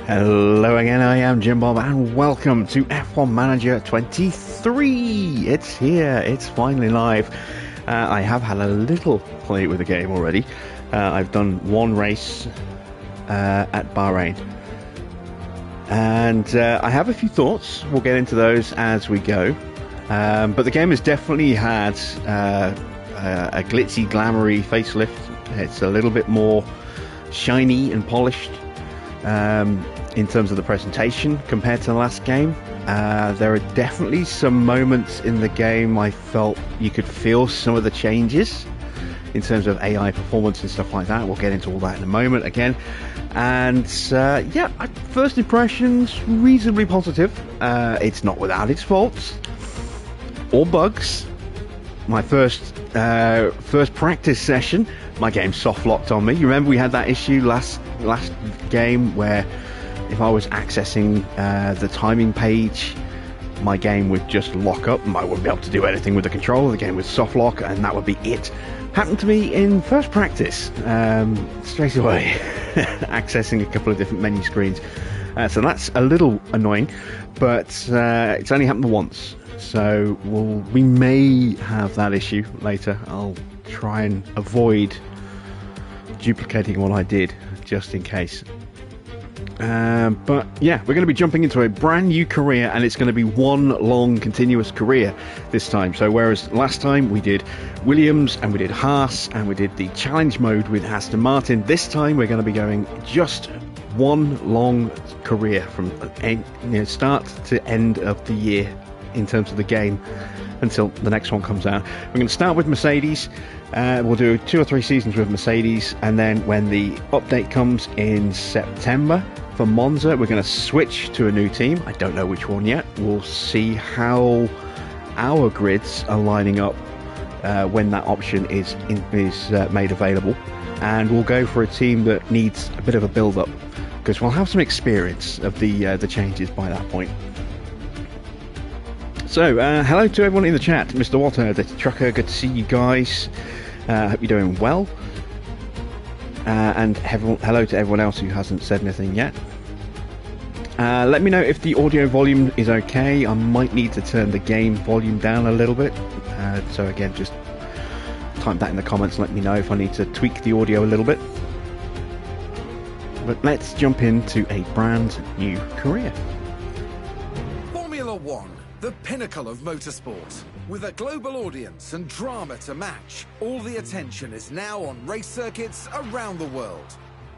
Hello again, I am Jim Bob and welcome to F1 Manager 23. It's here, it's finally live. I have had a little play with the game already. I've done one race at Bahrain. And I have a few thoughts. We'll get into those as we go. But the game has definitely had a glitzy, glamoury facelift. It's a little bit more shiny and polished in terms of the presentation compared to the last game. There are definitely some moments in the game I felt you could feel some of the changes in terms of AI performance and stuff like that. We'll get into all that in a moment again. And yeah, first impressions reasonably positive. It's not without its faults or bugs. My first practice session, my game soft locked on me. You remember we had that issue last game where if I was accessing the timing page, my game would just lock up and I wouldn't be able to do anything with the controller. The game would soft lock and that would be it. Happened to me in first practice, straight away, accessing a couple of different menu screens. So that's a little annoying, but it's only happened once. So we may have that issue later. I'll try and avoid duplicating what I did just in case. But yeah, we're going to be jumping into a brand new career, and it's going to be one long continuous career this time. So whereas last time we did Williams and we did Haas and we did the challenge mode with Aston Martin, this time we're going to be going just one long career from start to end of the year in terms of the game until the next one comes out. We're going to start with Mercedes. We'll do 2 or 3 seasons with Mercedes, and then when the update comes in September for Monza, we're going to switch to a new team. I don't know which one yet. We'll see how our grids are lining up when that option is made available, and we'll go for a team that needs a bit of a build-up because we'll have some experience of the changes by that point. So, hello to everyone in the chat. Mr. Walter, the Trucker, good to see you guys. Hope you're doing well. And hello to everyone else who hasn't said anything yet. Let me know if the audio volume is okay. I might need to turn the game volume down a little bit. So again, just type that in the comments and let me know if I need to tweak the audio a little bit. But let's jump into a brand new career. Formula One, the pinnacle of motorsport. With a global audience and drama to match, all the attention is now on race circuits around the world,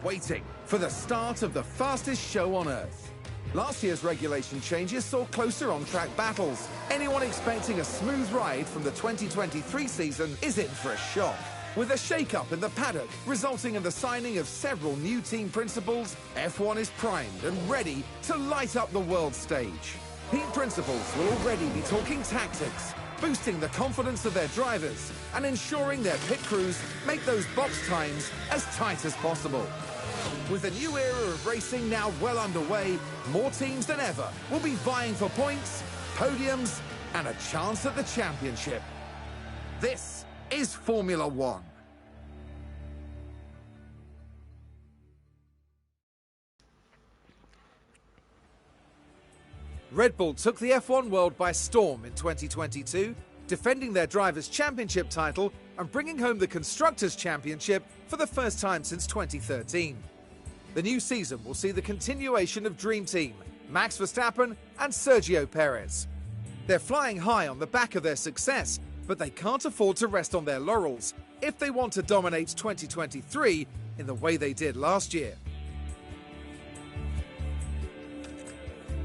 waiting for the start of the fastest show on Earth. Last year's regulation changes saw closer on-track battles. Anyone expecting a smooth ride from the 2023 season is in for a shock. With a shake-up in the paddock resulting in the signing of several new team principals, F1 is primed and ready to light up the world stage. Team principals will already be talking tactics, boosting the confidence of their drivers and ensuring their pit crews make those box times as tight as possible. With a new era of racing now well underway, more teams than ever will be vying for points, podiums, and a chance at the championship. This is Formula One. Red Bull took the F1 world by storm in 2022, defending their Drivers' Championship title and bringing home the Constructors' Championship for the first time since 2013. The new season will see the continuation of Dream Team, Max Verstappen and Sergio Perez. They're flying high on the back of their success, but they can't afford to rest on their laurels if they want to dominate 2023 in the way they did last year.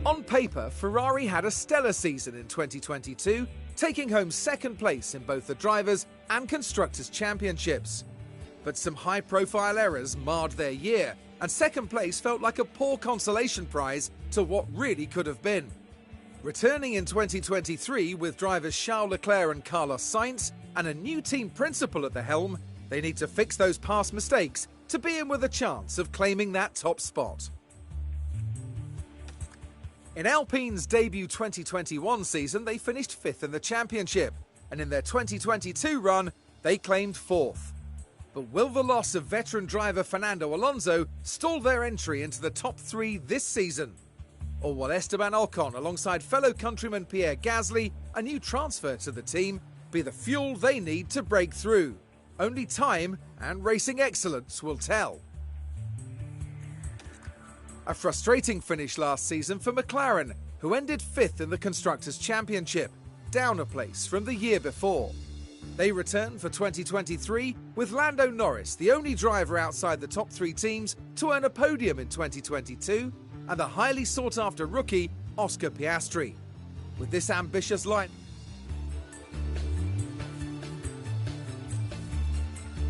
On paper, Ferrari had a stellar season in 2022, taking home second place in both the Drivers' and Constructors' Championships. But some high-profile errors marred their year, and second place felt like a poor consolation prize to what really could have been. Returning in 2023 with drivers Charles Leclerc and Carlos Sainz and a new team principal at the helm, they need to fix those past mistakes to be in with a chance of claiming that top spot. In Alpine's debut 2021 season, they finished 5th in the championship, and in their 2022 run, they claimed 4th. But will the loss of veteran driver Fernando Alonso stall their entry into the top 3 this season? Or will Esteban Ocon, alongside fellow countryman Pierre Gasly, a new transfer to the team, be the fuel they need to break through? Only time and racing excellence will tell. A frustrating finish last season for McLaren, who ended 5th in the Constructors' Championship, down a place from the year before. They return for 2023 with Lando Norris, the only driver outside the top 3 teams to earn a podium in 2022, and the highly sought-after rookie Oscar Piastri. With this ambitious line,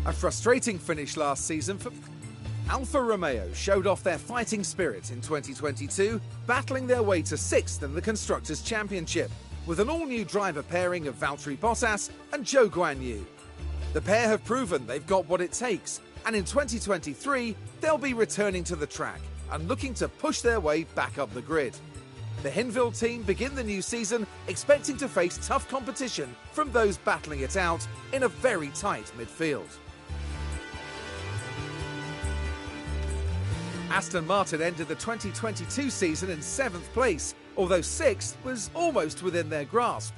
a frustrating finish last season for Alfa Romeo showed off their fighting spirit in 2022, battling their way to 6th in the Constructors' Championship, with an all-new driver pairing of Valtteri Bottas and Zhou Guanyu. The pair have proven they've got what it takes, and in 2023, they'll be returning to the track and looking to push their way back up the grid. The Hinwil team begin the new season expecting to face tough competition from those battling it out in a very tight midfield. Aston Martin ended the 2022 season in 7th place, although 6th was almost within their grasp.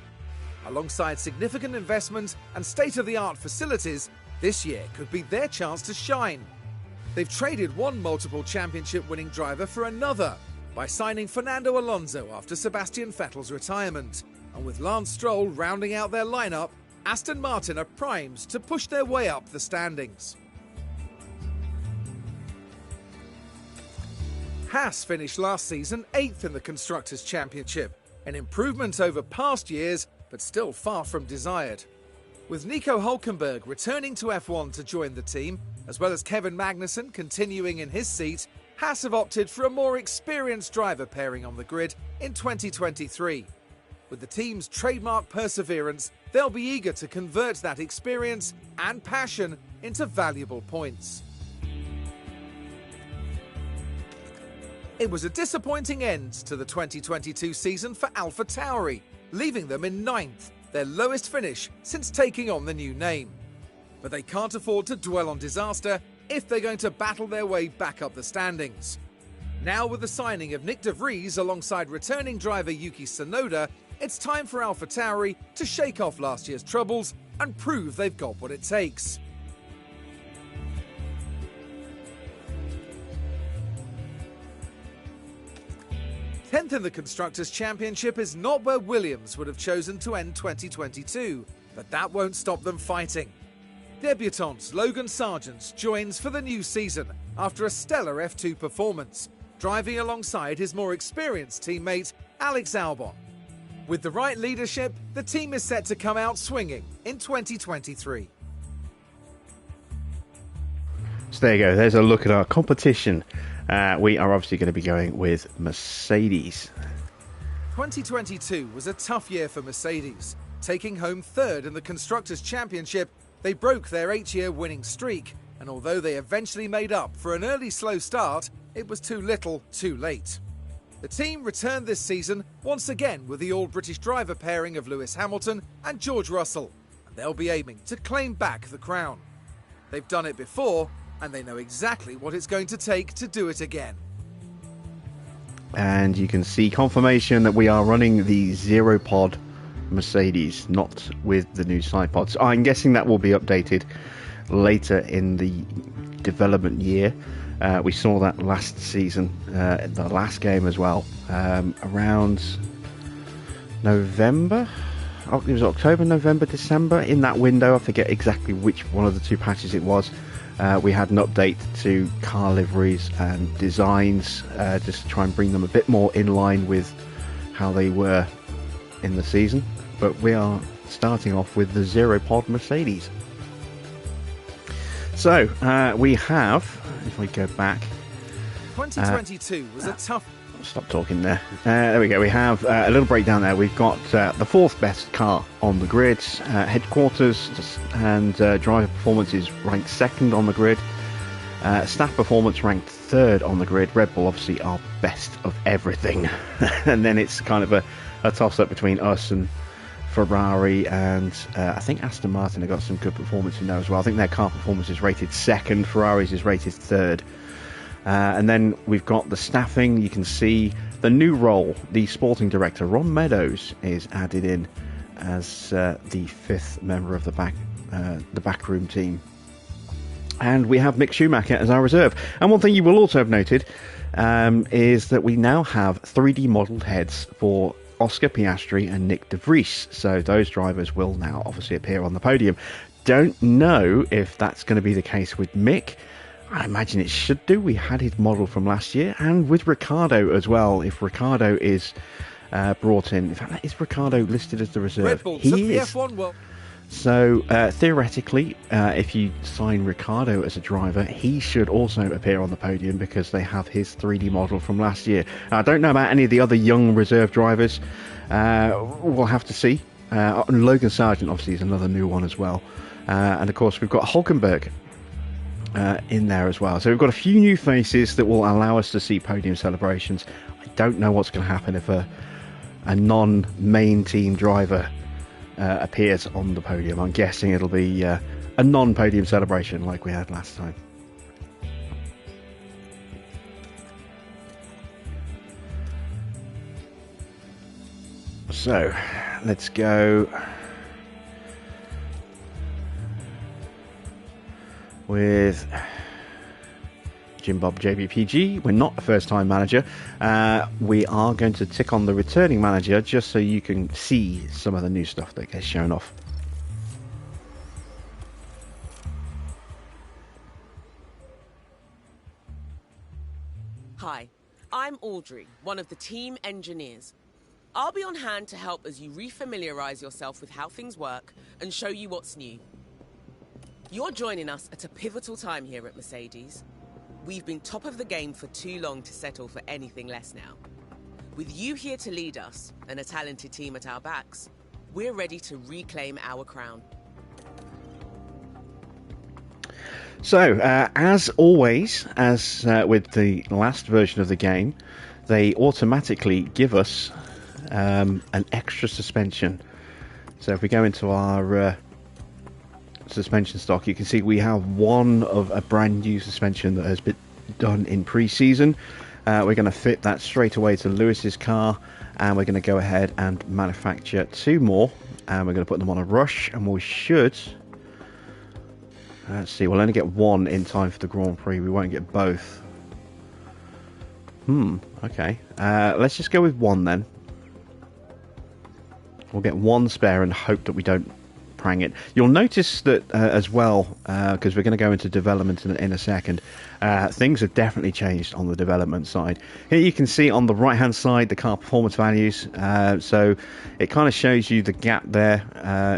Alongside significant investment and state-of-the-art facilities, this year could be their chance to shine. They've traded one multiple championship-winning driver for another by signing Fernando Alonso after Sebastian Vettel's retirement. And with Lance Stroll rounding out their lineup, Aston Martin are primed to push their way up the standings. Haas finished last season 8th in the Constructors' Championship, an improvement over past years, but still far from desired. With Nico Hülkenberg returning to F1 to join the team, as well as Kevin Magnussen continuing in his seat, Haas have opted for a more experienced driver pairing on the grid in 2023. With the team's trademark perseverance, they'll be eager to convert that experience and passion into valuable points. It was a disappointing end to the 2022 season for AlphaTauri, leaving them in 9th, their lowest finish since taking on the new name. But they can't afford to dwell on disaster if they're going to battle their way back up the standings. Now with the signing of Nick de Vries alongside returning driver Yuki Tsunoda, it's time for AlphaTauri to shake off last year's troubles and prove they've got what it takes. Tenth in the Constructors' Championship is not where Williams would have chosen to end 2022, but that won't stop them fighting. Debutant Logan Sargent joins for the new season after a stellar F2 performance, driving alongside his more experienced teammate Alex Albon. With the right leadership, the team is set to come out swinging in 2023. So there you go, there's a look at our competition. We are obviously going to be going with Mercedes. 2022 was a tough year for Mercedes. Taking home 3rd in the Constructors' Championship, they broke their 8-year winning streak, and although they eventually made up for an early slow start, it was too little, too late. The team returned this season once again with the all-British driver pairing of Lewis Hamilton and George Russell, and they'll be aiming to claim back the crown. They've done it before, and they know exactly what it's going to take to do it again. And you can see confirmation that we are running the zero pod Mercedes, not with the new side pods. I'm guessing that will be updated later in the development year. We saw that last season, the last game as well, around November. It was October, November, December, in that window. I forget exactly which one of the two patches it was. We had an update to car liveries and designs, just to try and bring them a bit more in line with how they were in the season. But we are starting off with the zero pod Mercedes. So we have, if we go back, 2022 was a tough... Stop talking there. There we go. We have a little breakdown there. We've got the 4th best car on the grid. Headquarters and driver performance is ranked 2nd on the grid. Staff performance ranked 3rd on the grid. Red Bull obviously are best of everything. And then it's kind of a toss-up between us and Ferrari and I think Aston Martin have got some good performance in there as well. I think their car performance is rated second, Ferrari's is rated third. And then we've got the staffing. You can see the new role, the sporting director, Ron Meadows, is added in as the fifth member of the backroom team. And we have Mick Schumacher as our reserve. And one thing you will also have noted is that we now have 3D modelled heads for Oscar Piastri and Nick de Vries. So those drivers will now obviously appear on the podium. Don't know if that's going to be the case with Mick. I imagine it should do. We had his model from last year, and with Ricciardo as well. If Ricciardo is brought in, in fact, is Ricciardo listed as the reserve? He is. So theoretically, if you sign Ricciardo as a driver, he should also appear on the podium because they have his 3D model from last year. Now, I don't know about any of the other young reserve drivers. We'll have to see. Logan Sargent obviously is another new one as well, and of course we've got Hulkenberg in there as well. So we've got a few new faces that will allow us to see podium celebrations. I don't know what's going to happen if a non-main team driver appears on the podium. I'm guessing it'll be a non-podium celebration like we had last time. So let's go with Jim Bob JBPG. We're not a first-time manager. We are going to tick on the returning manager just so you can see some of the new stuff that gets shown off. Hi, I'm Audrey, one of the team engineers. I'll be on hand to help as you refamiliarize yourself with how things work and show you what's new. You're joining us at a pivotal time here at Mercedes. We've been top of the game for too long to settle for anything less now. With you here to lead us, and a talented team at our backs, we're ready to reclaim our crown. So, as always, as with the last version of the game, they automatically give us an extra suspension. So if we go into our suspension stock, you can see we have one of a brand new suspension that has been done in pre-season. We're going to fit that straight away to Lewis's car, and we're going to go ahead and manufacture two more, and we're going to put them on a rush, and we should, let's see, we'll only get one in time for the Grand Prix. We won't get both. Okay, let's just go with one then. We'll get one spare and hope that we don't prang it. You'll notice that as well, because we're going to go into development in a second, things have definitely changed on the development side. Here you can see on the right hand side the car performance values, so it kind of shows you the gap there.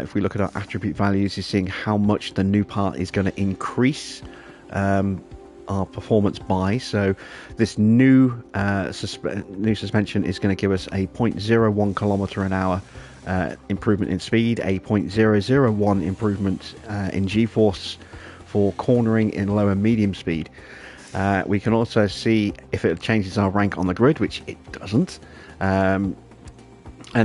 If we look at our attribute values, you're seeing how much the new part is going to increase our performance by. So this new suspension is going to give us a 0.01 kilometer an hour improvement in speed, a 0.001 improvement in G-force for cornering in low and medium speed. We can also see if it changes our rank on the grid, which it doesn't. And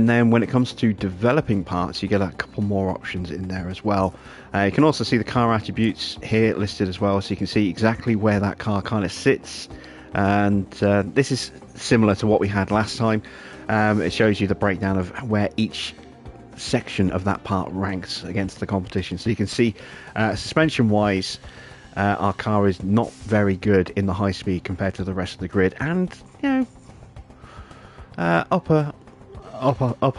then when it comes to developing parts, you get a couple more options in there as well. You can also see the car attributes here listed as well, so you can see exactly where that car kind of sits. And this is similar to what we had last time. It shows you the breakdown of where each section of that part ranks against the competition. So you can see suspension wise, our car is not very good in the high speed compared to the rest of the grid, and you know, upper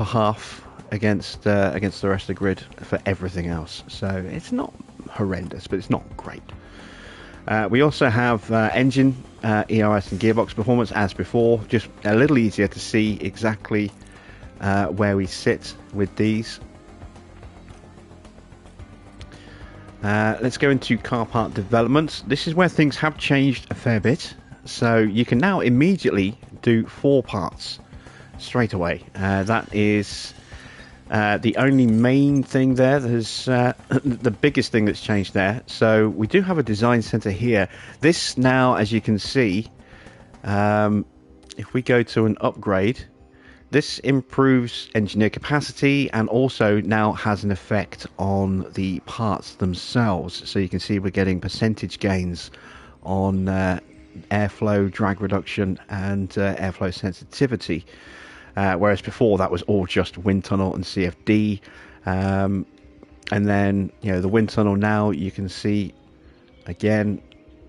half against the rest of the grid for everything else. So it's not horrendous, but it's not great. We also have engine, ERS and gearbox performance as before, just a little easier to see exactly where we sit with these. Let's go into car part development. This is where things have changed a fair bit. So you can now immediately do 4 parts straight away. That is the only main thing there. There's the biggest thing that's changed there. So we do have a design center here. This now, as you can see, if we go to an upgrade, This improves engineer capacity and also now has an effect on the parts themselves. So you can see we're getting percentage gains on airflow, drag reduction and airflow sensitivity. Whereas before that was all just wind tunnel and CFD. And then, the wind tunnel now, you can see, again,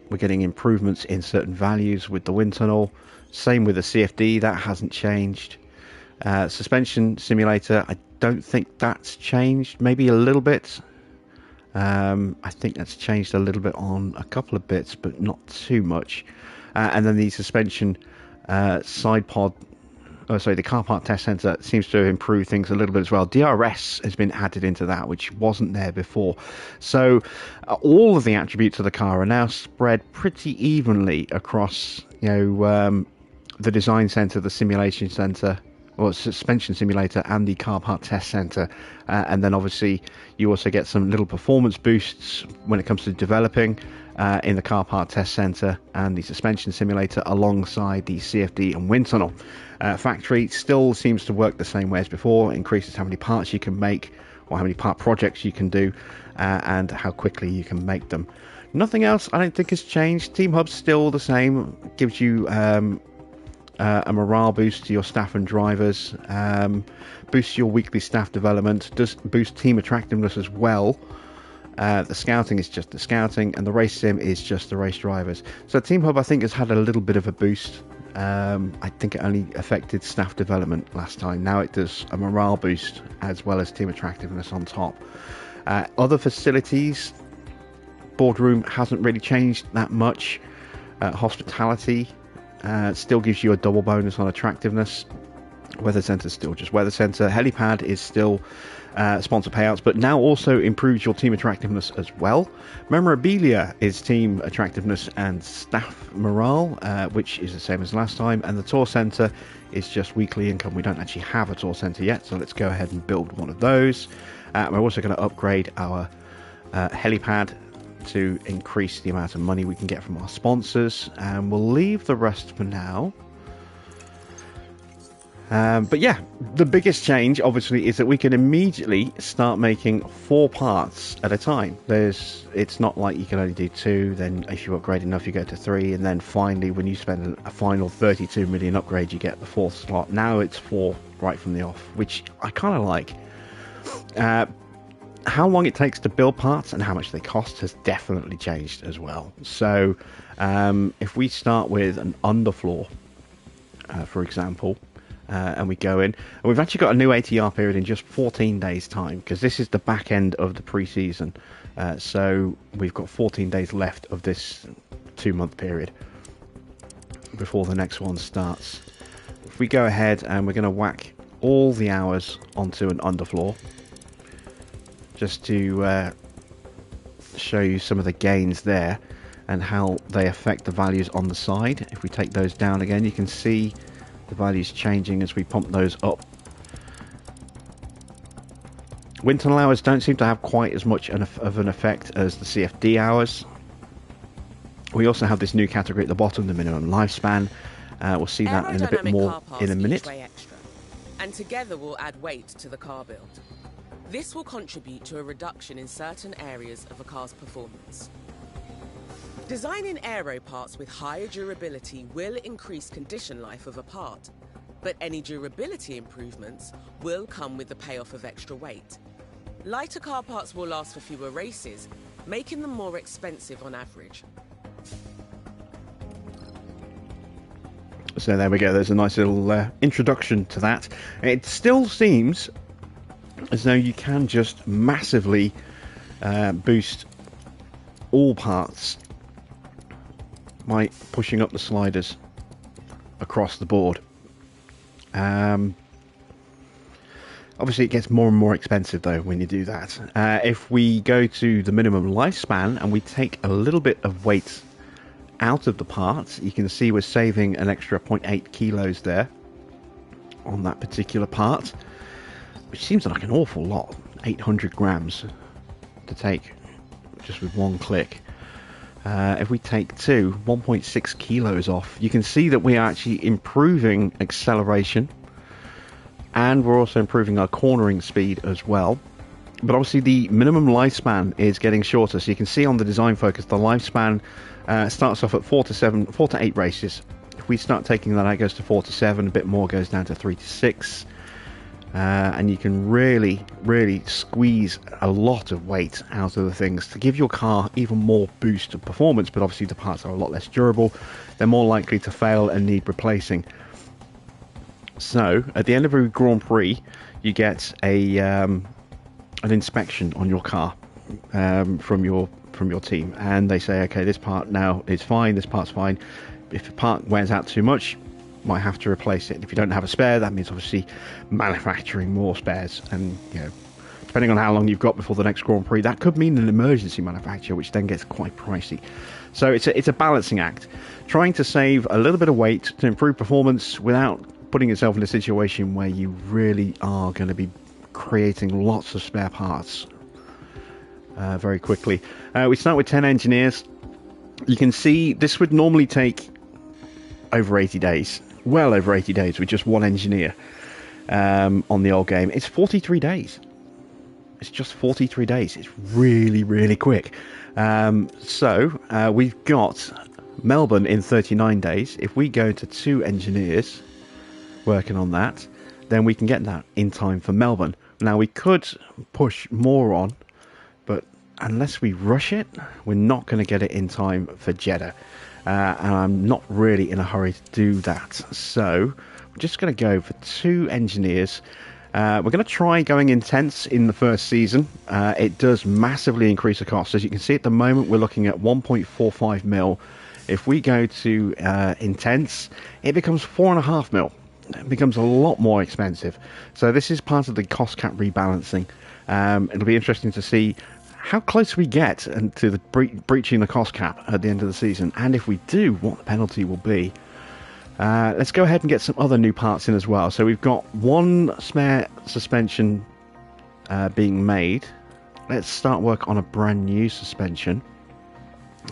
we're getting improvements in certain values with the wind tunnel. Same with the CFD, that hasn't changed. Suspension simulator, I don't think that's changed. Maybe a little bit. I think that's changed a little bit on a couple of bits, but not too much. And then the suspension side pod, the car park test center seems to improve things a little bit as well. DRS has been added into that, which wasn't there before. So all of the attributes of the car are now spread pretty evenly across, the design center, the simulation center, or suspension simulator, and the car park test center. And then obviously you also get some little performance boosts when it comes to developing in the car park test center and the suspension simulator alongside the CFD and wind tunnel. Factory still seems to work the same way as before, increases how many parts you can make or how many part projects you can do and how quickly you can make them. Nothing else I don't think has changed. Team Hub's still the same, gives you a morale boost to your staff and drivers, boosts your weekly staff development, does boost team attractiveness as well. The scouting is just the scouting, and the race sim is just the race drivers. So Team Hub, I think, has had a little bit of a boost. I think it only affected staff development last time. Now it does a morale boost as well as team attractiveness on top. Other facilities, boardroom hasn't really changed that much. Hospitality still gives you a double bonus on attractiveness. Weather Centre is still just Weather Centre. Helipad is still sponsor payouts, but now also improves your team attractiveness as well. Memorabilia is team attractiveness and staff morale, which is the same as last time. And the Tour Centre is just weekly income. We don't actually have a Tour Centre yet, so let's go ahead and build one of those. We're also going to upgrade our helipad to increase the amount of money we can get from our sponsors, and we'll leave the rest for now. But yeah, the biggest change obviously is that we can immediately start making 4 parts at a time. It's not like you can only do 2, then if you upgrade enough you go to 3, and then finally when you spend a final 32 million upgrade you get the 4th slot. Now it's 4 right from the off, which I kind of like. How long it takes to build parts and how much they cost has definitely changed as well. So if we start with an underfloor, for example, and we go in, and we've actually got a new ATR period in just 14 days time, because this is the back end of the pre-season. So we've got 14 days left of this 2-month period before the next one starts. If we go ahead and we're going to whack all the hours onto an underfloor, just to show you some of the gains there and how they affect the values on the side. If we take those down again, you can see the values changing as we pump those up. Wind tunnel hours don't seem to have quite as much of an effect as the CFD hours. We also have this new category at the bottom, the minimum lifespan. We'll see that in a bit more in a minute. Extra, and together we'll add weight to the car build. This will contribute to a reduction in certain areas of a car's performance. Designing aero parts with higher durability will increase condition life of a part, but any durability improvements will come with the payoff of extra weight. Lighter car parts will last for fewer races, making them more expensive on average. So there we go, there's a nice little introduction to that. It still seems as though you can just massively boost all parts by pushing up the sliders across the board. Obviously it gets more and more expensive though when you do that. If we go to the minimum lifespan and we take a little bit of weight out of the parts, you can see we're saving an extra 0.8 kilos there on that particular part, which seems like an awful lot. 800 grams to take just with one click. If we take 1.6 kilos off, you can see that we are actually improving acceleration. and we're also improving our cornering speed as well. But obviously the minimum lifespan is getting shorter, so you can see on the design focus the lifespan starts off at 4 to 8 races. If we start taking that out, it goes to 4 to 7, a bit more goes down to 3 to 6, and you can really squeeze a lot of weight out of the things to give your car even more boost of performance. But obviously the parts are a lot less durable, they're more likely to fail and need replacing. So at the end of a Grand Prix you get an inspection on your car from your team, and they say, okay, this part now is fine, this part's fine. If a part wears out too much, might have to replace it. If you don't have a spare, that means obviously manufacturing more spares, and depending on how long you've got before the next Grand Prix, that could mean an emergency manufacture, which then gets quite pricey. So it's a balancing act, trying to save a little bit of weight to improve performance without putting yourself in a situation where you really are going to be creating lots of spare parts very quickly. We start with 10 engineers. You can see this would normally take over 80 days, well over 80 days with just one engineer on the old game. It's 43 days. It's just 43 days. It's really quick. So we've got Melbourne in 39 days. If we go to 2 engineers working on that, then we can get that in time for Melbourne. Now we could push more on, but unless we rush it, we're not going to get it in time for Jeddah, and I'm not really in a hurry to do that. So we're just going to go for 2 engineers. We're going to try going intense in the first season. It does massively increase the cost. As you can see at the moment, we're looking at 1.45 mil. If we go to intense, it becomes 4.5 mil. It becomes a lot more expensive. So this is part of the cost cap rebalancing. It'll be interesting to see how close we get to the breaching the cost cap at the end of the season, and if we do, what the penalty will be. Let's go ahead and get some other new parts in as well. So we've got 1 spare suspension being made. Let's start work on a brand new suspension.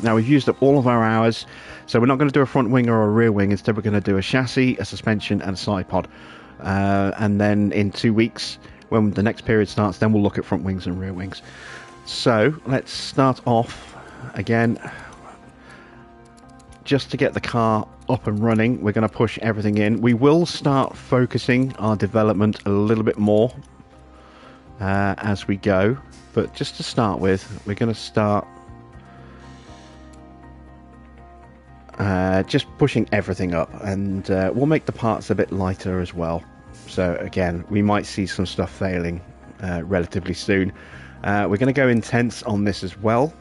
Now we've used up all of our hours, so we're not going to do a front wing or a rear wing. Instead we're going to do a chassis, a suspension and a side pod, and then in 2 weeks when the next period starts, then we'll look at front wings and rear wings. So let's start off again. Just to get the car up and running, we're going to push everything in. We will start focusing our development a little bit more as we go, but just to start with, we're going to start just pushing everything up, and we'll make the parts a bit lighter as well. So again, we might see some stuff failing relatively soon. We're going to go intense on this as well.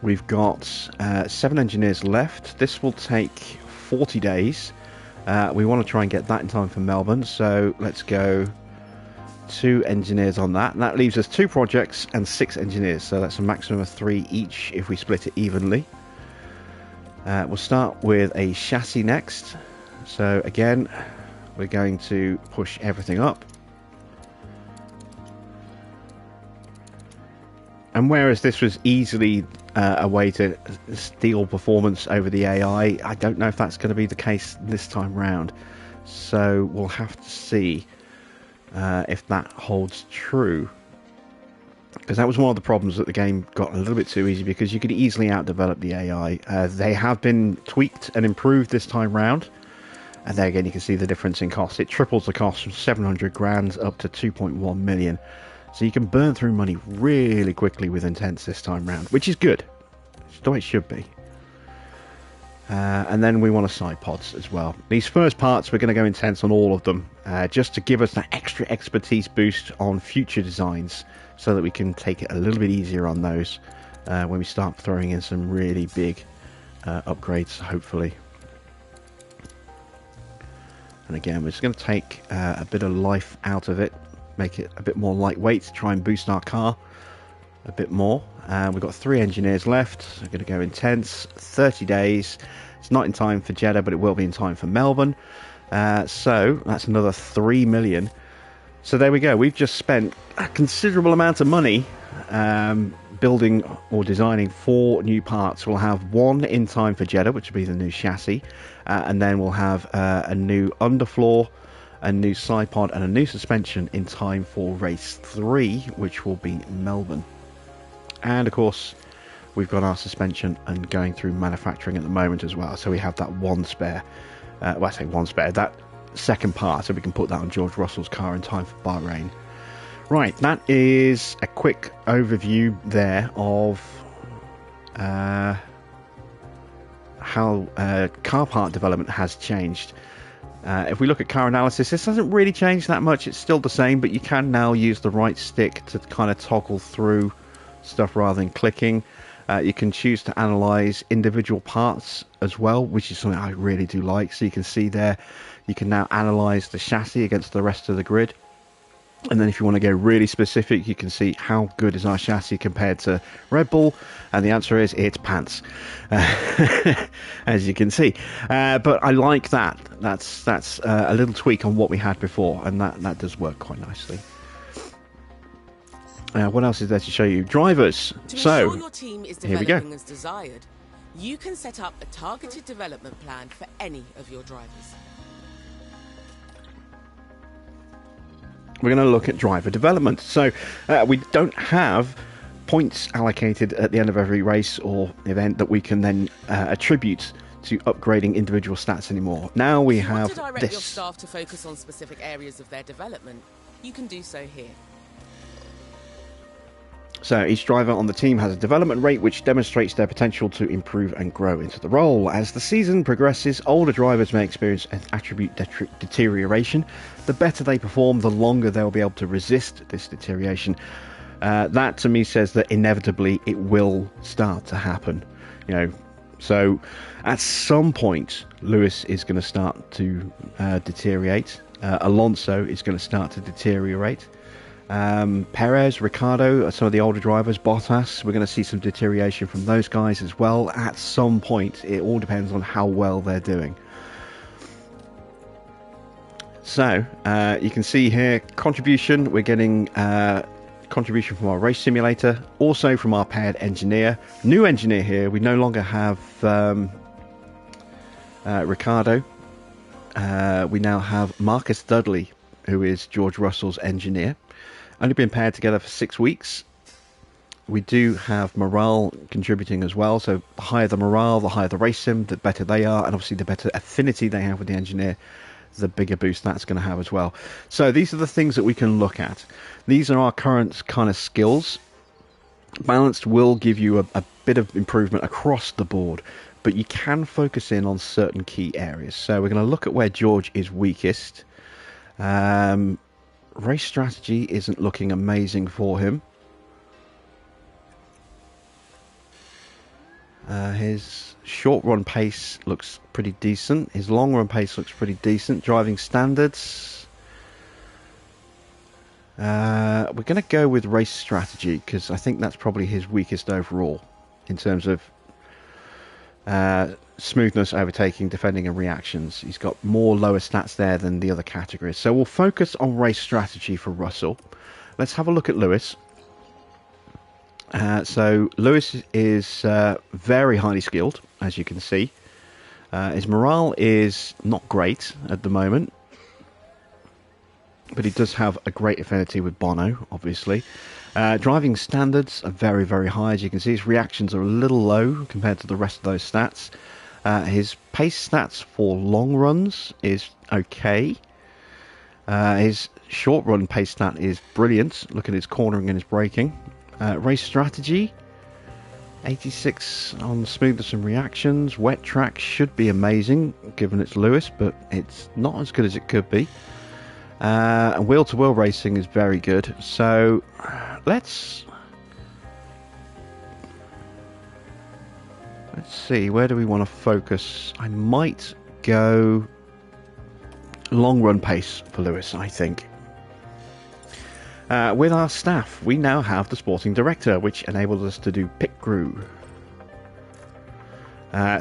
We've got 7 engineers left. This will take 40 days. We want to try and get that in time for Melbourne, so let's go 2 engineers on that. And that leaves us 2 projects and 6 engineers, so that's a maximum of 3 each if we split it evenly. We'll start with a chassis next. So again, we're going to push everything up. And whereas this was easily a way to steal performance over the AI, I don't know if that's going to be the case this time round. So we'll have to see if that holds true. Because that was one of the problems that the game got a little bit too easy, because you could easily outdevelop the AI. They have been tweaked and improved this time round. And there again, you can see the difference in cost. It triples the cost from 700 grand up to 2.1 million. So you can burn through money really quickly with Intense this time round, which is good. It's the way it should be. And then we want to side pods as well. These first parts, we're going to go Intense on all of them, just to give us that extra expertise boost on future designs, so that we can take it a little bit easier on those when we start throwing in some really big upgrades, hopefully. And again, we're just going to take a bit of life out of it, make it a bit more lightweight to try and boost our car a bit more. We've got 3 engineers left. We're going to go Intense, 30 days. It's not in time for Jeddah, but it will be in time for Melbourne. So that's another 3 million. So there we go. We've just spent a considerable amount of money building or designing 4 new parts. We'll have 1 in time for Jeddah, which will be the new chassis, and then we'll have a new underfloor a new side pod and a new suspension in time for race 3, which will be Melbourne. And of course, we've got our suspension and going through manufacturing at the moment as well. So we have that one spare, well, I say one spare, that second part, so we can put that on George Russell's car in time for Bahrain. Right, that is a quick overview there of how car part development has changed. If we look at car analysis, this hasn't really changed that much. It's still the same, but you can now use the right stick to kind of toggle through stuff rather than clicking. You can choose to analyze individual parts as well, which is something I really do like. So you can see there, you can now analyze the chassis against the rest of the grid. And then if you want to go really specific, you can see how good is our chassis compared to Red Bull. And the answer is it's pants, as you can see. But I like that. That's a little tweak on what we had before, and that does work quite nicely. What else is there to show you? Drivers. To ensure your team is here we go. developing as desired, you can set up a targeted development plan for any of your drivers. We're going to look at driver development. So we don't have points allocated at the end of every race or event that we can then attribute to upgrading individual stats anymore. Now we have to direct this. your staff to focus on specific areas of their development, you can do so here. So each driver on the team has a development rate which demonstrates their potential to improve and grow into the role. As the season progresses, older drivers may experience an attribute deterioration. The better they perform, the longer they'll be able to resist this deterioration. That to me says that inevitably it will start to happen. So at some point Lewis is going to start to deteriorate. Alonso is going to start to deteriorate. Perez, Ricciardo, some of the older drivers, Bottas, we're going to see some deterioration from those guys as well at some point. It all depends on how well they're doing. So you can see here contribution. We're getting contribution from our race simulator, also from our paired engineer. New engineer here. We no longer have Ricciardo. We now have Marcus Dudley, who is George Russell's engineer. Only been paired together for 6 weeks. We do have morale contributing as well. So the higher the morale, the higher the race sim, the better they are. And obviously the better affinity they have with the engineer, the bigger boost that's going to have as well. So these are the things that we can look at. These are our current kind of skills. Balanced will give you a bit of improvement across the board, but you can focus in on certain key areas. So we're going to look at where George is weakest. Race strategy isn't looking amazing for him. His short run pace looks pretty decent. His long run pace looks pretty decent. Driving standards. We're going to go with race strategy because I think that's probably his weakest overall in terms of smoothness, overtaking, defending and reactions. He's got more lower stats there than the other categories. So we'll focus on race strategy for Russell. Let's have a look at Lewis. So Lewis is very highly skilled, as you can see. His morale is not great at the moment, but he does have a great affinity with Bono, obviously. Driving standards are very, very high. As you can see, his reactions are a little low compared to the rest of those stats. His pace stats for long runs is okay. His short run pace stat is brilliant. Look at his cornering and his braking. Race strategy, 86 on smoothness and reactions. Wet track should be amazing, given it's Lewis, but it's not as good as it could be. And wheel-to-wheel racing is very good. So let's see, where do we want to focus? I might go long run pace for Lewis, I think. With our staff, we now have the sporting director, which enables us to do pit crew.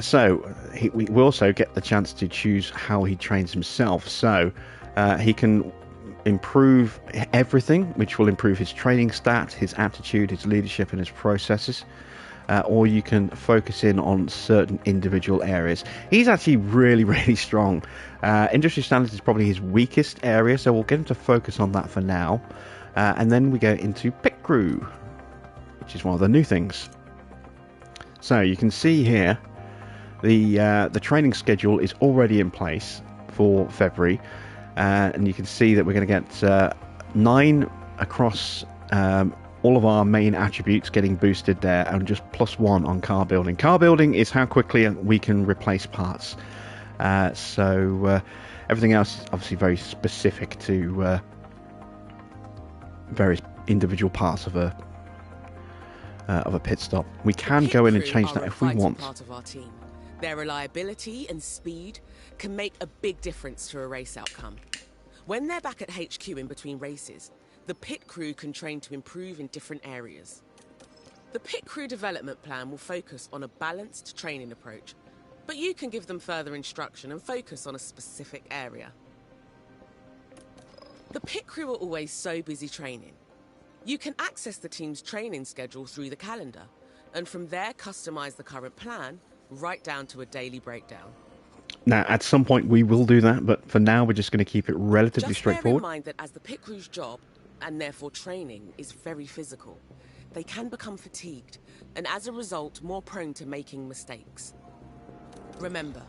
So we also get the chance to choose how he trains himself. So he can improve everything, which will improve his training stat, his aptitude, his leadership and his processes. or you can focus in on certain individual areas. He's actually really, really strong. Industry standards is probably his weakest area, so we'll get him to focus on that for now. And then we go into pit crew, which is one of the new things. So you can see here the training schedule is already in place for February, and you can see that we're going to get 9 across all of our main attributes getting boosted there, and just +1 on car building. Car building is how quickly we can replace parts. So everything else is obviously very specific to various individual parts of a pit stop. We can go in and change that if we want. Part of our team. Their reliability and speed can make a big difference to a race outcome. When they're back at HQ in between races, the pit crew can train to improve in different areas. The pit crew development plan will focus on a balanced training approach, but you can give them further instruction and focus on a specific area. The pit crew are always so busy training. You can access the team's training schedule through the calendar, and from there customize the current plan right down to a daily breakdown. Now, at some point we will do that, but for now we're just going to keep it relatively straightforward. Just bear in mind that as the pit crew's job, and therefore training, is very physical, they can become fatigued, and as a result more prone to making mistakes. Remember,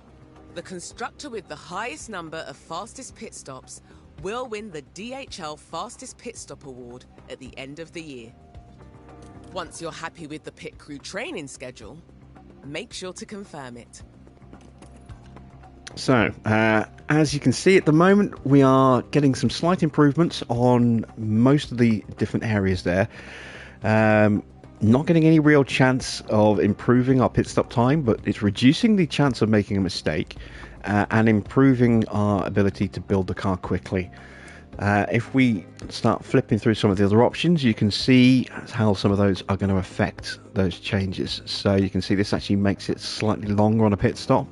the constructor with the highest number of fastest pit stops will win the DHL Fastest Pit Stop Award at the end of the year. Once you're happy with the pit crew training schedule, make sure to confirm it. So, as you can see at the moment, we are getting some slight improvements on most of the different areas there. Not getting any real chance of improving our pit stop time, but it's reducing the chance of making a mistake and improving our ability to build the car quickly. If we start flipping through some of the other options, you can see how some of those are going to affect those changes. So you can see this actually makes it slightly longer on a pit stop,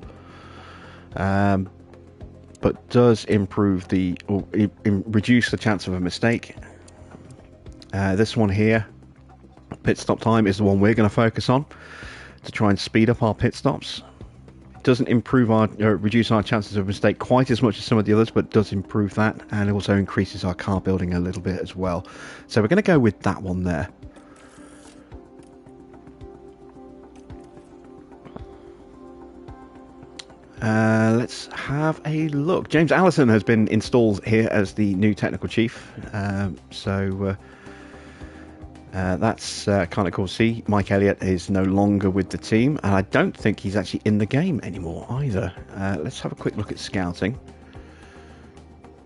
but does improve reduce the chance of a mistake. This one here, pit stop time, is the one we're going to focus on to try and speed up our pit stops. Doesn't improve reduce our chances of mistake quite as much as some of the others, but does improve that, and also increases our car building a little bit as well. So we're going to go with that one there. Let's have a look. James Allison has been installed here as the new technical chief. That's kind of cool to see. Mike Elliott is no longer with the team, and I don't think he's actually in the game anymore either. Let's have a quick look at scouting.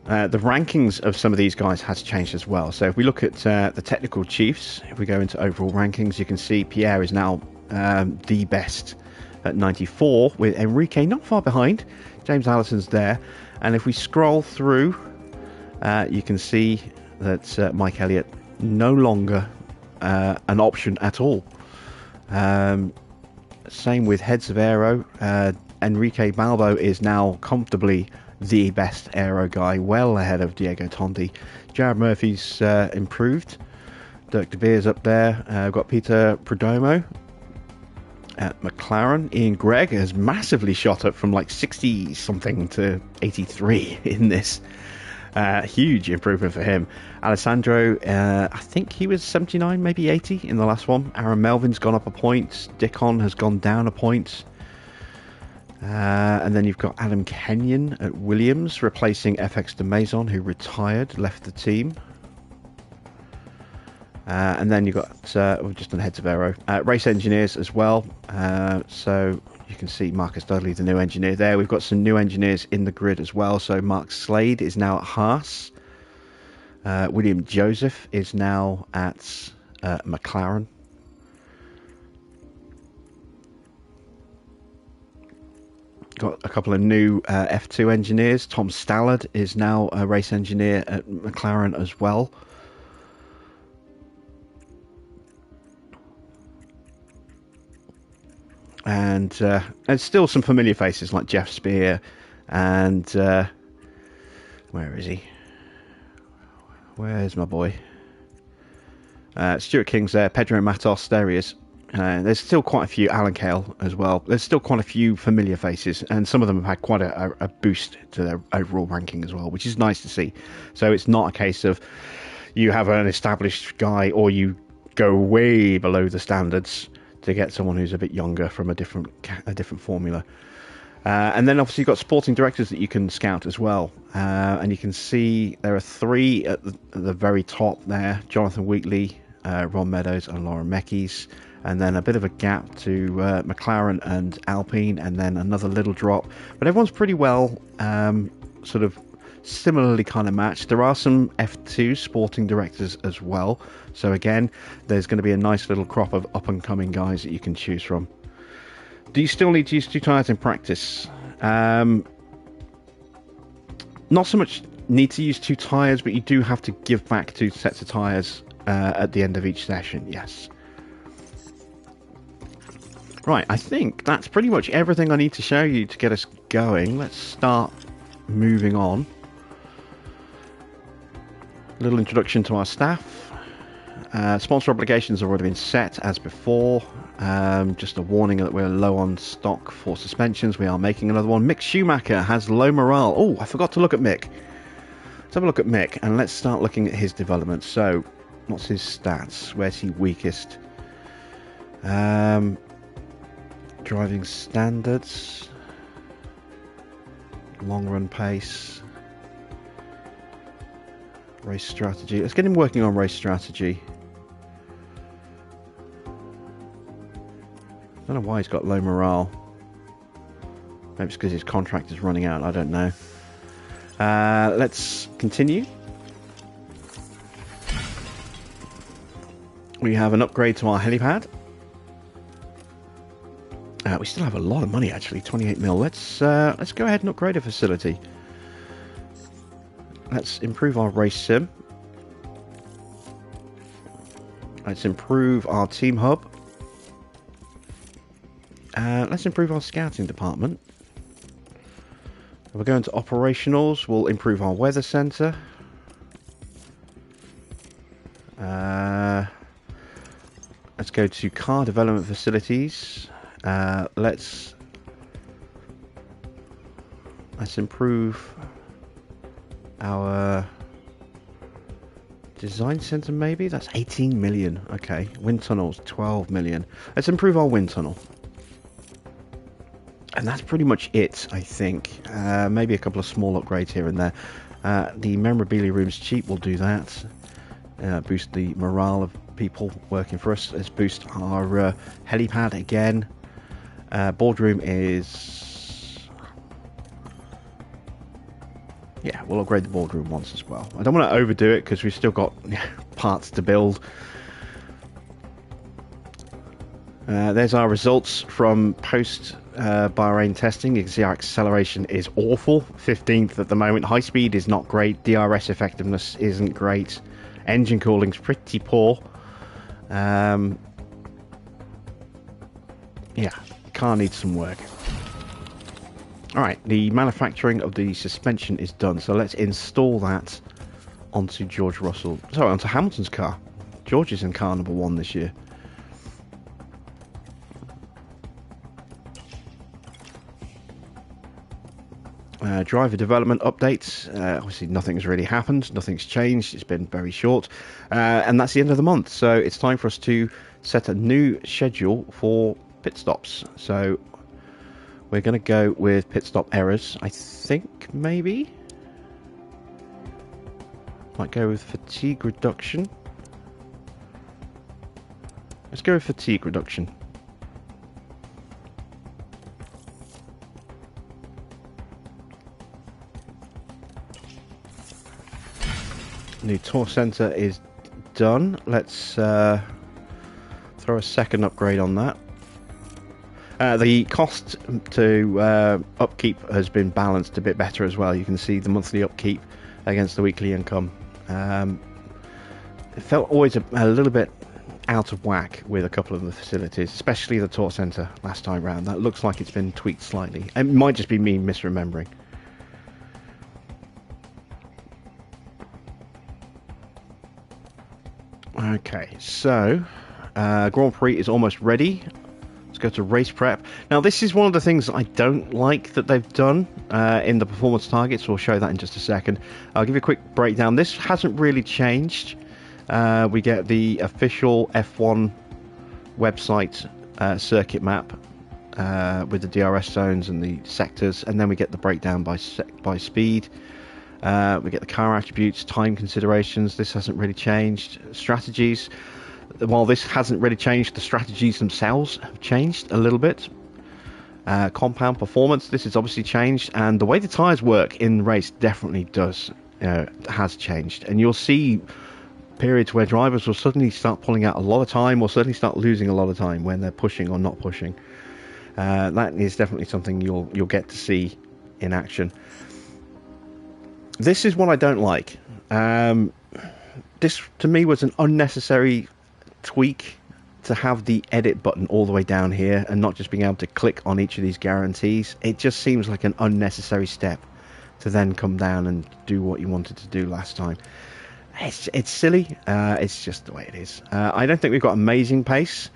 The rankings of some of these guys has changed as well. So if we look at the technical chiefs, if we go into overall rankings, you can see Pierre is now the best at 94, with Enrique not far behind. James Allison's there. And if we scroll through, you can see that Mike Elliott no longer an option at all. Same with heads of aero. Enrique Balbo is now comfortably the best aero guy, well ahead of Diego Tondi. Jared Murphy's improved. Dirk de Beers up there. We've got Peter Perdomo at McLaren. Ian Gregg has massively shot up from like 60 something to 83 in this. Huge improvement for him. Alessandro, I think he was 79, maybe 80 in the last one. Aaron Melvin's gone up a point. Dickon has gone down a point. And then you've got Adam Kenyon at Williams, replacing FX de Maison, who retired, left the team. And then you've got, we've just done heads of aero. Race engineers as well. So you can see Marcus Dudley, the new engineer there. We've got some new engineers in the grid as well. So Mark Slade is now at Haas. William Joseph is now at McLaren. Got a couple of new F2 engineers. Tom Stallard is now a race engineer at McLaren as well. And still some familiar faces like Jeff Spear and where is he? Where's my boy? Stuart King's there. Pedro Matos, there he is. There's still quite a few Alan Kale as well. There's still quite a few familiar faces, and some of them have had quite a boost to their overall ranking as well, which is nice to see. So it's not a case of you have an established guy or you go way below the standards to get someone who's a bit younger from a different formula. And then obviously you've got sporting directors that you can scout as well. And you can see there are 3 at the very top there: Jonathan Wheatley, Ron Meadows and Lauren Meckies. And then a bit of a gap to McLaren and Alpine, and then another little drop. But everyone's pretty well sort of similarly kind of matched. There are some F2 sporting directors as well. So again, there's going to be a nice little crop of up-and-coming guys that you can choose from. Do you still need to use 2 tyres in practice? Not so much need to use 2 tyres, but you do have to give back 2 sets of tyres at the end of each session, yes. Right, I think that's pretty much everything I need to show you to get us going. Let's start moving on. A little introduction to our staff. Sponsor obligations have already been set as before. Just a warning that we're low on stock for suspensions. We are making another one. Mick Schumacher has low morale. Oh, I forgot to look at Mick. Let's have a look at Mick and let's start looking at his development. So, what's his stats? Where's he weakest? Driving standards, long run pace, race strategy. Let's get him working on race strategy. I don't know why he's got low morale. Maybe it's because his contract is running out, I don't know. Let's continue. We have an upgrade to our helipad. We still have a lot of money, actually, 28 mil. Let's go ahead and upgrade a facility. Let's improve our race sim. Let's improve our team hub. Let's improve our scouting department. If we're going to operationals, we'll improve our weather centre. Let's go to car development facilities. Let's improve our design center. Maybe that's 18 million. Okay, wind tunnels 12 million. Let's improve our wind tunnel, and that's pretty much it, I think. Maybe a couple of small upgrades here and there. The memorabilia room's cheap. We'll do that. Boost the morale of people working for us. Let's boost our helipad again. Boardroom is... yeah, we'll upgrade the boardroom once as well. I don't want to overdo it because we've still got parts to build. There's our results from post Bahrain testing. You can see our acceleration is awful, 15th at the moment. High speed is not great. DRS effectiveness isn't great. Engine cooling's pretty poor. Yeah, car needs some work. Alright, the manufacturing of the suspension is done, so let's install that onto onto Hamilton's car. George is in car number 1 this year. Driver development updates. Obviously nothing's really happened, nothing's changed, it's been very short, and that's the end of the month, so it's time for us to set a new schedule for pit stops. So we're going to go with pit stop errors, I think. Maybe might go with fatigue reduction. Let's go with fatigue reduction. New tour center is done. Let's throw a second upgrade on that. The cost to upkeep has been balanced a bit better as well. You can see the monthly upkeep against the weekly income. It felt always a little bit out of whack with a couple of the facilities, especially the tour center last time round. That looks like it's been tweaked slightly. It might just be me misremembering. Okay, so Grand Prix is almost ready. Let's go to race prep. Now, this is one of the things I don't like that they've done in the performance targets. We'll show that in just a second. I'll give you a quick breakdown. This hasn't really changed. We get the official F1 website circuit map with the DRS zones and the sectors, and then we get the breakdown by speed. We get the car attributes, time considerations. This hasn't really changed. Strategies. While this hasn't really changed, the strategies themselves have changed a little bit. Compound performance, this has obviously changed, and the way the tyres work in the race definitely has changed. And you'll see periods where drivers will suddenly start pulling out a lot of time, or suddenly start losing a lot of time when they're pushing or not pushing. That is definitely something you'll get to see in action. This is what I don't like. This to me was an unnecessary tweak to have the edit button all the way down here and not just being able to click on each of these guarantees. It just seems like an unnecessary step to then come down and do what you wanted to do last time. It's silly. It's just the way it is. I don't think we've got amazing pace.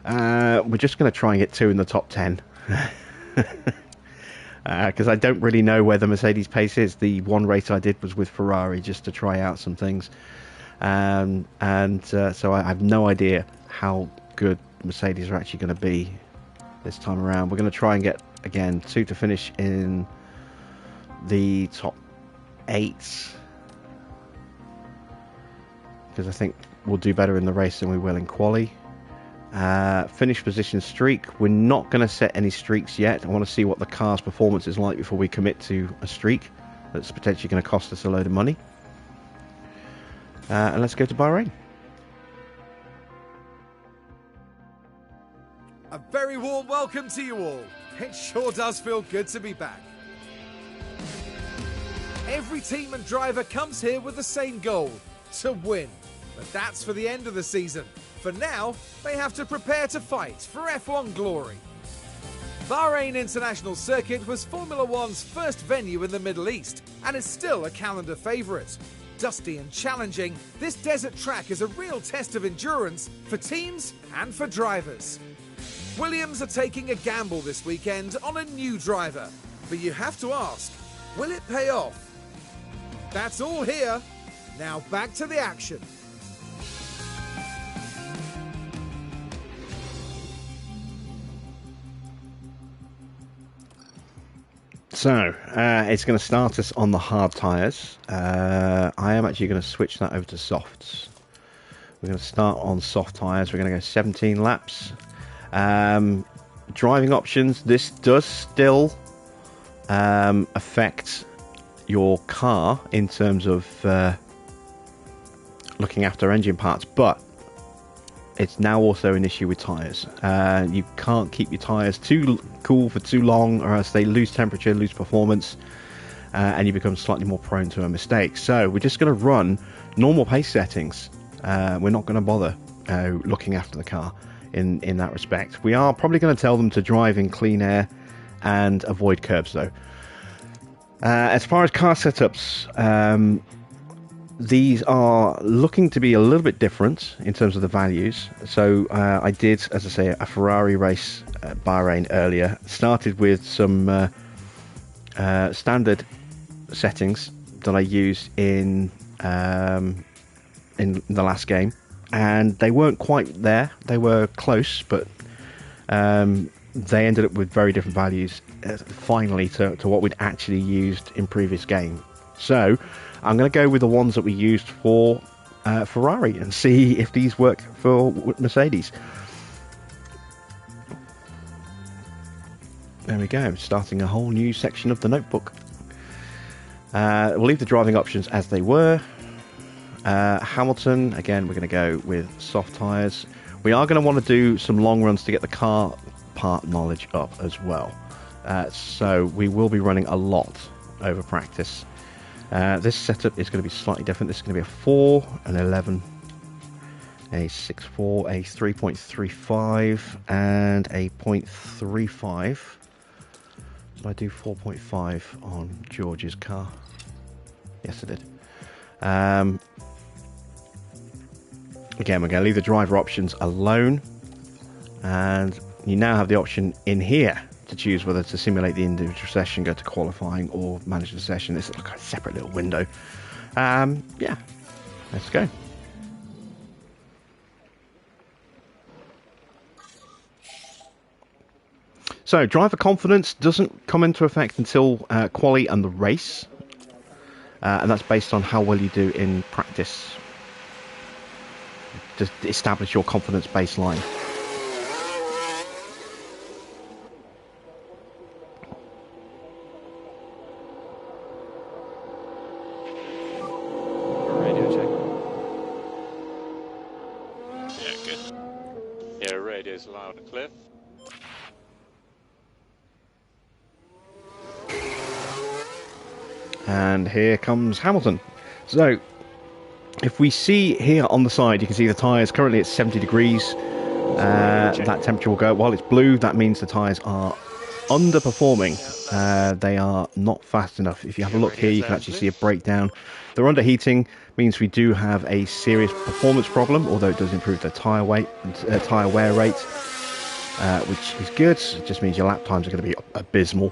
We're just going to try and get 2 in the top 10. Because I don't really know where the Mercedes pace is. The one race I did was with Ferrari just to try out some things. So I have no idea how good Mercedes are actually going to be this time around. We're going to try and get, again, 2 to finish in the top 8. Because I think we'll do better in the race than we will in quali. Finish position streak. We're not going to set any streaks yet. I want to see what the car's performance is like before we commit to a streak that's potentially going to cost us a load of money. And let's go to Bahrain. A very warm welcome to you all. It sure does feel good to be back. Every team and driver comes here with the same goal, to win. But that's for the end of the season. For now, they have to prepare to fight for F1 glory. Bahrain International Circuit was Formula One's first venue in the Middle East and is still a calendar favourite. Dusty and challenging, this desert track is a real test of endurance for teams and for drivers. Williams are taking a gamble this weekend on a new driver, but you have to ask, will it pay off? That's all here. Now back to the action. So, it's going to start us on the hard tyres. I am actually going to switch that over to softs. We're going to start on soft tyres. We're going to go 17 laps. Driving options. This does still affect your car in terms of looking after engine parts, but it's now also an issue with tyres. You can't keep your tyres too cool for too long, or else they lose temperature, lose performance, and you become slightly more prone to a mistake. So we're just going to run normal pace settings. We're not going to bother looking after the car in that respect. We are probably going to tell them to drive in clean air and avoid curbs, though. As far as car setups, these are looking to be a little bit different in terms of the values. So I did, as I say, a Ferrari race at Bahrain earlier. Started with some standard settings that I used in the last game, and they weren't quite there. They were close, but they ended up with very different values finally to what we'd actually used in previous game. So I'm going to go with the ones that we used for Ferrari and see if these work for Mercedes. There we go, starting a whole new section of the notebook. We'll leave the driving options as they were. Hamilton, again, we're going to go with soft tyres. We are going to want to do some long runs to get the car part knowledge up as well. So we will be running a lot over practice. This setup is going to be slightly different. This is going to be a 4, an 11, a 6.4, a 3.35, and a 0.35. Did I do 4.5 on George's car? Yes, I did. Again, we're going to leave the driver options alone, and you now have the option in here to choose whether to simulate the individual session, go to qualifying, or manage the session. It's like a separate little window. Yeah, let's go. So, driver confidence doesn't come into effect until quali and the race, and that's based on how well you do in practice. To establish your confidence baseline. Radio check. Yeah, good. Yeah, radio's loud and clear. And here comes Hamilton. So, if we see here on the side, you can see the tyres currently at 70 degrees. That temperature will go. While it's blue, that means the tyres are underperforming. They are not fast enough. If you have a look here, you can actually see a breakdown. They're underheating, means we do have a serious performance problem, although it does improve the tyre weight, tyre wear rate, which is good. It just means your lap times are going to be abysmal.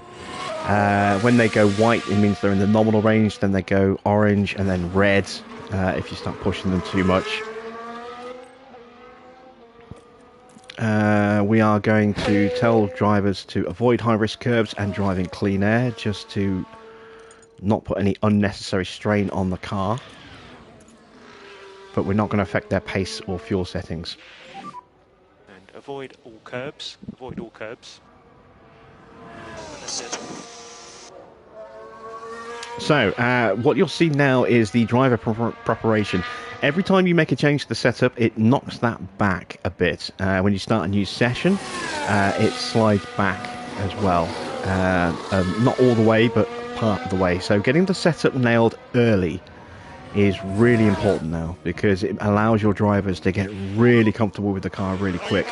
When they go white, it means they're in the nominal range. Then they go orange and then red if you start pushing them too much. We are going to tell drivers to avoid high-risk curves and drive in clean air, just to not put any unnecessary strain on the car. But we're not going to affect their pace or fuel settings. And avoid all curbs. Avoid all curbs. So, what you'll see now is the driver preparation. Every time you make a change to the setup, it knocks that back a bit. When you start a new session, it slides back as well. Not all the way, but part of the way. So getting the setup nailed early is really important now, because it allows your drivers to get really comfortable with the car really quick.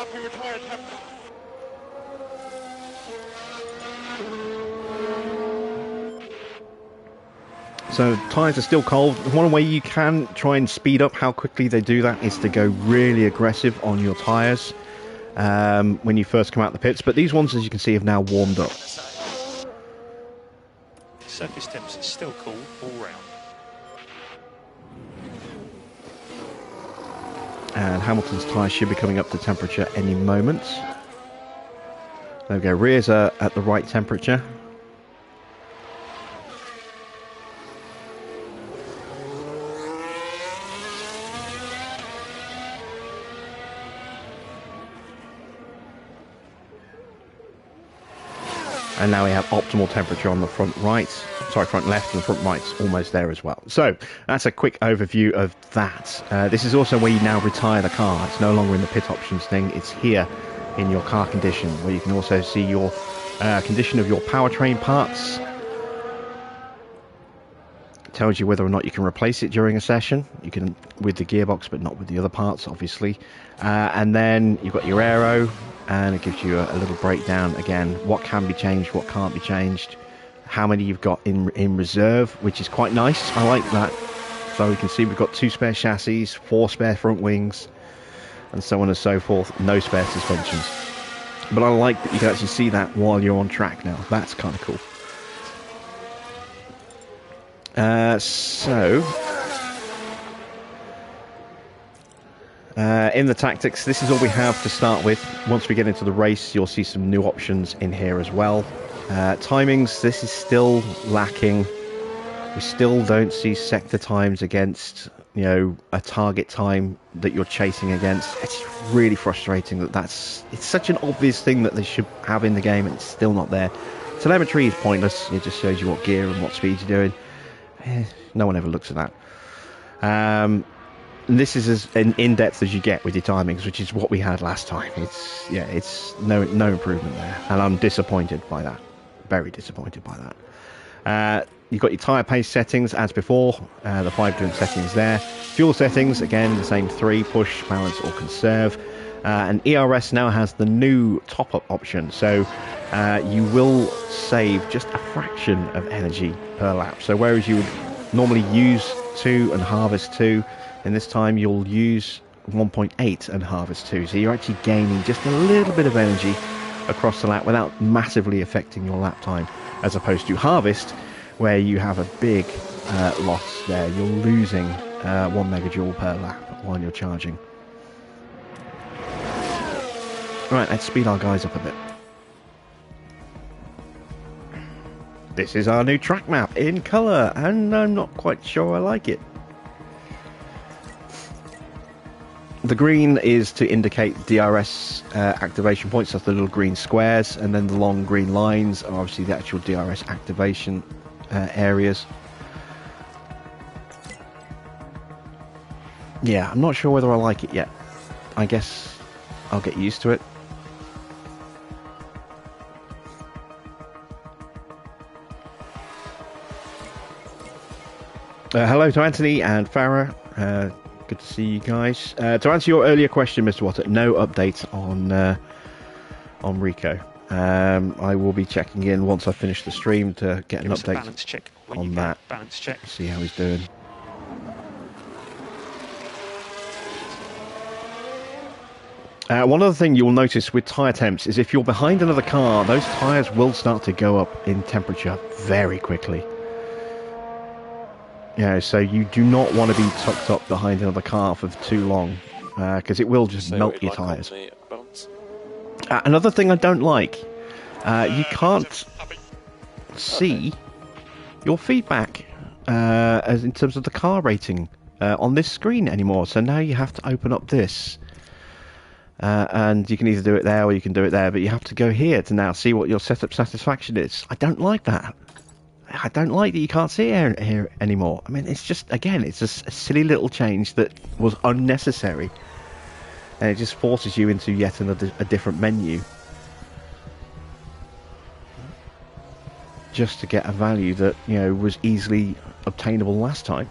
So tyres are still cold. One way you can try and speed up how quickly they do that is to go really aggressive on your tyres when you first come out the pits. But these ones, as you can see, have now warmed up. Surface temps is still cool all round. And Hamilton's tyres should be coming up to temperature any moment. There we go. Rears are at the right temperature. And now we have optimal temperature on the front left, and the front right's almost there as well. So that's a quick overview of that. This is also where you now retire the car. It's no longer in the pit options thing. It's here in your car condition, where you can also see your condition of your powertrain parts. It tells you whether or not you can replace it during a session. You can with the gearbox, but not with the other parts, obviously. And then you've got your aero, and it gives you a little breakdown again, what can be changed, what can't be changed, how many you've got in reserve, which is quite nice. I like that. So we can see we've got 2 spare chassis, 4 spare front wings, and so on and so forth. No spare suspensions. But I like that you can actually see that while you're on track now. That's kind of cool. In the tactics, this is all we have to start with. Once we get into the race, you'll see some new options in here as well. Timings, this is still lacking. We still don't see sector times against, you know, a target time that you're chasing against. It's really frustrating it's such an obvious thing that they should have in the game, and it's still not there. Telemetry is pointless. It just shows you what gear and what speed you're doing. No one ever looks at that. This is as in-depth as you get with your timings, which is what we had last time. It's no improvement there, and I'm disappointed by that. Very disappointed by that. You've got your tyre pace settings as before, the 5 different settings there. Fuel settings, again, the same 3, push, balance or conserve. And ERS now has the new top-up option, so you will save just a fraction of energy per lap. So whereas you would normally use 2 and harvest 2, in this time you'll use 1.8 and Harvest 2. So you're actually gaining just a little bit of energy across the lap without massively affecting your lap time, as opposed to Harvest, where you have a big loss there. You're losing 1 megajoule per lap while you're charging. Right, let's speed our guys up a bit. This is our new track map in colour, and I'm not quite sure I like it. The green is to indicate DRS activation points, that's the little green squares, and then the long green lines are obviously the actual DRS activation areas. Yeah, I'm not sure whether I like it yet. I guess I'll get used to it. Hello to Anthony and Farah. Good to see you guys. To answer your earlier question, Mr. Watt, no update on Rico. I will be checking in once I finish the stream to get an update balance check on that. Balance check. See how he's doing. One other thing you'll notice with tyre temps is if you're behind another car, those tyres will start to go up in temperature very quickly. So you do not want to be tucked up behind another car for too long, because it will just melt your tyres. Another thing I don't like, you can't see your feedback as in terms of the car rating on this screen anymore. So now you have to open up this, and you can either do it there or you can do it there, but you have to go here to now see what your setup satisfaction is. I don't like that. I don't like that you can't see it here anymore. I mean, it's just, again, it's just a silly little change that was unnecessary. And it just forces you into yet another a different menu. Just to get a value that, was easily obtainable last time.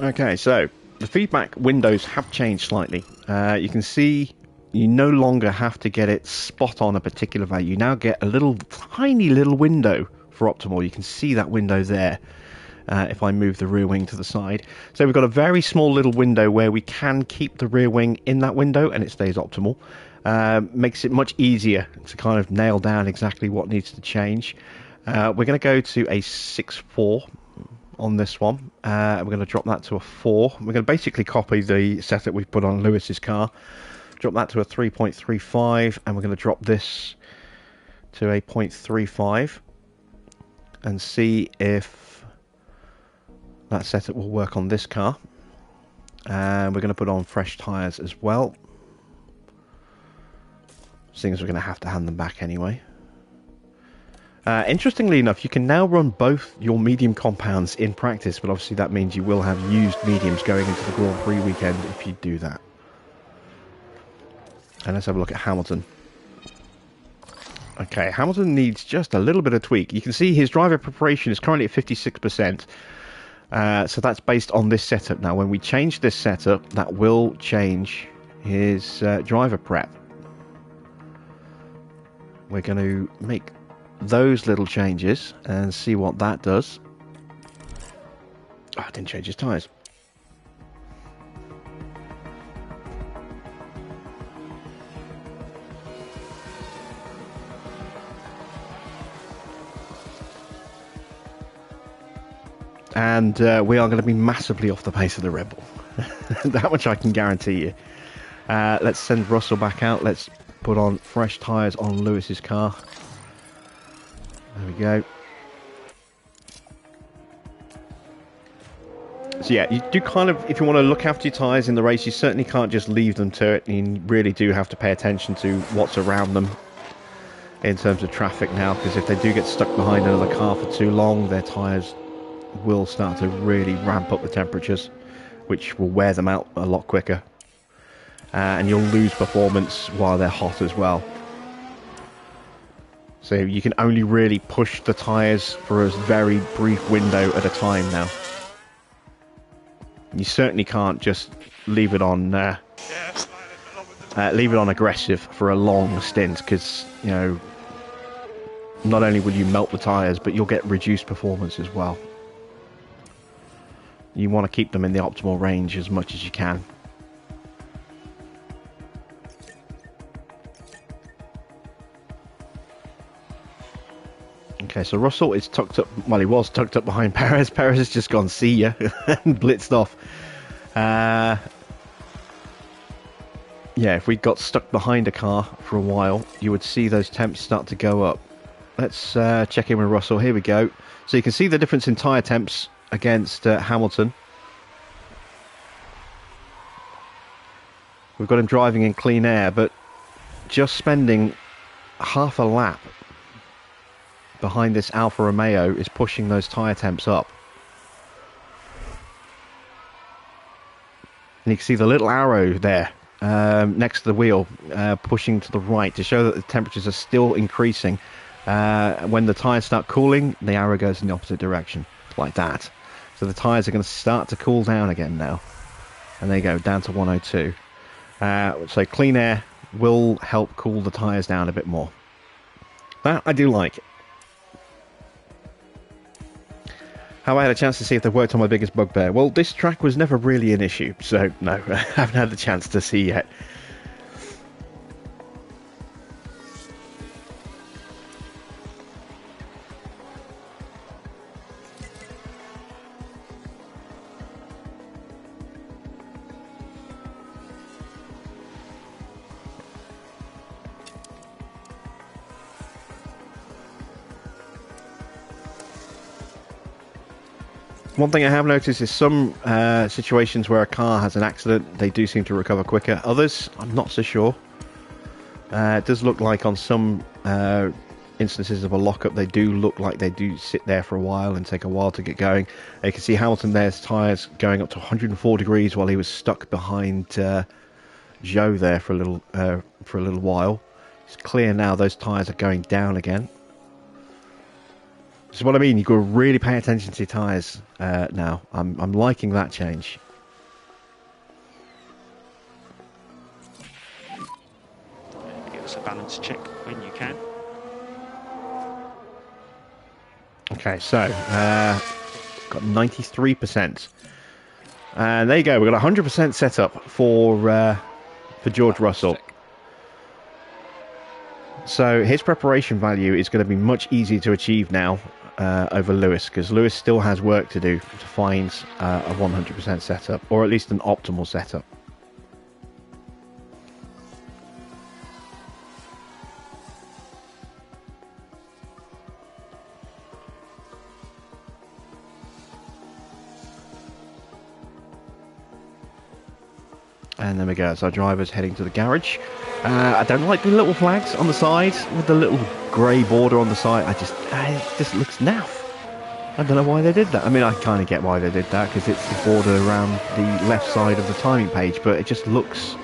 Okay, so the feedback windows have changed slightly. You can see you no longer have to get it spot on a particular value. You now get a little tiny little window for optimal. You can see that window there if I move the rear wing to the side. So we've got a very small little window where we can keep the rear wing in that window and it stays optimal. Makes it much easier to kind of nail down exactly what needs to change. We're going to go to a 6.4 on this one. We're going to drop that to a 4. We're going to basically copy the setup we've put on Lewis's car, drop that to a 3.35, and we're going to drop this to a 0.35 and see if that setup will work on this car. And we're going to put on fresh tyres as well, seeing as we're going to have to hand them back anyway. Interestingly enough, you can now run both your medium compounds in practice, but obviously that means you will have used mediums going into the Grand Prix weekend if you do that. And let's have a look at Hamilton. Okay, Hamilton needs just a little bit of tweak. You can see his driver preparation is currently at 56%. So that's based on this setup. Now, when we change this setup, that will change his driver prep. We're going to make those little changes and see what that does. Oh, I didn't change his tyres. And we are going to be massively off the pace of the Red Bull. That much I can guarantee you. Let's send Russell back out. Let's put on fresh tyres on Lewis's car. There we go. So yeah, you do kind of, if you want to look after your tyres in the race, you certainly can't just leave them to it. You really do have to pay attention to what's around them in terms of traffic now, because if they do get stuck behind another car for too long, their tyres will start to really ramp up the temperatures, which will wear them out a lot quicker. And you'll lose performance while they're hot as well. So you can only really push the tyres for a very brief window at a time now. You certainly can't just leave it on aggressive for a long stint, because, you know, not only will you melt the tyres, but you'll get reduced performance as well. You want to keep them in the optimal range as much as you can. Okay, so Russell is tucked up. Well, he was tucked up behind Perez. Perez has just gone, see ya, and blitzed off. Yeah, if we got stuck behind a car for a while, you would see those temps start to go up. Let's check in with Russell. Here we go. So you can see the difference in tyre temps against Hamilton. We've got him driving in clean air, but just spending half a lap behind this Alfa Romeo is pushing those tyre temps up. And you can see the little arrow there next to the wheel pushing to the right to show that the temperatures are still increasing. When the tyres start cooling, the arrow goes in the opposite direction, like that. So the tyres are going to start to cool down again now. And they go down to 102. So clean air will help cool the tyres down a bit more. That I do like. Have I had a chance to see if they've worked on my biggest bugbear? Well, this track was never really an issue, so no, I haven't had the chance to see yet. One thing I have noticed is some situations where a car has an accident, they do seem to recover quicker. Others, I'm not so sure. It does look like on some instances of a lockup, they do look like they do sit there for a while and take a while to get going. You can see Hamilton there's tyres going up to 104 degrees while he was stuck behind Joe there for a little while. It's clear now those tyres are going down again. So what I mean, you've got to really pay attention to your tyres now. I'm liking that change. Give us a balance check when you can. Okay, so got 93%. And there you go. We've got 100% set up for George Russell. So his preparation value is going to be much easier to achieve now over Lewis, because Lewis still has work to do to find a 100% setup, or at least an optimal setup. And there we go, so our driver's heading to the garage. I don't like the little flags on the side with the little grey border on the side. It just looks naff. I don't know why they did that. I mean, I kind of get why they did that, because it's the border around the left side of the timing page, but it just looks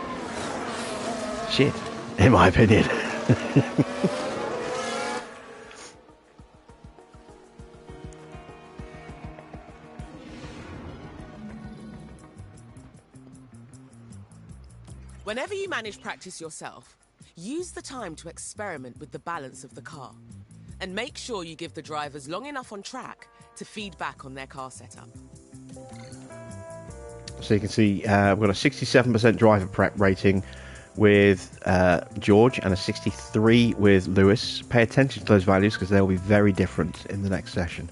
shit, in my opinion. Whenever you manage practice yourself, use the time to experiment with the balance of the car. And make sure you give the drivers long enough on track to feed back on their car setup. So you can see we've got a 67% driver prep rating with George and a 63 with Lewis. Pay attention to those values because they'll be very different in the next session.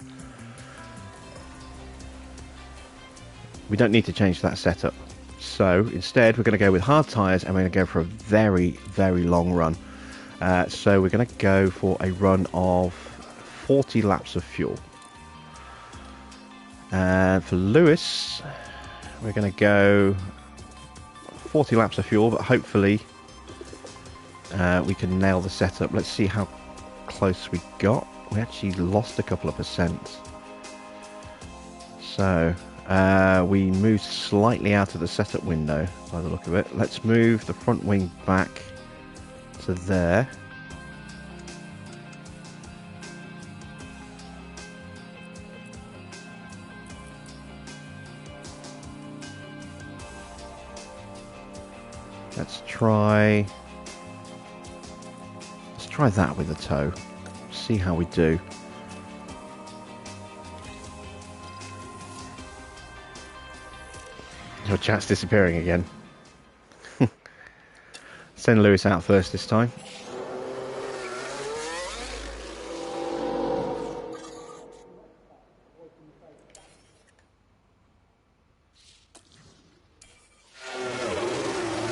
We don't need to change that setup. So instead we're going to go with hard tyres and we're going to go for a very, very long run. So we're going to go for a run of 40 laps of fuel. And for Lewis, we're going to go 40 laps of fuel, but hopefully we can nail the setup. Let's see how close we got. We actually lost a couple of percent. So we moved slightly out of the setup window by the look of it. Let's move the front wing back to there. Let's try that with a tow. See how we do. Your chat's disappearing again. Send Lewis out first this time.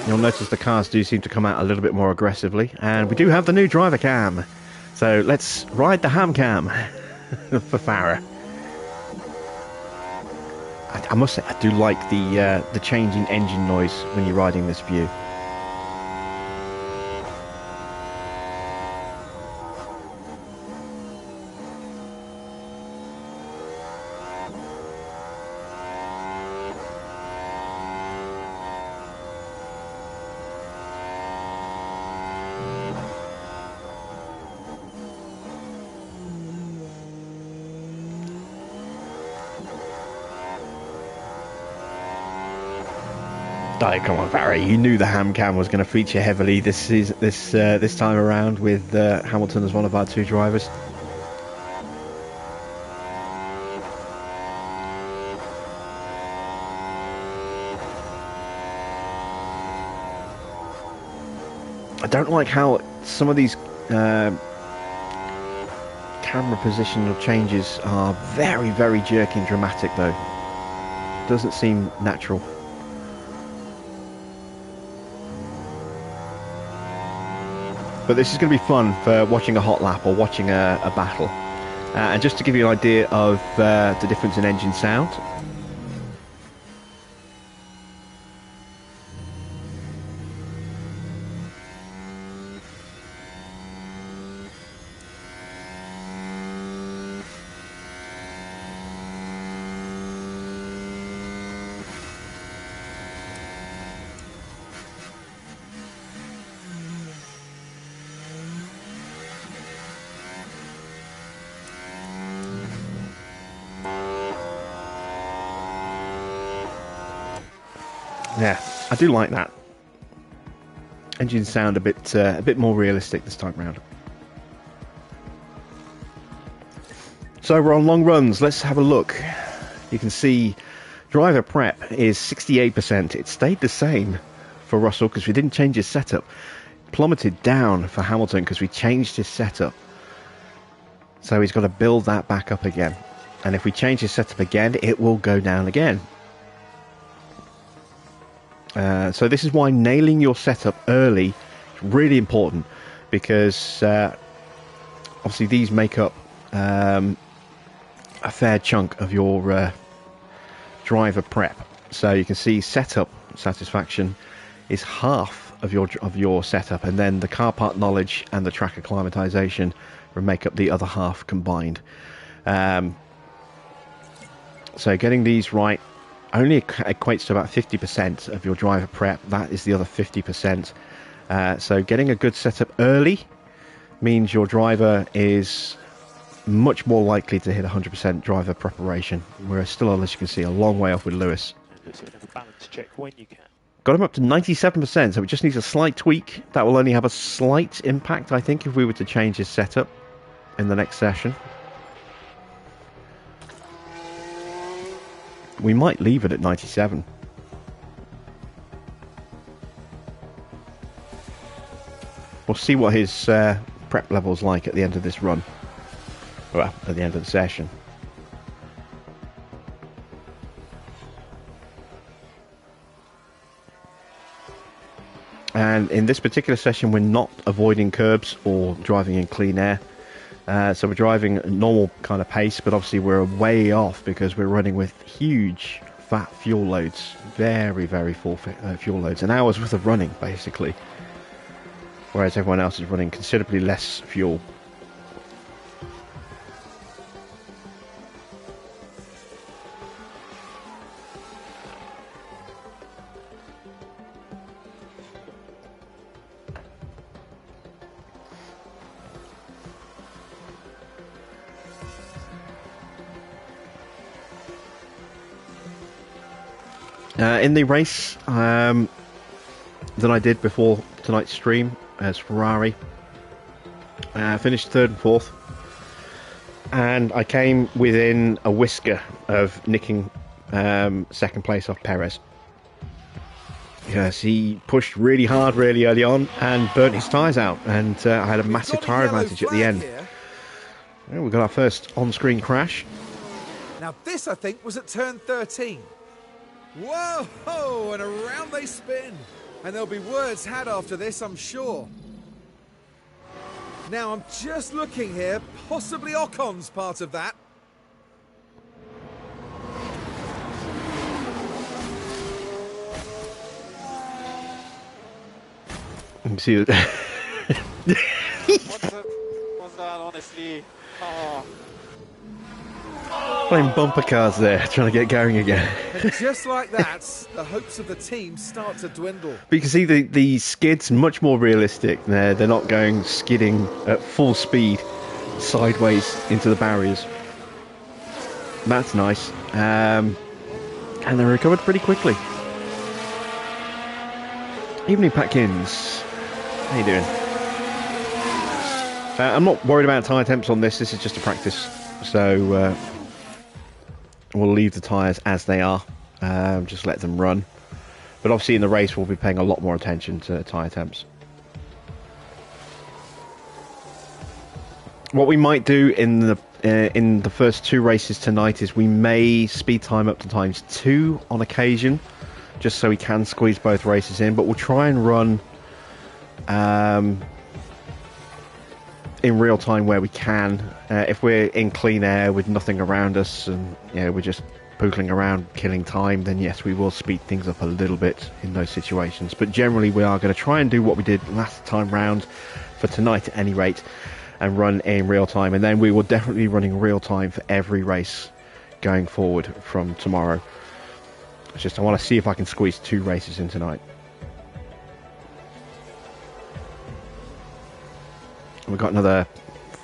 You'll notice the cars do seem to come out a little bit more aggressively, and we do have the new driver cam. So let's ride the ham cam for Farah. I must say, I do like the change in engine noise when you're riding this view. Oh, come on, Barry! You knew the ham cam was going to feature heavily this time around with Hamilton as one of our two drivers. I don't like how some of these camera positional changes are very, very jerky and dramatic, though. Doesn't seem natural. But this is going to be fun for watching a hot lap or watching a battle. And just to give you an idea of the difference in engine sound. Yeah, I do like that. Engines sound a bit more realistic this time round. So we're on long runs. Let's have a look. You can see driver prep is 68%. It stayed the same for Russell because we didn't change his setup. Plummeted down for Hamilton because we changed his setup. So he's got to build that back up again. And if we change his setup again, it will go down again. So this is why nailing your setup early is really important, because obviously these make up a fair chunk of your driver prep. So you can see setup satisfaction is half of your setup, and then the car part knowledge and the track acclimatization will make up the other half combined. So getting these right only equates to about 50% of your driver prep. That is the other 50%. So getting a good setup early means your driver is much more likely to hit 100% driver preparation. We're still, as you can see, a long way off with Lewis. Balance check when you can. Got him up to 97%, so it just needs a slight tweak. That will only have a slight impact, I think, if we were to change his setup in the next session. We might leave it at 97. We'll see what his prep level's like at the end of this run. Well, at the end of the session. And in this particular session, we're not avoiding curbs or driving in clean air. So we're driving a normal kind of pace, but obviously we're way off because we're running with huge fat fuel loads. Very, very full fuel loads. An hour's worth of running, basically. Whereas everyone else is running considerably less fuel. In the race, the than I did before tonight's stream as Ferrari. Finished 3rd and 4th. And I came within a whisker of nicking 2nd place off Perez. Yes, he pushed really hard really early on and burnt his tyres out. And I had a massive tyre advantage at the end. Well, we got our first on-screen crash. Now this, I think, was at turn 13. Whoa! And around they spin. And there'll be words had after this, I'm sure. Now, I'm just looking here. Possibly Ocon's part of that. You can see that. What's that, honestly? Oh. Playing bumper cars there, trying to get going again. And just like that, the hopes of the team start to dwindle. But you can see the skid's much more realistic. They're not going skidding at full speed sideways into the barriers. That's nice. And they recovered pretty quickly. Evening, Patkins. How you doing? I'm not worried about tyre temps on this. This is just a practice. So we'll leave the tyres as they are. Just let them run. But obviously in the race we'll be paying a lot more attention to tyre temps. What we might do in the first 2 races tonight is we may speed time up to ×2 on occasion, just so we can squeeze both races in. But we'll try and run in real time where we can. If we're in clean air with nothing around us and we're just pootling around killing time, then yes, we will speed things up a little bit in those situations. But generally we are going to try and do what we did last time round for tonight at any rate, and run in real time. And then we will definitely be running real time for every race going forward from tomorrow. It's just I want to see if I can squeeze 2 races in tonight. We've got another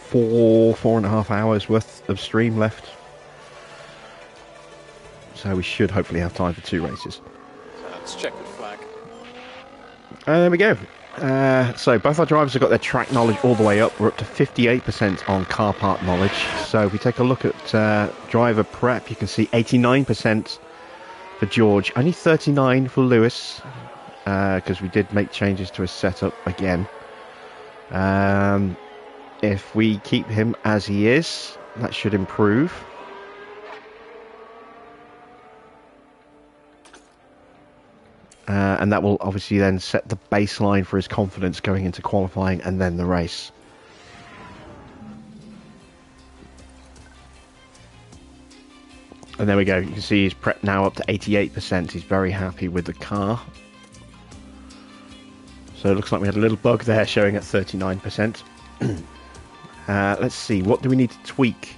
4.5 hours worth of stream left. So we should hopefully have time for 2 races. Let's check the flag. There we go. So both our drivers have got their track knowledge all the way up. We're up to 58% on car part knowledge. So if we take a look at driver prep, you can see 89% for George, only 39 for Lewis, because we did make changes to his setup again. If we keep him as he is, that should improve. And that will obviously then set the baseline for his confidence going into qualifying and then the race. And there we go. You can see his prep now up to 88%. He's very happy with the car. So it looks like we had a little bug there showing at 39%. Let's see. What do we need to tweak?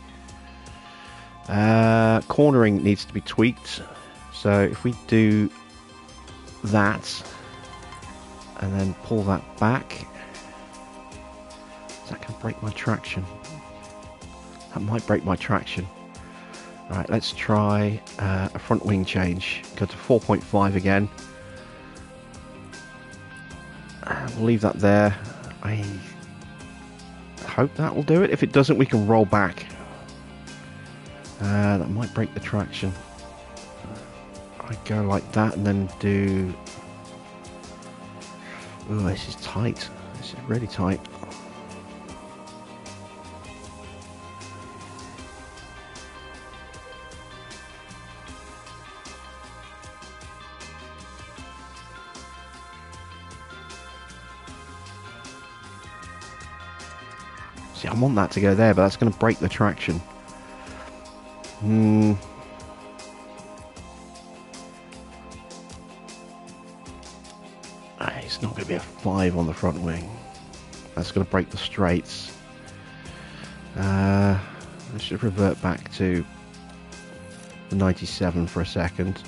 Cornering needs to be tweaked. So if we do that and then pull that back, that can break my traction. That might break my traction. Right, let's try a front wing change. Go to 4.5 again. We'll leave that there. I hope that will do it. If it doesn't, we can roll back. That might break the traction. I go like that and then do... Oh, this is tight. This is really tight. See, I want that to go there, but that's going to break the traction. It's not going to be a 5 on the front wing. That's going to break the straights. Let's just revert back to the 97 for a second.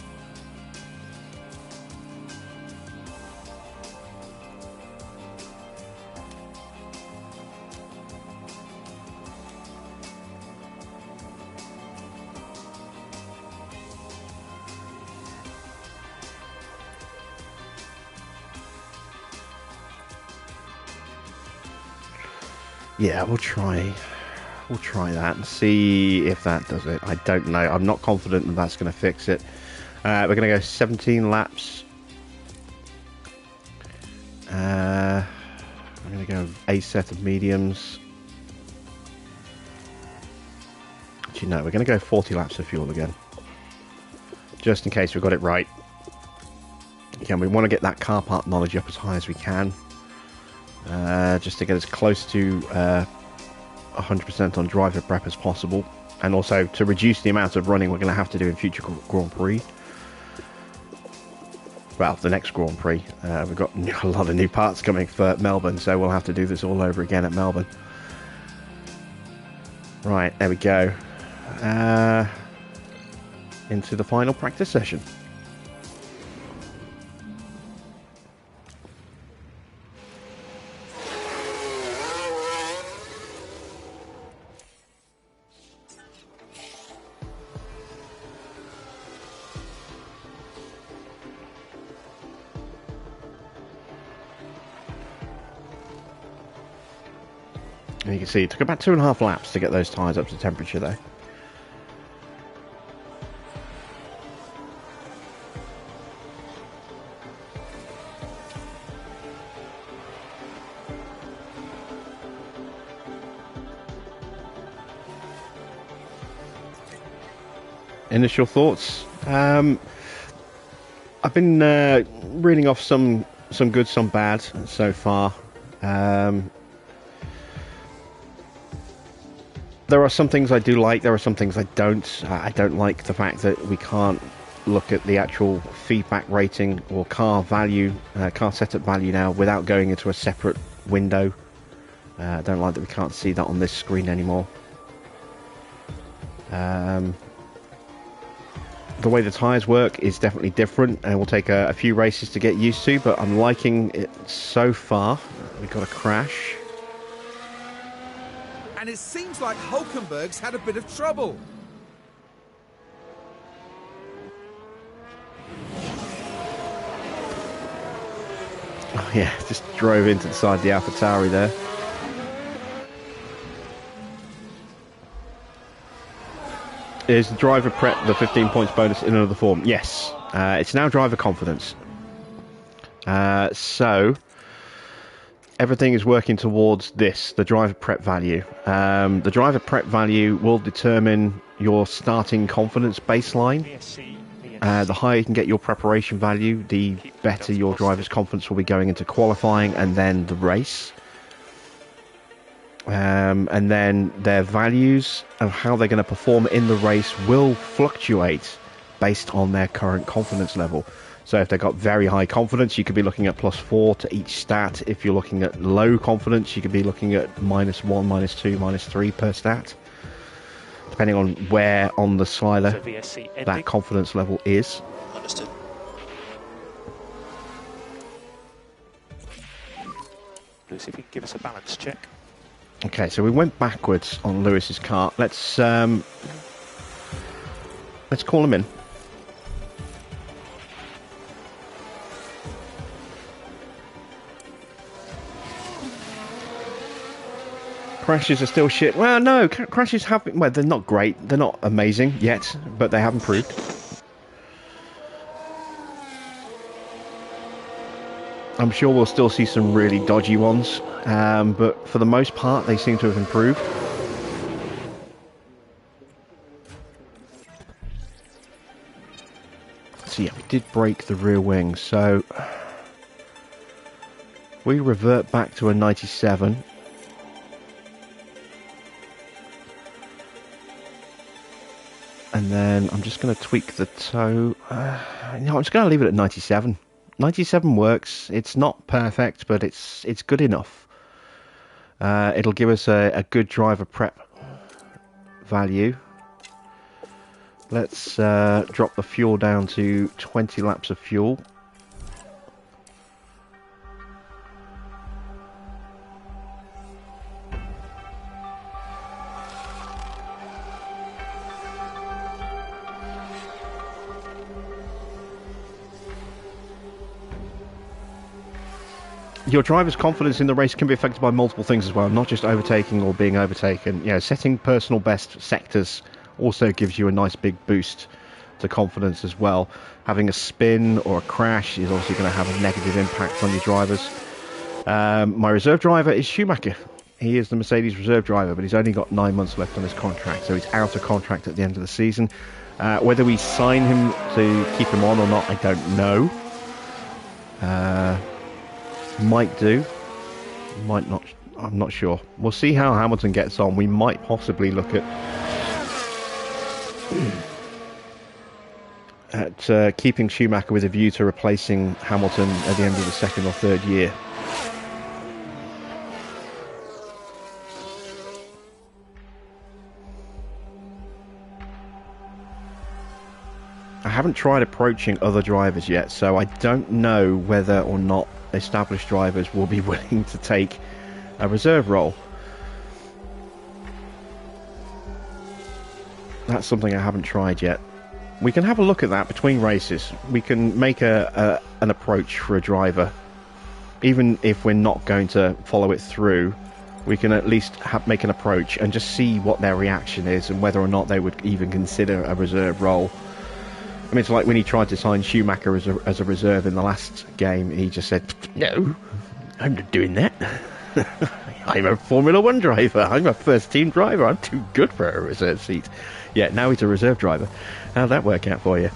Yeah, we'll try that and see if that does it. I don't know. I'm not confident that that's going to fix it. We're going to go 17 laps. I'm going to go a set of mediums. Actually, no, we're going to go 40 laps of fuel again, just in case we've got it right. Again, we want to get that car part knowledge up as high as we can, just to get as close to 100% on driver prep as possible, and also to reduce the amount of running we're going to have to do in future Grand Prix. Well, the next Grand Prix. We've got a lot of new parts coming for Melbourne, so we'll have to do this all over again at Melbourne. Right, there we go. Into the final practice session. And you can see it took about 2.5 laps to get those tyres up to temperature though. Initial thoughts? I've been reading off some good, some bad so far. There are some things I do like, there are some things I don't. I don't like the fact that we can't look at the actual feedback rating or car value, car setup value now without going into a separate window. I don't like that we can't see that on this screen anymore. The way the tyres work is definitely different and will take a few races to get used to, but I'm liking it so far. We've got a crash. And it seems like Hulkenberg's had a bit of trouble. Oh yeah, just drove into the side of the AlphaTauri there. Is the driver prep the 15 points bonus in another form? Yes. It's now driver confidence. So everything is working towards this, the driver prep value. The driver prep value will determine your starting confidence baseline. The higher you can get your preparation value, the better your driver's confidence will be going into qualifying and then the race. And then their values of how they're going to perform in the race will fluctuate based on their current confidence level. So if they've got very high confidence, you could be looking at +4 to each stat. If you're looking at low confidence, you could be looking at -1, -2, -3 per stat, depending on where on the slider that confidence level is. Understood. Lucy, if you can give us a balance check. Okay, so we went backwards on Lewis's car. Let's call him in. Crashes are still shit. Well, no, crashes have been... Well, they're not great. They're not amazing yet, but they have improved. I'm sure we'll still see some really dodgy ones, but for the most part, they seem to have improved. So yeah, we did break the rear wing, so we revert back to a 97. And then I'm just going to tweak the toe. I'm just going to leave it at 97. 97 works. It's not perfect, but it's good enough. It'll give us a good driver prep value. Let's drop the fuel down to 20 laps of fuel. your driver's confidence in the race can be affected by multiple things as well, not just overtaking or being overtaken. You know, setting personal best sectors also gives you a nice big boost to confidence as well. Having a spin or a crash is obviously going to have a negative impact on your drivers. My reserve driver is Schumacher. He is the Mercedes reserve driver, but he's only got 9 months left on his contract, so he's out of contract at the end of the season. Whether we sign him to keep him on or not, I don't know. Might do, might not. I'm not sure. We'll see how Hamilton gets on. We might possibly look at keeping Schumacher with a view to replacing Hamilton at the end of the second or third year. I haven't tried approaching other drivers yet, so I don't know whether or not established drivers will be willing to take a reserve role. That's something I haven't tried yet. We can have a look at that between races. We can make an approach for a driver. Even if we're not going to follow it through, we can at least make an approach and just see what their reaction is and whether or not they would even consider a reserve role. I mean, it's like when he tried to sign Schumacher as a reserve in the last game, he just said, "No, I'm not doing that. I'm a Formula 1 driver. I'm a first-team driver. I'm too good for a reserve seat." Yeah, now he's a reserve driver. How'd that work out for you?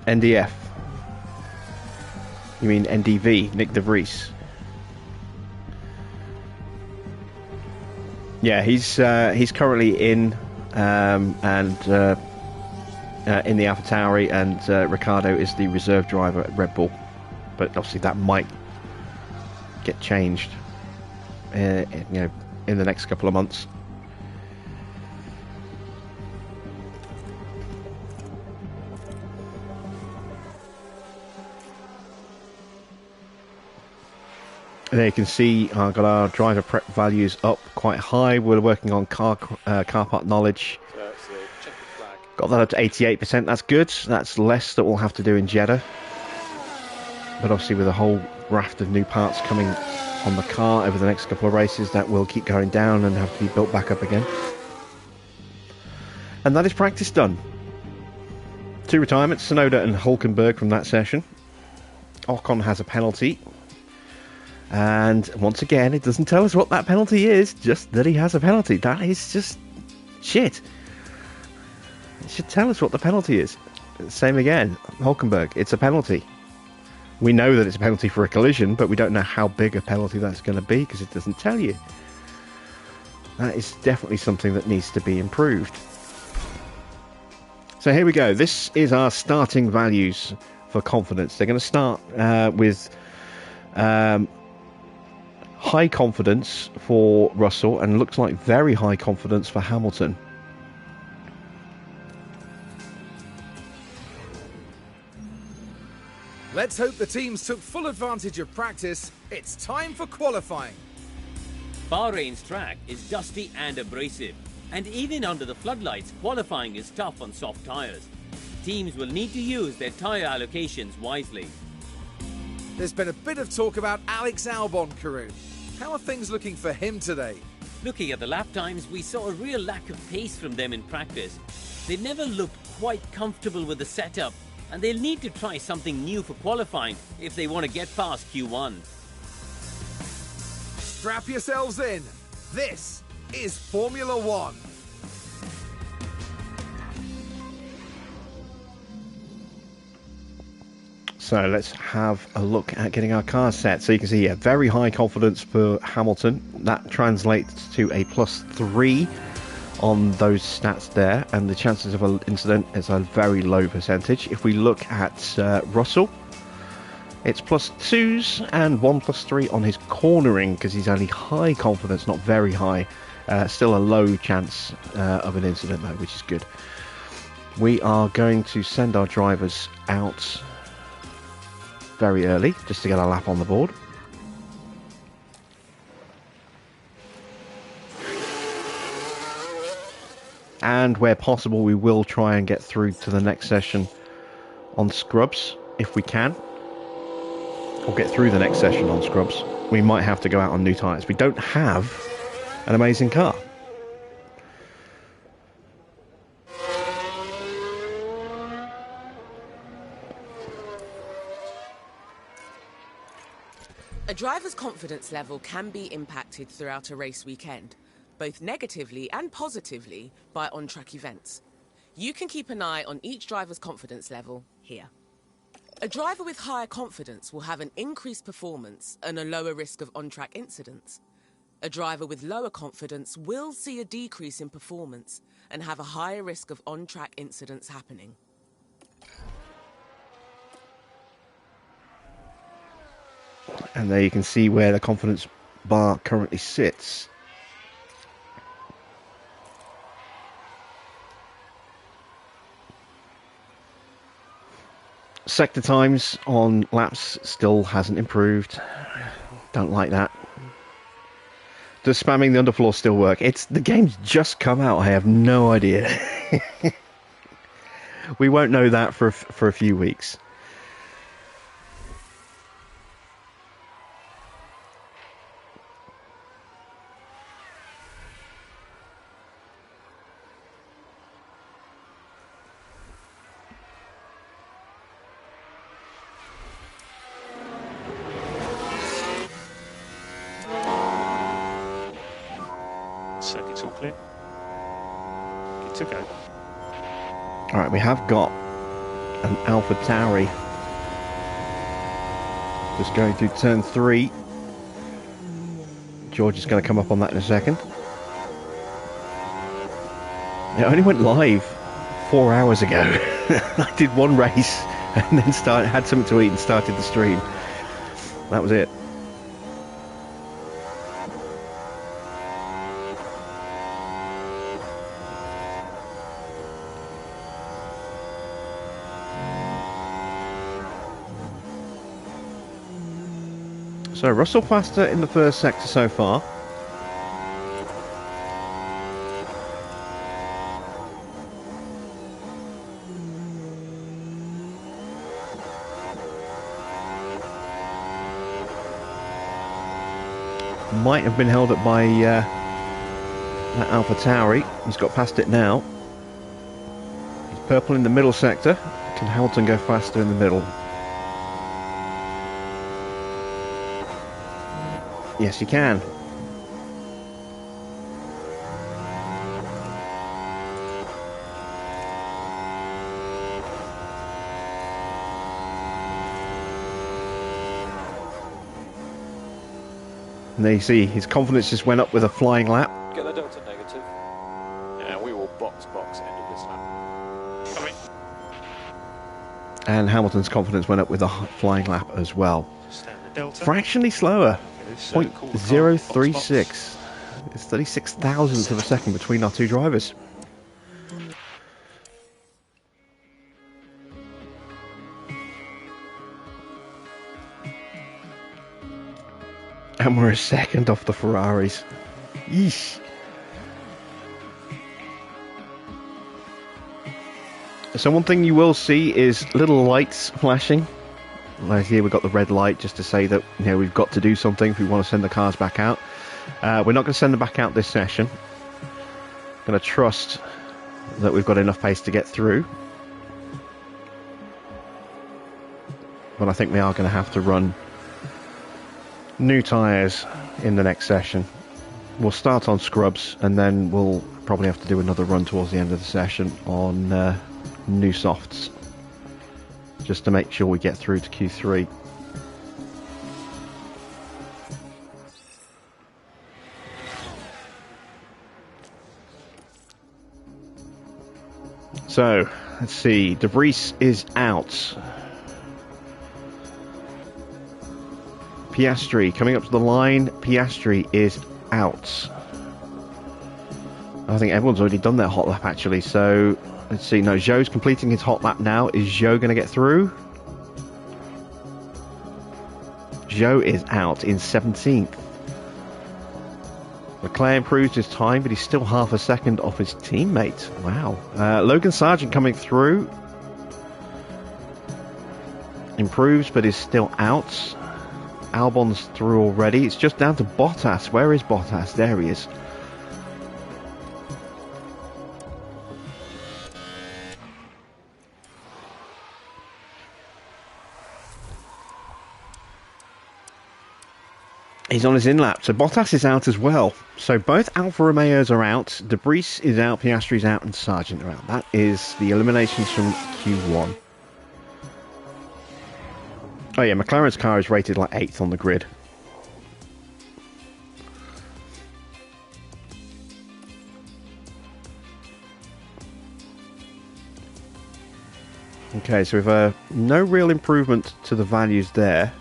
NDF. You mean NDV, Nick de Vries? Yeah, he's currently in in the AlphaTauri, and Ricciardo is the reserve driver at Red Bull. But obviously that might get changed, in the next couple of months. There you can see I've got our driver prep values up quite high. We're working on car part knowledge. Got that up to 88%. That's good. That's less that we'll have to do in Jeddah. But obviously with a whole raft of new parts coming on the car over the next couple of races, that will keep going down and have to be built back up again. And that is practice done. 2 retirements, Tsunoda and Hülkenberg from that session. Ocon has a penalty. And once again, it doesn't tell us what that penalty is, just that he has a penalty. That is just shit. It should tell us what the penalty is. Same again, Hülkenberg, it's a penalty. We know that it's a penalty for a collision, but we don't know how big a penalty that's going to be because it doesn't tell you. That is definitely something that needs to be improved. So here we go. This is our starting values for confidence. They're going to start with high confidence for Russell, and looks like very high confidence for Hamilton. Let's hope the teams took full advantage of practice. It's time for qualifying. Bahrain's track is dusty and abrasive, and even under the floodlights, qualifying is tough on soft tyres. Teams will need to use their tyre allocations wisely. There's been a bit of talk about Alex Albon, Karun. How are things looking for him today? Looking at the lap times, we saw a real lack of pace from them in practice. They never looked quite comfortable with the setup, and they'll need to try something new for qualifying if they want to get past Q1. Strap yourselves in. This is Formula 1. So let's have a look at getting our cars set. So you can see here, very high confidence for Hamilton. That translates to a +3 on those stats there, and the chances of an incident is a very low percentage. If we look at Russell, it's +2s and 1 +3 on his cornering, because he's only high confidence, not very high. Still a low chance of an incident though, which is good. We are going to send our drivers out very early just to get a lap on the board. and where possible we will try and get through to the next session on scrubs if we can, or get through the next session on scrubs. We might have to go out on new tyres. We don't have an amazing car. A driver's confidence level can be impacted throughout a race weekend, both negatively and positively by on-track events. You can keep an eye on each driver's confidence level here. A driver with higher confidence will have an increased performance and a lower risk of on-track incidents. A driver with lower confidence will see a decrease in performance and have a higher risk of on-track incidents happening. And there you can see where the confidence bar currently sits. Sector times on laps still hasn't improved. Don't like that. Does spamming the underfloor still work? The game's just come out. I have no idea. We won't know that for a few weeks. Circuit's all clear. Good to go. Alright, we have got an Alpha Tauri just going through turn 3. George is going to come up on that in a second. It only went live 4 hours ago. I did one race and then had something to eat and started the stream. That was it. So Russell faster in the first sector so far. Might have been held up by that Alpha Tauri. He's got past it now. He's purple in the middle sector. Can Hamilton go faster in the middle? Yes, you can. And there you see, his confidence just went up with a flying lap. Get the delta negative. And we will box end of this lap. Coming. And Hamilton's confidence went up with a flying lap as well. Standard delta. Fractionally slower. Cool 0.036. It's 36 thousandths of a second between our two drivers. And we're a second off the Ferraris. Yeesh. So one thing you will see is little lights flashing. Like here we've got the red light just to say that, you know, we've got to do something if we want to send the cars back out. We're not going to send them back out this session. Going to trust that we've got enough pace to get through. But I think we are going to have to run new tyres in the next session. We'll start on scrubs and then we'll probably have to do another run towards the end of the session on new softs, just to make sure we get through to Q3. So, let's see, De Vries is out. Piastri coming up to the line. Piastri is out. I think everyone's already done their hot lap actually, so let's see. No, Zhou's completing his hot lap now. Is Zhou going to get through? Zhou is out in 17th. Leclerc improves his time, but he's still half a second off his teammate. Wow. Logan Sargent coming through. Improves, but is still out. Albon's through already. It's just down to Bottas. Where is Bottas? There he is. He's on his in-lap, so Bottas is out as well. So both Alfa Romeos are out, De Vries is out, Piastri's out, and Sargent are out. That is the eliminations from Q1. Oh yeah, McLaren's car is rated like 8th on the grid. Okay, so we've no real improvement to the values there.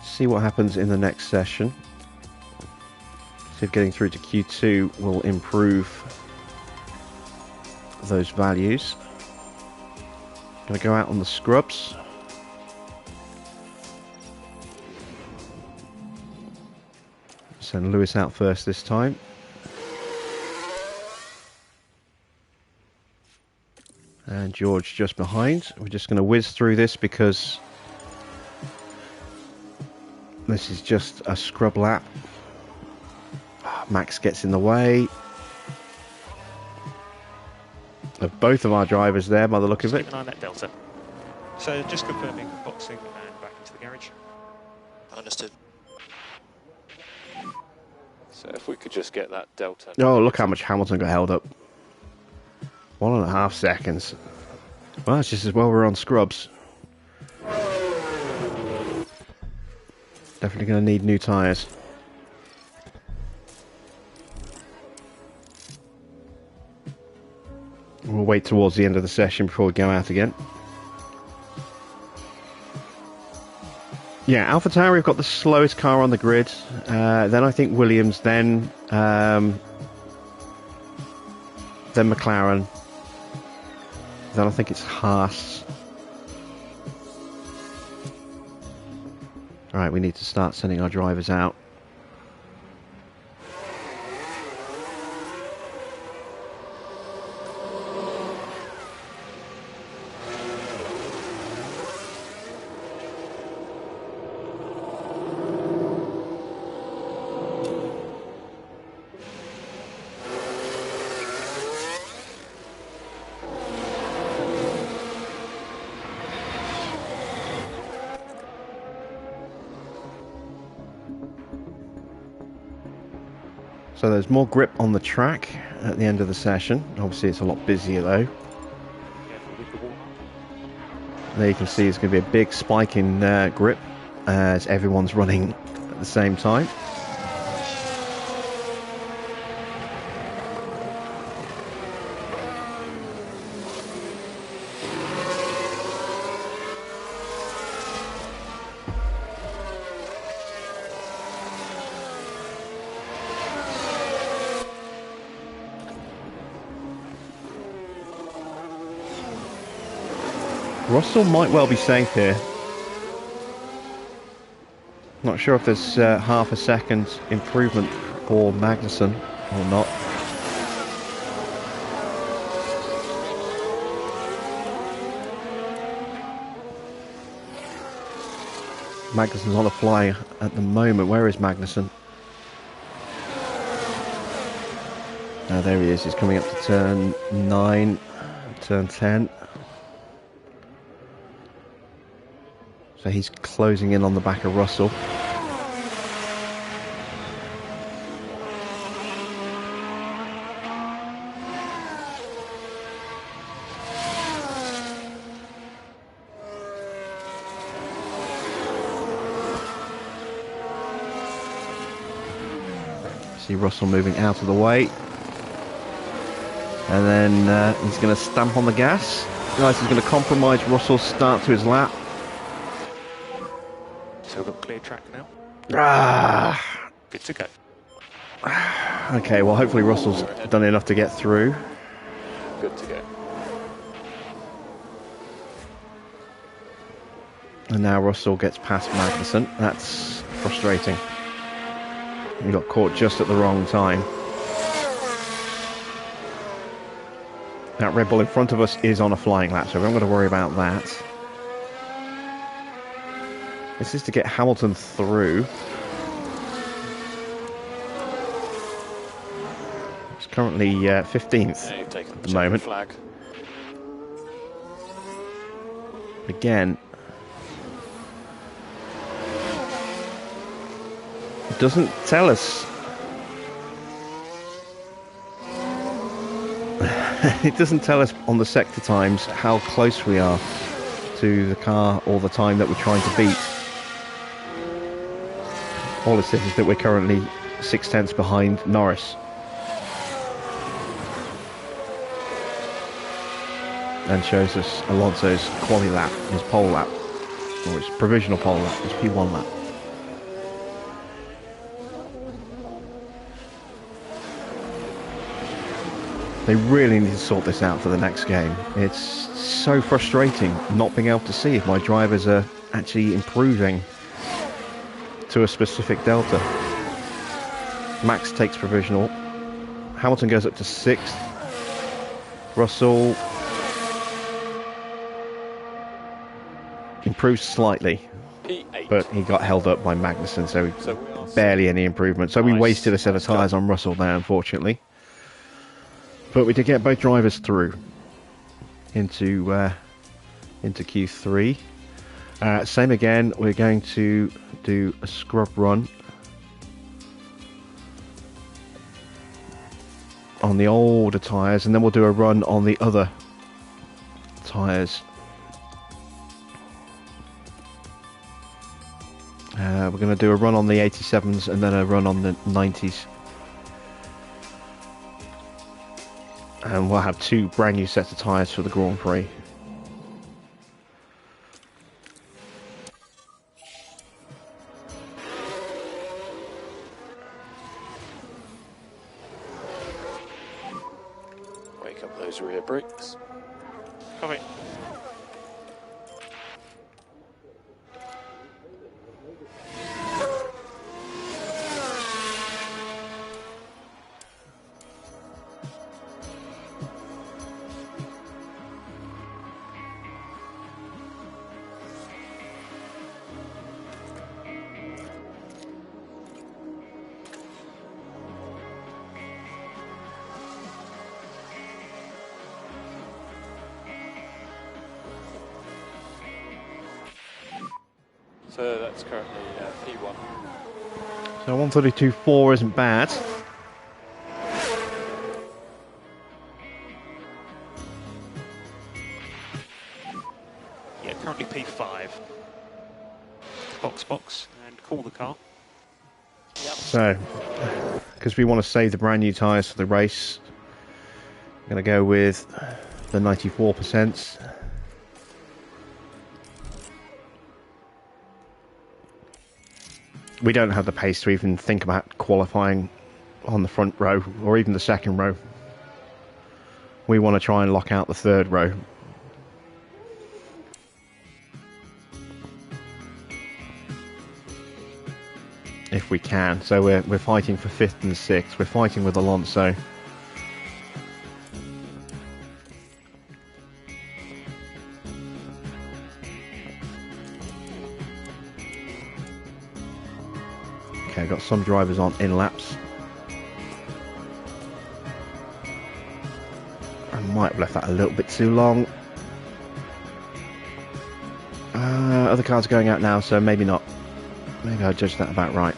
See what happens in the next session. See if getting through to Q2 will improve those values. Going to go out on the scrubs. Send Lewis out first this time. And George just behind. We're just going to whiz through this because this is just a scrub lap. Max gets in the way of both of our drivers there by the look of it. Keep an eye on that delta. So just confirming boxing and back into the garage. Understood. So if we could just get that delta. Oh, look how much Hamilton got held up. 1.5 seconds. Well, it's just as well we're on scrubs. Definitely going to need new tyres. We'll wait towards the end of the session before we go out again. Yeah, AlphaTauri have got the slowest car on the grid. Then I think Williams, then McLaren. Then I think it's Haas. Alright, we need to start sending our drivers out. So there's more grip on the track at the end of the session. Obviously it's a lot busier though. There you can see it's going to be a big spike in grip as everyone's running at the same time. Russell might well be safe here. Not sure if there's half a second improvement for Magnussen or not. Magnussen's on a fly at the moment. Where is Magnussen? There he is. He's coming up to turn 9, turn 10. So he's closing in on the back of Russell. See Russell moving out of the way. And then he's going to stamp on the gas. Nice, he's going to compromise Russell's start to his lap. So we've got clear track now. Good to go. Okay, well hopefully Russell's done enough to get through. Good to go. And now Russell gets past Magnussen. That's frustrating. We got caught just at the wrong time. That Red Bull in front of us is on a flying lap, so we haven't got to worry about that. This is to get Hamilton through. It's currently 15th at the moment. Flag. Again, it doesn't tell us. It doesn't tell us on the sector times how close we are to the car or the time that we're trying to beat. All it says is that we're currently 0.6 behind Norris. And shows us Alonso's quali lap, his pole lap, or his provisional pole lap, his P1 lap. They really need to sort this out for the next game. It's so frustrating not being able to see if my drivers are actually improving to a specific delta. Max takes provisional. Hamilton goes up to 6th. Russell improves slightly, P8. but he got held up by Magnussen, so barely any improvement. So we wasted a set of tyres on Russell there, unfortunately. But we did get both drivers through into Q3. Same again, we're going to do a scrub run on the older tyres, and then we'll do a run on the other tyres. We're going to do a run on the 87s and then a run on the 90s. And we'll have 2 brand new sets of tyres for the Grand Prix. Wake up those rear brakes. Coming. So that's currently P1. So 132.4 isn't bad. Yeah, currently P5. Box, and call the car. Yep. So, because we want to save the brand new tyres for the race, I'm going to go with the 94%. We don't have the pace to even think about qualifying on the front row or even the second row. We want to try and lock out the third row. If we can. So we're fighting for 5th and 6th. We're fighting with Alonso. Okay, got some drivers on in laps. I might have left that a little bit too long. Other cars are going out now, so maybe not. Maybe I judged that about right.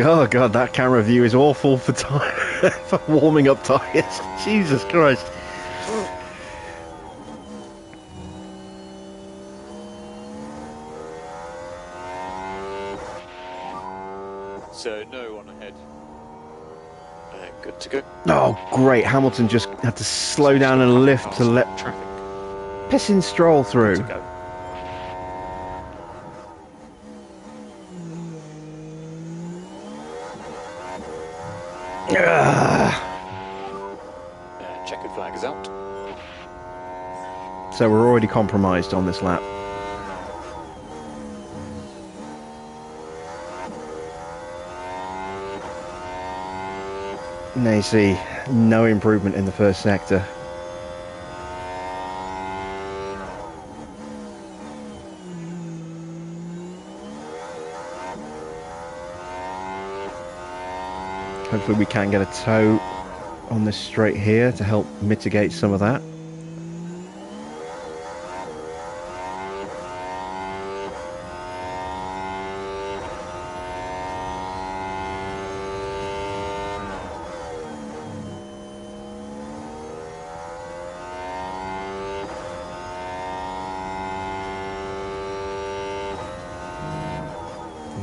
Oh god, that camera view is awful for for warming up tyres. Jesus Christ. So no one ahead. Good to go. Oh great, Hamilton just had to slow down and lift to let Traffic. pissing Stroll through. To go. Checkered flag is out. So we're already compromised on this lap. Now you see no improvement in the first sector. Hopefully we can get a tow on this straight here to help mitigate some of that.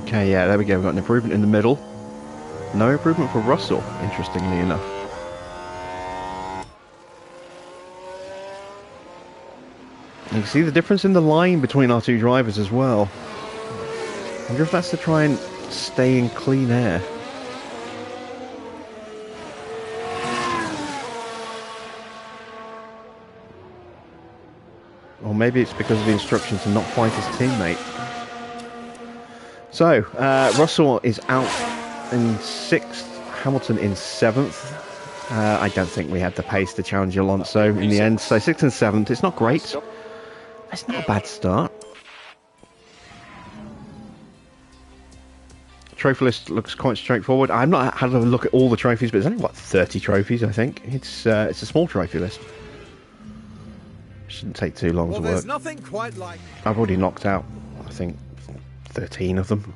Okay, yeah, there we go. We've got an improvement in the middle. No improvement for Russell, interestingly enough. You can see the difference in the line between our two drivers as well. I wonder if that's to try and stay in clean air. Or maybe it's because of the instruction to not fight his teammate. So, Russell is out in 6th, Hamilton in 7th. I don't think we had the pace to challenge Alonso in the end. So 6th and 7th, it's not great. It's not a bad start. Trophy list looks quite straightforward. I've not had a look at all the trophies, but there's only, what, 30 trophies, I think. It's a small trophy list. Shouldn't take too long to work. There's nothing quite like... I've already knocked out, I think, 13 of them.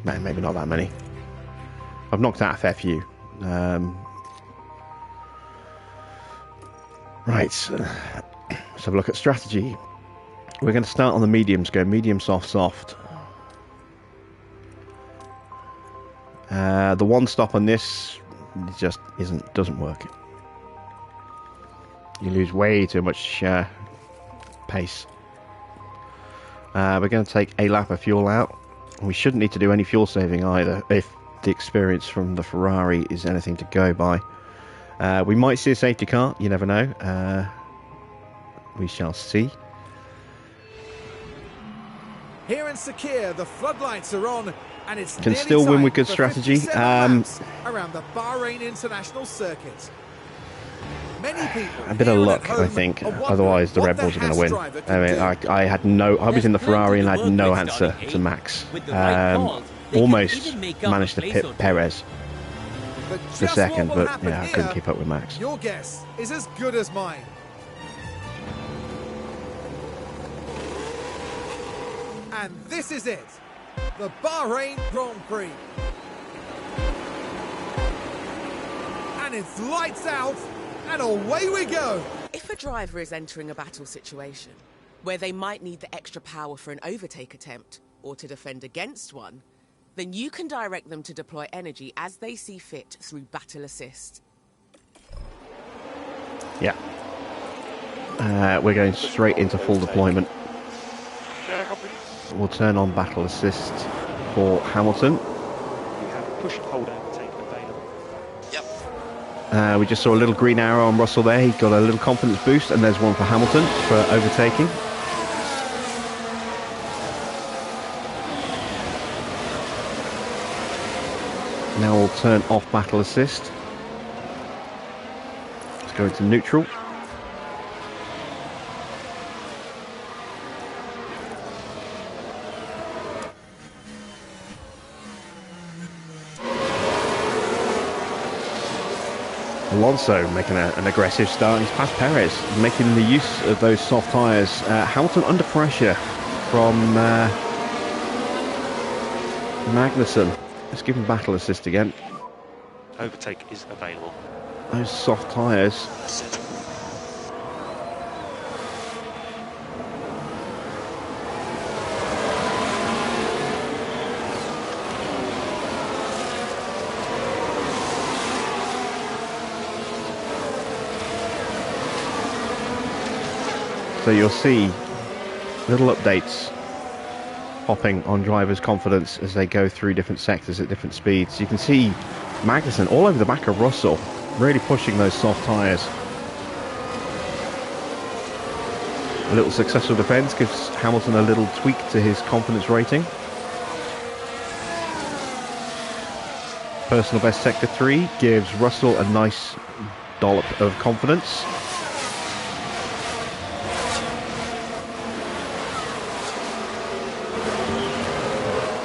Man, maybe not that many. I've knocked out a fair few. Right, let's have a look at strategy. We're going to start on the mediums, go medium, soft, soft. The one stop on this just doesn't work. You lose way too much pace. We're going to take a lap of fuel out. We shouldn't need to do any fuel saving either, if the experience from the Ferrari is anything to go by. We might see a safety car, you never know. We shall see. Here in Sakir, the floodlights are on, and it's can still win with good for strategy. 57 laps around the Bahrain International Circuit. Many people A bit of luck, I think. Otherwise, the Red Bulls are going to win. I mean, I had no. I was in the Ferrari and I had no answer to Max. Almost managed to pit Perez the second, but yeah, I couldn't keep up with Max. Your guess is as good as mine. And this is it, the Bahrain Grand Prix. And it's lights out, and away we go. If a driver is entering a battle situation where they might need the extra power for an overtake attempt or to defend against one, then you can direct them to deploy energy as they see fit through Battle Assist. Yeah. We're going straight into full deployment. We'll turn on Battle Assist for Hamilton. You have push and hold overtake available. Yep. We just saw a little green arrow on Russell there. He got a little confidence boost, and there's one for Hamilton for overtaking. Now we'll turn off Battle Assist. Let's go into neutral. Alonso making an aggressive start. He's past Perez, making the use of those soft tyres. Hamilton under pressure from Magnussen. Let's give him Battle Assist again. Overtake is available. Those soft tyres. That's it. So you'll see little updates popping on drivers' confidence as they go through different sectors at different speeds. You can see Magnussen all over the back of Russell, really pushing those soft tyres. A little successful defence gives Hamilton a little tweak to his confidence rating. Personal best sector 3 gives Russell a nice dollop of confidence.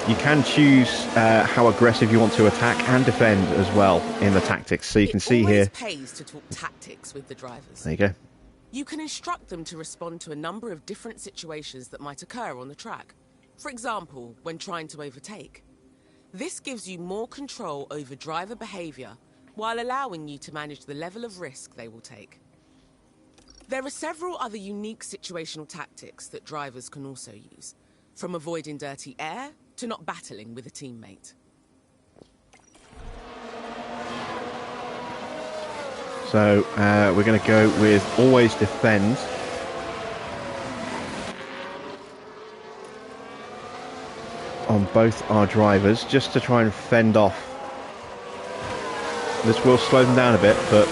You can choose how aggressive you want to attack and defend as well in the tactics. So you can see here. It always pays to talk tactics with the drivers. There you go. You can instruct them to respond to a number of different situations that might occur on the track. For example, when trying to overtake. This gives you more control over driver behaviour while allowing you to manage the level of risk they will take. There are several other unique situational tactics that drivers can also use, from avoiding dirty air to not battling with a teammate. So we're going to go with always defend. On both our drivers, just to try and fend off. This will slow them down a bit, but...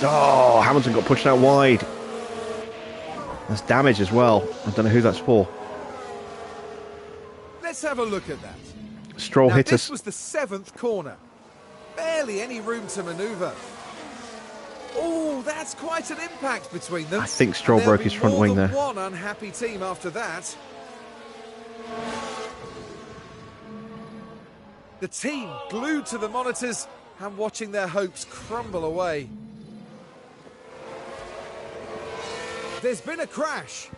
Oh, Hamilton got pushed out wide. That's damage as well. I don't know who that's for. Let's have a look at that. Stroll hit this us. was the 7th corner. Barely any room to manoeuvre. Oh, that's quite an impact between them. I think Stroll broke his front wing there. One unhappy team after that. The team glued to the monitors and watching their hopes crumble away. There's been a crash.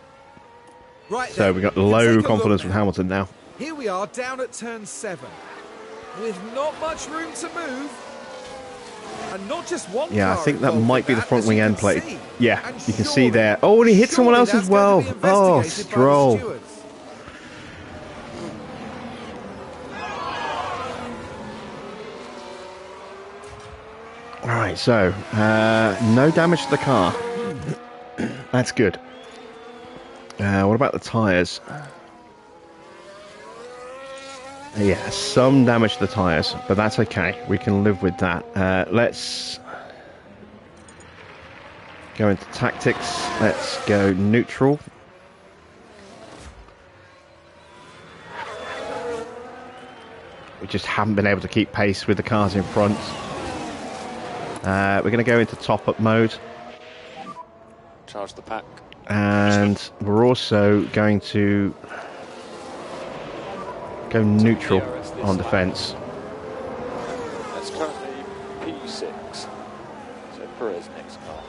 Right, so we got low confidence from Hamilton now. Here we are down at turn 7 with not much room to move. And not just one. Yeah, I think that might be the front wing end plate. Yeah, you can see there. Oh, and he hit someone else as well. Oh, Stroll. Alright, so no damage to the car. That's good. What about the tyres? Yeah, some damage to the tyres, but that's okay. We can live with that. Let's go into tactics. Let's go neutral. We just haven't been able to keep pace with the cars in front. We're going to go into top-up mode. Charge the pack. And we're also going to go neutral on defence. That's currently P6. So Perez next car.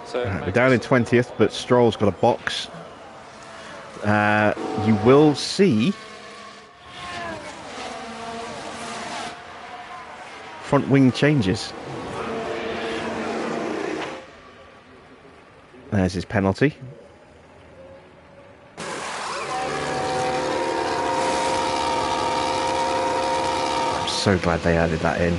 So right, we're down in 20th, but Stroll's got a box. You will see front wing changes. There's his penalty. I'm so glad they added that in.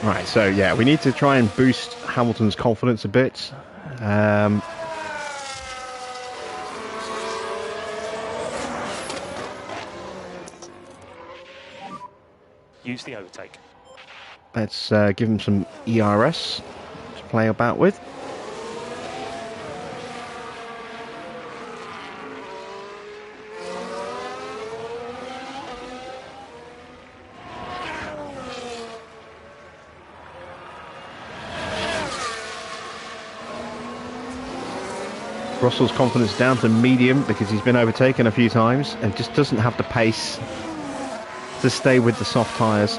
Right, so yeah, we need to try and boost Hamilton's confidence a bit. Use the overtake. Let's give him some ERS to play about with. Russell's confidence down to medium because he's been overtaken a few times and just doesn't have the pace to stay with the soft tyres.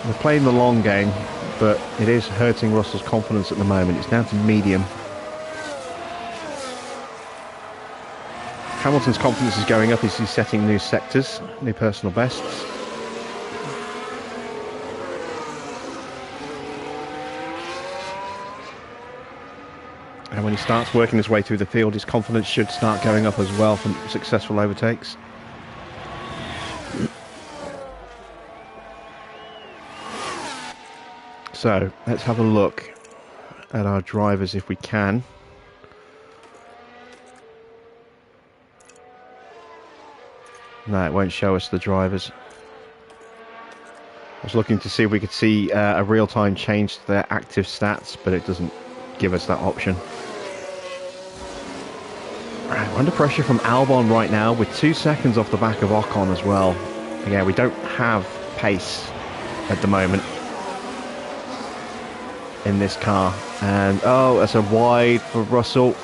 We're playing the long game, but it is hurting Russell's confidence at the moment. It's down to medium. Hamilton's confidence is going up as he's setting new sectors, new personal bests. And when he starts working his way through the field, his confidence should start going up as well from successful overtakes. So let's have a look at our drivers if we can. No, it won't show us the drivers. I was looking to see if we could see a real-time change to their active stats, but it doesn't give us that option. Right, we're under pressure from Albon right now with 2 seconds off the back of Ocon as well. Yeah, we don't have pace at the moment in this car. And oh, that's a wide for Russell.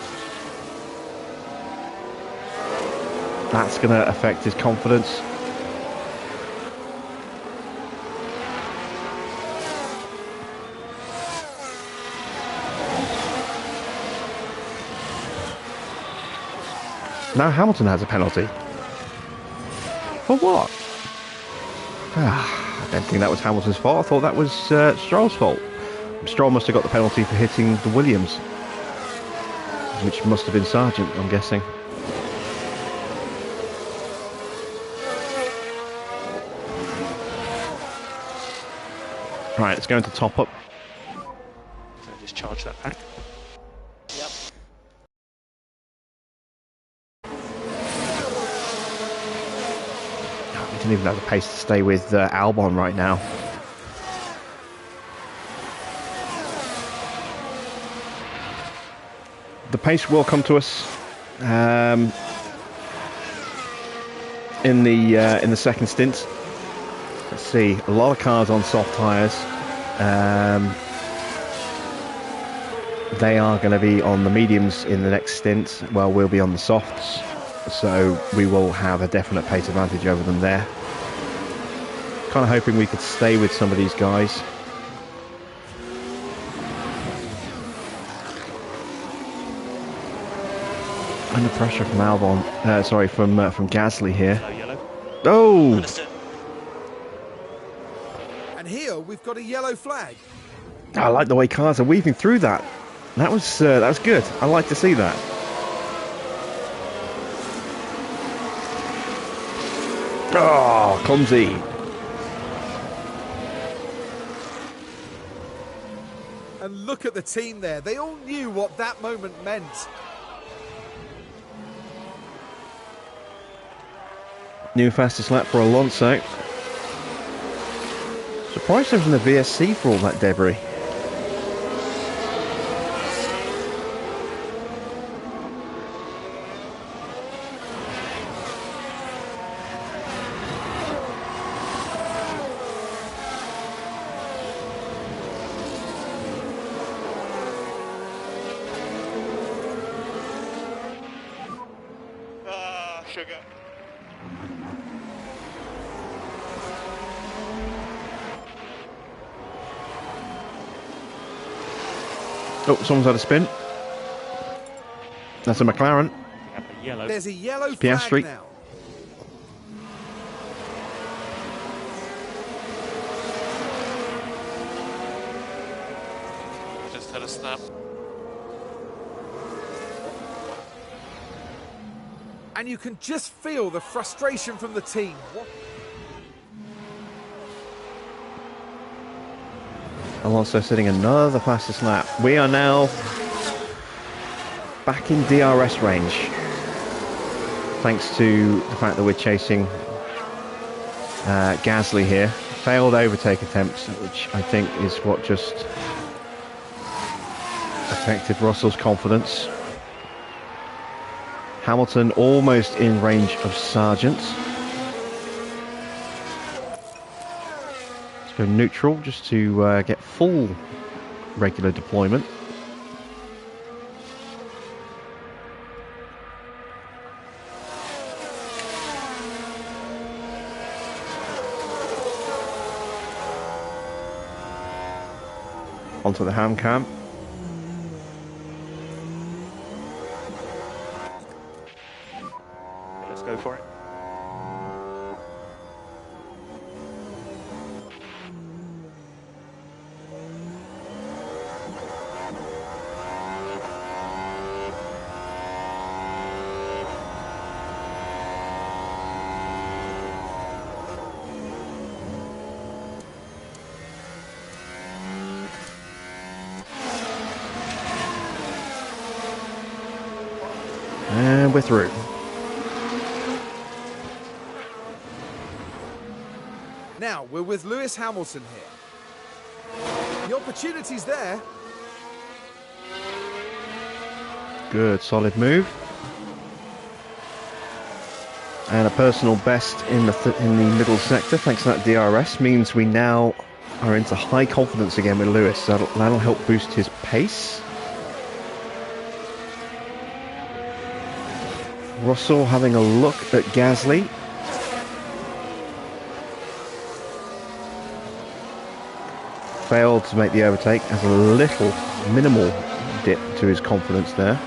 That's going to affect his confidence. Now Hamilton has a penalty. For what? I don't think that was Hamilton's fault. I thought that was Stroll's fault. Stroll must have got the penalty for hitting the Williams, which must have been Sargent, I'm guessing. Right, let's go into top up. So just charge that pack. Yep. We didn't even have the pace to stay with Albon right now. The pace will come to us in the second stint. Let's see, a lot of cars on soft tyres. They are going to be on the mediums in the next stint, while we'll be on the softs. So we will have a definite pace advantage over them there. Kind of hoping we could stay with some of these guys. Under pressure from Albon, from Gasly here. Oh! Understood. And here we've got a yellow flag. I like the way cars are weaving through that. That was good. I like to see that. Oh, clumsy. And look at the team there. They all knew what that moment meant. New fastest lap for Alonso. Surprised there wasn't a VSC for all that debris. Sugar. Oh, someone's had a spin. That's a McLaren. Yellow. There's a yellow Piastri. flag now. Just had a snap. And you can just feel the frustration from the team. Alonso sitting another fastest lap. We are now back in DRS range, thanks to the fact that we're chasing Gasly here. Failed overtake attempts, which I think is what just affected Russell's confidence. Hamilton almost in range of Sargent. Let's go neutral just to get full regular deployment. Onto the ham cam. Let's go for it. And we're through. Now we're with Lewis Hamilton here. The opportunity's there. Good, solid move. And a personal best in the middle sector, thanks to that DRS, means we now are into high confidence again with Lewis. That'll help boost his pace. Russell having a look at Gasly. Failed to make the overtake, has a little minimal dip to his confidence there.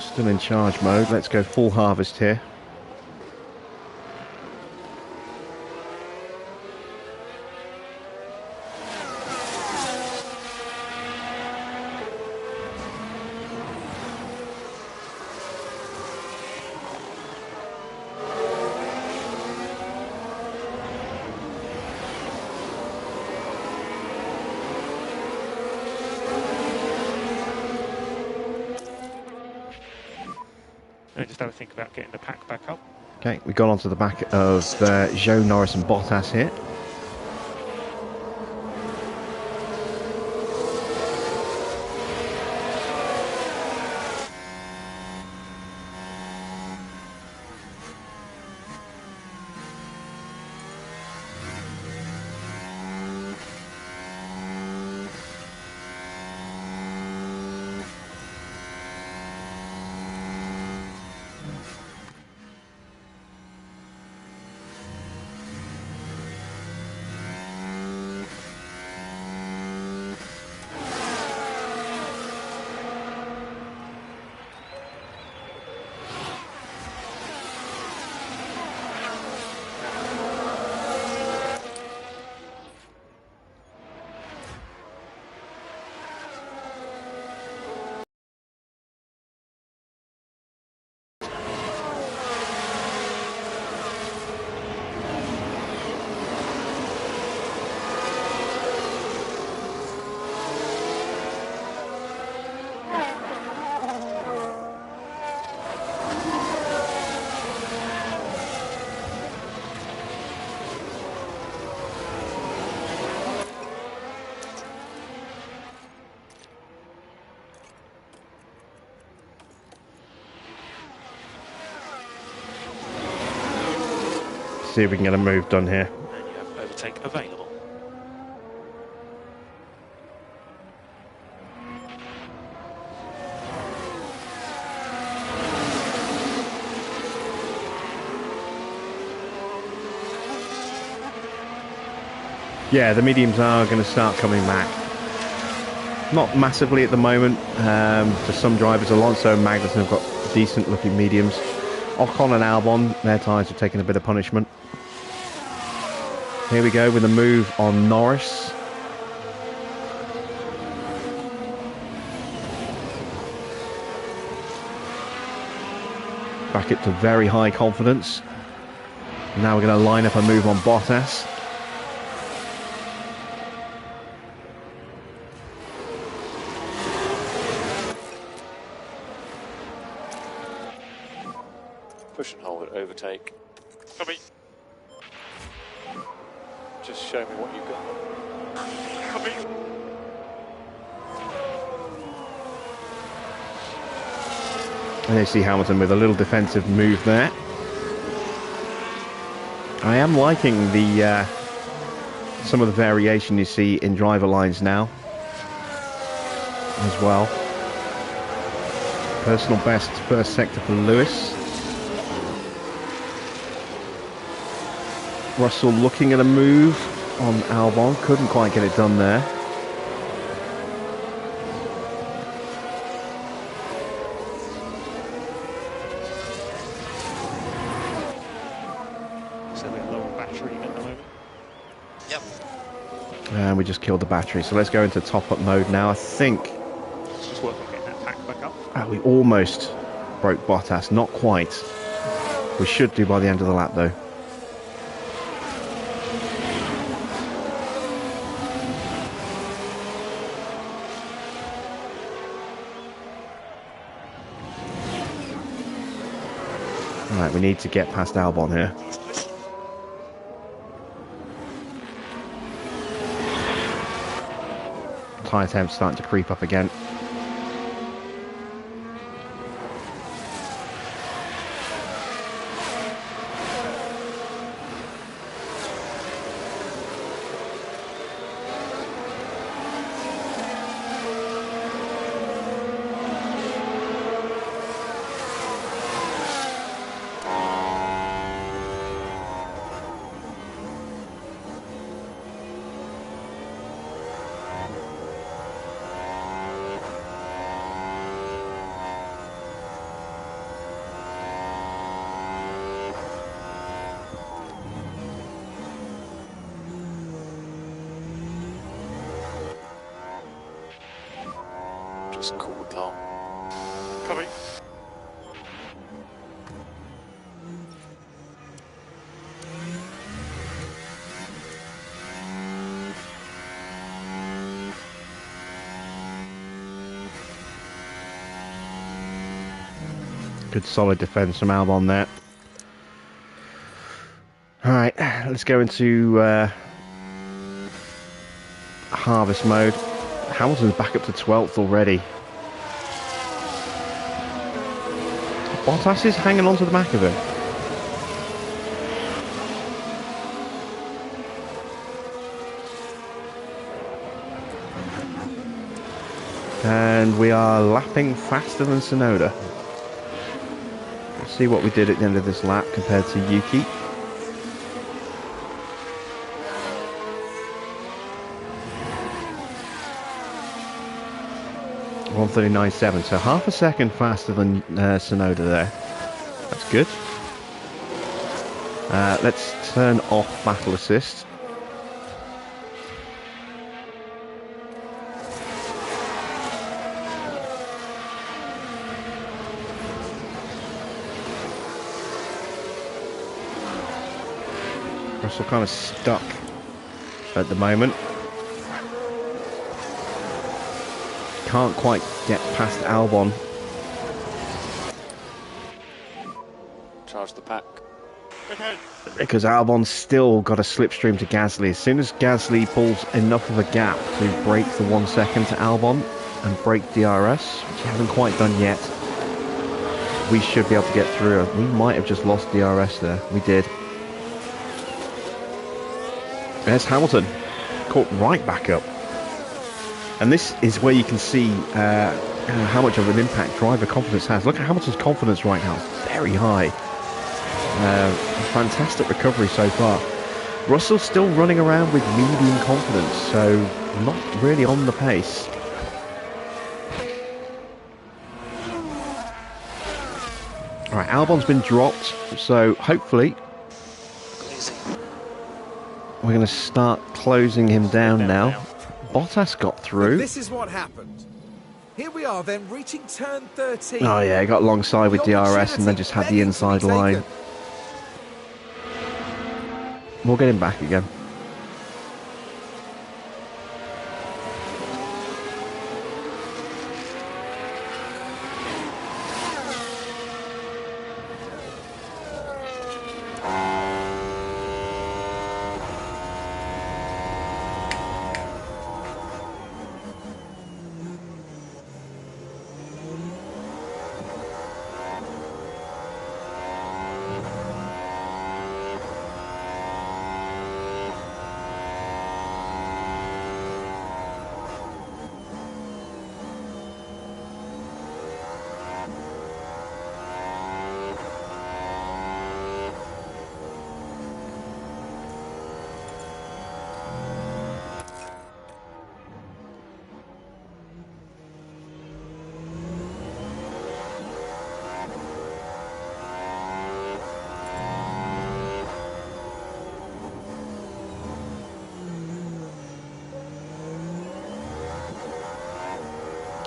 Still in charge mode. Let's go full harvest here. Just have a think about getting the pack back up. Okay, we've gone onto the back of Zhou, Norris and Bottas here. See if we can get a move done here. And you have overtake available. Yeah, the mediums are going to start coming back. Not massively at the moment. For some drivers, Alonso and Magnussen have got decent looking mediums. Ocon and Albon, their tyres have taken a bit of punishment. Here we go with a move on Norris. Back it to very high confidence. Now we're going to line up a move on Bottas. Push and hold at overtake. Come in. Just show me what you've got. Come in. And you see Hamilton with a little defensive move there. I am liking the some of the variation you see in driver lines now as well. Personal best first sector for Lewis. Russell looking at a move on Albon, couldn't quite get it done there. So we're low on battery at the moment. Yep. And we just killed the battery, so let's go into top-up mode now. I think Let's just work on getting that pack back up. We almost broke Bottas, not quite. We should do by the end of the lap though. Right, we need to get past Albon here. Tyre temp starting to creep up again. Just cool the car. Coming. Good solid defence from Albon there. Alright, let's go into harvest mode. Hamilton's back up to 12th already. Bottas is hanging on to the back of him. And we are lapping faster than Tsunoda. Let's see what we did at the end of this lap compared to Yuki. 1:39.7, so half a second faster than Tsunoda there. That's good. Let's turn off battle assist. Russell kind of stuck at the moment. Can't quite get past Albon. Charge the pack. Okay. Because Albon's still got a slipstream to Gasly. As soon as Gasly pulls enough of a gap to break the 1 second to Albon and break DRS, which he hasn't quite done yet, we should be able to get through. We might have just lost DRS there. We did. There's Hamilton. Caught right back up. And this is where you can see how much of an impact driver confidence has. Look at Hamilton's confidence right now. It's very high. Fantastic recovery so far. Russell's still running around with medium confidence, so not really on the pace. Alright, Albon's been dropped, so hopefully we're going to start closing him down now. Bottas got through. But this is what happened. Here we are then reaching turn 13. Oh yeah, he got alongside with DRS and then just had the inside line. We'll get him back again.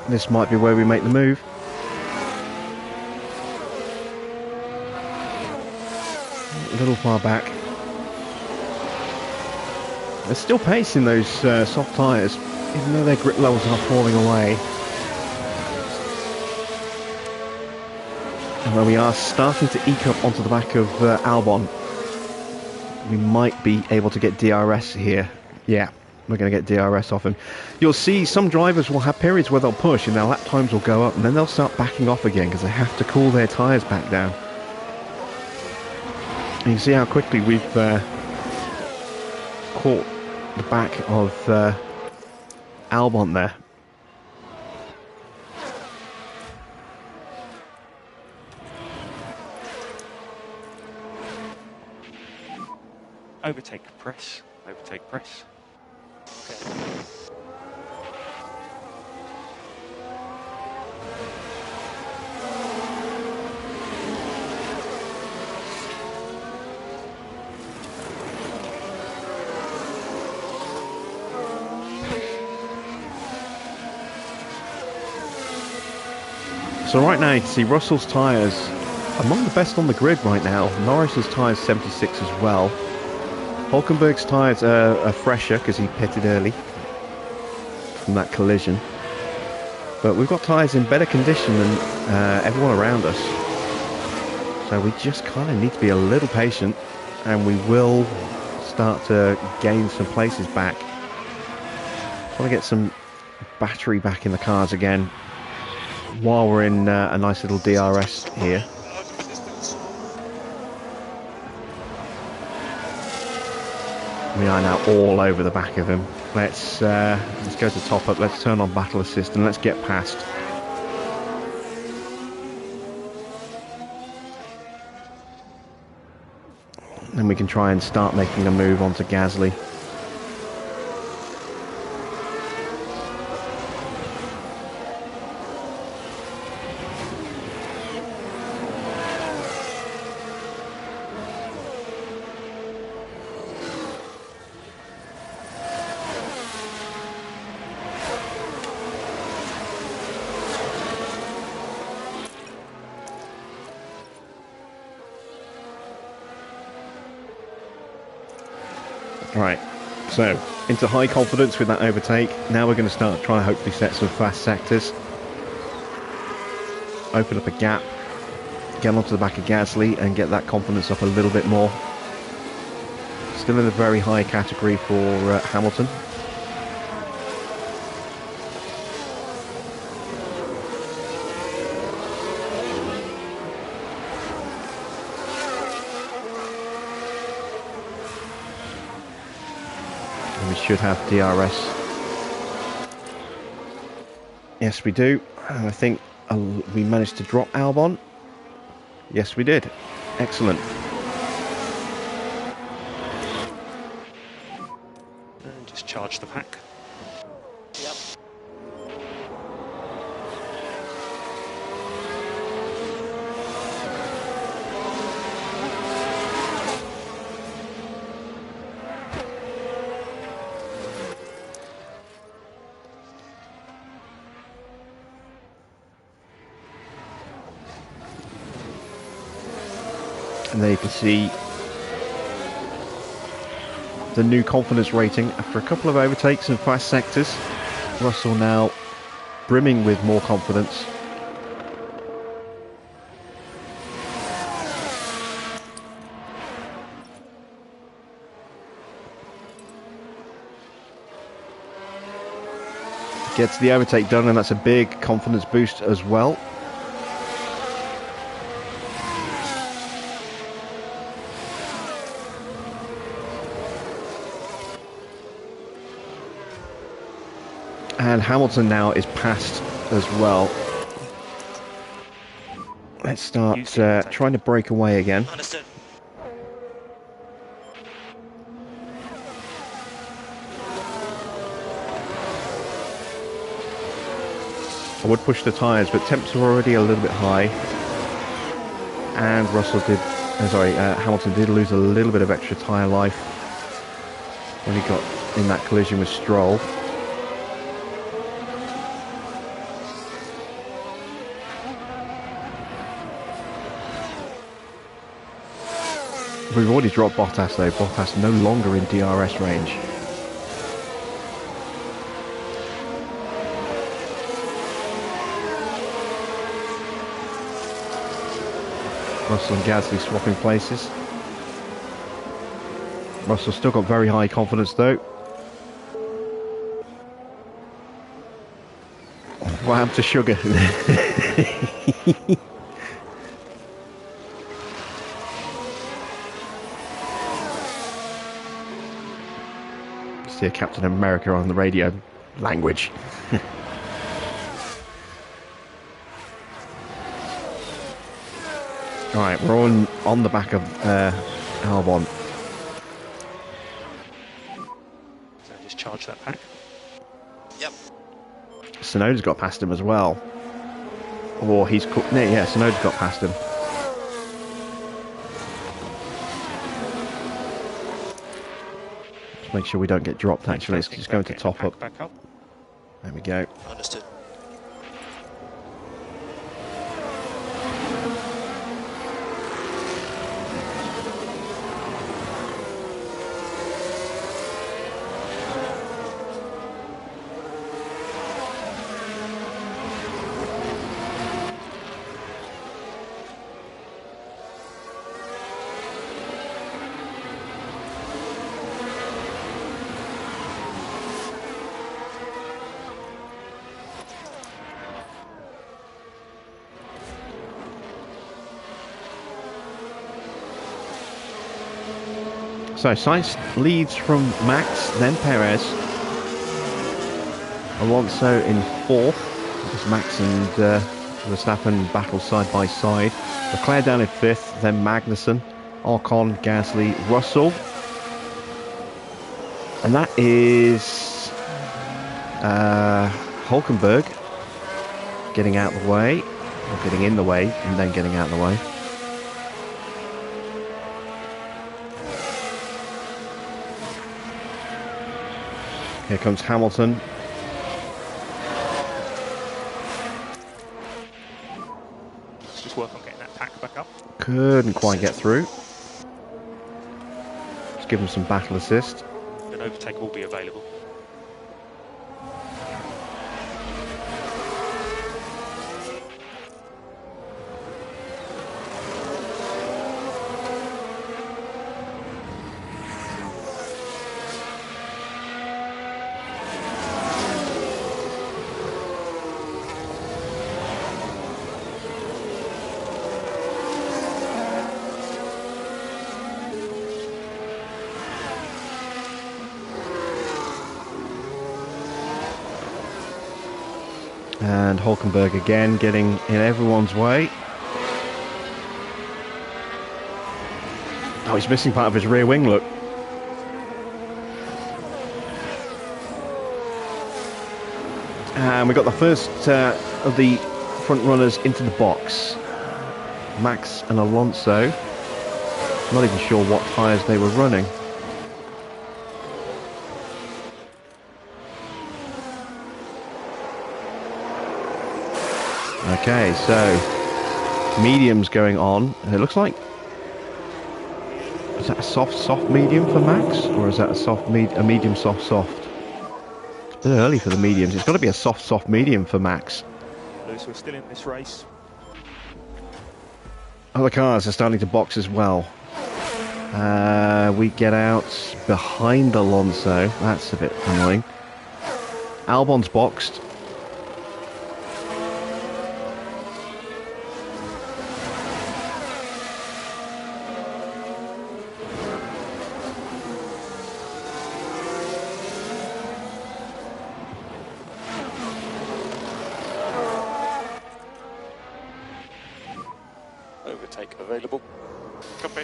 This might be where we make the move. A little far back. There's still pace in those soft tyres, even though their grip levels are falling away. And when we are starting to eke up onto the back of Albon, we might be able to get DRS here. Yeah, we're going to get DRS off him. You'll see some drivers will have periods where they'll push and their lap times will go up, and then they'll start backing off again because they have to cool their tyres back down. And you can see how quickly we've caught the back of Albon there. Overtake press. Overtake press. Okay. So right now you can see Russell's tyres among the best on the grid right now. Norris's tyres 76 as well. Hulkenberg's tyres are fresher because he pitted early from that collision. But we've got tyres in better condition than everyone around us. So we just kind of need to be a little patient, and we will start to gain some places back. Want to get some battery back in the cars again while we're in a nice little DRS here. We are now all over the back of him. Let's go to top up. Let's turn on battle assist and let's get past. Then we can try and start making a move onto Gasly. Right, so into high confidence with that overtake. Now we're going to start trying to hopefully set some fast sectors. Open up a gap, get onto the back of Gasly and get that confidence up a little bit more. Still in the very high category for Hamilton. We should have DRS. Yes, we do. And I think we managed to drop Albon. Yes, we did. Excellent. And just charge the pack. Yep. And there you can see the new confidence rating after a couple of overtakes and fast sectors. Russell now brimming with more confidence. Gets the overtake done, and that's a big confidence boost as well. And Hamilton now is past as well. Let's start trying to break away again. Understood. I would push the tyres, but temps are already a little bit high. And Hamilton did lose a little bit of extra tyre life when he got in that collision with Stroll. We've already dropped Bottas though. Bottas no longer in DRS range. Russell and Gasly swapping places. Russell's still got very high confidence though. What happened to Sugar? See a Captain America on the radio language. Alright, we're on the back of Albon. So just charge that pack. Yep. Tsunoda's got past him as well. Or he's... Yeah, Tsunoda's got past him. Just make sure we don't get dropped, actually. It's just going to top up. Back up. There we go. Understood. So Sainz leads from Max, then Perez. Alonso in fourth, as Max and Verstappen battle side by side. Leclerc down in fifth, then Magnussen, Ocon, Gasly, Russell. And that is Hulkenberg getting out of the way, or getting in the way, and then getting out of the way. Here comes Hamilton. Let's just work on getting that pack back up. Couldn't quite get through. Just give him some battle assist. An overtake will be available. And Hulkenberg again getting in everyone's way. Oh, he's missing part of his rear wing, look. And we got the first of the front runners into the box. Max and Alonso. Not even sure what tyres they were running. Okay, so medium's going on. It looks like, is that a soft medium for Max, or is that a medium soft? It's a bit early for the mediums. It's got to be a soft medium for Max. Lewis, we're still in this race. Other cars are starting to box as well. We get out behind Alonso. That's a bit annoying. Albon's boxed. Overtake available. Copy.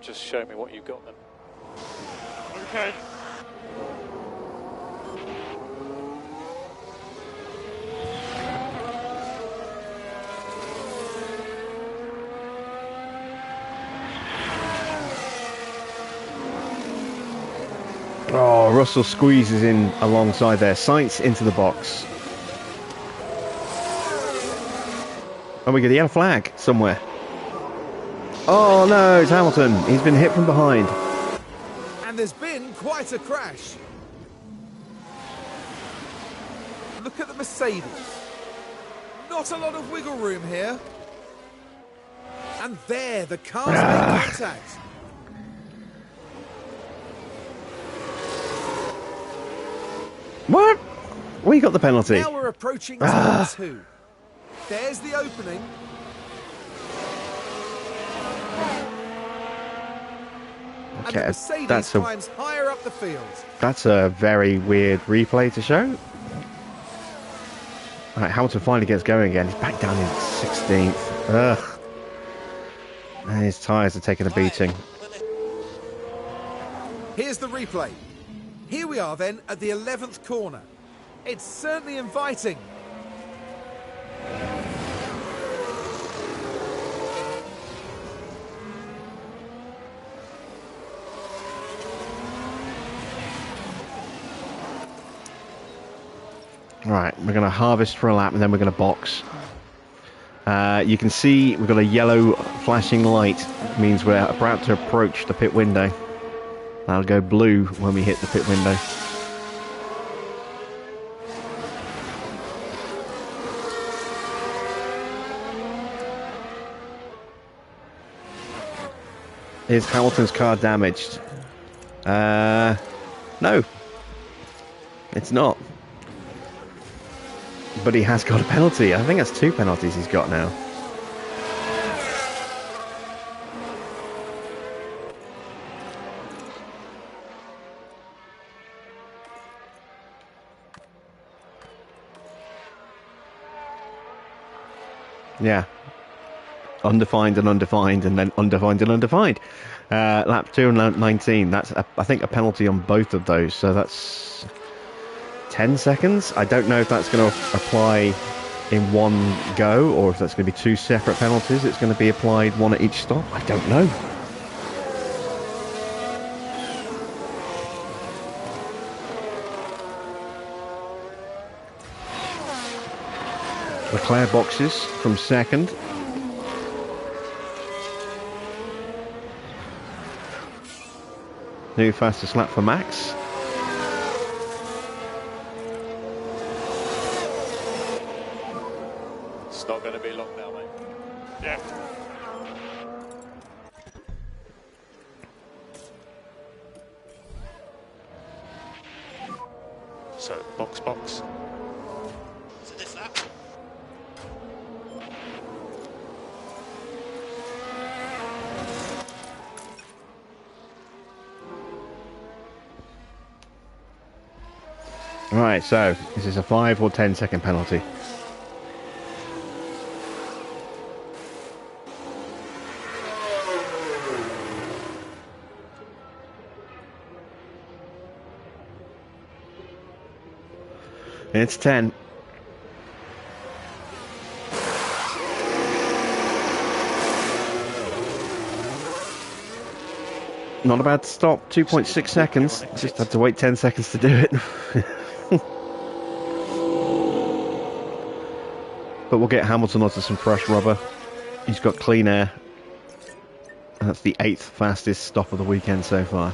Just show me what you've got then. Okay. Oh, Russell squeezes in alongside there. Sainz into the box. And we get a yellow flag somewhere. Oh no, it's Hamilton. He's been hit from behind. And there's been quite a crash. Look at the Mercedes. Not a lot of wiggle room here. And there, the cars make contact. What? We got the penalty. Now we're approaching turn 2. There's the opening. And the Mercedes climbs higher up the field. That's a very weird replay to show. All right, Hamilton finally gets going again. He's back down in 16th. Ugh. And his tyres are taking a beating. Here's the replay. Here we are then at the 11th corner. It's certainly inviting. Right, we're going to harvest for a lap and then we're going to box. You can see we've got a yellow flashing light. It means we're about to approach the pit window. That'll go blue when we hit the pit window. Is Hamilton's car damaged? No. It's not. But he has got a penalty. I think that's 2 penalties he's got now. Yeah. Undefined and undefined, and then undefined and undefined. Lap 2 and 19. That's, I think, a penalty on both of those. So that's 10 seconds. I don't know if that's going to apply in one go or if that's going to be 2 separate penalties. It's going to be applied one at each stop. I don't know. Leclerc boxes from second. New fastest lap for Max. It's not going to be long now, mate. Yeah. So, box. So this lap. Right, so this is a 5 or 10 second penalty. It's 10. Not a bad stop, 2.6 seconds. Just had to wait 10 seconds to do it. But we'll get Hamilton onto some fresh rubber. He's got clean air. And that's the 8th fastest stop of the weekend so far.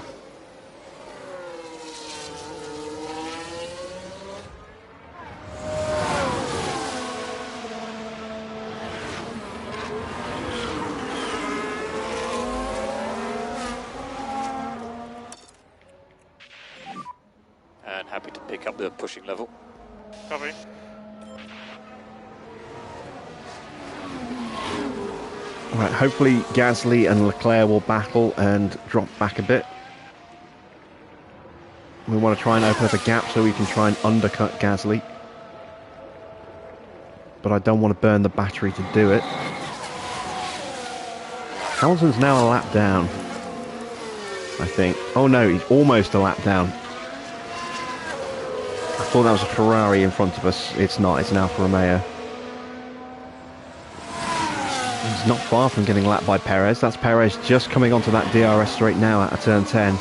And happy to pick up the pushing level. Copy. Right, hopefully Gasly and Leclerc will battle and drop back a bit. We want to try and open up a gap so we can try and undercut Gasly. But I don't want to burn the battery to do it. Hamilton's now a lap down, I think. Oh no, he's almost a lap down. I thought that was a Ferrari in front of us. It's not, it's an Alfa Romeo. He's not far from getting lapped by Perez. That's Perez just coming onto that DRS straight now at a turn 10.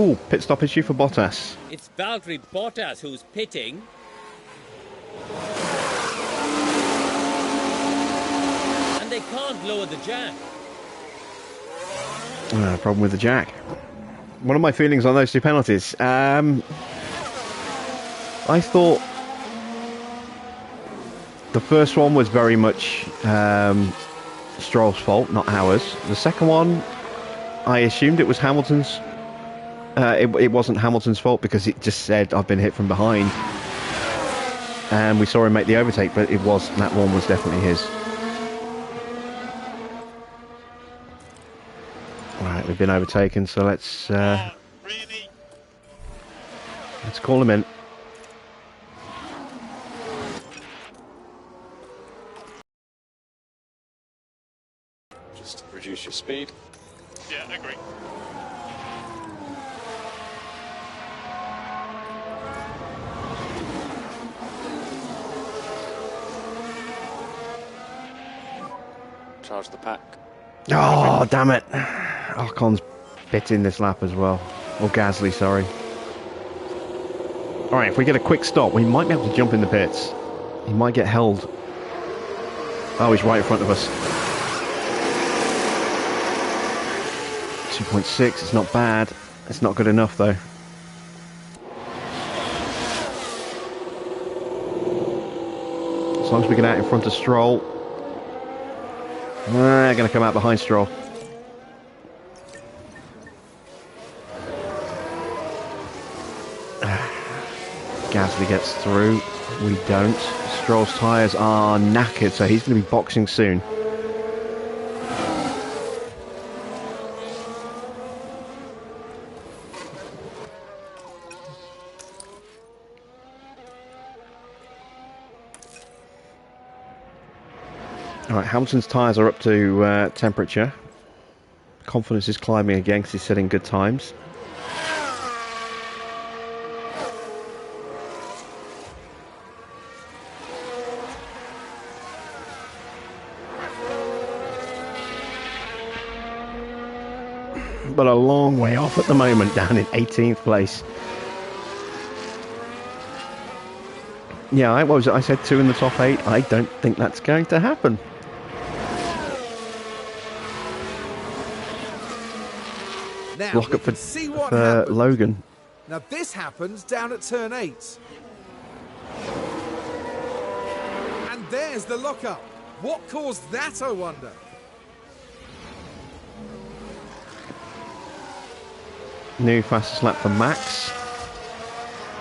Oh, pit stop issue for Bottas. It's Valtteri Bottas who's pitting. And they can't lower the jack. Problem with the jack. What are my feelings on those two penalties? I thought the first one was very much Stroll's fault, not ours. The second one, I assumed it was Hamilton's. It wasn't Hamilton's fault because it just said I've been hit from behind, and we saw him make the overtake, but that one was definitely his. Right, we've been overtaken, so let's call him in. Just reduce your speed. Yeah, I agree. Charge the pack. Oh, damn it. Ocon's bit in this lap as well. Or Gasly, sorry. Alright, if we get a quick stop, we might be able to jump in the pits. He might get held. Oh, he's right in front of us. 2.6, it's not bad. It's not good enough, though. As long as we get out in front of Stroll. Going to come out behind Stroll. Gasly gets through. We don't. Stroll's tyres are knackered, so he's going to be boxing soon. Alright, Hamilton's tyres are up to temperature. Confidence is climbing again because he's setting good times. But a long way off at the moment, down in 18th place. Yeah, I said 2 in the top 8. I don't think that's going to happen. Now Lock we up can for see what happened. Logan. Now this happens down at turn 8. And there's the lockup. What caused that, I wonder? New fastest lap for Max.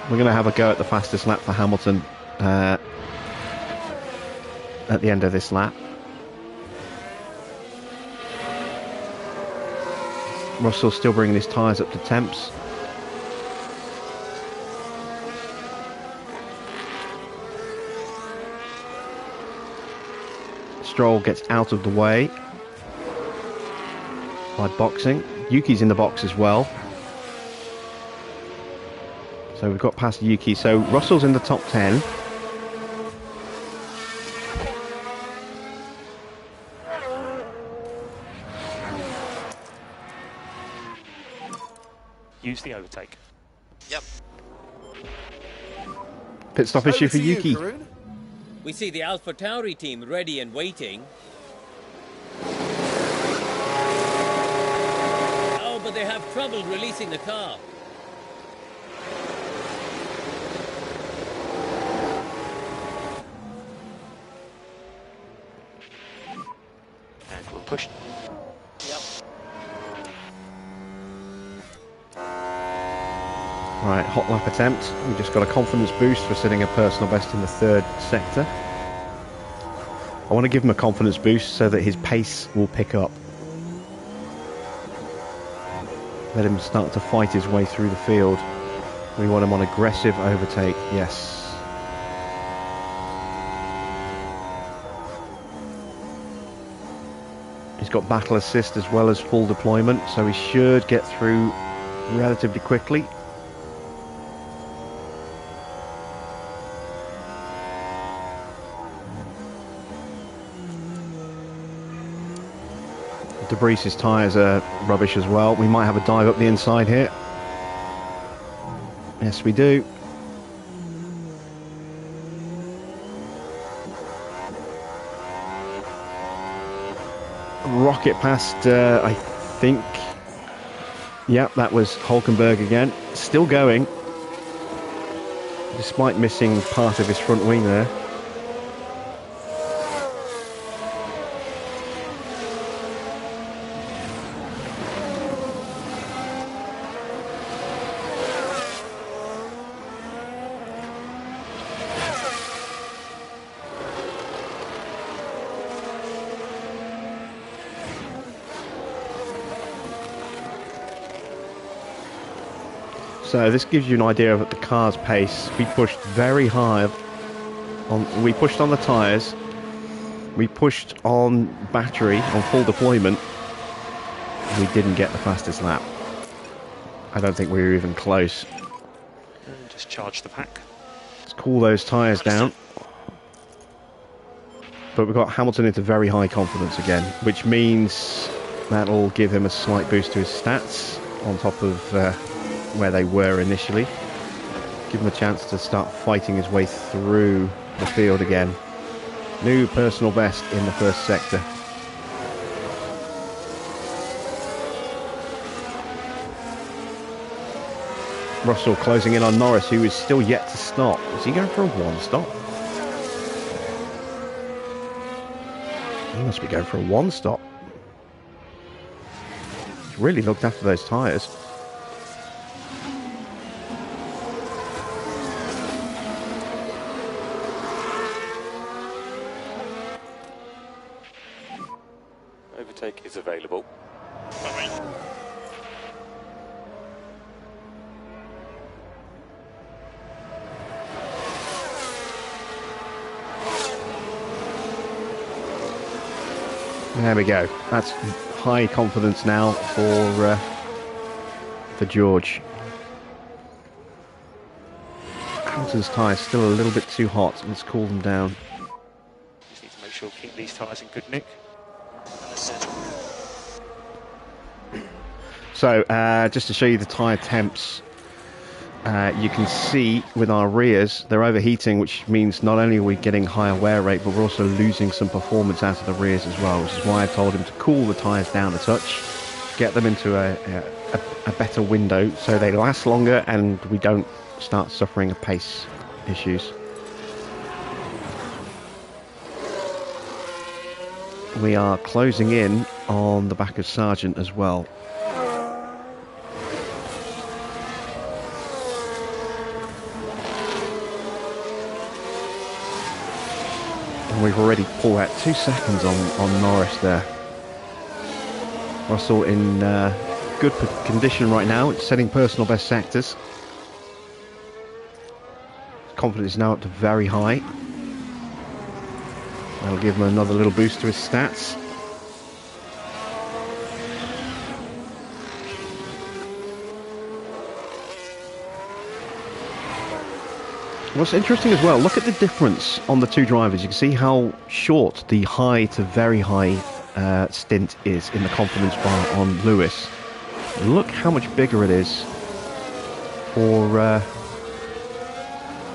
We're going to have a go at the fastest lap for Hamilton at the end of this lap. Russell's still bringing his tyres up to temps. Stroll gets out of the way by boxing. Yuki's in the box as well. So we've got past Yuki. So Russell's in the top 10. Use the overtake. Yep. Pit stop issue for Yuki. Karun. We see the AlphaTauri team ready and waiting. Oh, but they have trouble releasing the car. And we'll push. Yep. Right, hot lap attempt. We just got a confidence boost for setting a personal best in the 3rd sector. I want to give him a confidence boost so that his pace will pick up. Let him start to fight his way through the field. We want him on aggressive overtake, yes. He's got battle assist as well as full deployment, so he should get through relatively quickly. Debris' tyres are rubbish as well. We might have a dive up the inside here. Yes, we do. Rocket past, I think. Yep, that was Hulkenberg again. Still going, despite missing part of his front wing there. So this gives you an idea of the car's pace. We pushed very high we pushed on the tyres, we pushed on battery, on full deployment. We didn't get the fastest lap. I don't think we were even close. Just charge the pack. Let's cool those tyres down. But we've got Hamilton into very high confidence again, which means that'll give him a slight boost to his stats on top of where they were initially. Give him a chance to start fighting his way through the field again. New personal best in the first sector. Russell closing in on Norris, who is still yet to stop. Is he going for a one stop? He must be going for a one stop. He's really looked after those tyres. Overtake is available. There we go. That's high confidence now for George. Hamilton's tyres still a little bit too hot. Let's cool them down. Just need to make sure we keep these tyres in good nick. So, just to show you the tyre temps, you can see with our rears, they're overheating, which means not only are we getting higher wear rate, but we're also losing some performance out of the rears as well, which is why I told him to cool the tyres down a touch, get them into a better window so they last longer and we don't start suffering pace issues. We are closing in on the back of Sargent as well. And we've already pulled out 2 seconds on Norris there. Russell in good condition right now. It's setting personal best sectors. Confidence is now up to very high. That'll give him another little boost to his stats. What's interesting as well, look at the difference on the two drivers. You can see how short the high to very high stint is in the confidence bar on Lewis. Look how much bigger it is for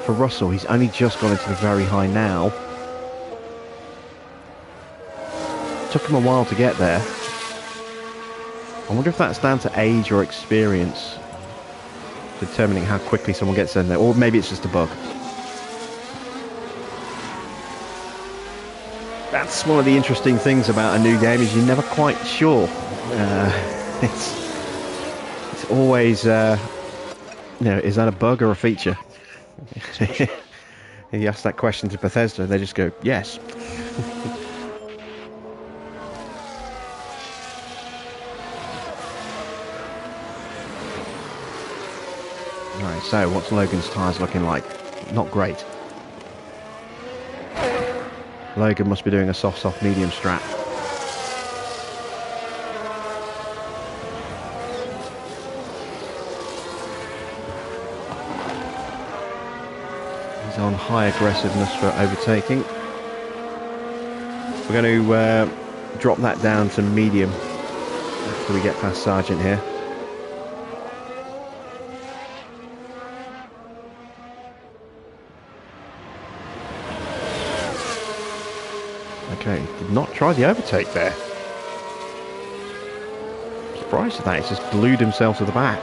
Russell. He's only just gone into the very high now. Took him a while to get there. I wonder if that's down to age or experience determining how quickly someone gets in there, or maybe it's just a bug. That's one of the interesting things about a new game, is you're never quite sure. It's always, you know, is that a bug or a feature? You ask that question to Bethesda, and they just go, yes. Right, so what's Logan's tyres looking like? Not great. Logan must be doing a soft medium strap. He's on high aggressiveness for overtaking. We're going to drop that down to medium after we get past Sargent here. Okay, did not try the overtake there. Surprised at that, he's just glued himself to the back.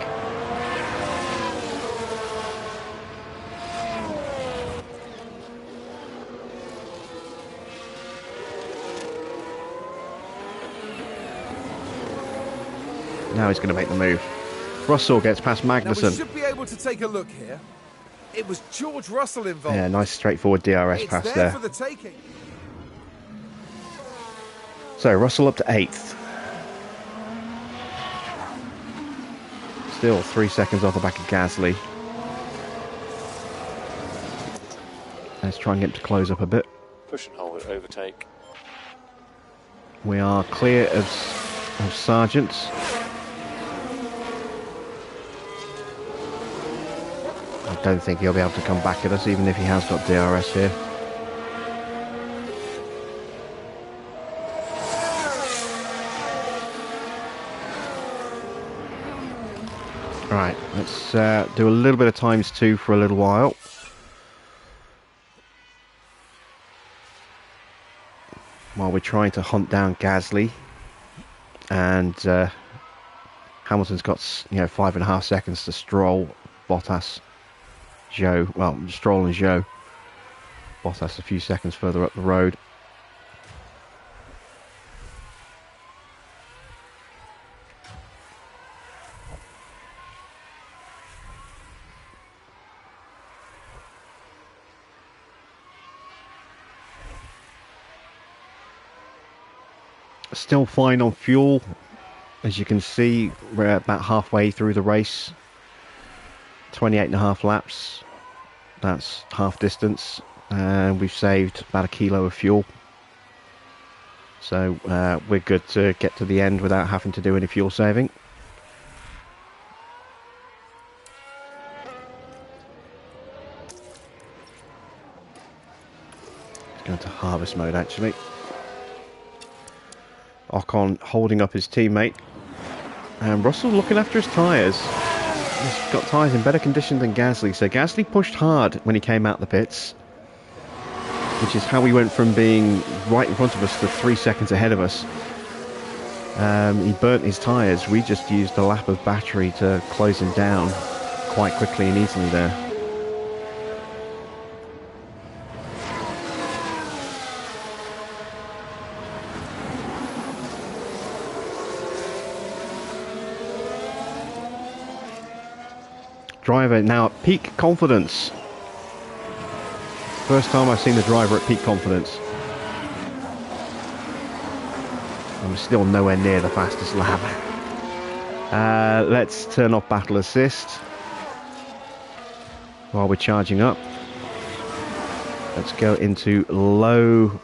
Now he's going to make the move. Russell gets past Now we Magnussen. should be able to take a look here. It was George Russell involved. Yeah, nice straightforward DRS It's pass there there. for the taking. So Russell up to 8th. Still 3 seconds off the back of Gasly. Let's try and get him to close up a bit. Push and hold, overtake. We are clear of Sargent. I don't think he'll be able to come back at us, even if he has got DRS here. Right, let's do a little bit of ×2 for a little while. While we're trying to hunt down Gasly. And Hamilton's got, 5.5 seconds to Stroll, Bottas, Zhou. Well, Stroll and Zhou. Bottas a few seconds further up the road. Still fine on fuel. As you can see, we're about halfway through the race. 28.5 laps. That's half distance. And we've saved about 1 kilo of fuel. So we're good to get to the end without having to do any fuel saving. Let's go into harvest mode actually. Ocon holding up his teammate. And Russell looking after his tyres. He's got tyres in better condition than Gasly. So Gasly pushed hard when he came out the pits. Which is how he went from being right in front of us to 3 seconds ahead of us. He burnt his tyres. We just used a lap of battery to close him down quite quickly and easily there. Driver now at peak confidence. First time I've seen the driver at peak confidence. I'm still nowhere near the fastest lap. Let's turn off battle assist while we're charging up. Let's go into low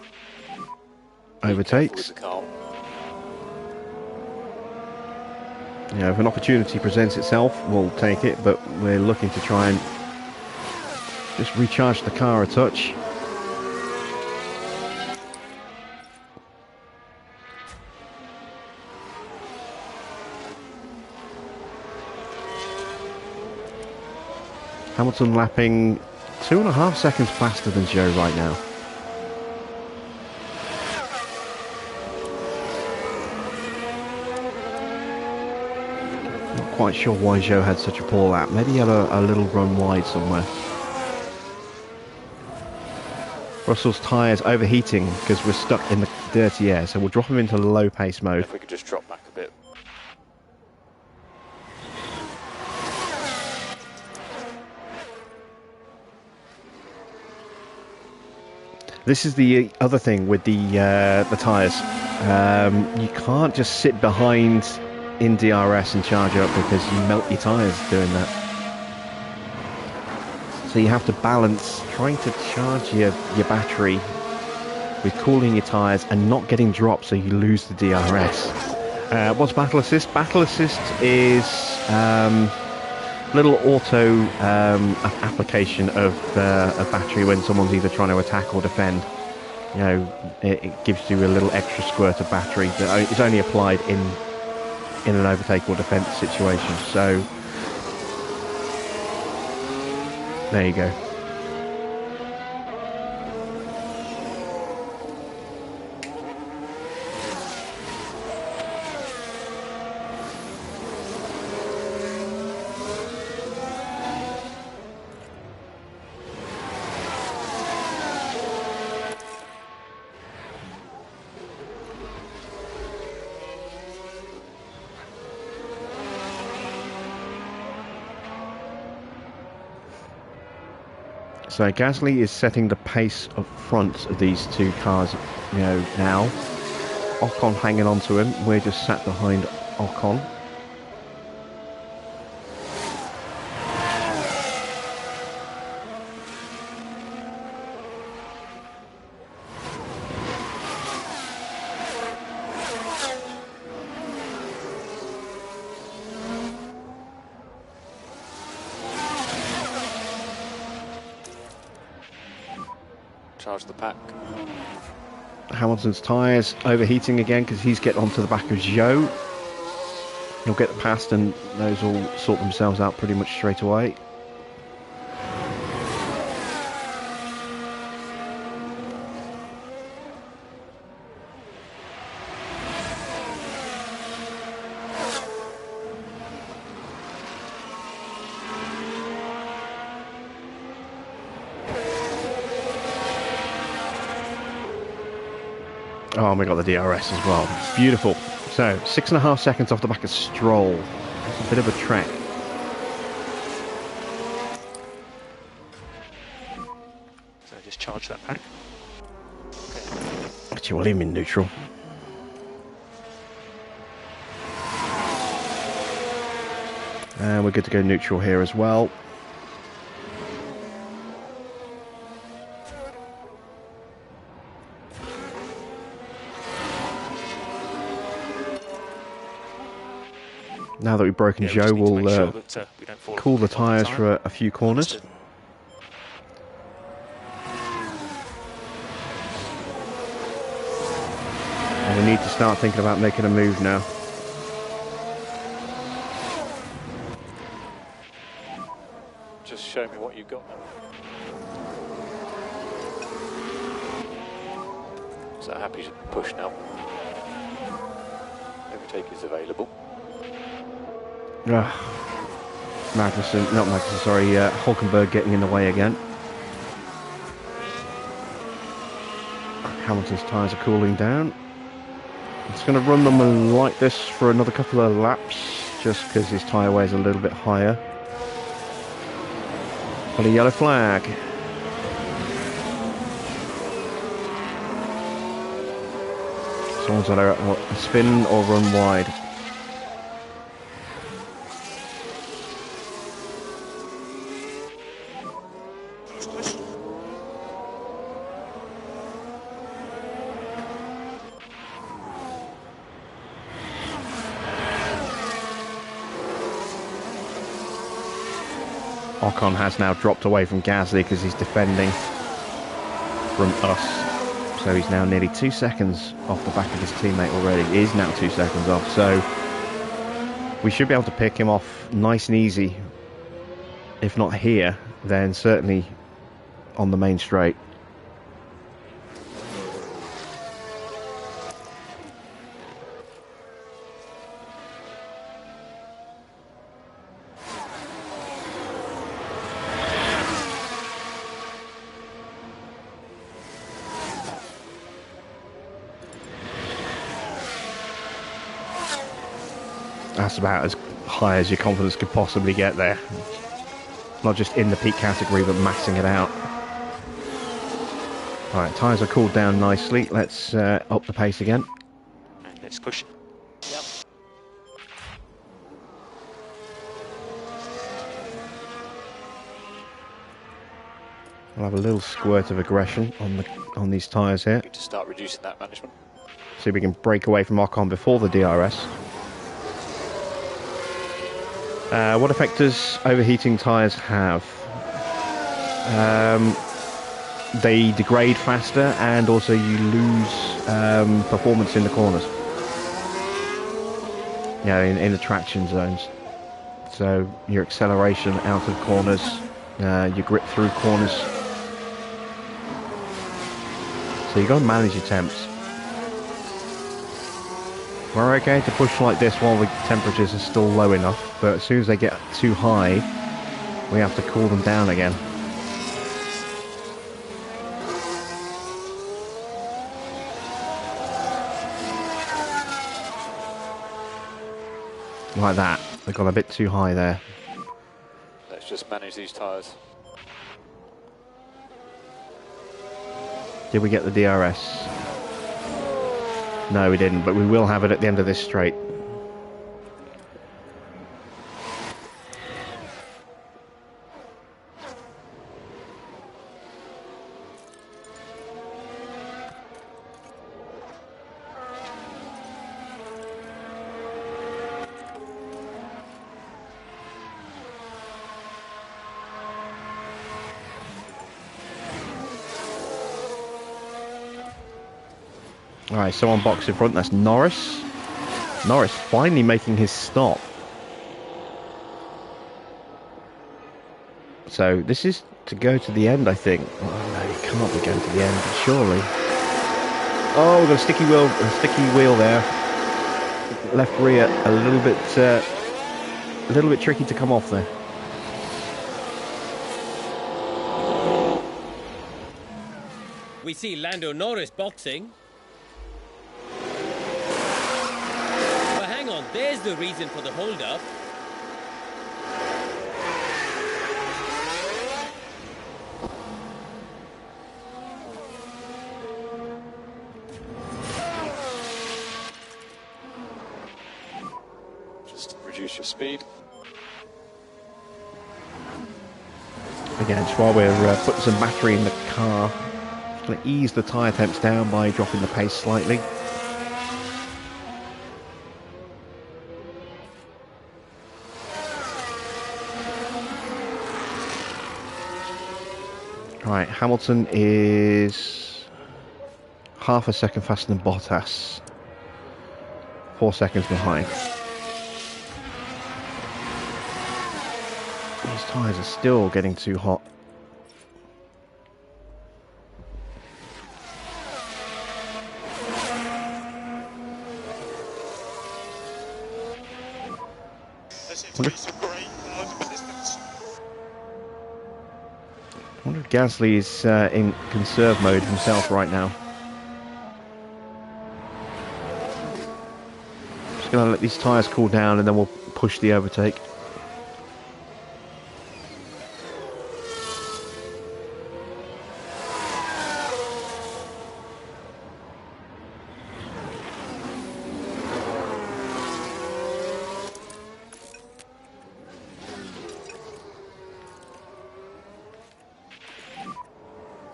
overtakes. If an opportunity presents itself, we'll take it, but we're looking to try and just recharge the car a touch. Hamilton lapping 2.5 seconds faster than Zhou right now. Quite sure why Zhou had such a poor lap. Maybe he had a little run wide somewhere. Russell's tyres overheating because we're stuck in the dirty air, so we'll drop him into low pace mode. If we could just drop back a bit. This is the other thing with the tyres. You can't just sit behind in DRS and charge up because you melt your tyres doing that. So you have to balance trying to charge your battery with cooling your tyres and not getting dropped so you lose the DRS. What's battle assist? Battle assist is little auto application of a battery when someone's either trying to attack or defend. It gives you a little extra squirt of battery that is only applied in an overtake or defence situation. So there you go. So Gasly is setting the pace up front of these two cars, you know, now. Ocon hanging on to him. We're just sat behind Ocon. Charge the pack. Hamilton's tyres overheating again because he's getting onto the back of Zhou. He'll get past and those will sort themselves out pretty much straight away. Oh, and we got the DRS as well. Beautiful. So, 6.5 seconds off the back of Stroll. It's a bit of a trek. So just charge that pack. Okay. Actually, we'll leave him in neutral. And we're good to go neutral here as well. Now that we've broken Zhou, we'll cool the tyres for a few corners. And we need to start thinking about making a move now. Just show me what you've got now. So happy to push now. Overtake is available. Hulkenberg getting in the way again. Hamilton's tyres are cooling down. It's going to run them like this for another couple of laps, just because his tyre weigh is a little bit higher. But a yellow flag. Someone's either a spin or run wide. Ocon has now dropped away from Gasly because he's defending from us. So he's now nearly 2 seconds off the back of his teammate already. He is now 2 seconds off. So we should be able to pick him off nice and easy. If not here, then certainly on the main straight. That's about as high as your confidence could possibly get there. Not just in the peak category, but maxing it out. Alright, tyres are cooled down nicely. Let's up the pace again. And let's push. Yep. We'll have a little squirt of aggression on these tyres here. Need to start reducing that management. See if we can break away from Ocon before the DRS. What effect does overheating tyres have? They degrade faster, and also you lose performance in the corners. Yeah, in the traction zones. So your acceleration out of corners, your grip through corners. So you've got to manage your temps. We're okay to push like this while the temperatures are still low enough, but as soon as they get too high, we have to cool them down again. Like that. They got a bit too high there. Let's just manage these tyres. Did we get the DRS? No, we didn't, but we will have it at the end of this straight. Alright, so on box in front, that's Norris. Norris finally making his stop. So this is to go to the end, I think. Oh no, you can't be going to the end, surely. Oh, we've got a sticky wheel there. Left rear a little bit tricky to come off there. We see Lando Norris boxing. But hang on, there's the reason for the hold-up. Just reduce your speed. Again, just while we're putting some battery in the car, just going to ease the tyre temps down by dropping the pace slightly. Right, Hamilton is half a second faster than Bottas. 4 seconds behind. These tyres are still getting too hot. I wonder if Gasly is in conserve mode himself right now. Just going to let these tyres cool down and then we'll push the overtake.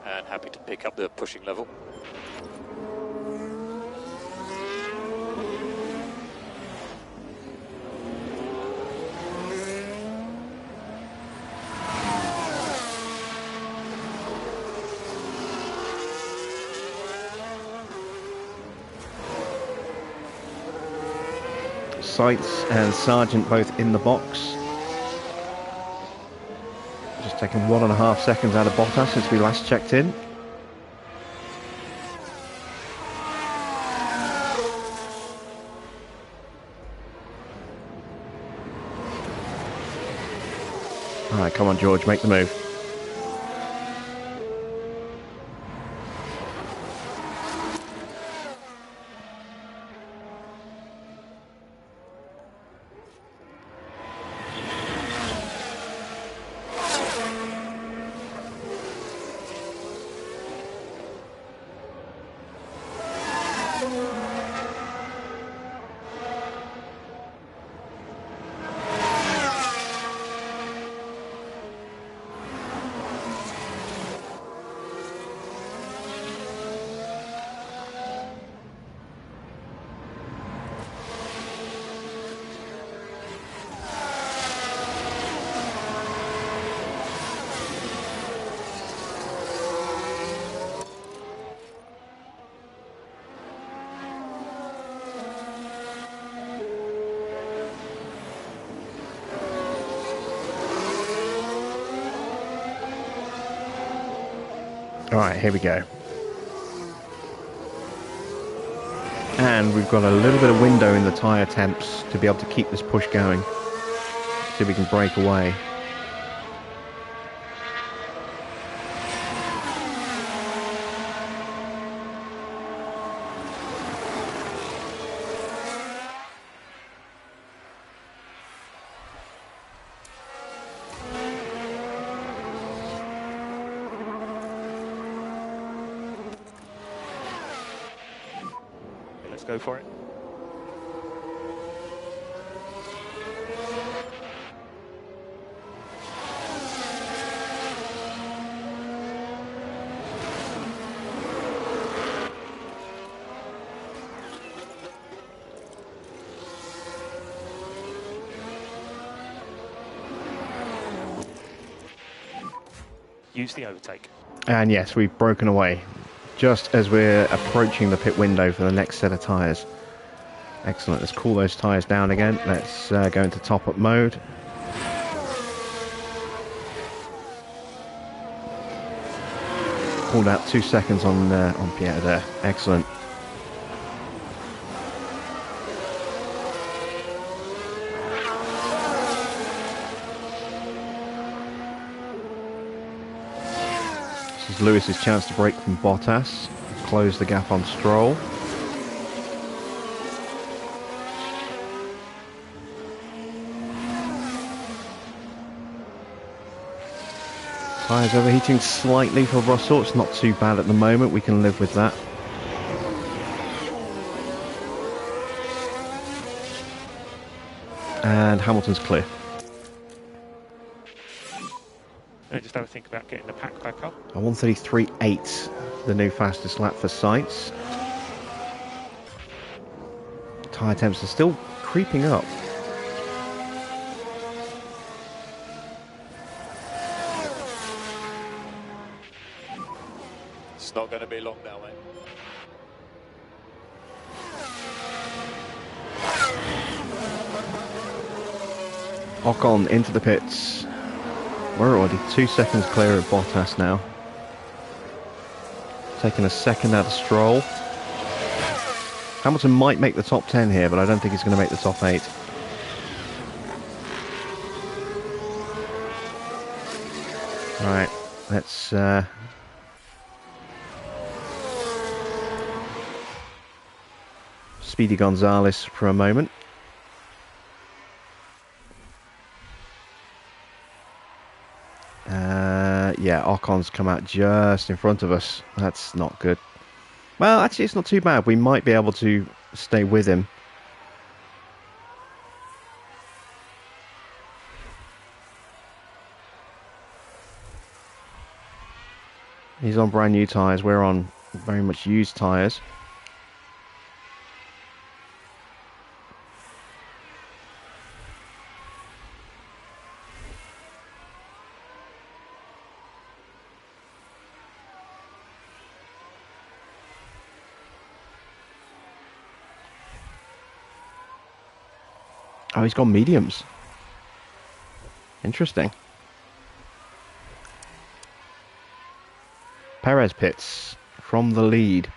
And happy to pick up the pushing level. Seitz and Sargent both in the box. Just taking 1.5 seconds out of Bottas since we last checked in. Alright, come on George, make the move. Alright, here we go. And we've got a little bit of window in the tyre temps to be able to keep this push going. See if we can break away. Let's go for it. Use the overtake. And yes, we've broken away just as we're approaching the pit window for the next set of tyres. Excellent. Let's cool those tyres down again. Let's go into top-up mode. Pulled out 2 seconds on Pierre there. Excellent. This is Lewis's chance to break from Bottas, close the gap on Stroll. Tyres overheating slightly for Russell. It's not too bad at the moment. We can live with that. And Hamilton's clear. Just have a think about getting the pack back up. A 1:33.8, the new fastest lap for Sainz. Tyre temps are still creeping up. It's not going to be long now, mate. Ocon into the pits. We're already 2 seconds clear of Bottas now. Taking a second out of Stroll. Hamilton might make the top 10 here, but I don't think he's going to make the top 8. Right, let's Speedy Gonzalez for a moment. Yeah, Ocon's come out just in front of us. That's not good. Well, actually, it's not too bad. We might be able to stay with him. He's on brand new tyres. We're on very much used tyres. Oh, he's got mediums. Interesting. Perez pits from the lead.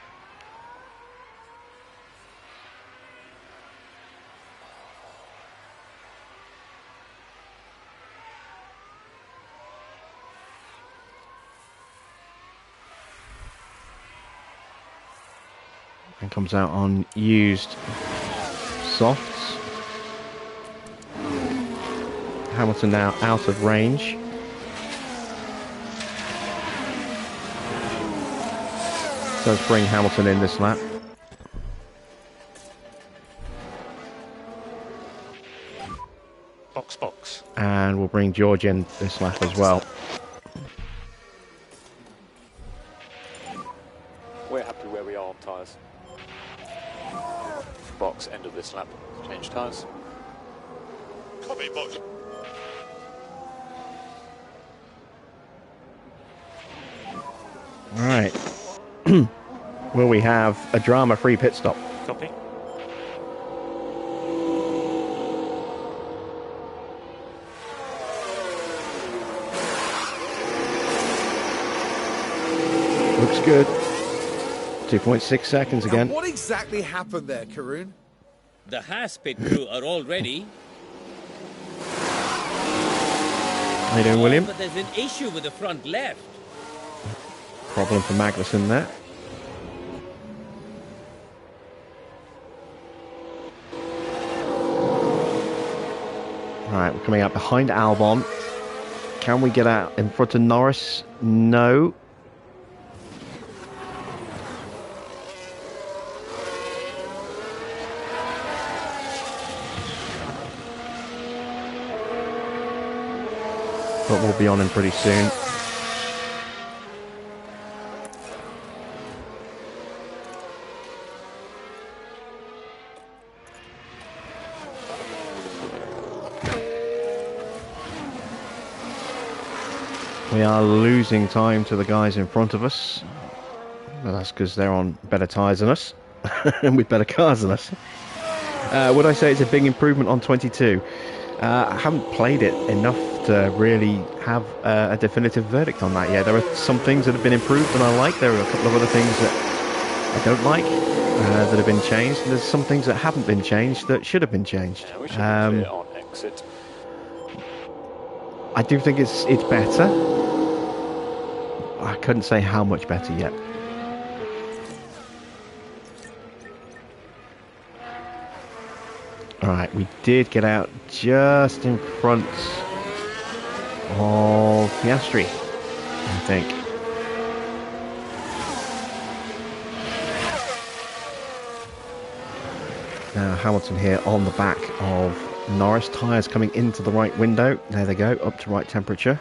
And comes out on used softs. Hamilton now out of range. Does bring Hamilton in this lap. Box. And we'll bring George in this lap as well. We're happy where we are on tyres. Box, end of this lap. Change tyres. Copy, box. Alright. Will we have a drama-free pit stop? Copy. Looks good. 2.6 seconds again. And what exactly happened there, Karun? The Haas pit crew are all ready. How you doing, William? But there's an issue with the front left. Problem for Magnussen there. Right, we're coming out behind Albon. Can we get out in front of Norris? No. but we'll be on him pretty soon. We are losing time to the guys in front of us. Well, that's because they're on better tyres than us and with better cars than us. Would I say it's a big improvement on 22? I haven't played it enough to really have a definitive verdict on that yet. There are some things that have been improved and I like. There are a couple of other things that I don't like that have been changed. And there's some things that haven't been changed that should have been changed. Yeah, we should be clear on exit. I do think it's better. I couldn't say how much better yet. Alright, we did get out just in front of Piastri, I think. Now Hamilton here on the back of Norris. Tyres coming into the right window. There they go, up to right temperature.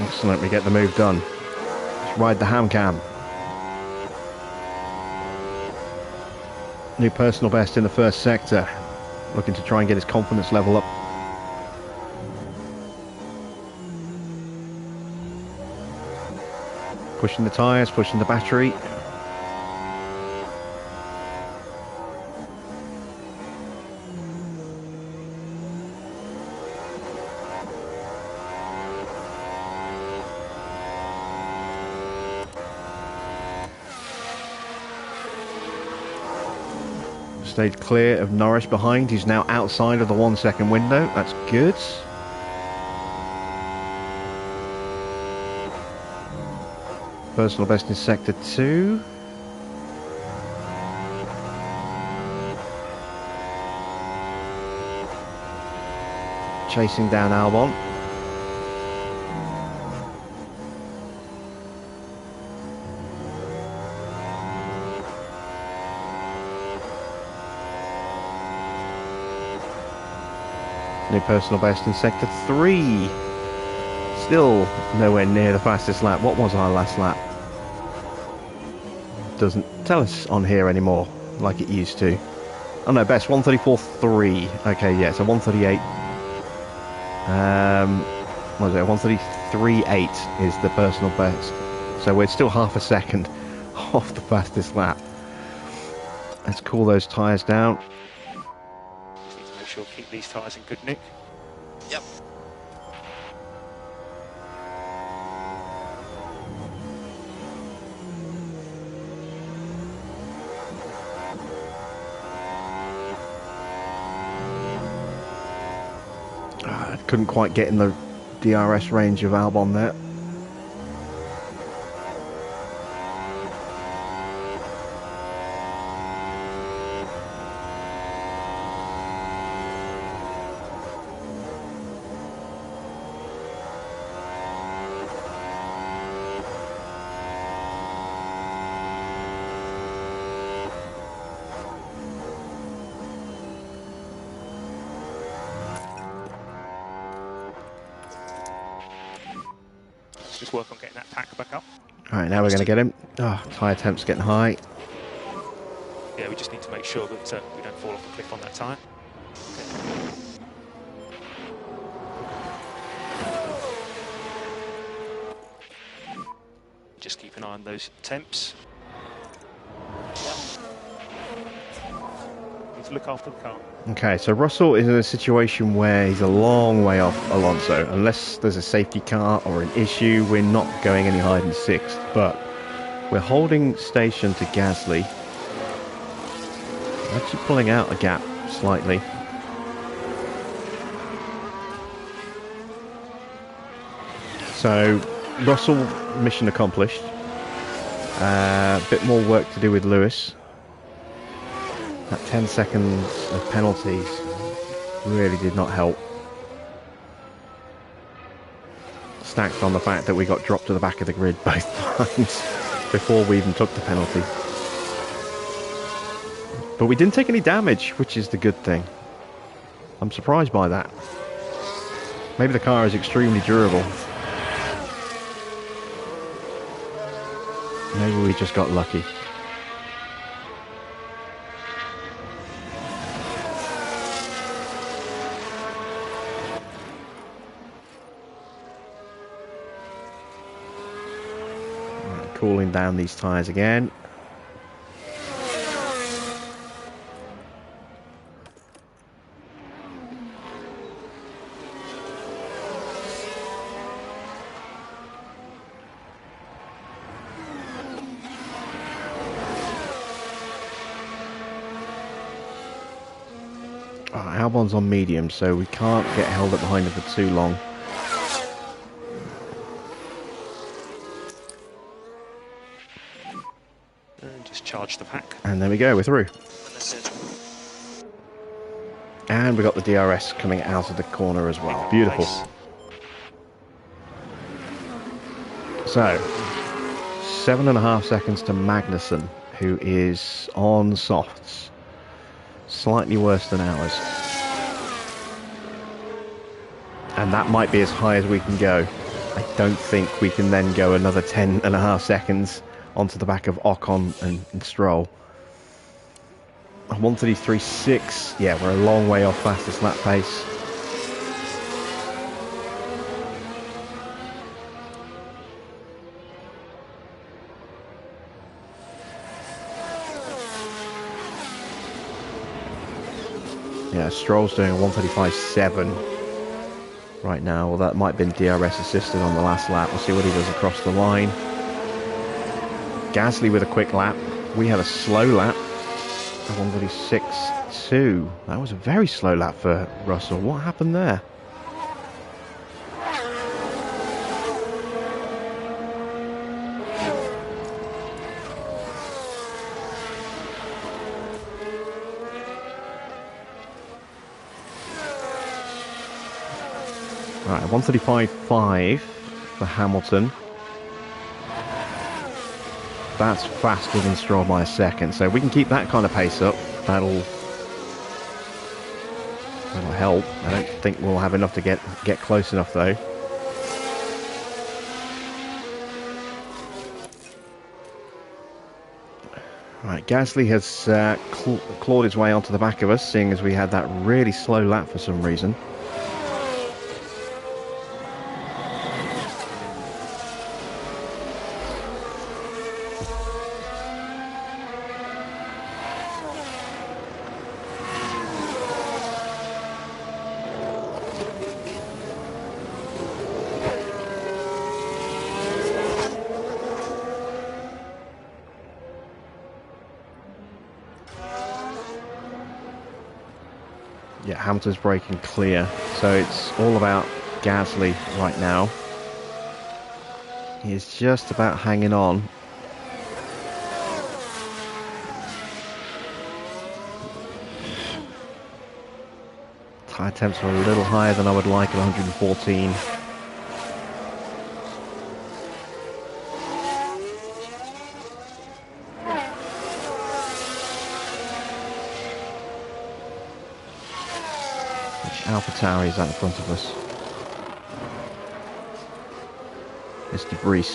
Excellent, we get the move done. Let's ride the ham cam. New personal best in the first sector. Looking to try and get his confidence level up. Pushing the tyres, pushing the battery. Stayed clear of Norris behind. He's now outside of the 1 second window. That's good. Personal best in sector 2. Chasing down Albon. New personal best in sector 3. Still nowhere near the fastest lap. What was our last lap? Doesn't tell us on here anymore like it used to. Oh no, best 134.3. Okay, yeah, so 138. What was it? 133.8 is the personal best. So we're still half a second off the fastest lap. Let's cool those tyres down. Make sure keep these tyres in good nick. Yep. Couldn't quite get in the DRS range of Albon there. Just work on getting that pack back up. Alright, now we're going to get him. Oh, tyre temp's getting high. Yeah, we just need to make sure that we don't fall off the cliff on that tyre. Just keep an eye on those temps. Need to look after the car. Okay, so Russell is in a situation where he's a long way off Alonso. Unless there's a safety car or an issue, we're not going any higher than 6th. But we're holding station to Gasly. Actually pulling out a gap slightly. So Russell, mission accomplished. A bit more work to do with Lewis. That 10 seconds of penalties really did not help. Stacked on the fact that we got dropped to the back of the grid both times before we even took the penalty. But we didn't take any damage, which is the good thing. I'm surprised by that. Maybe the car is extremely durable. Maybe we just got lucky. Right, cooling down these tyres again. Albon's on medium, so we can't get held up behind him for too long. Just charge the pack. And there we go, we're through. And we got the DRS coming out of the corner as well. Beautiful. Nice. So, 7.5 seconds to Magnussen, who is on softs. Slightly worse than ours. And that might be as high as we can go. I don't think we can then go another 10.5 seconds onto the back of Ocon and Stroll. 1:33.6. Yeah, we're a long way off fastest lap pace. Yeah, Stroll's doing a 1:35.7 right now. Well, that might have been DRS assisted on the last lap. We'll see what he does across the line. Gasly with a quick lap. We had a slow lap. 1:36.2. That was a very slow lap for Russell. What happened there? Right, 1:35.5 for Hamilton. That's faster than Stroll by a second, so we can keep that kind of pace up. That'll help. I don't think we'll have enough to get close enough though. Right, Gasly has clawed his way onto the back of us, seeing as we had that really slow lap for some reason. Yeah, Hamilton's braking clear, so it's all about Gasly right now. He's just about hanging on. Tyre temps are a little higher than I would like at 114. AlphaTauri is out in front of us. It's debris.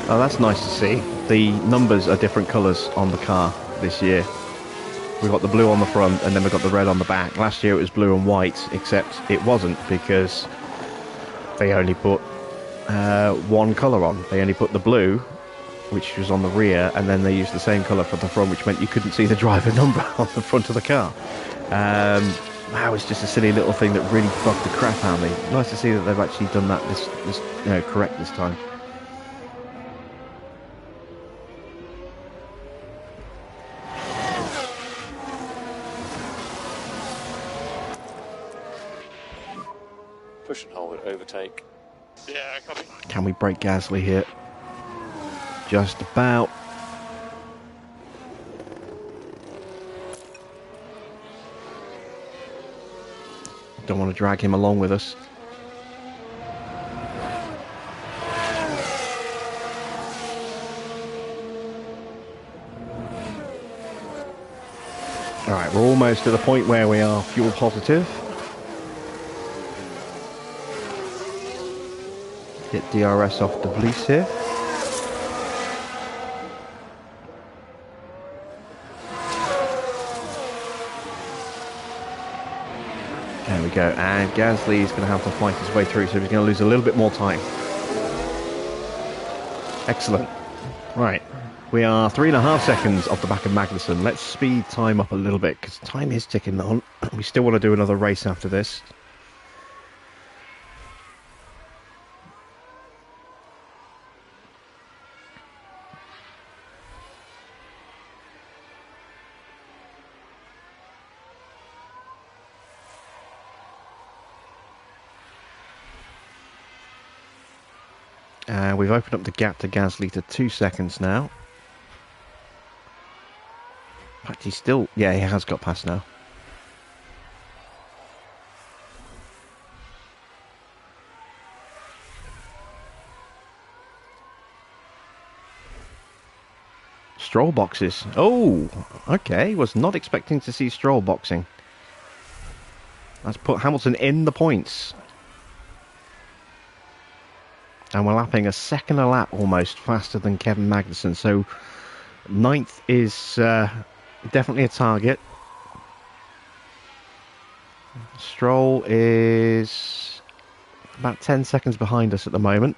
Oh, that's nice to see. The numbers are different colours on the car this year. We've got the blue on the front and then we've got the red on the back. Last year it was blue and white, except it wasn't because they only put one colour on. They only put the blue, which was on the rear, and then they used the same colour for the front, which meant you couldn't see the driver number on the front of the car. That was just a silly little thing that really bugged the crap out of me. Nice to see that they've actually done that this correct this time. push and hold, overtake. Yeah, copy. Can we break Gasly here? Just about. Don't want to drag him along with us. Alright, we're almost to the point where we are fuel positive. Get DRS off the Vlies here. There we go, and Gasly is going to have to fight his way through, so he's going to lose a little bit more time. Excellent. Right, we are 3.5 seconds off the back of Magnussen. Let's speed time up a little bit, because time is ticking on. We still want to do another race after this. We've opened up the gap to Gasly to 2 seconds now. In fact, he's still... Yeah, he has got past now. Stroll boxes. Oh, okay. Was not expecting to see Stroll boxing. Let's put Hamilton in the points. And we're lapping a second a lap almost faster than Kevin Magnussen. So 9th is definitely a target. Stroll is about 10 seconds behind us at the moment.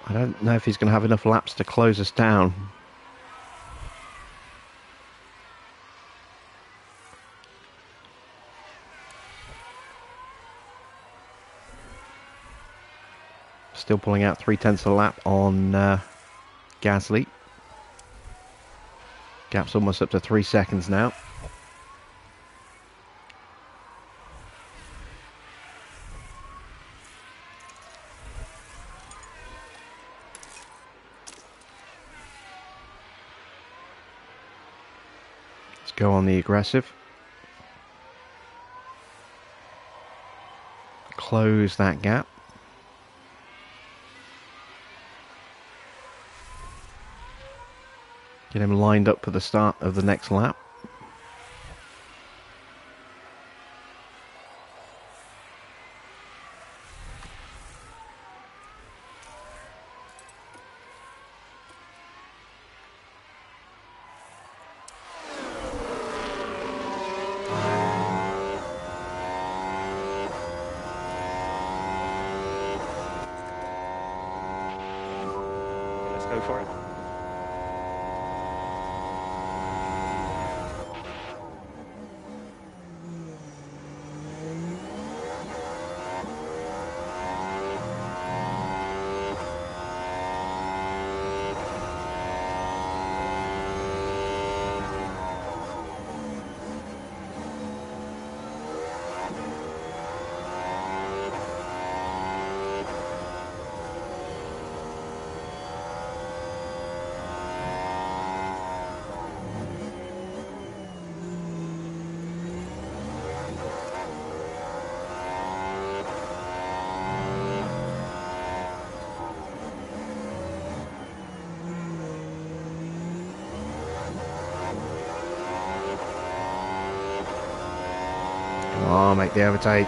I don't know if he's going to have enough laps to close us down. Still pulling out 0.3 a lap on Gasly. Gap's almost up to 3 seconds now. Let's go on the aggressive. Close that gap. Get him lined up for the start of the next lap. Let's go for it. Oh, make the overtake.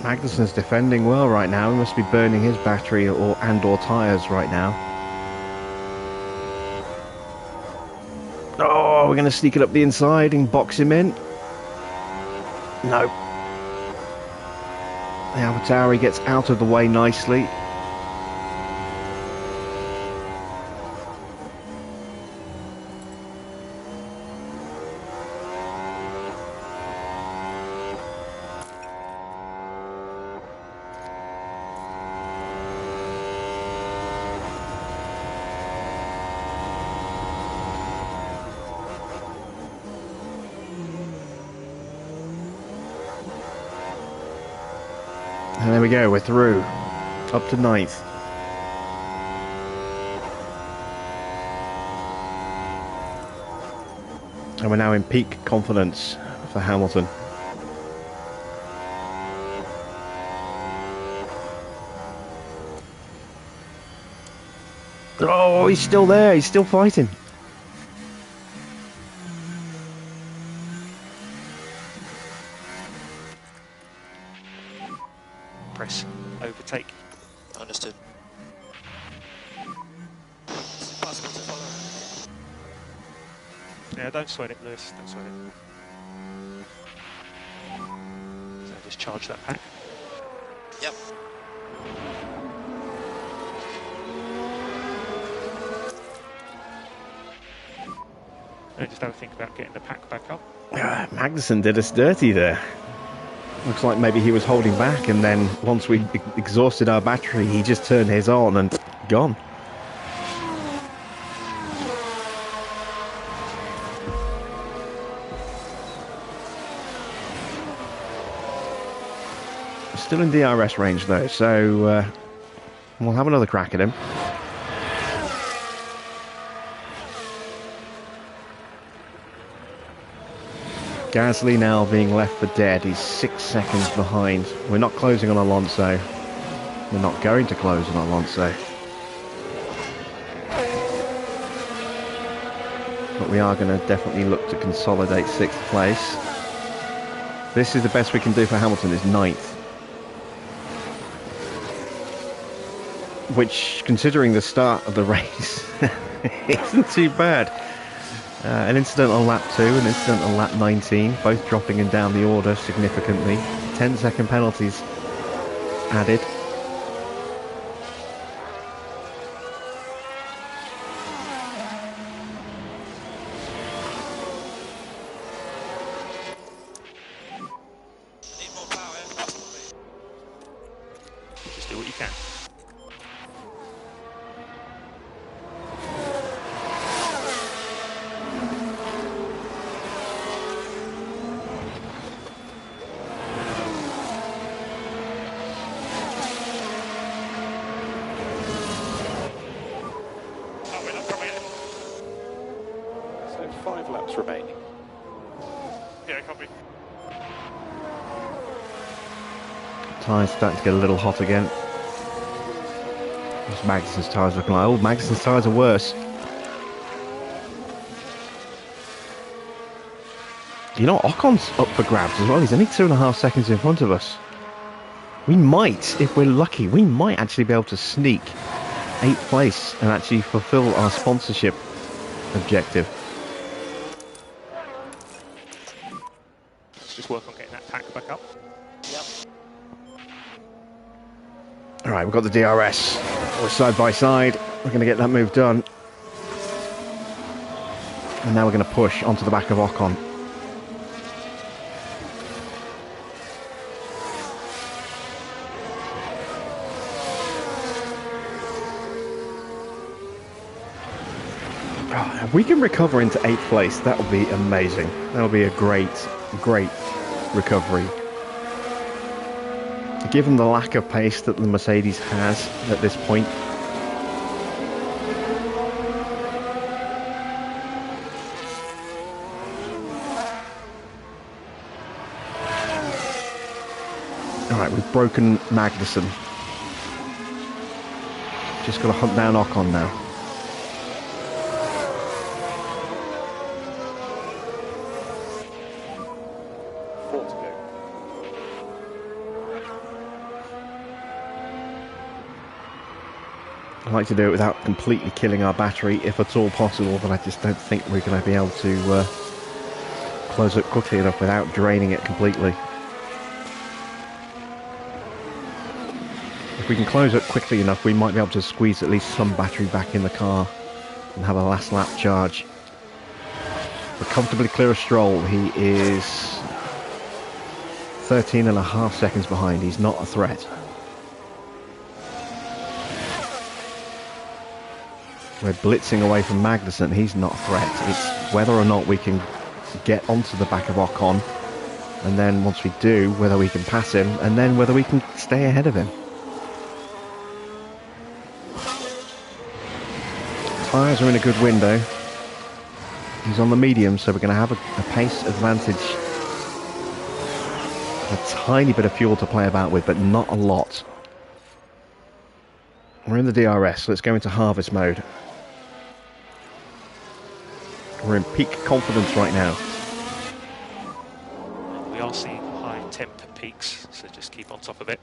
Magnussen's defending well right now. He must be burning his battery or tyres right now. Oh, we're going to sneak it up the inside and box him in. No. The AlphaTauri gets out of the way nicely. And there we go, we're through. Up to 9th. And we're now in peak confidence for Hamilton. Oh, he's still there, he's still fighting. Press, overtake. Understood. Is it possible to follow? Yeah, don't sweat it, Lewis, don't sweat it. So just charge that pack. Yep. And just have a think about getting the pack back up. Magnussen did us dirty there. Looks like maybe he was holding back, and then once we exhausted our battery, he just turned his on and gone. Still in DRS range though, so we'll have another crack at him. Gasly now being left for dead. He's 6 seconds behind. We're not closing on Alonso. We're not going to close on Alonso. But we are going to definitely look to consolidate 6th place. This is the best we can do for Hamilton, is 9th. Which, considering the start of the race, isn't too bad. An incident on lap 2, an incident on lap 19, both dropping him down the order significantly. 10-second penalties added. Need more power, possibly. Just do what you can. So 5 laps remaining. Yeah, copy. Tyres starting to get a little hot again. What's Magnussen's tyres looking like? Oh, Magnussen's tyres are worse. You know, Ocon's up for grabs as well. He's only 2.5 seconds in front of us. We might, if we're lucky, we might actually be able to sneak 8th place and actually fulfill our sponsorship objective. Let's just work on getting that pack back up. Yep. Alright, we've got the DRS. We're side by side. We're going to get that move done. And now we're going to push onto the back of Ocon. If we can recover into 8th place, that will be amazing. That will be a great recovery. Given the lack of pace that the Mercedes has at this point. Alright, we've broken Magnussen. Just got to hunt down Ocon now. I like to do it without completely killing our battery, if at all possible, but I just don't think we're going to be able to close it quickly enough without draining it completely. If we can close it quickly enough, we might be able to squeeze at least some battery back in the car and have a last lap charge. We're comfortably clear of Stroll. He is 13.5 seconds behind. He's not a threat. We're blitzing away from Magnussen. He's not a threat. It's whether or not we can get onto the back of Ocon And then once we do, whether we can pass him, and then whether we can stay ahead of him. Tyres are in a good window. He's on the medium, so we're going to have a pace advantage. A tiny bit of fuel to play about with, but not a lot. We're in the DRS, so let's go into harvest mode. We're in peak confidence right now. We are seeing high temp peaks, so just keep on top of it.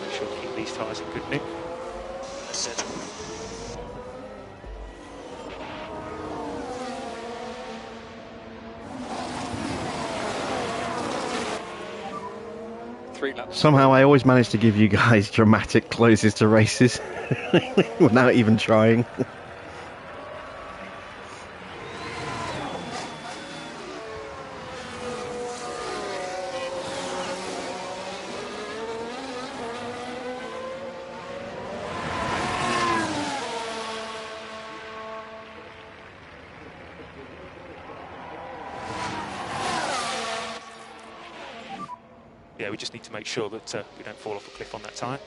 Make sure to keep these tyres in good nick. That's it. Somehow I always manage to give you guys dramatic closes to races without even trying. Yeah, we just need to make sure that we don't fall off a cliff on that tyre.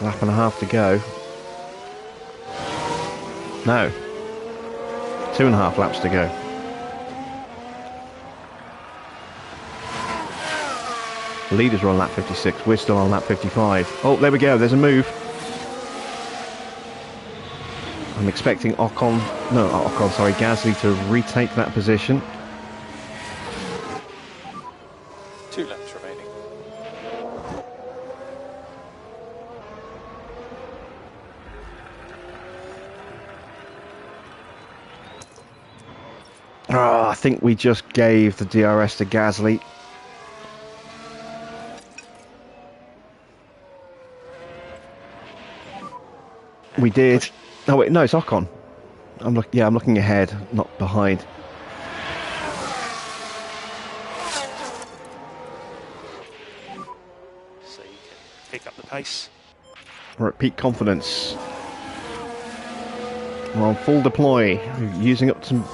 Lap and a half to go. No. 2.5 laps to go. The leaders are on lap 56. We're still on lap 55. Oh, there we go. There's a move. I'm expecting Gasly to retake that position. 2 laps remaining. Oh, I think we just gave the DRS to Gasly. We did. Oh wait, no, it's Ocon. I'm looking ahead, not behind. So you can pick up the pace. We're at peak confidence. We're on full deploy, using up some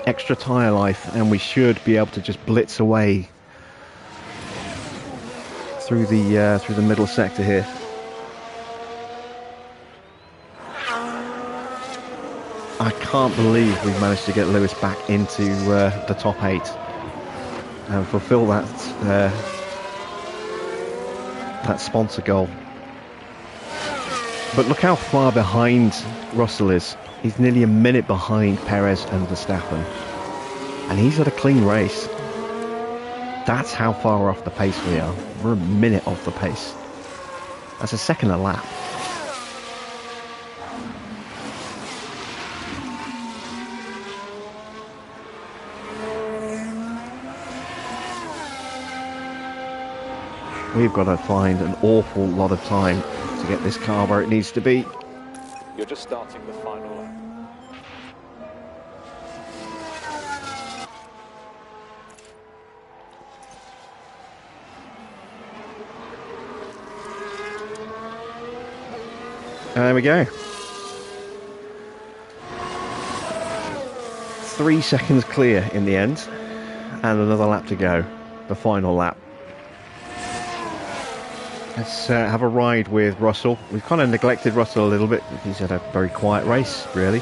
extra tyre life, and we should be able to just blitz away through the middle sector here. I can't believe we've managed to get Lewis back into the top 8 and fulfill that sponsor goal. But look how far behind Russell is. He's nearly a minute behind Perez and Verstappen. And he's had a clean race. That's how far off the pace we are. We're a minute off the pace. That's a second a lap. We've got to find an awful lot of time to get this car where it needs to be. You're just starting the final lap. And there we go. 3 seconds clear in the end, and another lap to go, the final lap. Let's have a ride with Russell. We've kind of neglected Russell a little bit. He's had a very quiet race, really.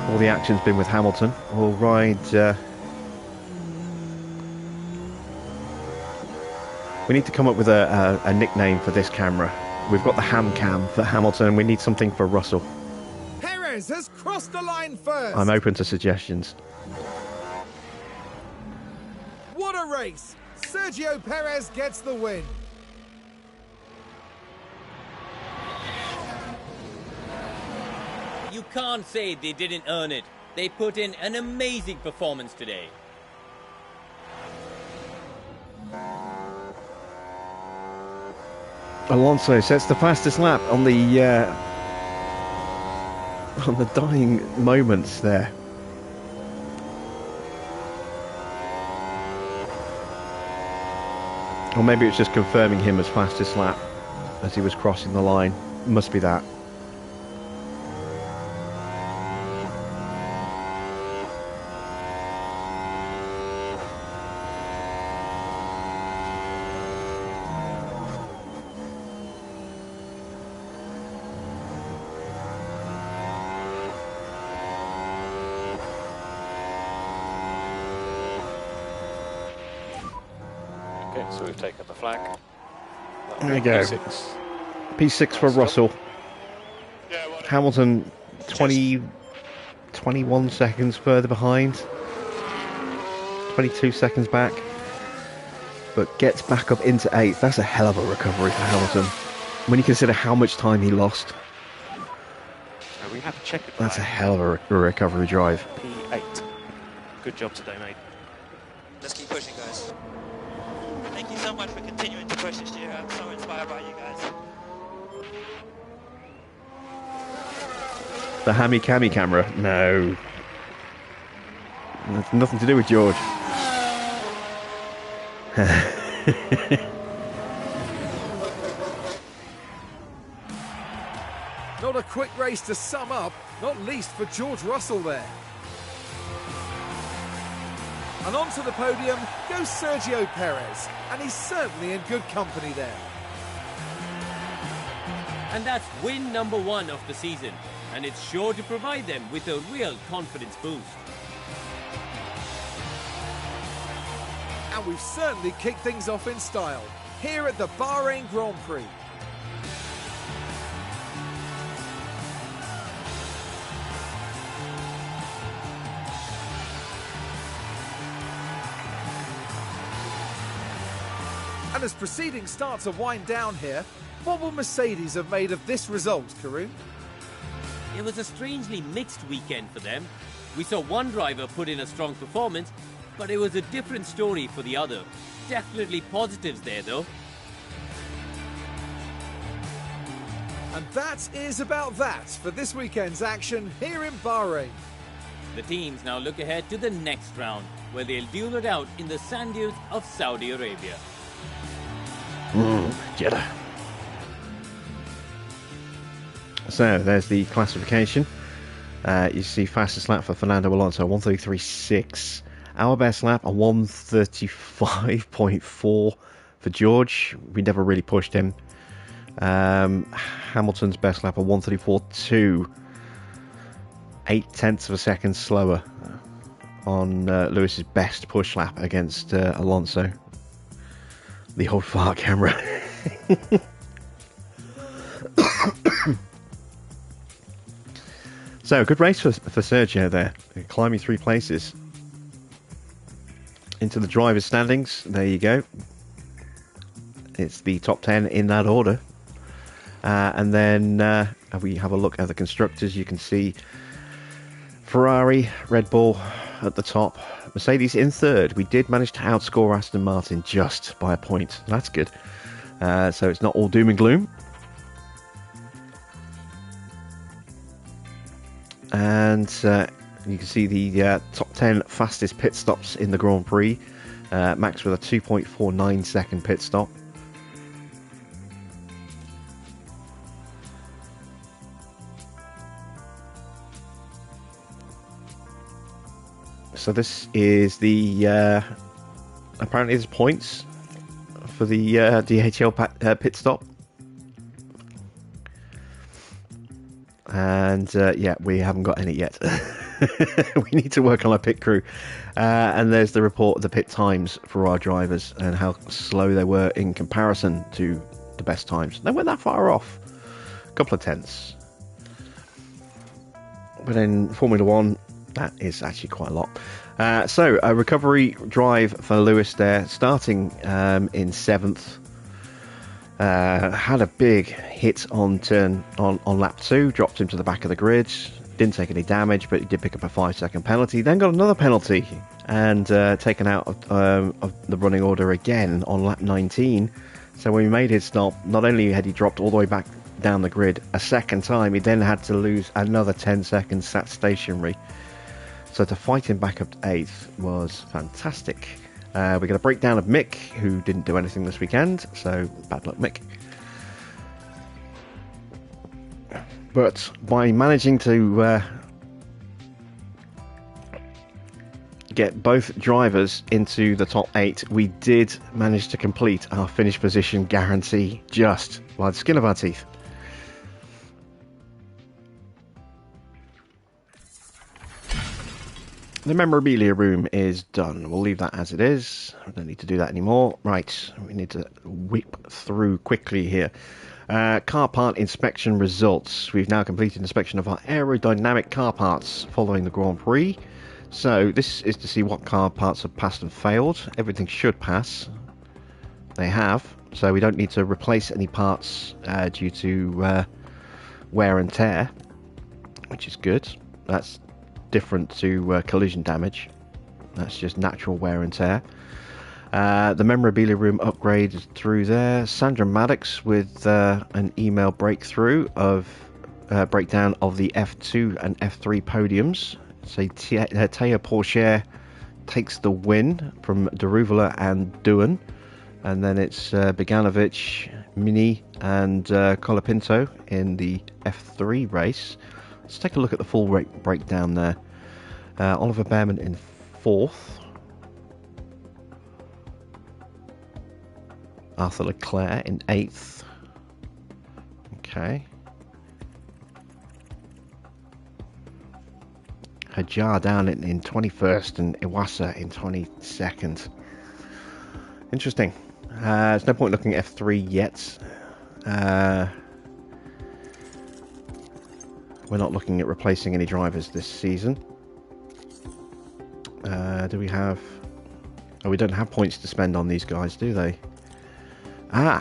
All the action's been with Hamilton. We'll ride... we need to come up with a nickname for this camera. We've got the Ham Cam for Hamilton. We need something for Russell. Perez has crossed the line first. I'm open to suggestions. What a race! Sergio Perez gets the win. You can't say they didn't earn it. They put in an amazing performance today. Alonso sets the fastest lap on the dying moments there. Or maybe it's just confirming him as fastest lap as he was crossing the line. Must be that. So we've taken the flag. There we go. P6. P6 for Russell. Hamilton 21 seconds further behind. 22 seconds back. But gets back up into 8th. That's a hell of a recovery for Hamilton. When you consider how much time he lost. We have to check it. That's a hell of a recovery drive. P8. Good job today, mate. Let's keep pushing, guys. Thank you so much for continuing to push this year. I'm so inspired by you guys. The Hammy Cammy camera? No. That's nothing to do with George. Not a quick race to sum up, not least for George Russell there. And onto the podium goes Sergio Perez, and he's certainly in good company there. And that's win number 1 of the season, and it's sure to provide them with a real confidence boost. And we've certainly kicked things off in style here at the Bahrain Grand Prix. And as proceedings start to wind down here, what will Mercedes have made of this result, Karun? It was a strangely mixed weekend for them. We saw one driver put in a strong performance, but it was a different story for the other. Definitely positives there, though. And that is about that for this weekend's action here in Bahrain. The teams now look ahead to the next round, where they'll duel it out in the sand dunes of Saudi Arabia. Jeddah. So there's the classification. You see fastest lap for Fernando Alonso, 1:33.6. Our best lap, a 1:35.4 for George. We never really pushed him. Hamilton's best lap, a 1:34.2. 0.8 of a second slower on Lewis's best push lap against Alonso. The old fart camera. So, good race for Sergio there. Climbing 3 places into the driver's standings. There you go. It's the top 10 in that order. And then we have a look at the constructors. You can see Ferrari, Red Bull at the top. Mercedes in 3rd. We did manage to outscore Aston Martin just by a point. That's good. So it's not all doom and gloom. And you can see the top 10 fastest pit stops in the Grand Prix. Max with a 2.49 second pit stop. So this is the apparently there's points for the DHL pit stop, and yeah, we haven't got any yet. We need to work on our pit crew. And there's the report of the pit times for our drivers and how slow they were in comparison to the best times. They weren't that far off, a couple of tenths, but in Formula One that is actually quite a lot. So a recovery drive for Lewis there, starting in 7th. Had a big hit on lap 2, dropped him to the back of the grid. Didn't take any damage, but he did pick up a 5-second penalty. Then got another penalty and taken out of the running order again on lap 19. So when he made his stop, not only had he dropped all the way back down the grid a second time, he then had to lose another 10 seconds sat stationary. So to fight him back up to 8th was fantastic. We got a breakdown of Mick, who didn't do anything this weekend, so bad luck, Mick. But by managing to get both drivers into the top 8, we did manage to complete our finish position guarantee just by the skin of our teeth. The memorabilia room is done. We'll leave that as it is. We don't need to do that anymore. Right, we need to whip through quickly here. Car part inspection results. We've now completed inspection of our aerodynamic car parts following the Grand Prix. So this is to see what car parts have passed and failed. Everything should pass. They have. So we don't need to replace any parts due to wear and tear, which is good. That's different to collision damage. That's just natural wear and tear. The memorabilia room upgrade is through there. Sandra Maddox with an email breakthrough of breakdown of the F2 and F3 podiums. So Taya Porcher takes the win from Daruvula and Duan, and then it's Beganovic, Mini and Colapinto in the F3 race. Let's take a look at the full breakdown there. Oliver Behrman in 4th. Arthur Leclerc in 8th. Okay. Hajar down in 21st and Iwasa in 22nd. Interesting. There's no point looking at F3 yet. We're not looking at replacing any drivers this season. Do we have... Oh, we don't have points to spend on these guys, do they?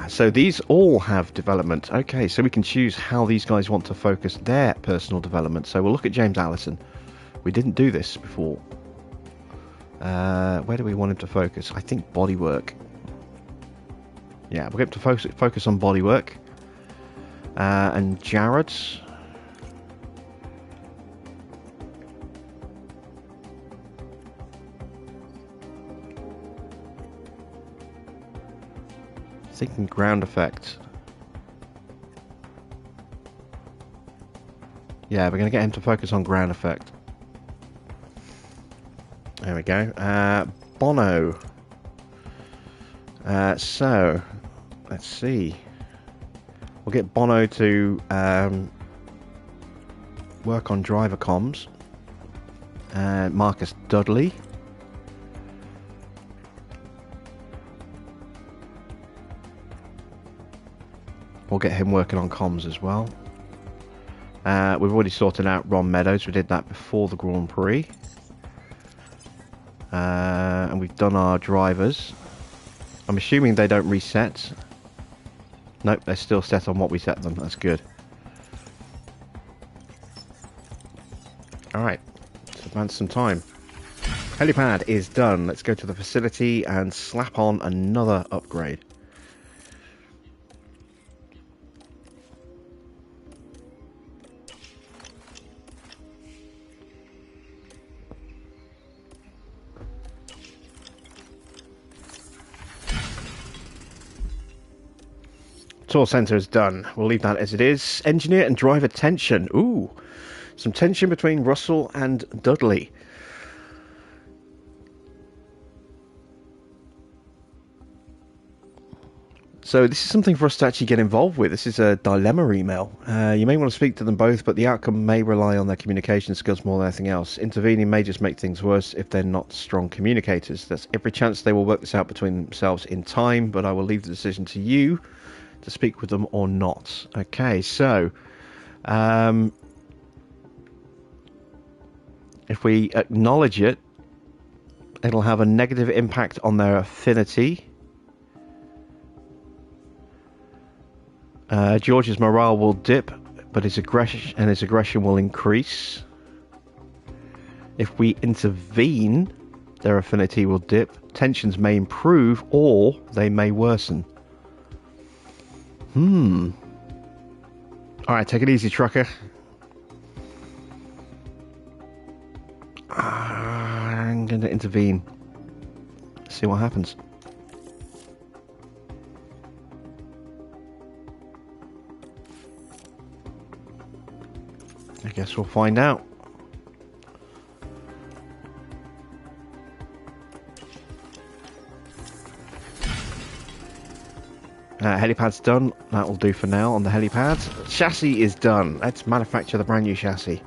So these all have development. Okay, so we can choose how these guys want to focus their personal development. So we'll look at James Allison. We didn't do this before. Where do we want him to focus? I think bodywork. Yeah, we'll get to focus on bodywork. And Jared... Thinking ground effect. Yeah, we're going to get him to focus on ground effect. There we go. Bono. So, let's see. We'll get Bono to work on driver comms. Marcus Dudley. We'll get him working on comms as well. We've already sorted out Ron Meadows. We did that before the Grand Prix. And we've done our drivers. I'm assuming they don't reset. Nope, they're still set on what we set them. That's good. Alright, let's advance some time. Helipad is done. Let's go to the facility and slap on another upgrade. Tour centre is done. We'll leave that as it is. Engineer and driver tension. Ooh, some tension between Russell and Dudley. So this is something for us to actually get involved with. This is a dilemma email. You may want to speak to them both, but the outcome may rely on their communication skills more than anything else. Intervening may just make things worse if they're not strong communicators. There's every chance they will work this out between themselves in time, but I will leave the decision to you to speak with them or not. Okay, so if we acknowledge it, it'll have a negative impact on their affinity. George's morale will dip, but his aggression will increase. If we intervene, their affinity will dip. Tensions may improve or they may worsen. Alright, take it easy, trucker. I'm going to intervene. See what happens. I guess we'll find out. Helipad's done. That will do for now on the helipad. Chassis is done. Let's manufacture the brand new chassis.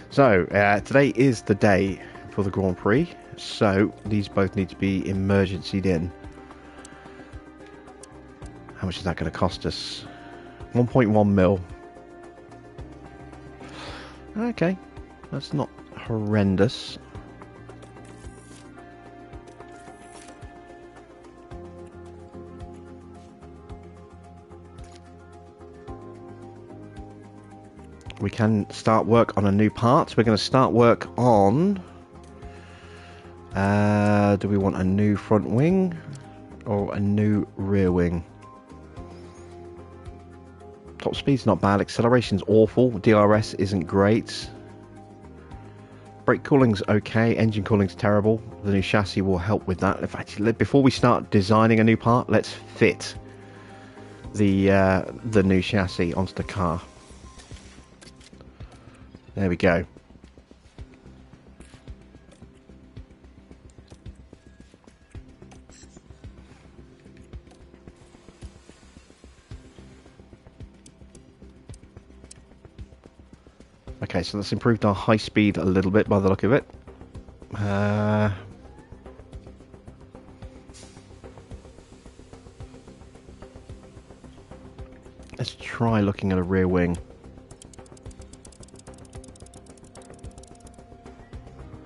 So, today is the day for the Grand Prix. So, these both need to be emergencied in. How much is that going to cost us? 1.1 mil. Okay, that's not horrendous. We can start work on a new part. We're going to start work on... do we want a new front wing or a new rear wing? Top speed's not bad. Acceleration's awful. DRS isn't great. Brake cooling's okay. Engine cooling's terrible. The new chassis will help with that. In fact, before we start designing a new part, let's fit the new chassis onto the car. There we go. Okay, so that's improved our high speed a little bit by the look of it. Let's try looking at a rear wing.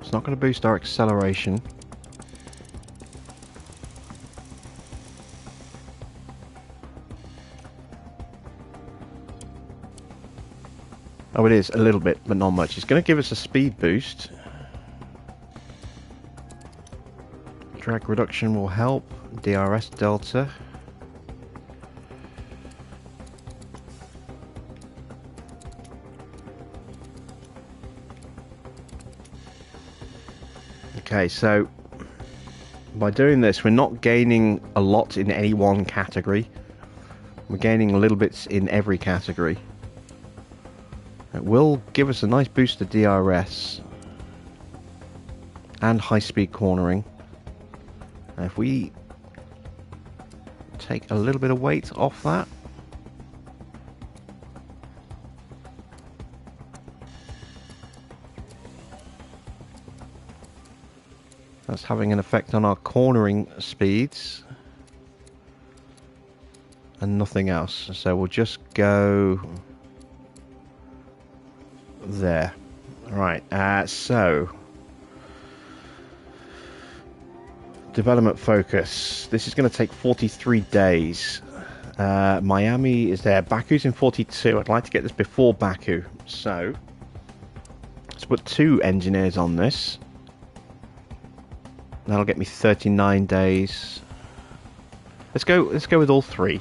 It's not going to boost our acceleration. Oh, it is a little bit, but not much. It's going to give us a speed boost. Drag reduction will help. DRS delta. Okay, so by doing this, we're not gaining a lot in any one category. We're gaining little bits in every category. It will give us a nice boost to DRS and high-speed cornering. And if we take a little bit of weight off that, that's having an effect on our cornering speeds and nothing else. So we'll just go there. Right, so development focus. This is going to take 43 days. Miami is there. Baku's in 42. I'd like to get this before Baku. So let's put 2 engineers on this. That'll get me 39 days. Let's go with all 3.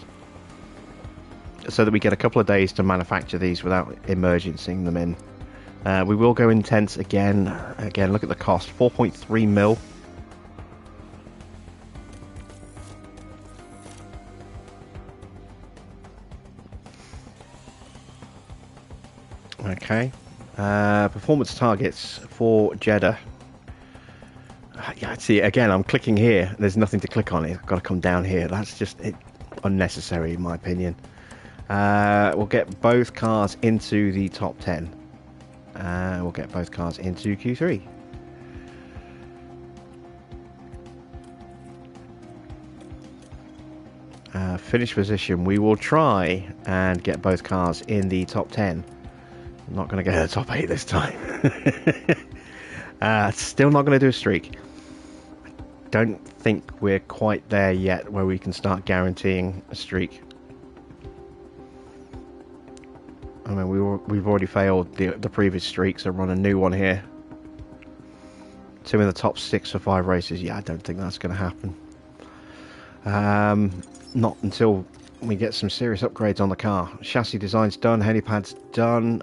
So that we get a couple of days to manufacture these without emergencing them in. We will go intense again. Again, look at the cost. 4.3 mil. Okay. Performance targets for Jeddah. Yeah, see, again, I'm clicking here. There's nothing to click on. I've got to come down here. That's just unnecessary, in my opinion. We'll get both cars into the top 10. We'll get both cars into Q3. Finish position. We will try and get both cars in the top 10. I'm not going to get a top 8 this time. Still not going to do a streak. Don't think we're quite there yet where we can start guaranteeing a streak. I mean, we've already failed the previous streak, so run a new one here. 2 in the top 6 for 5 races. Yeah, I don't think that's going to happen. Not until we get some serious upgrades on the car. Chassis design's done, helipad's done.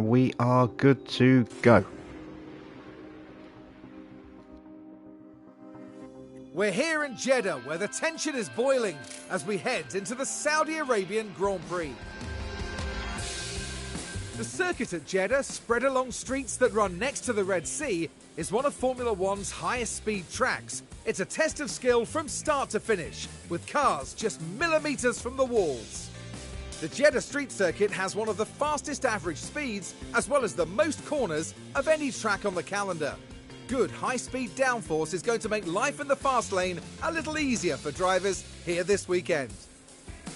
We are good to go. We're here in Jeddah, where the tension is boiling as we head into the Saudi Arabian Grand Prix. The circuit at Jeddah, spread along streets that run next to the Red Sea, is one of Formula One's highest speed tracks. It's a test of skill from start to finish, with cars just millimetres from the walls. The Jeddah street circuit has one of the fastest average speeds, as well as the most corners of any track on the calendar. Good high-speed downforce is going to make life in the fast lane a little easier for drivers here this weekend.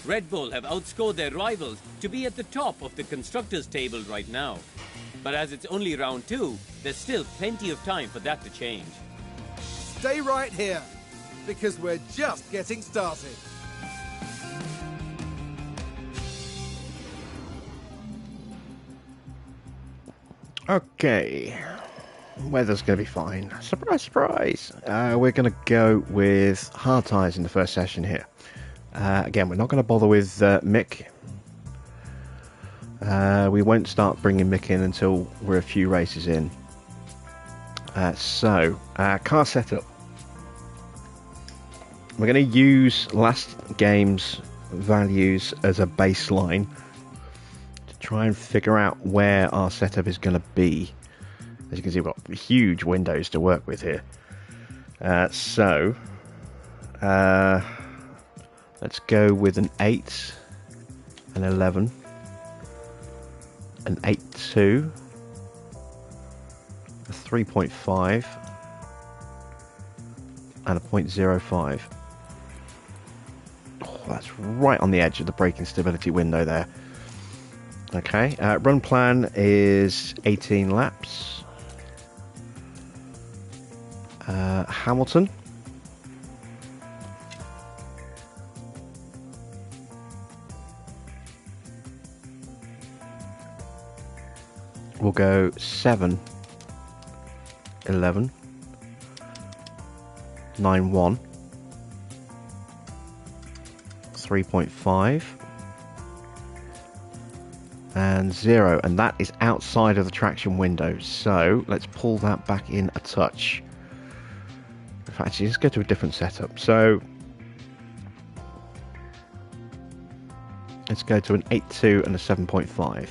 Red Bull have outscored their rivals to be at the top of the constructors' table right now. But as it's only round 2, there's still plenty of time for that to change. Stay right here, because we're just getting started. Okay, weather's going to be fine. Surprise, surprise. We're going to go with hard tyres in the first session here. Again, we're not going to bother with Mick. We won't start bringing Mick in until we're a few races in. Car setup. We're going to use last game's values as a baseline to try and figure out where our setup is going to be. As you can see, we've got huge windows to work with here. Let's go with an 8, an 11, an 8.2, a 3.5, and a 0.05. Oh, that's right on the edge of the braking stability window there. Okay, run plan is 18 laps. Hamilton. We'll go 7, 11, 9, 1, 3.5, and 0, and that is outside of the traction window. So let's pull that back in a touch. In fact, actually, let's go to a different setup. So let's go to an 8.2 and a 7.5.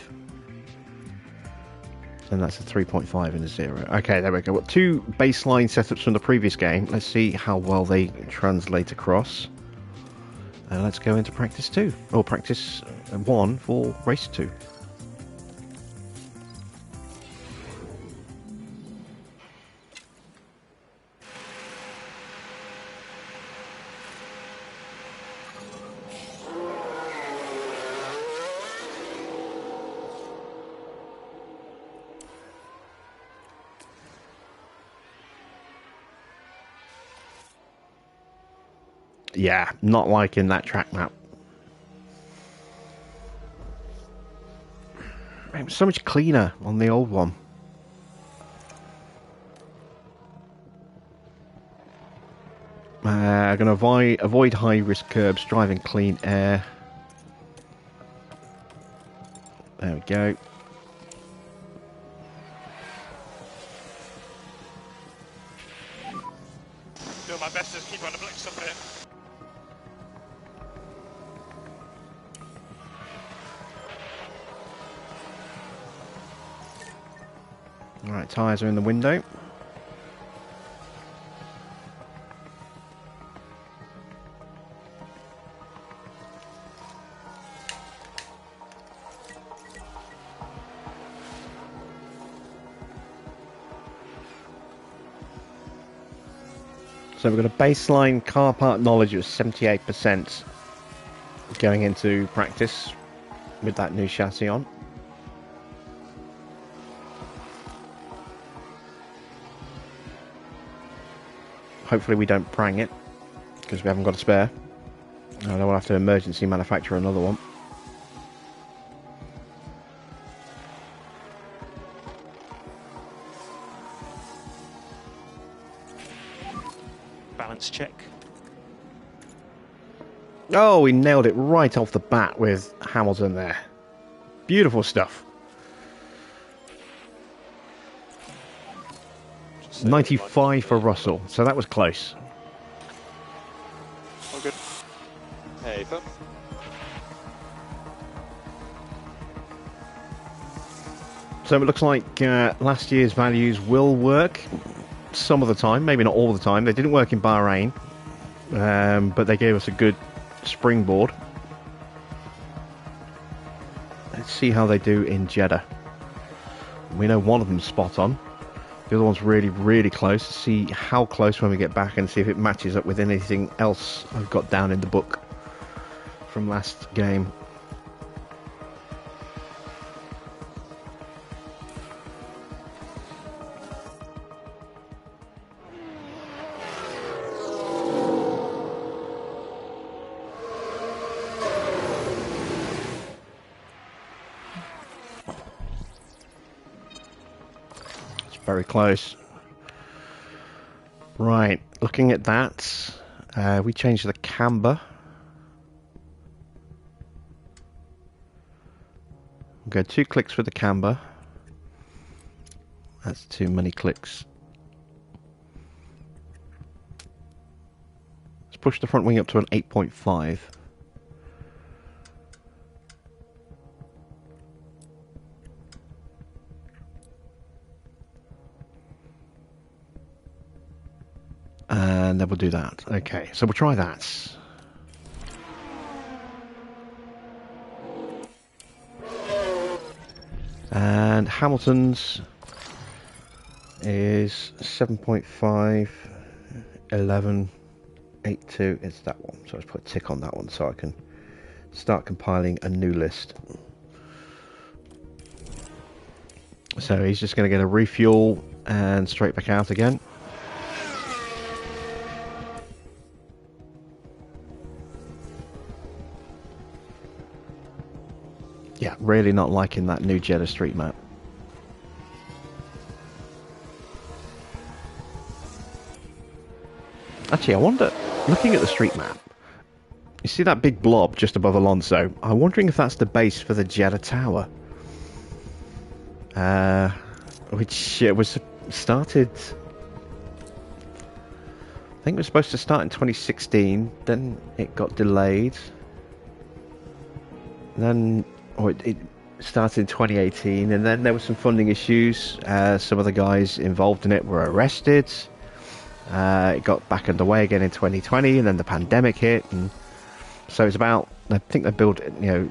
And that's a 3.5 and a 0. Okay, there we go. Got 2 baseline setups from the previous game. Let's see how well they translate across. Let's go into practice 2, or practice 1 for race 2. Yeah, not liking that track map. It was so much cleaner on the old one. I'm going to avoid high-risk curbs, driving clean air. There we go. Doing my best to keep on the blitz up here. Alright, tyres are in the window. So we've got a baseline car part knowledge of 78% going into practice with that new chassis on. Hopefully we don't prang it, because we haven't got a spare. I don't want to have to emergency manufacture another one. balance check. Oh, he nailed it right off the bat with Hamilton there. Beautiful stuff. 95 for Russell, so that was close. All good. Hey, Phil. So it looks like last year's values will work some of the time, maybe not all the time. They didn't work in Bahrain, but they gave us a good springboard. Let's see how they do in Jeddah. We know one of them's spot on. The other one's really, really close. See how close when we get back and see if it matches up with anything else I've got down in the book from last game. Very close. Right, looking at that, we changed the camber. We'll go 2 clicks with the camber. That's too many clicks. Let's push the front wing up to an 8.5. And then we'll do that. Okay, so we'll try that. And Hamilton's is 7.5, 11, 8.2. It's that one. So let's put a tick on that one so I can start compiling a new list. So he's just going to get a refuel and straight back out again. Yeah, really not liking that new Jeddah street map. Actually, I wonder, looking at the street map, you see that big blob just above Alonso? I'm wondering if that's the base for the Jeddah Tower. Which was started... I think it was supposed to start in 2016, then it got delayed. Then... it started in 2018, and then there were some funding issues. Some of the guys involved in it were arrested. It got back underway again in 2020, and then the pandemic hit, and so it's about, I think they built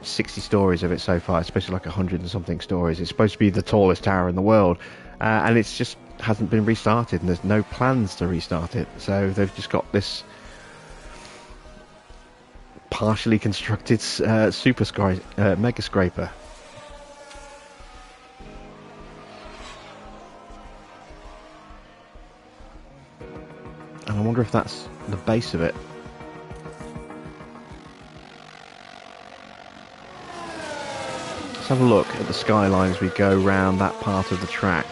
60 stories of it so far, especially like 100 and something stories. It's supposed to be the tallest tower in the world, and it's just hasn't been restarted, and there's no plans to restart it. So they've just got this partially constructed mega scraper. And I wonder if that's the base of it. Let's have a look at the skyline as we go round that part of the track.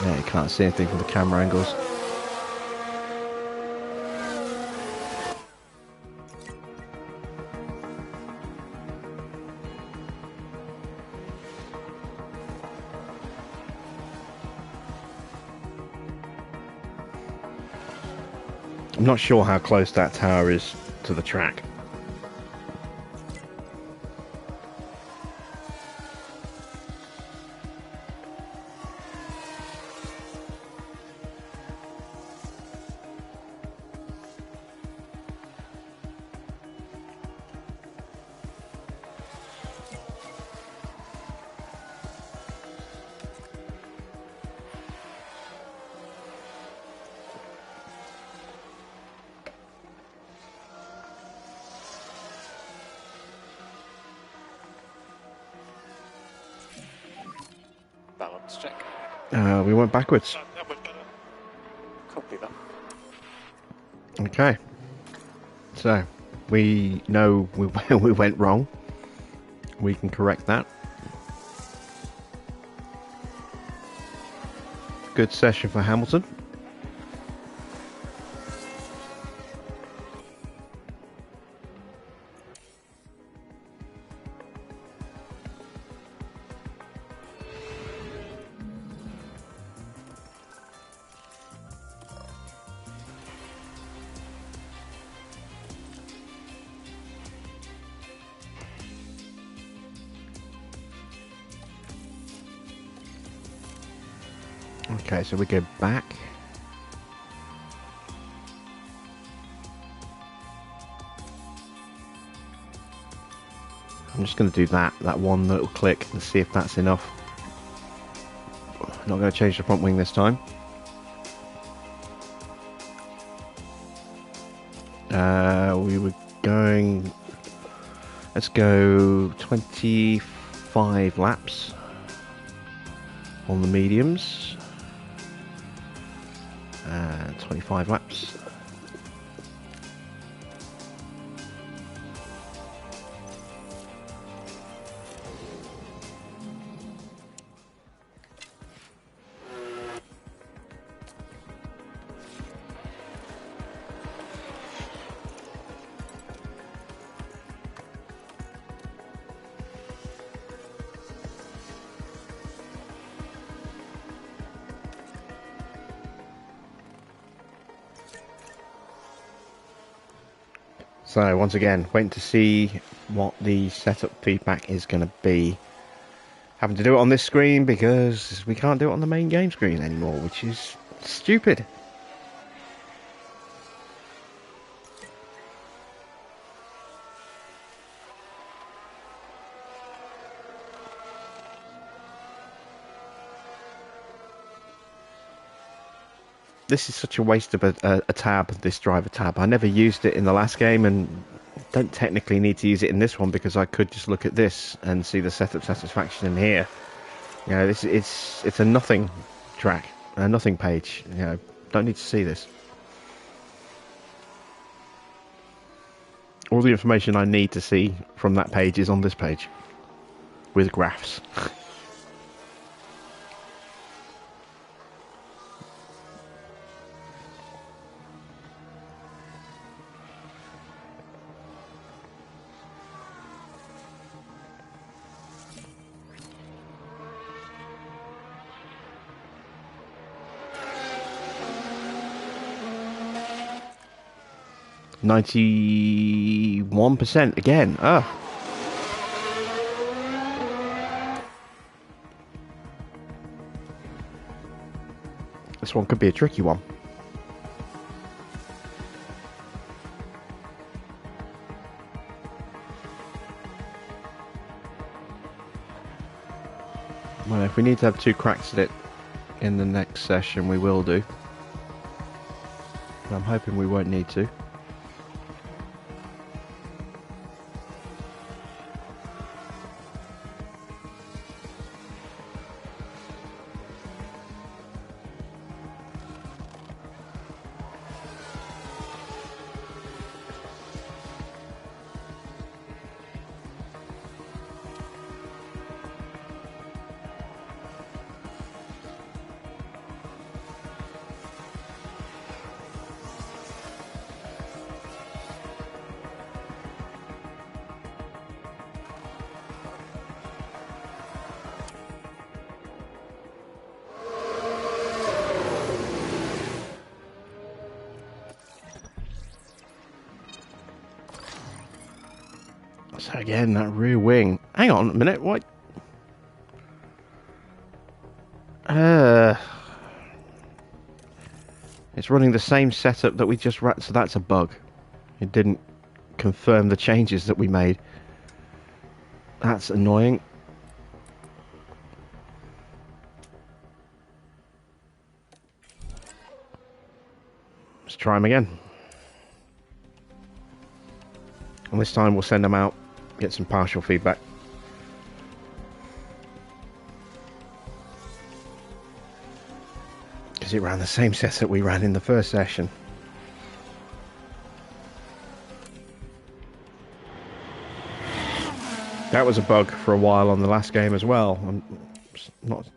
Yeah, you can't see anything from the camera angles. I'm not sure how close that tower is to the track. Balance check. We went backwards. That went better. Copy that. Okay. So, we know we went wrong. We can correct that. Good session for Hamilton. Okay, so we go back. I'm just going to do that one little click and see if that's enough. Not going to change the front wing this time. We were going... Let's go 25 laps on the mediums. 25 laps. So once again, waiting to see what the setup feedback is going to be. Having to do it on this screen because we can't do it on the main game screen anymore, which is stupid. This is such a waste of a tab, this driver tab. I never used it in the last game and don't technically need to use it in this one because I could just look at this and see the setup satisfaction in here. You know, it's a nothing track, a nothing page. You know, don't need to see this. All the information I need to see from that page is on this page with graphs. 91% again. This one could be a tricky one. Well, if we need to have 2 cracks at it in the next session, we will do. But I'm hoping we won't need to. So again, that rear wing. Hang on a minute, what? It's running the same setup that we just ran, so that's a bug. It didn't confirm the changes that we made. That's annoying. Let's try them again. And this time we'll send them out, get some partial feedback. Because it ran the same setup we ran in the first session. That was a bug for a while on the last game as well. I'm not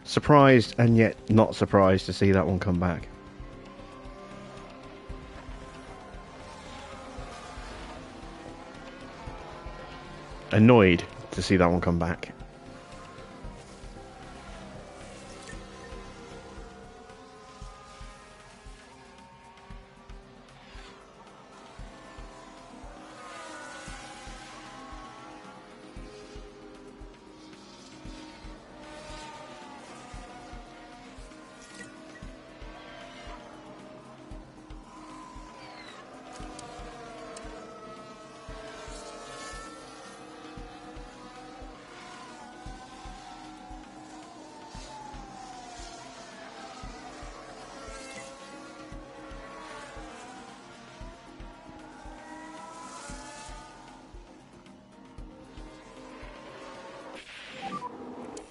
surprised and yet not surprised to see that one come back. Annoyed to see that one come back.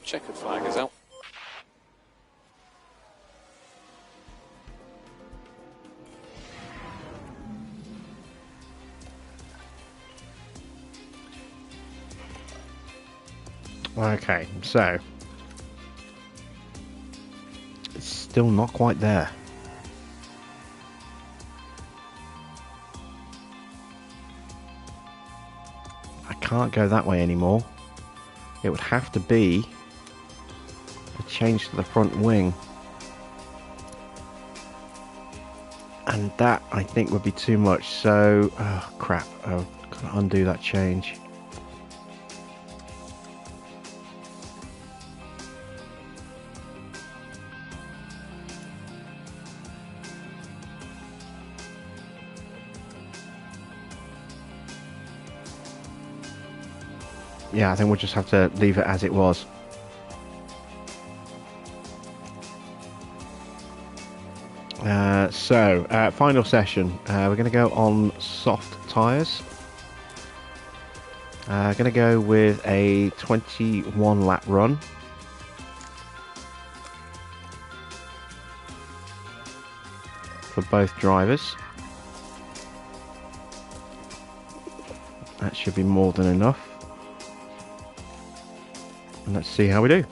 Checkered flag is out. Okay, so it's still not quite there. I can't go that way anymore. It would have to be a change to the front wing, and that I think would be too much. So, oh crap, I've got to undo that change. Yeah, I think we'll just have to leave it as it was. Final session. We're going to go on soft tyres. Going to go with a 21 lap run. For both drivers. That should be more than enough. And let's see how we do.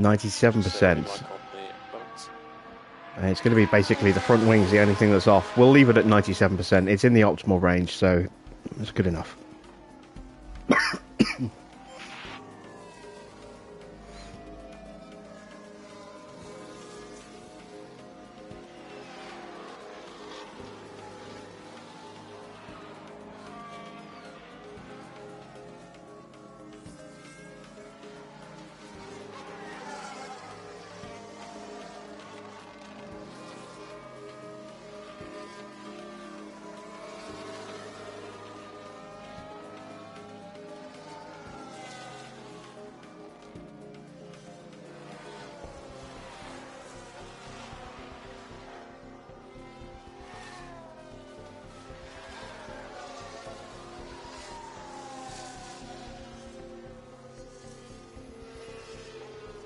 %. It's going to be basically the front wing's the only thing that's off. We'll leave it at 97%. It's in the optimal range, so it's good enough.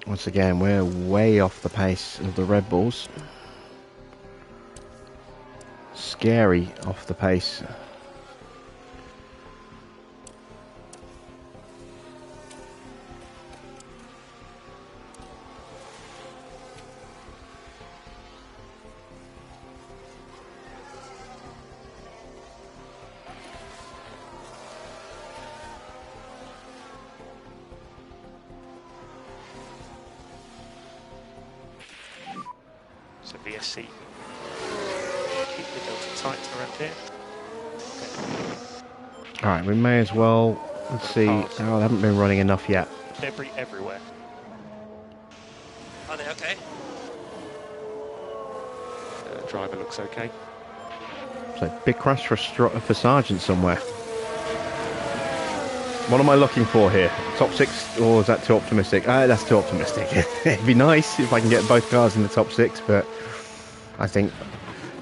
Once again, we're way off the pace of the Red Bulls. Scary off the pace. So VSC, keep the delta tight around here. Okay. Alright, we may as well, let's see, oh, they haven't been running enough yet. Debris everywhere. Are they okay? Driver looks okay. So big crash for Sargent somewhere. What am I looking for here? Top 6, or is that too optimistic? That's too optimistic. It'd be nice if I can get both cars in the top 6, but I think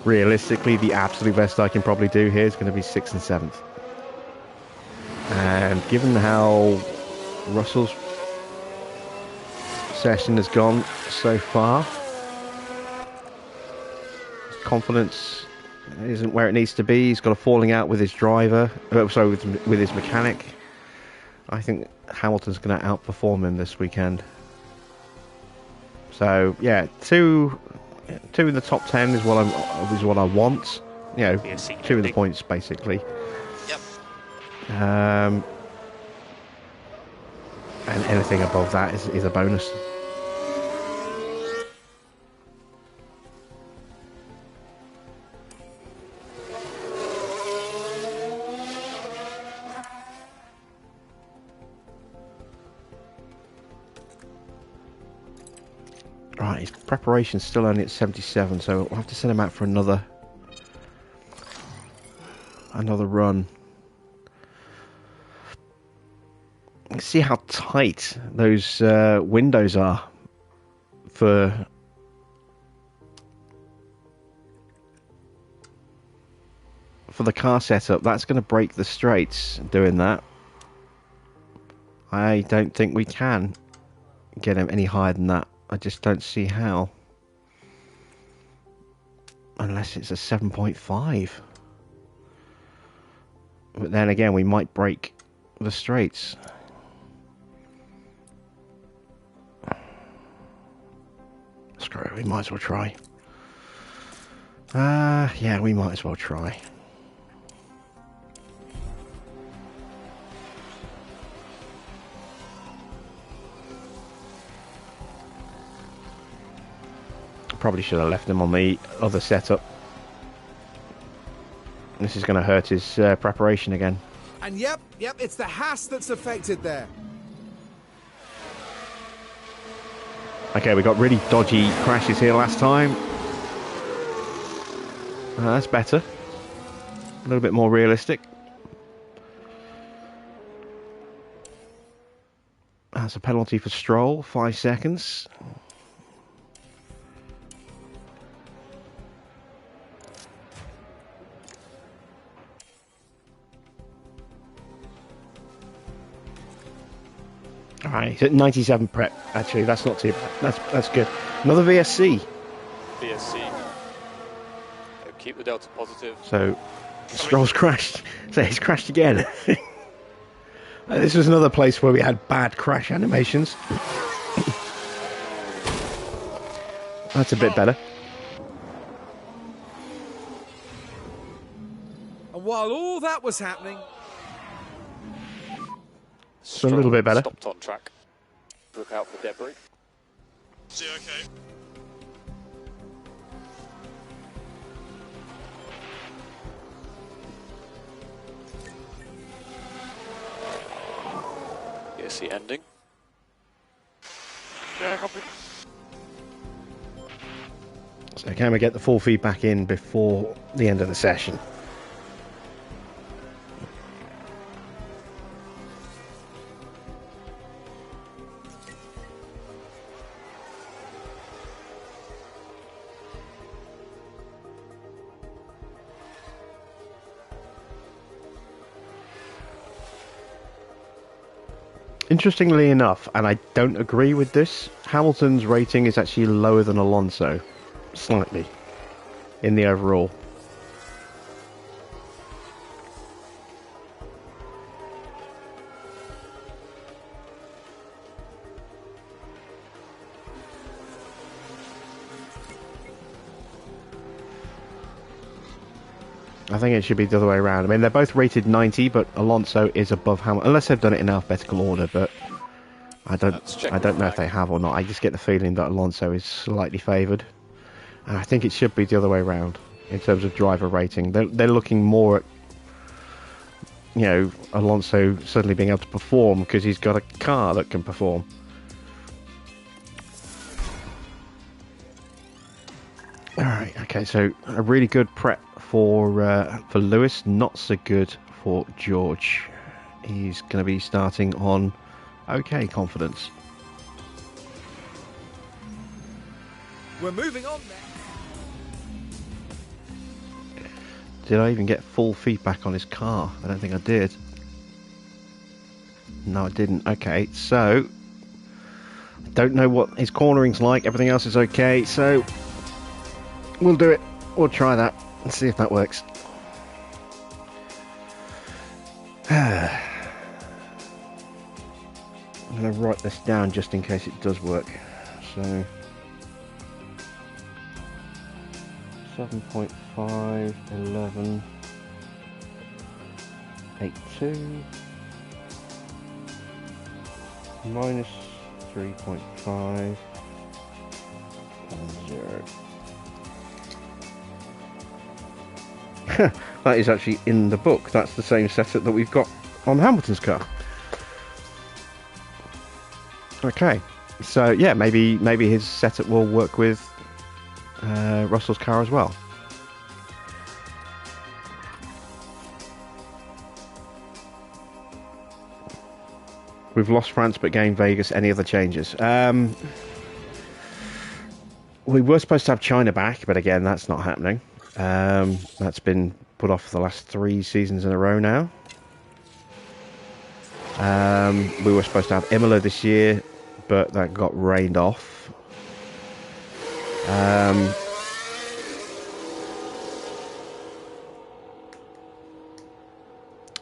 realistically the absolute best I can probably do here is going to be 6th and 7th. And given how Russell's session has gone so far, his confidence isn't where it needs to be. He's got a falling out with his driver, with his mechanic. I think Hamilton's going to outperform him this weekend. So yeah, two in the top 10 is what I want. You know, 2 in the points basically. Yep. And anything above that is a bonus. Right, his preparation's still only at 77, so we'll have to send him out for another run. You can see how tight those windows are for the car setup. That's going to break the straights doing that. I don't think we can get him any higher than that. I just don't see how. Unless it's a 7.5. But then again, we might break the straights. Screw it, we might as well try. Yeah, we might as well try. Probably should have left him on the other setup. This is going to hurt his preparation again. And yep, it's the Haas that's affected there. Okay, we got really dodgy crashes here last time. That's better. A little bit more realistic. That's a penalty for Stroll, 5 seconds. Alright, he's at 97 prep. Actually, that's not too bad. That's good. Another VSC. VSC. Keep the delta positive. So, Stroll's crashed. So he's crashed again. This was another place where we had bad crash animations. That's a bit better. And while all that was happening, So a little bit better. Stopped on track. Look out for debris. See, okay. Yes, the ending. Yeah, copy. So can we get the full feedback in before the end of the session? Interestingly enough, and I don't agree with this, Hamilton's rating is actually lower than Alonso, slightly, in the overall. I think it should be the other way around. I mean, they're both rated 90, but Alonso is above Hamilton, unless they've done it in alphabetical order. But I don't know if they have or not. I just get the feeling that Alonso is slightly favoured, and I think it should be the other way around in terms of driver rating. They're looking more at, you know, Alonso suddenly being able to perform because he's got a car that can perform. All right, okay, so a really good prep for Lewis, not so good for George. he's going to be starting on okay confidence. We're moving on now. Did I even get full feedback on his car? I don't think I did. No, I didn't. Okay, so I don't know what his cornering's like. Everything else is okay, so we'll do it. We'll try that and see if that works. I'm going to write this down just in case it does work. So 7.5, 11, 8.2, minus 3.5, and 0. That is actually in the book. That's the same setup that we've got on Hamilton's car. Okay, so yeah, maybe his setup will work with Russell's car as well. We've lost France but gained Vegas. Any other changes? We were supposed to have China back, but again, that's not happening. That's been put off for the last 3 seasons in a row now. We were supposed to have Imola this year, but that got rained off.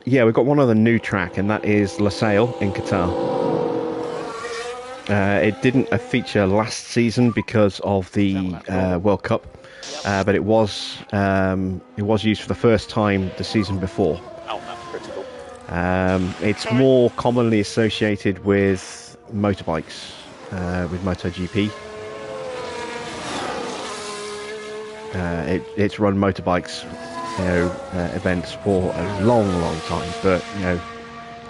Yeah, we've got one other new track, and that is Losail in Qatar. It didn't feature last season because of the World Cup, but it was used for the first time the season before. Oh, that's critical. It's more commonly associated with motorbikes, with MotoGP. It's run motorbikes, events for a long time, but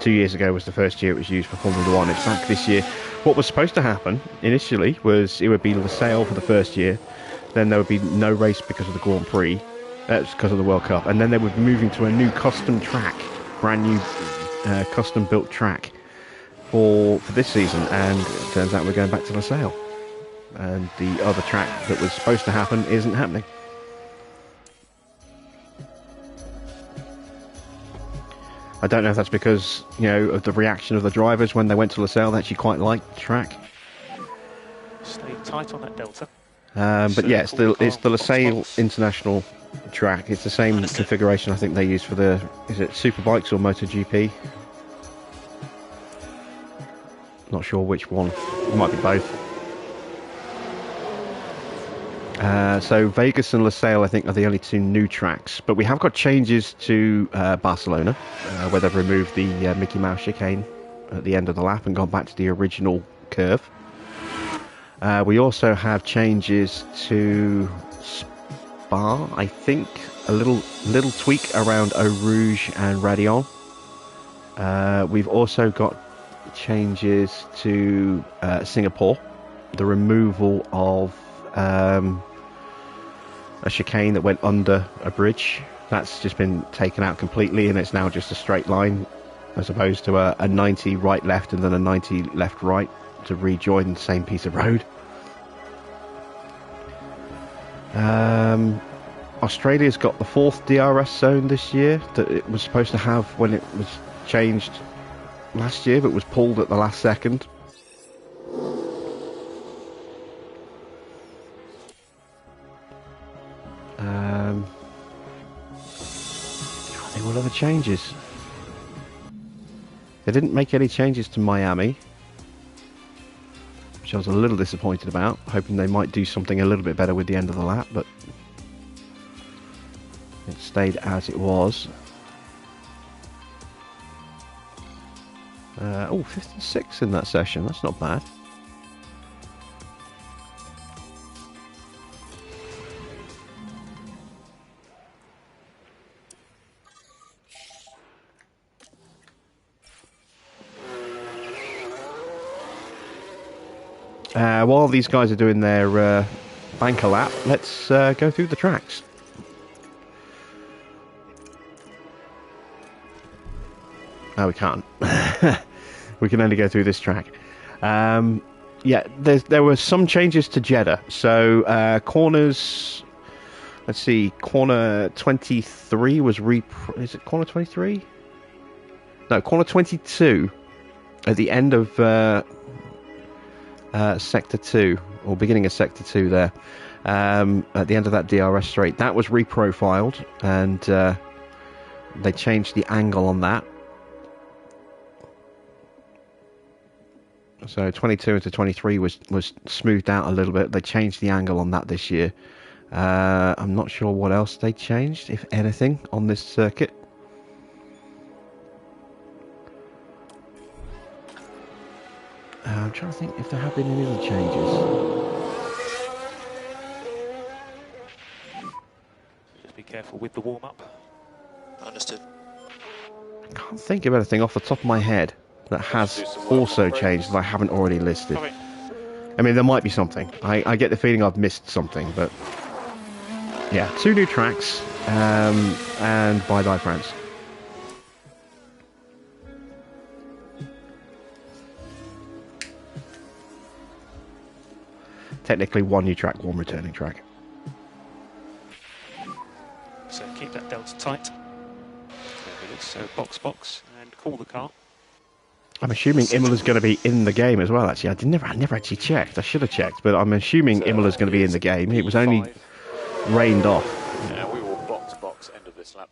2 years ago was the first year it was used for Formula 1. It's back this year. What was supposed to happen initially was it would be Losail for the first year, then there would be no race because of the Grand Prix, because of the World Cup, and then they would be moving to a new custom track, brand new custom built track for this season, and it turns out we're going back to Losail, and the other track that was supposed to happen isn't happening. I don't know if that's because, of the reaction of the drivers when they went to Losail. They actually quite liked the track. Stay tight on that delta. But yeah, it's the Losail International track. It's the same configuration I think they use for the, is it Superbikes or MotoGP? Not sure which one. It might be both. So Vegas and Losail, I think, are the only 2 new tracks. But we have got changes to Barcelona, where they've removed the Mickey Mouse chicane at the end of the lap and gone back to the original curve. We also have changes to Spa, I think, a little tweak around Eau Rouge and Raidillon. We've also got changes to Singapore, the removal of a chicane that went under a bridge. That's just been taken out completely, and it's now just a straight line as opposed to a 90 right left and then a 90 left right to rejoin the same piece of road. Australia's got the 4th DRS zone this year that it was supposed to have when it was changed last year, but was pulled at the last second. I think what other changes? They didn't make any changes to Miami, which I was a little disappointed about, hoping they might do something a little bit better with the end of the lap, but it stayed as it was. 5th and 6th in that session, that's not bad. While these guys are doing their banker lap, let's go through the tracks. No, we can't. We can only go through this track. Yeah, there were some changes to Jeddah. So corners. Let's see. Corner 23 was Is it corner 23? No, corner 22 at the end of sector 2 or beginning of sector 2 there. At the end of that DRS straight, that was reprofiled, and they changed the angle on that. So 22 into 23 was smoothed out a little bit. They changed the angle on that this year. I'm not sure what else they changed, if anything, on this circuit. I'm trying to think if there have been any other changes. Just be careful with the warm-up. Understood. I can't think of anything off the top of my head that has also changed that I haven't already listed. I mean, there might be something. I get the feeling I've missed something, but yeah, 2 new tracks, and bye-bye France. Technically 1 new track, 1 returning track. So keep that delta tight. So box, and call the car. I'm assuming Imola's going to be in the game as well, actually. I never actually checked. I should have checked, but I'm assuming Imola's going to be in the game. It was only rained off We will box end of this lap.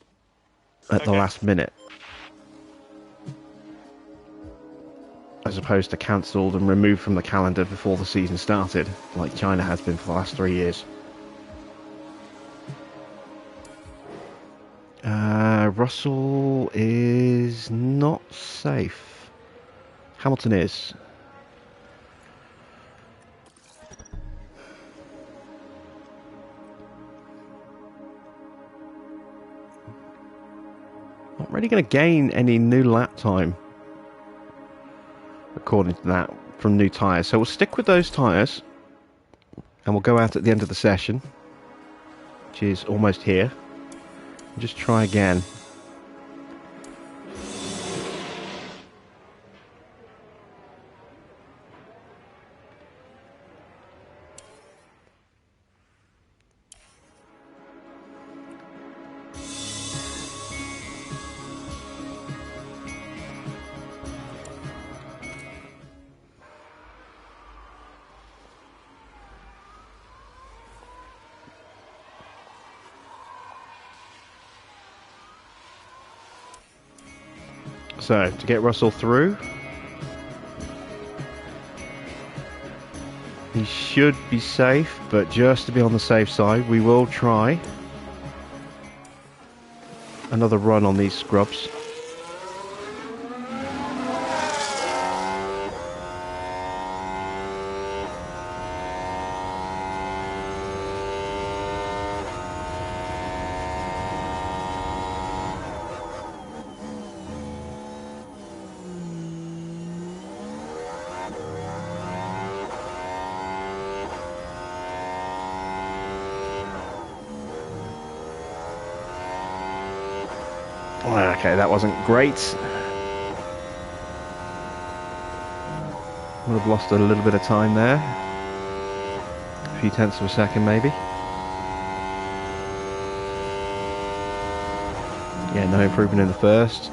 at the last minute, as opposed to cancelled and removed from the calendar before the season started, like China has been for the last 3 years. Russell is not safe. Hamilton is. Not really going to gain any new lap time, according to that, from new tyres. So we'll stick with those tyres, and we'll go out at the end of the session, which is almost here, and just try again. So, to get Russell through, he should be safe, but just to be on the safe side, we will try another run on these scrubs. Okay, that wasn't great. Would have lost a little bit of time there. A few tenths of a second, maybe. Yeah, no improvement in the first.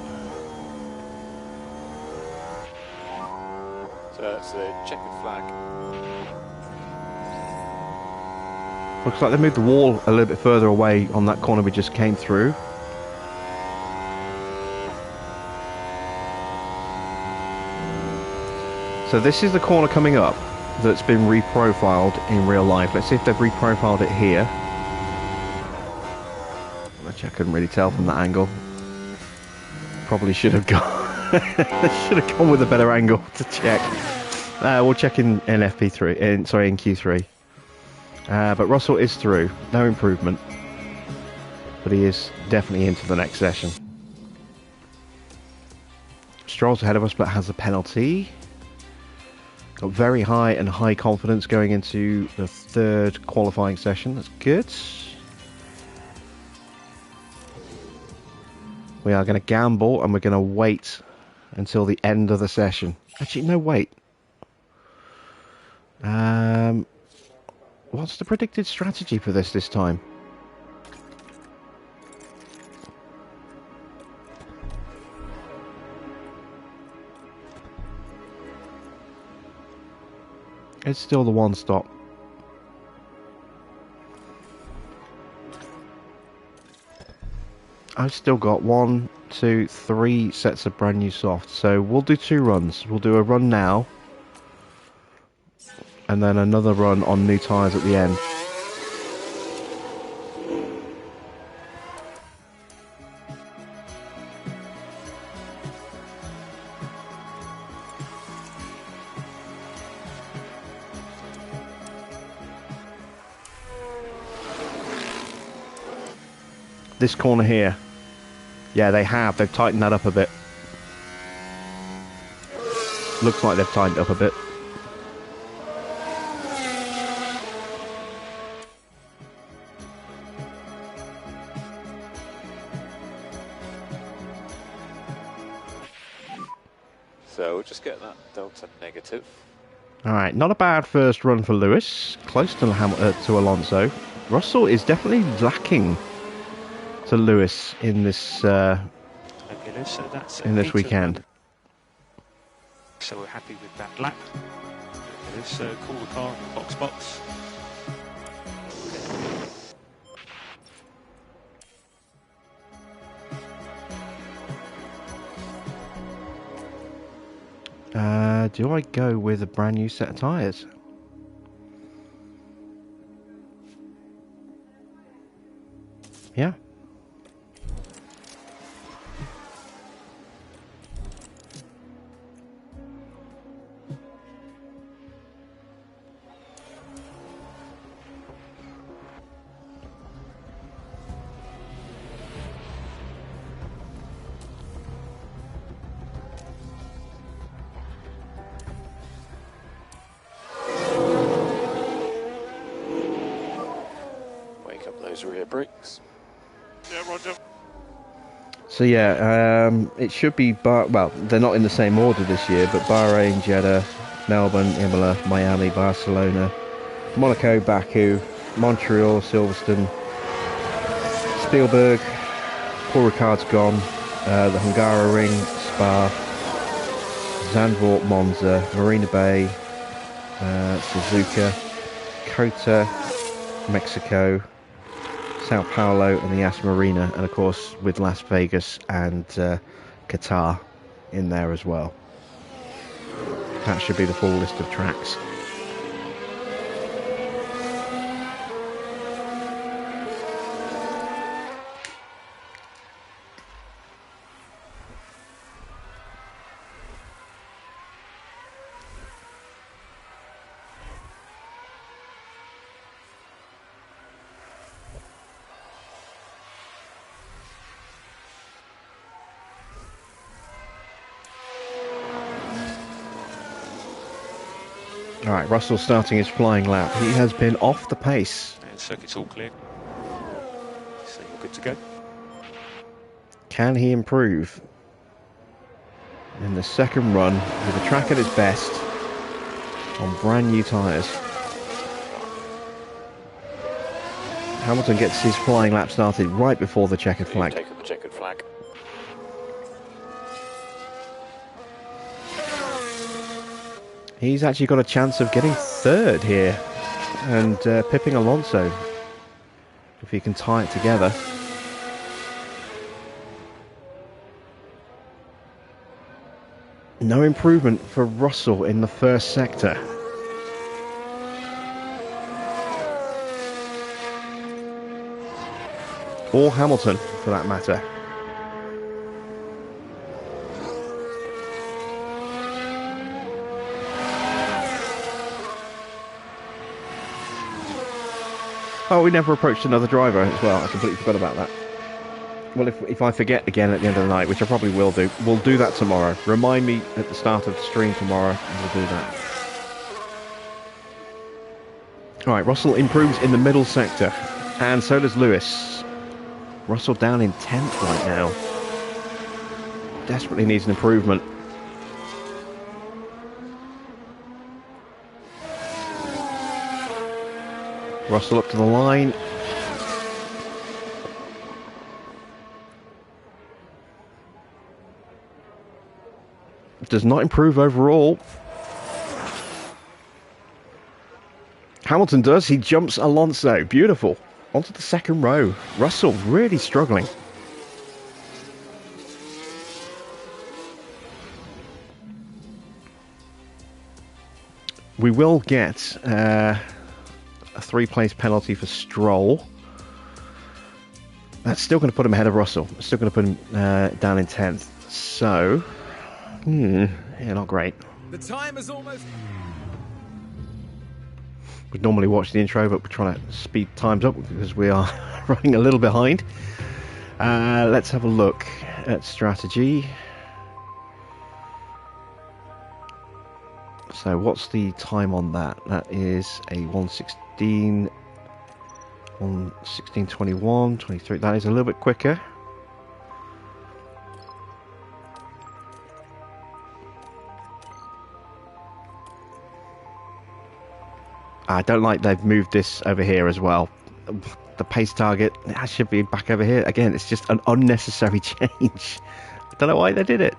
So it's a checkered flag. Looks like they moved the wall a little bit further away on that corner we just came through. So this is the corner coming up that's been reprofiled in real life. Let's see if they've reprofiled it here. Which I couldn't really tell from that angle. Probably should have gone. Should have gone with a better angle to check. We'll check in FP3. In Q3. But Russell is through. No improvement. But he is definitely into the next session. Stroll's ahead of us, but has a penalty. Got very high confidence going into the third qualifying session. That's good. We are going to gamble, and we're going to wait until the end of the session. Actually, no, wait. What's the predicted strategy for this time? It's still the one stop. I've still got 1, 2, 3 sets of brand new softs. So we'll do 2 runs. We'll do a run now. And then another run on new tyres at the end. This corner here. Yeah, they have. They've tightened that up a bit. Looks like they've tightened up a bit. So we'll just get that delta negative. Alright, not a bad first run for Lewis. Close to Alonso. Russell is definitely lacking to Lewis in this So that's weekend. So we're happy with that lap. Let's call the car box. Do I go with a brand new set of tyres? Yeah. Rear brakes. Yeah, Roger. So yeah, it should be well, they're not in the same order this year, but Bahrain, Jeddah, Melbourne, Imola, Miami, Barcelona, Monaco, Baku, Montreal, Silverstone, Spielberg, Paul Ricard's gone, the Hungaroring, Spa, Zandvoort, Monza, Marina Bay, Suzuka, Kota, Mexico, Sao Paulo and the Yas Marina, and of course with Las Vegas and Qatar in there as well. That should be the full list of tracks. Alright, Russell starting his flying lap. He has been off the pace. And circuit's all clear. So you're good to go. Can he improve in the second run with the track at its best on brand new tyres? Hamilton gets his flying lap started right before the checkered flag. Take the checkered flag. He's actually got a chance of getting third here and pipping Alonso if he can tie it together. No improvement for Russell in the first sector. Or Hamilton, for that matter. Oh, we never approached another driver as well. I completely forgot about that. Well, if I forget again at the end of the night, which I probably will do, we'll do that tomorrow. Remind me at the start of the stream tomorrow, and we'll do that. Alright, Russell improves in the middle sector, and so does Lewis. Russell down in 10th right now. Desperately needs an improvement. Russell up to the line. Does not improve overall. Hamilton does. He jumps Alonso. Beautiful. Onto the second row. Russell really struggling. We will get a 3-place penalty for Stroll. That's still going to put him ahead of Russell. It's still going to put him down in 10th. So, yeah, not great. The time is almost... We'd normally watch the intro, but we're trying to speed times up because we are running a little behind. Let's have a look at strategy. So what's the time on that? That is a 1:16, 1:16:21, 23. That is a little bit quicker. I don't like they've moved this over here as well. The pace target, that should be back over here. Again, it's just an unnecessary change. I don't know why they did it.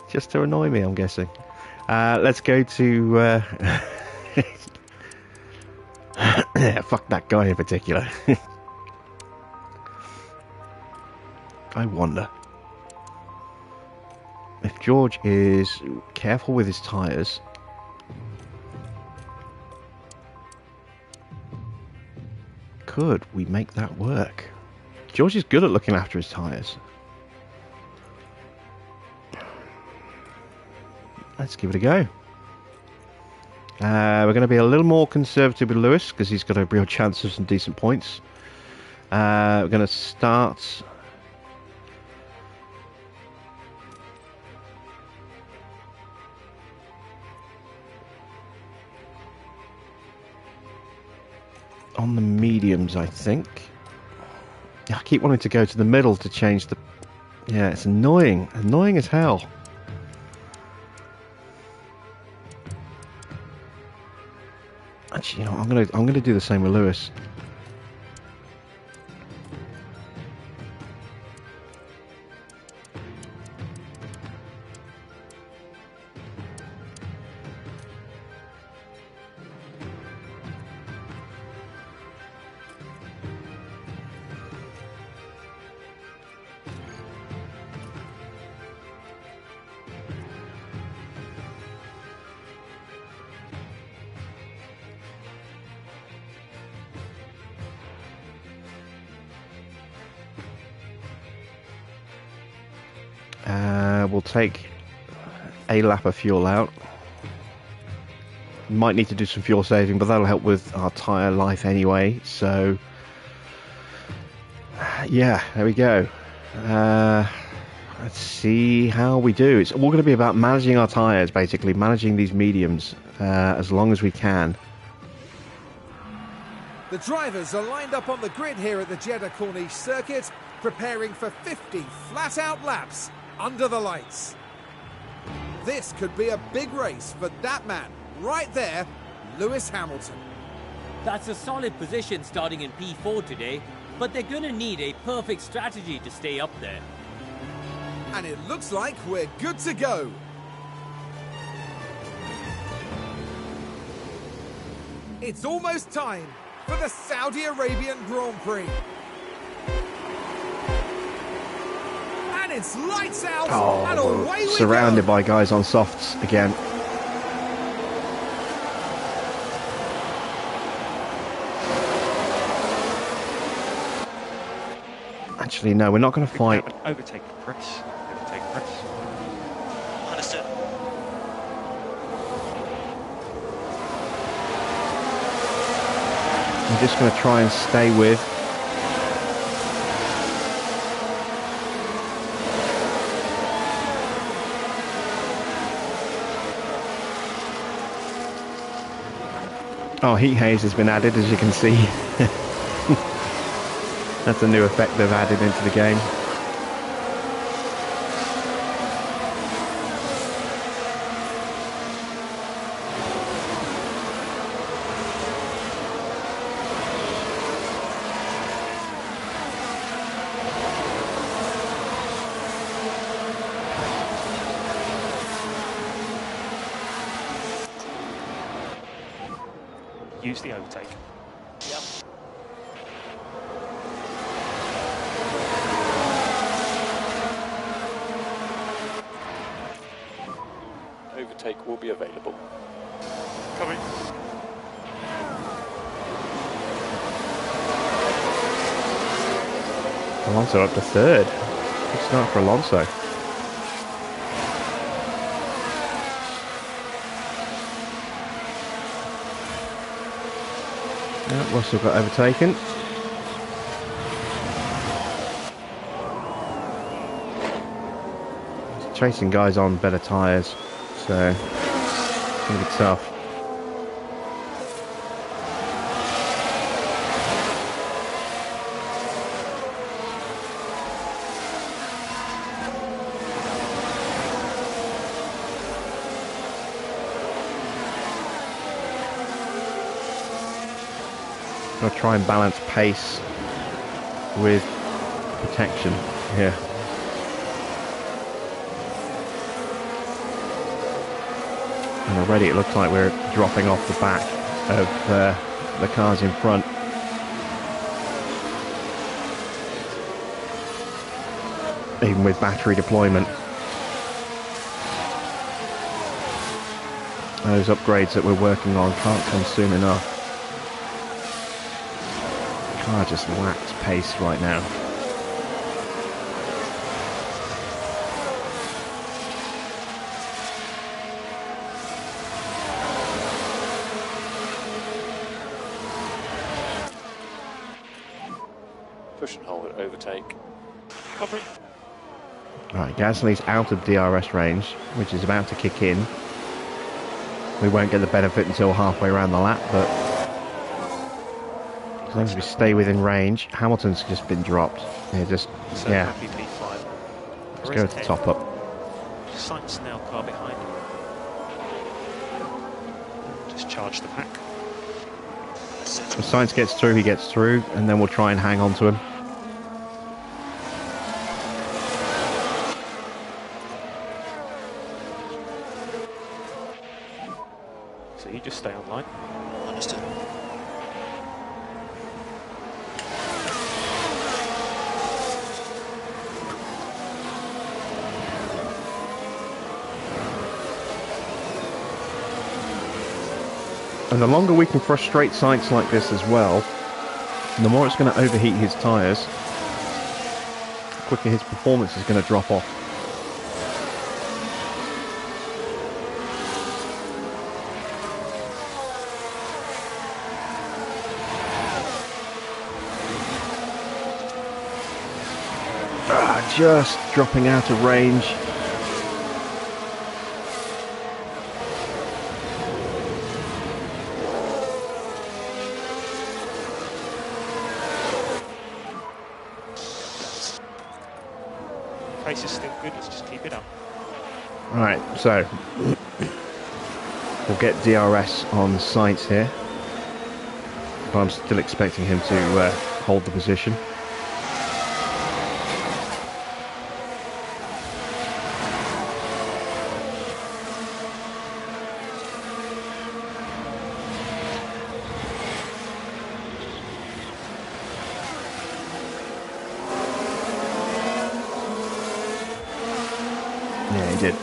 Just to annoy me, I'm guessing. Let's go to... fuck that guy in particular. I wonder if George is careful with his tyres. Could we make that work? George is good at looking after his tyres. Let's give it a go. We're going to be a little more conservative with Lewis because he's got a real chance of some decent points. We're going to start... on the mediums, I think. I keep wanting to go to the middle to change the... Yeah, it's annoying. Annoying as hell. Actually, you know, I'm gonna do the same with Lewis. We'll take a lap of fuel out. Might need to do some fuel saving, but that'll help with our tyre life anyway. So, yeah, there we go. Let's see how we do. It's all going to be about managing our tyres, basically, managing these mediums as long as we can. The drivers are lined up on the grid here at the Jeddah Corniche circuit, preparing for 50 flat-out laps under the lights. This could be a big race for that man, right there, Lewis Hamilton. That's a solid position starting in P4 today, but they're going to need a perfect strategy to stay up there. And it looks like we're good to go. It's almost time for the Saudi Arabian Grand Prix. And it's lights out, and away we surrounded go. by guys on softs again. Actually, no, we're not going to fight. Overtake press. Overtake press. Understood. I'm just going to try and stay with. Oh, heat haze has been added, as you can see. That's a new effect they've added into the game. use the overtake. Yep. Overtake will be available. Coming. Alonso up to third. Good start for Alonso. Yeah, Russell got overtaken. He's chasing guys on better tyres, so it's going to be tough. Got to try and balance pace with protection here. And already it looks like we're dropping off the back of the cars in front. Even with battery deployment. Those upgrades that we're working on can't come soon enough. Car just lacks pace right now. Push and hold at overtake. Covering. Right, Gasly's out of DRS range, which is about to kick in. We won't get the benefit until halfway around the lap, but as long as we stay within range. Hamilton's just been dropped. So Yeah. happy P5. Let's go to the top up. Sainz now car behind. Just charge the pack. If Sainz gets through, he gets through, and then we'll try and hang on to him. So you just stay online. Understood. And the longer we can frustrate Sainz like this as well, the more it's going to overheat his tyres, the quicker his performance is going to drop off. Just dropping out of range. Pace is still good, let's just keep it up. Right, so we'll get DRS on Sainz here, but I'm still expecting him to hold the position. Yeah, he did.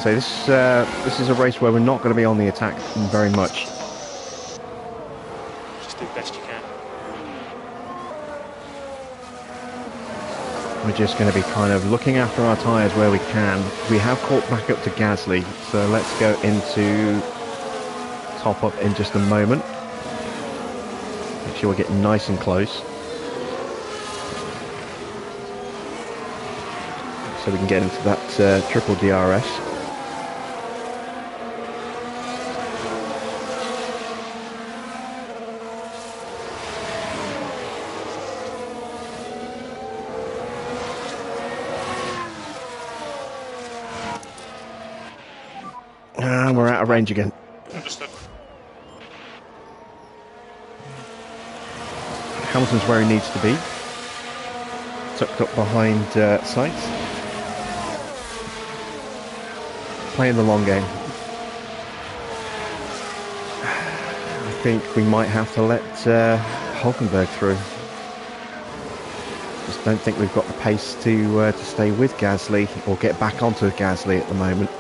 So this is a race where we're not going to be on the attack very much. Just do the best you can. We're just going to be kind of looking after our tyres where we can. We have caught back up to Gasly, so let's go into top up in just a moment. Make sure we're getting nice and close, so we can get into that triple DRS. And we're out of range again. Understood. Hamilton's where he needs to be. Tucked up behind Sainz. Playing the long game. I think we might have to let Hulkenberg through. Just don't think we've got the pace to stay with Gasly or get back onto Gasly at the moment.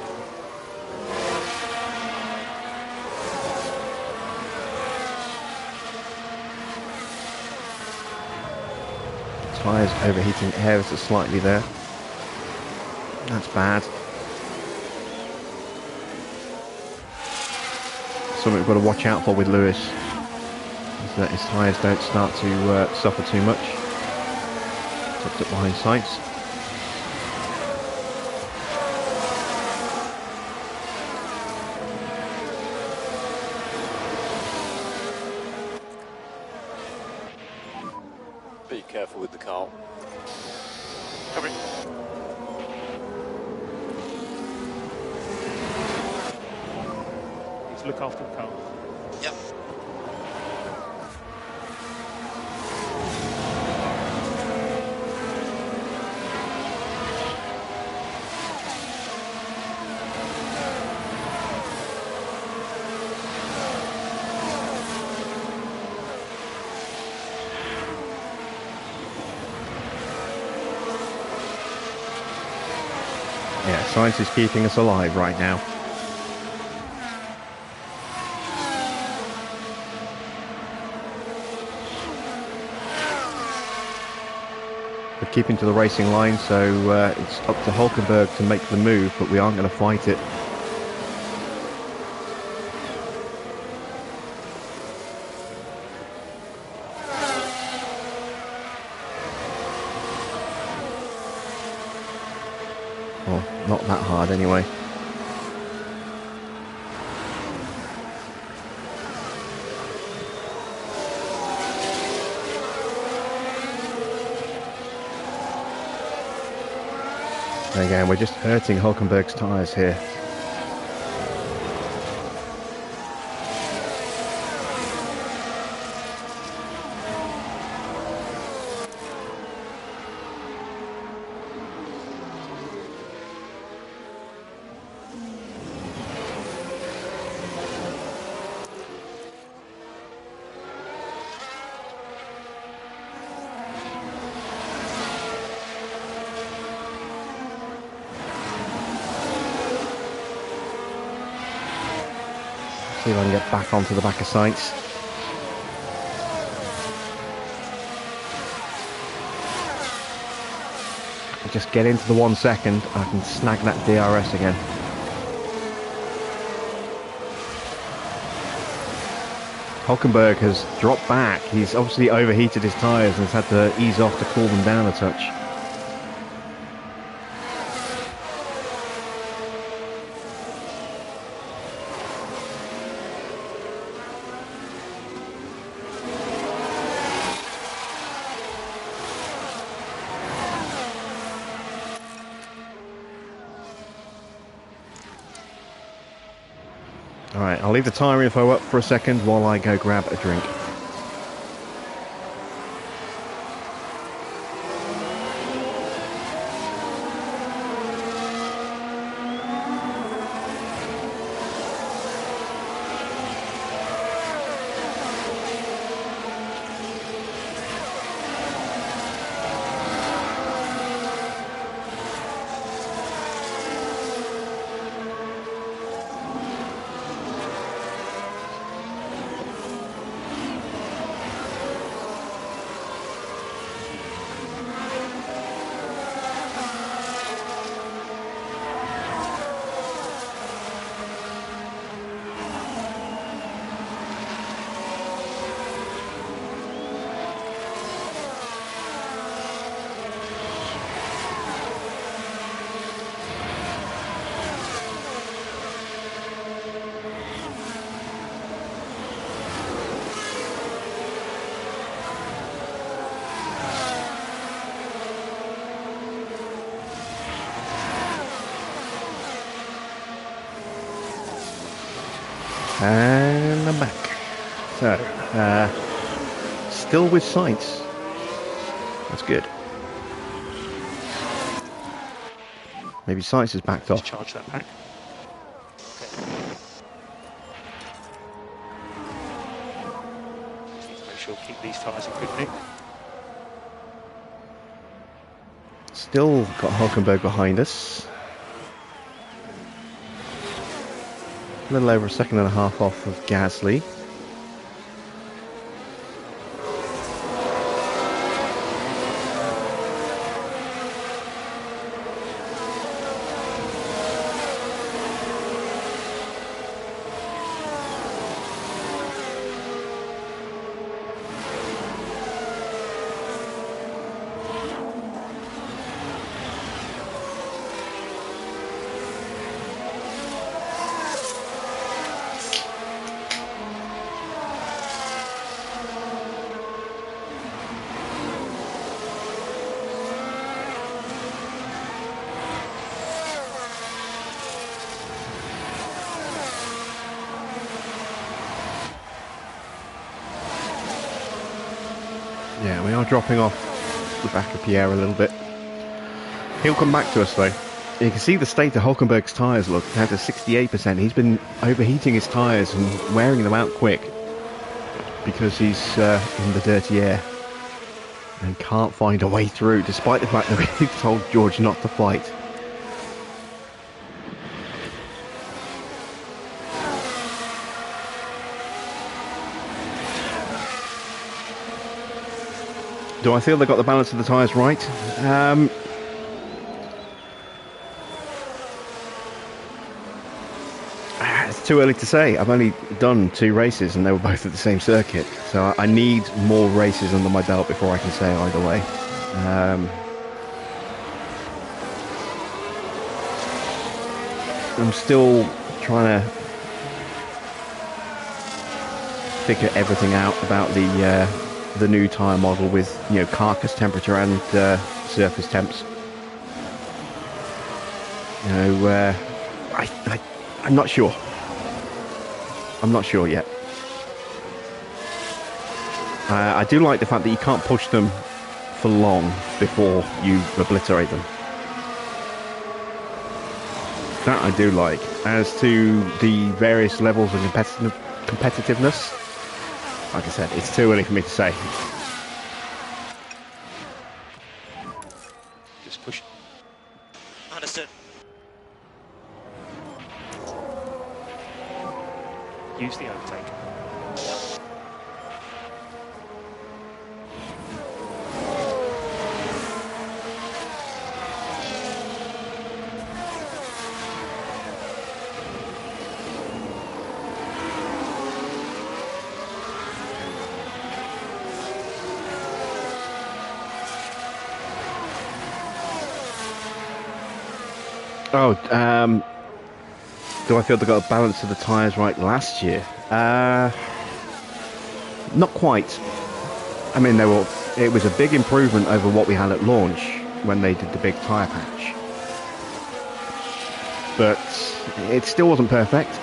Tyres overheating ever so slightly there. That's bad. Something we've got to watch out for with Lewis is that his tyres don't start to suffer too much. Tucked up behind sights. Be careful with the car. Covering. Please look after the car. Yep. Yeah, science is keeping us alive right now. We're keeping to the racing line, so it's up to Hulkenberg to make the move, but we aren't going to fight it. Well, not that hard anyway. And again, we're just hurting Hulkenberg's tyres here. See if I can get back onto the back of sights. Just get into the 1 second, I can snag that DRS again. Hulkenberg has dropped back. He's obviously overheated his tyres and has had to ease off to cool them down a touch. Alright, I'll leave the tyre info up for a second while I go grab a drink. And I'm back. So, still with sights. That's good. Maybe sights is backed off. Charge that back. Midfield keep these tyres in good nick. Still got Hulkenberg behind us. A little over a second and a half off of Gasly. Yeah, we are dropping off the back of Pierre a little bit. He'll come back to us though. You can see the state of Hulkenberg's tyres look, down to 68%. He's been overheating his tyres and wearing them out quick because he's in the dirty air and can't find a way through, despite the fact that we told George not to fight. Do I feel they got the balance of the tyres right? It's too early to say. I've only done 2 races and they were both at the same circuit. So I need more races under my belt before I can say either way. I'm still trying to figure everything out about the new tyre model with, you know, carcass temperature and surface temps. You know, I'm not sure. I'm not sure yet. I do like the fact that you can't push them for long before you obliterate them. That I do like. As to the various levels of competitiveness, like I said, it's too early for me to say. Just push. Understood. Use the overtake. Oh, do I feel they got a balance of the tyres right last year? Not quite. I mean, it was a big improvement over what we had at launch when they did the big tyre patch. But it still wasn't perfect.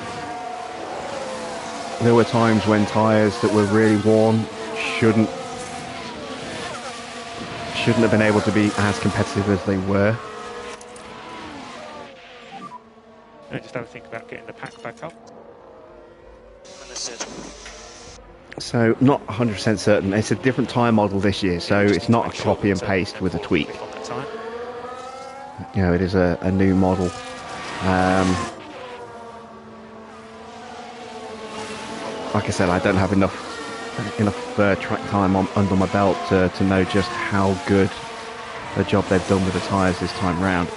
There were times when tyres that were really worn shouldn't have been able to be as competitive as they were. And just have a think about getting the pack back up. Understood. So, not 100% certain. It's a different tyre model this year, so it's not a copy and paste with a tweak. On that tyre. You know, it is a new model. Like I said, I don't have enough track time under my belt to know just how good a job they've done with the tyres this time round.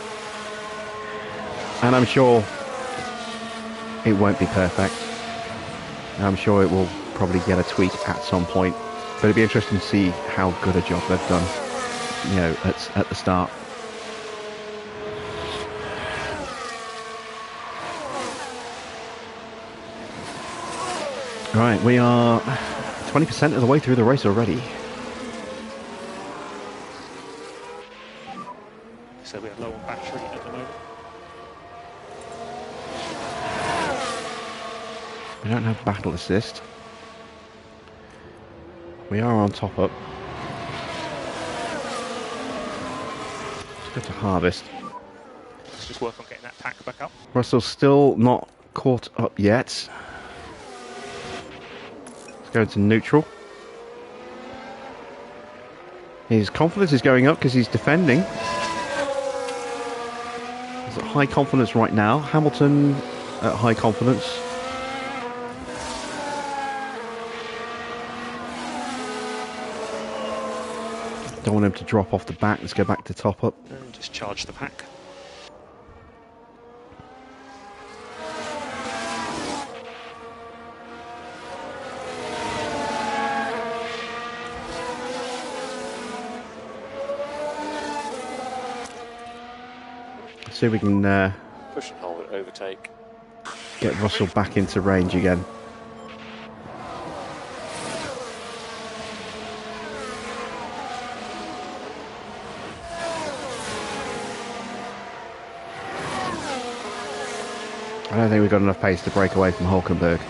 And I'm sure it won't be perfect. I'm sure it will probably get a tweak at some point. But it'd be interesting to see how good a job they've done, you know, at the start. Right, we are 20% of the way through the race already. So we are low on battery at the moment. We don't have battle assist. We are on top up. Let's go to harvest. Let's just work on getting that pack back up. Russell's still not caught up yet. Let's go to neutral. His confidence is going up because he's defending. He's at high confidence right now. Hamilton at high confidence. Don't want him to drop off the back. Let's go back to top up. And just charge the pack. See if we can Push and hold it, overtake. get Russell back into range again. I don't think we've got enough pace to break away from Hulkenberg.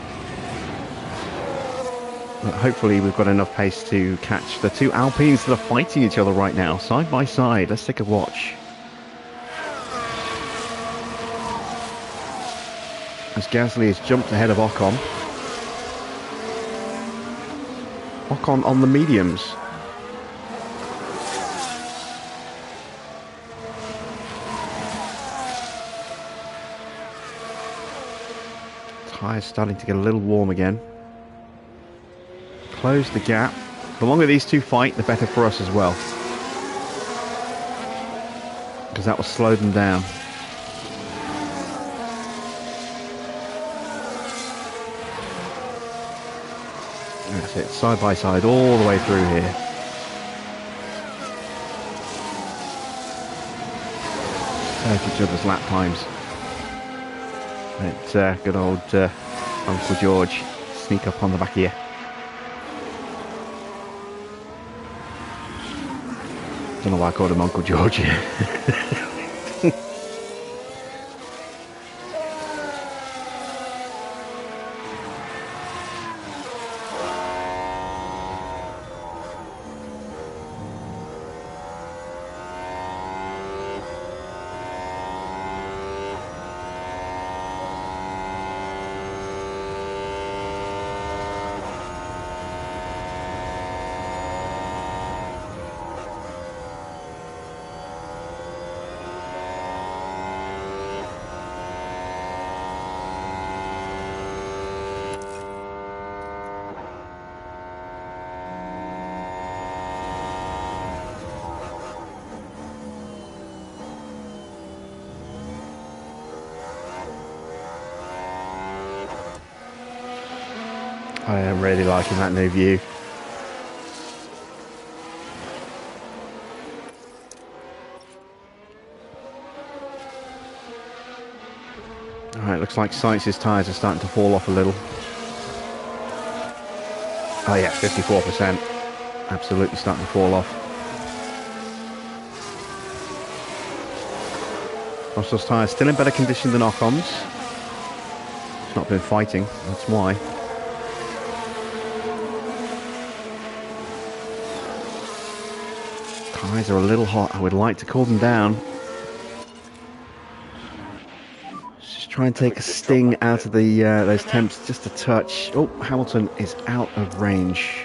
But hopefully we've got enough pace to catch the two Alpines that are fighting each other right now, side by side. Let's take a watch. As Gasly has jumped ahead of Ocon. Ocon on the mediums. Tyres starting to get a little warm again. Close the gap. The longer these two fight, the better for us as well. Because that will slow them down. That's it, side by side all the way through here. Take each other's lap times. Let good old Uncle George sneak up on the back here. Don't know why I called him Uncle George. I am really liking that new view. Alright, looks like Sainz's tyres are starting to fall off a little. Oh yeah, 54%. Absolutely starting to fall off. Russell's tyres still in better condition than Ocon's. He's not been fighting, that's why. Tyres are a little hot. I would like to cool them down. Just try and take a sting out of the those temps just a touch. Oh, Hamilton is out of range.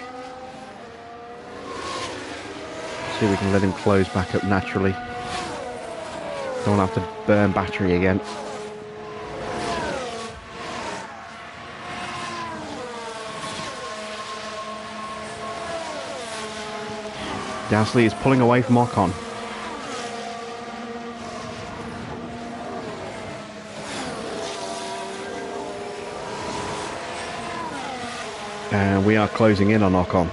See if we can let him close back up naturally. Don't want to have to burn battery again. Gasly is pulling away from Ocon. And we are closing in on Ocon.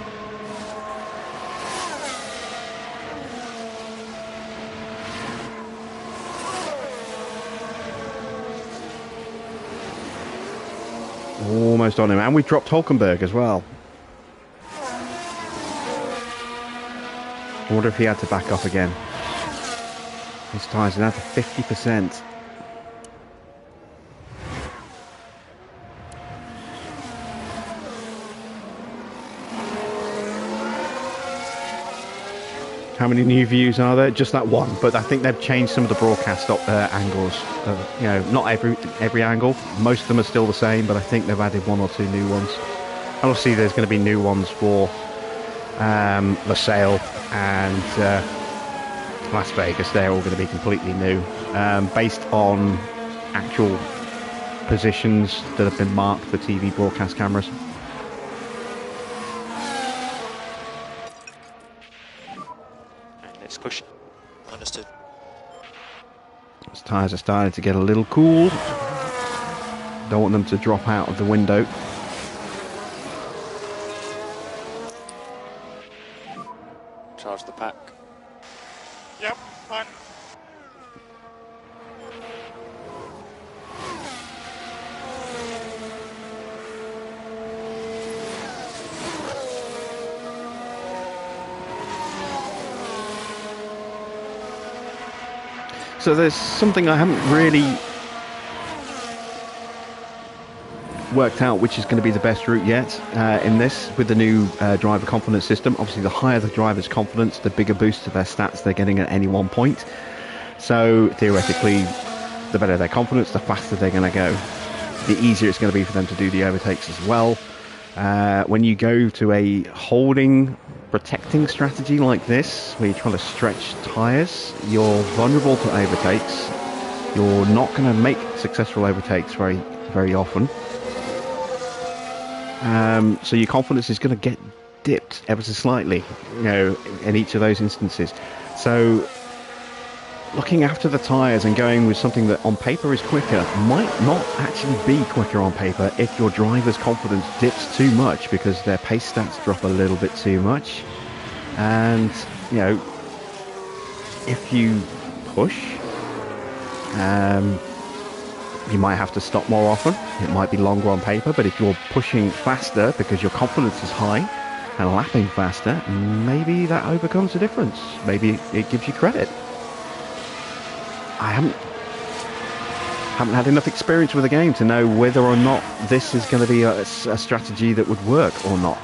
Almost on him. And we dropped Hulkenberg as well. I wonder if he had to back off again. His tyres are now to 50%. How many new views are there? Just that one, but I think they've changed some of the broadcast angles. You know, not every angle. Most of them are still the same, but I think they've added one or two new ones. And obviously there's going to be new ones for LaSalle and Las Vegas, they're all going to be completely new, based on actual positions that have been marked for TV broadcast cameras. And let's push. Understood. Those tyres are starting to get a little cool. Don't want them to drop out of the window. Charge the pack. Yep, fine. So there's something I haven't really worked out which is going to be the best route yet in this with the new driver confidence system. Obviously, the higher the driver's confidence, the bigger boost to their stats they're getting at any one point. So theoretically, the better their confidence, the faster they're going to go. The easier it's going to be for them to do the overtakes as well. When you go to a holding, protecting strategy like this, where you're trying to stretch tyres, you're vulnerable to overtakes. You're not going to make successful overtakes very, very often. So your confidence is going to get dipped ever so slightly, you know, in each of those instances. So looking after the tyres and going with something that on paper is quicker might not actually be quicker on paper if your driver's confidence dips too much because their pace stats drop a little bit too much. And, you know, if you push, you might have to stop more often. It might be longer on paper, but if you're pushing faster because your confidence is high and lapping faster, maybe that overcomes the difference. Maybe it gives you credit. I haven't had enough experience with the game to know whether or not this is going to be a strategy that would work or not.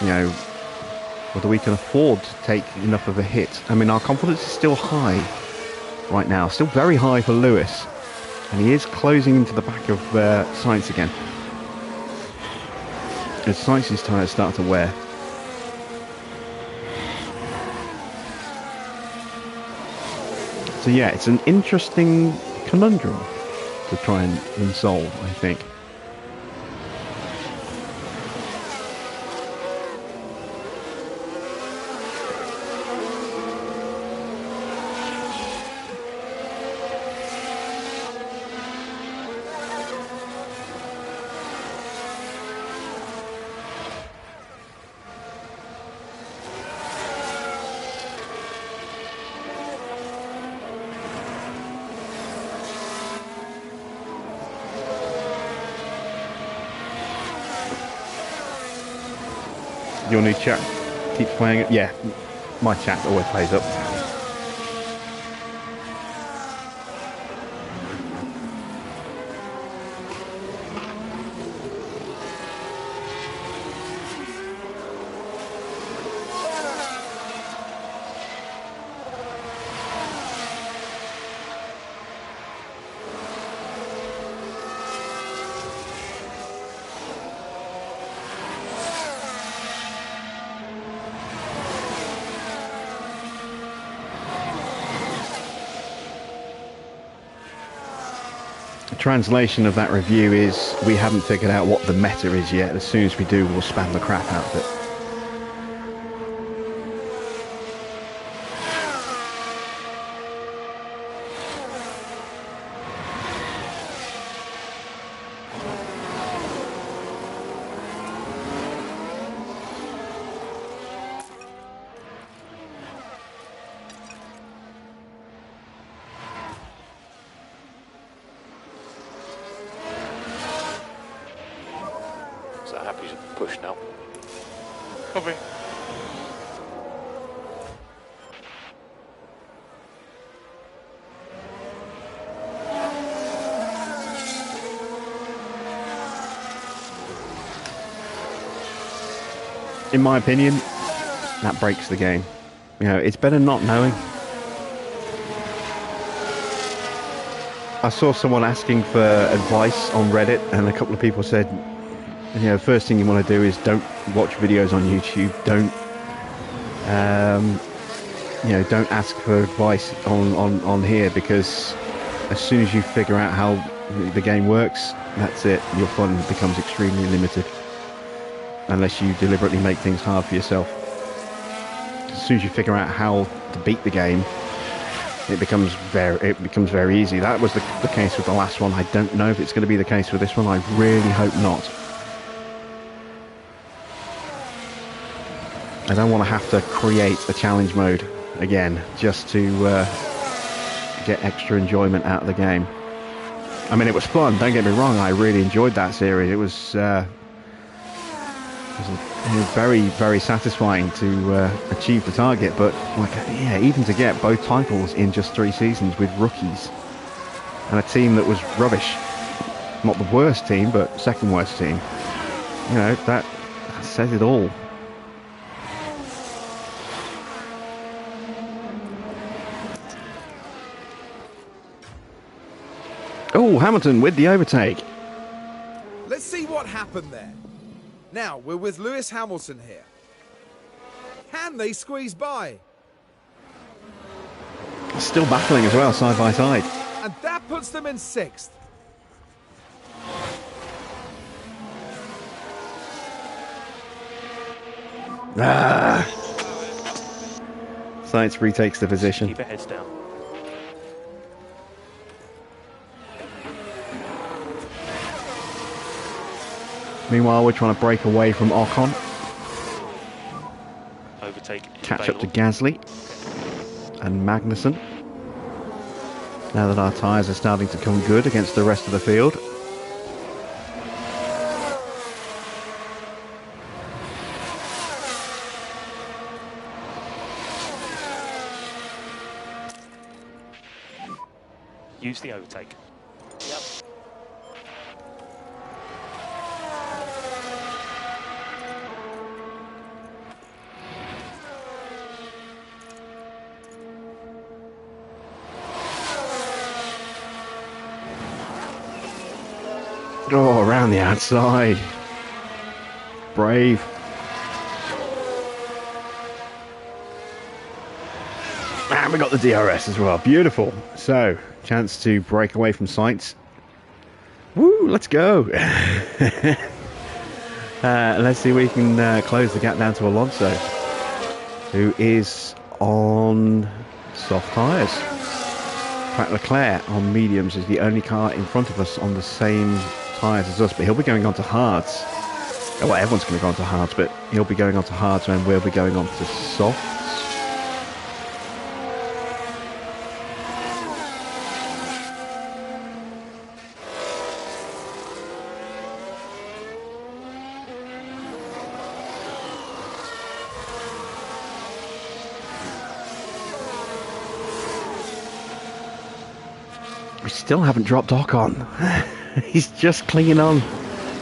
You know, whether we can afford to take enough of a hit. I mean, our confidence is still high right now, still very high for Lewis, and he is closing into the back of Sainz again as Sainz's tyres start to wear. So yeah, it's an interesting conundrum to try and solve, I think. Your new chat keeps playing it? Yeah, my chat always plays up. Translation of that review is we haven't figured out what the meta is yet. As soon as we do, we'll spam the crap out of it. Push now. Copy. In my opinion, that breaks the game. You know, it's better not knowing. I saw someone asking for advice on Reddit, and a couple of people said, you know, first thing you want to do is don't watch videos on YouTube, don't You know, don't ask for advice on here, because as soon as you figure out how the game works, that's it. Your fun becomes extremely limited, unless you deliberately make things hard for yourself. As soon as you figure out how to beat the game, it becomes very easy. That was the case with the last one. I don't know if it's going to be the case with this one. I really hope not. I don't want to have to create a challenge mode again just to get extra enjoyment out of the game. I mean, it was fun, don't get me wrong. I really enjoyed that series. It was very, very satisfying to achieve the target, but like, yeah, even to get both titles in just 3 seasons with rookies and a team that was rubbish. Not the worst team, but second worst team. You know, that says it all. Oh, Hamilton with the overtake. Let's see what happened there. Now, we're with Lewis Hamilton here. Can they squeeze by? Still battling as well, side by side. And that puts them in 6th. Sainz retakes the position. Keep your heads down. Meanwhile, we're trying to break away from Ocon. Overtake. Catch up to Gasly and Magnussen. Now that our tyres are starting to come good against the rest of the field. Use the overtake. Yep. Oh, around the outside. Brave. And we got the DRS as well. Beautiful. So, chance to break away from Sainz. Woo, let's go. Let's see if we can close the gap down to Alonso, who is on soft tyres. In fact, Leclerc on mediums is the only car in front of us on the same tyres as us, but he'll be going on to hards. Well, everyone's going to go on to hards, but he'll be going on to hards and we'll be going on to softs. We still haven't dropped Ocon. He's just clinging on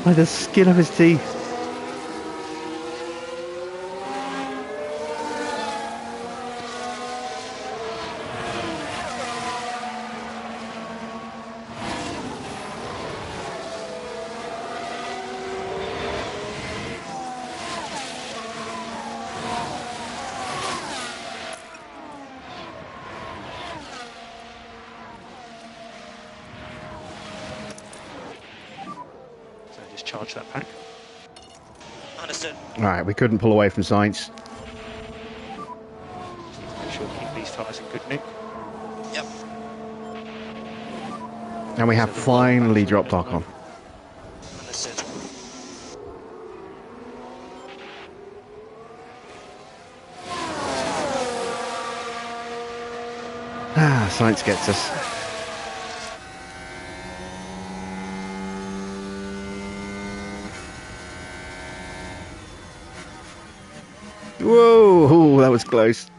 by the skin of his teeth. Charge that pack. Understood. Alright, we couldn't pull away from Sainz. Make sure to keep these tyres in good nick. Yep. And we have finally dropped Ocon. Understood. Sainz gets us. Whoa, ooh, that was close.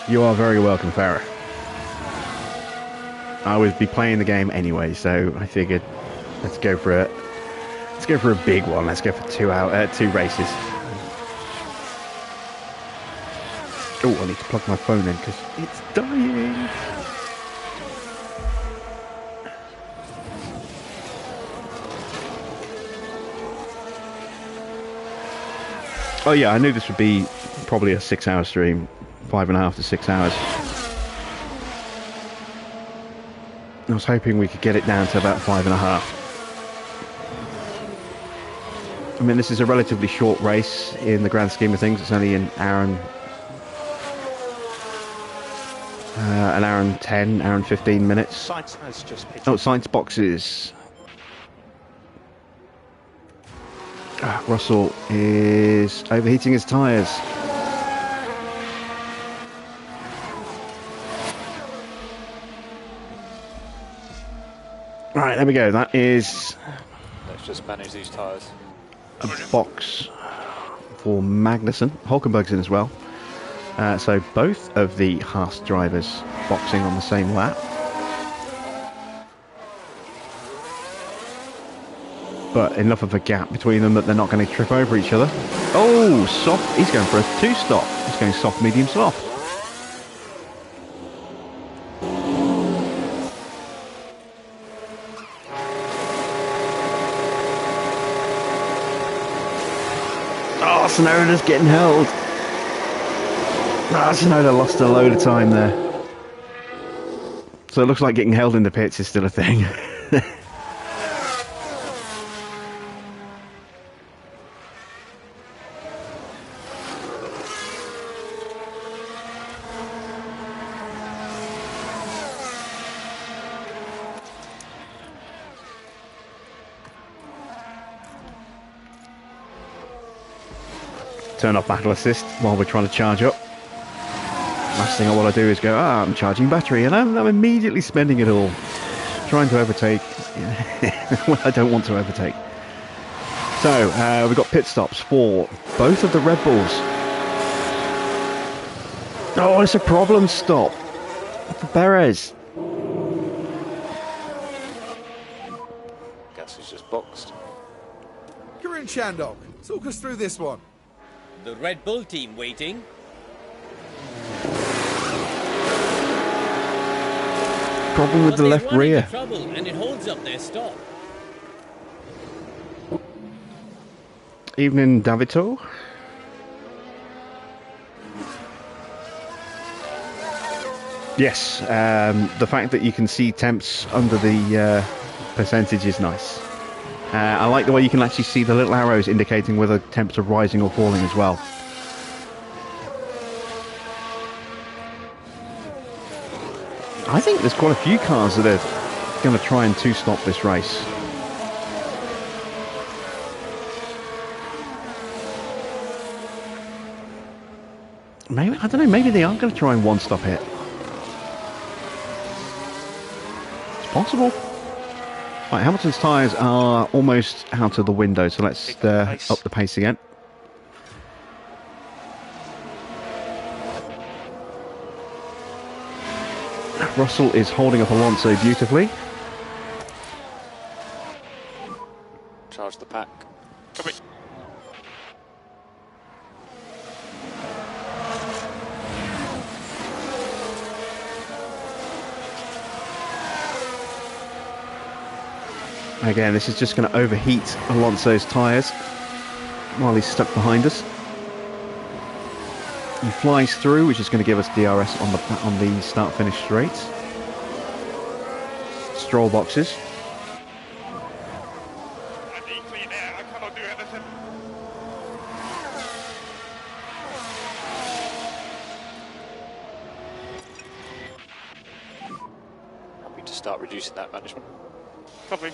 You are very welcome, Farah. I would be playing the game anyway, so I figured Let's go for a big one. Let's go for 2 races. Oh, I need to plug my phone in because it's dying. Oh yeah, I knew this would be probably a 6-hour stream, 5.5 to 6 hours. I was hoping we could get it down to about 5.5. I mean, this is a relatively short race in the grand scheme of things. It's only an hour and 10, hour and 15 minutes. Science has just pitched. Oh, science boxes. Russell is overheating his tyres. Right, there we go. That is Let's just manage these tyres. a box for Magnussen. Hulkenberg's in as well. So both of the Haas drivers boxing on the same lap. But enough of a gap between them that they're not going to trip over each other. Oh, soft. He's going for a 2-stop. He's going soft, medium, soft. Oh, Tsunoda's getting held. Tsunoda lost a load of time there. So it looks like getting held in the pits is still a thing. Turn off battle assist while we're trying to charge up. Last thing I want to do is go, I'm charging battery, and I'm immediately spending it all trying to overtake. Well, I don't want to overtake. So we've got pit stops for both of the Red Bulls. Oh, it's a problem stop for Perez. Gas is just boxed. Karin Chandok, talk us through this one. The Red Bull team waiting. Problem with the left rear. Trouble and it holds up their stop. Evening, Davito. Yes, the fact that you can see temps under the percentage is nice. I like the way you can actually see the little arrows indicating whether temps are rising or falling as well. I think there's quite a few cars that are going to try and two-stop this race. Maybe, I don't know, maybe they are going to try and one-stop it. It's possible. Right, Hamilton's tyres are almost out of the window, so let's up the pace again. Russell is holding up Alonso beautifully. Charge the pack. Come Again, this is just going to overheat Alonso's tyres while he's stuck behind us. He flies through, which is going to give us DRS on the start-finish straights. Stroll boxes. Happy to start reducing that management. Copy.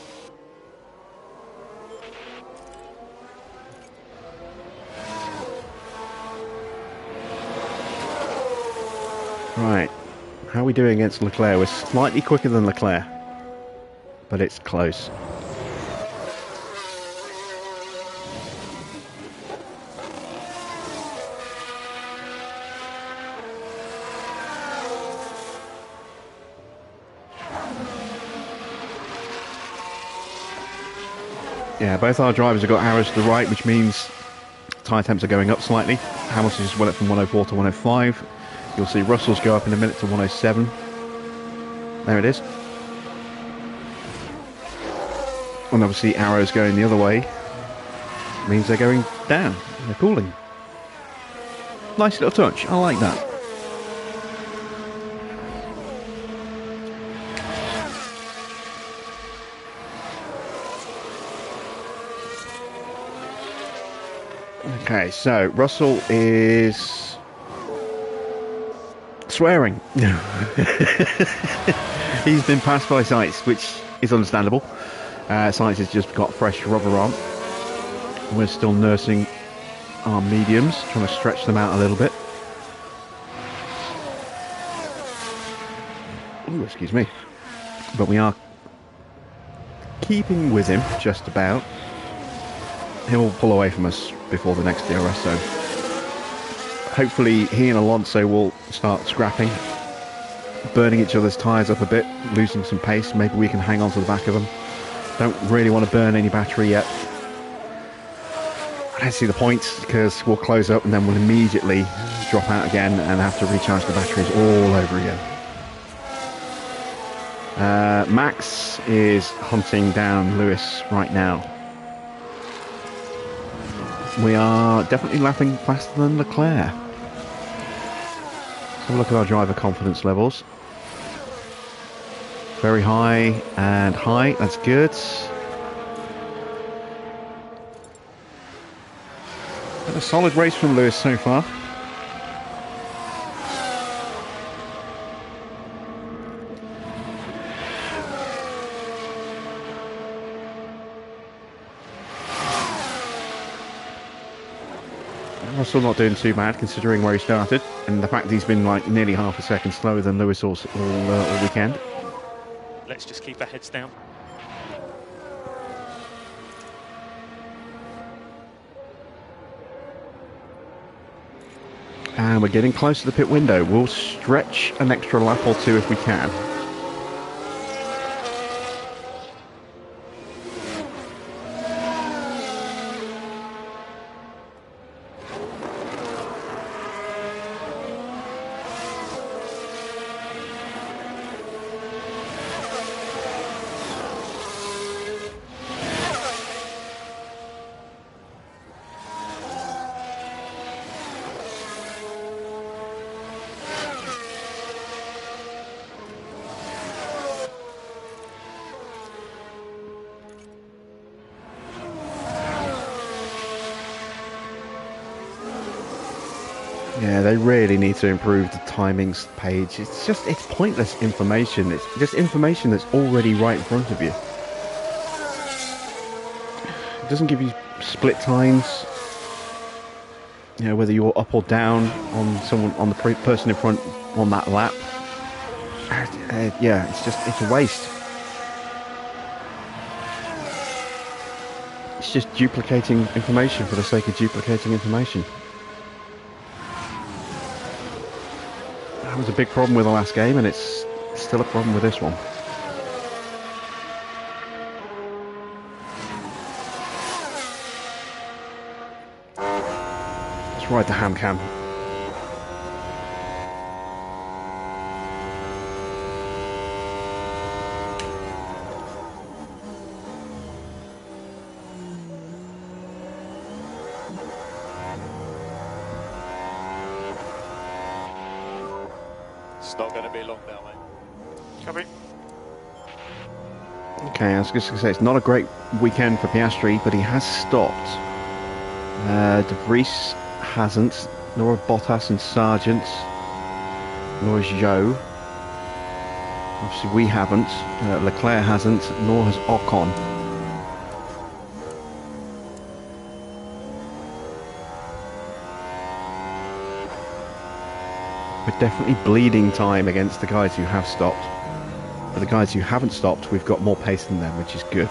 Right, how are we doing against Leclerc? We're slightly quicker than Leclerc, but it's close. Yeah, both our drivers have got arrows to the right, which means tyre temps are going up slightly. Hamilton just went up from 104 to 105. You'll see Russell's go up in a minute to 107. There it is. And obviously arrows going the other way means they're going down. They're cooling. Nice little touch. I like that. Okay, so Russell is swearing. He's been passed by Sainz, which is understandable. Sainz has just got fresh rubber on. We're still nursing our mediums, trying to stretch them out a little bit. Ooh, excuse me. But we are keeping with him just about. He'll pull away from us before the next DRS zone. Hopefully he and Alonso will start scrapping, burning each other's tyres up a bit, losing some pace. Maybe we can hang on to the back of them. Don't really want to burn any battery yet. I don't see the point, because we'll close up and then we'll immediately drop out again and have to recharge the batteries all over again. Max is hunting down Lewis right now. We are definitely lapping faster than Leclerc. Let's have a look at our driver confidence levels. Very high and high, that's good. Had a solid race from Lewis so far. Russell not doing too bad considering where he started, and the fact he's been like nearly half a second slower than Lewis all weekend. Let's just keep our heads down. And we're getting close to the pit window. We'll stretch an extra lap or two if we can. Yeah, they really need to improve the timings page. It's pointless information. It's just information that's already right in front of you. It doesn't give you split times. You know, whether you're up or down on someone, on the person in front on that lap. Yeah, it's a waste. It's just duplicating information for the sake of duplicating information. That was a big problem with the last game, and it's still a problem with this one. Let's ride the ham cam. It's not going to be long now, mate. Copy. Okay, I was just going to say, it's not a great weekend for Piastri, but he has stopped. De Vries hasn't, nor have Bottas and Sargent, nor has Zhou. Obviously we haven't, Leclerc hasn't, nor has Ocon. We're definitely bleeding time against the guys who have stopped. For the guys who haven't stopped, we've got more pace than them, which is good.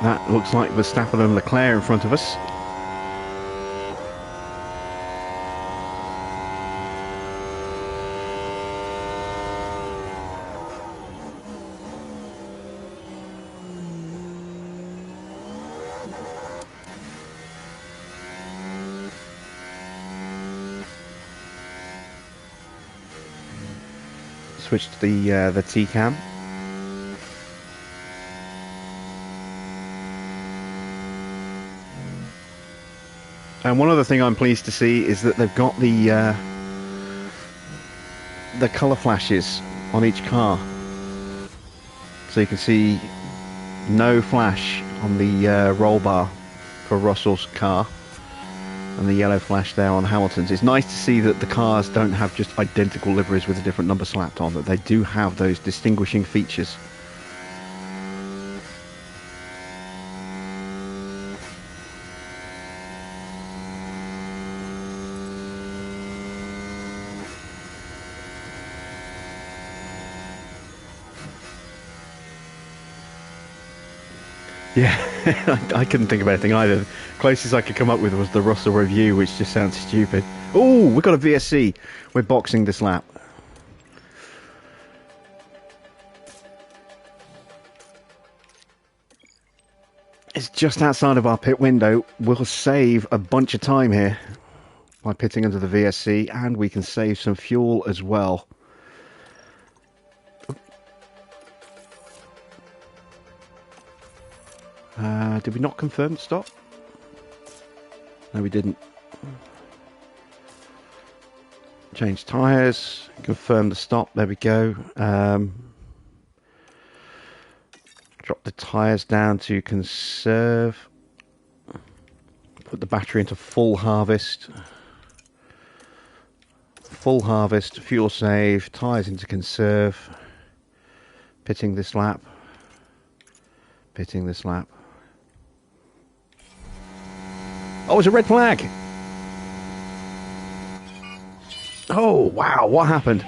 That looks like Verstappen and Leclerc in front of us. Switch to the T-cam. And one other thing I'm pleased to see is that they've got the colour flashes on each car, so you can see no flash on the roll bar for Russell's car, and the yellow flash there on Hamilton's. It's nice to see that the cars don't have just identical liveries with a different number slapped on, that they do have those distinguishing features. Yeah, I couldn't think of anything either. The closest I could come up with was the Russell review, which just sounds stupid. Oh, we've got a VSC. We're boxing this lap. It's just outside of our pit window. We'll save a bunch of time here by pitting under the VSC, and we can save some fuel as well. Did we not confirm the stop? No, we didn't. Change tyres, confirm the stop, there we go. Drop the tyres down to conserve. Put the battery into full harvest. Full harvest, fuel save, tyres into conserve. Pitting this lap. Pitting this lap. Oh, it's a red flag! Oh, wow, what happened?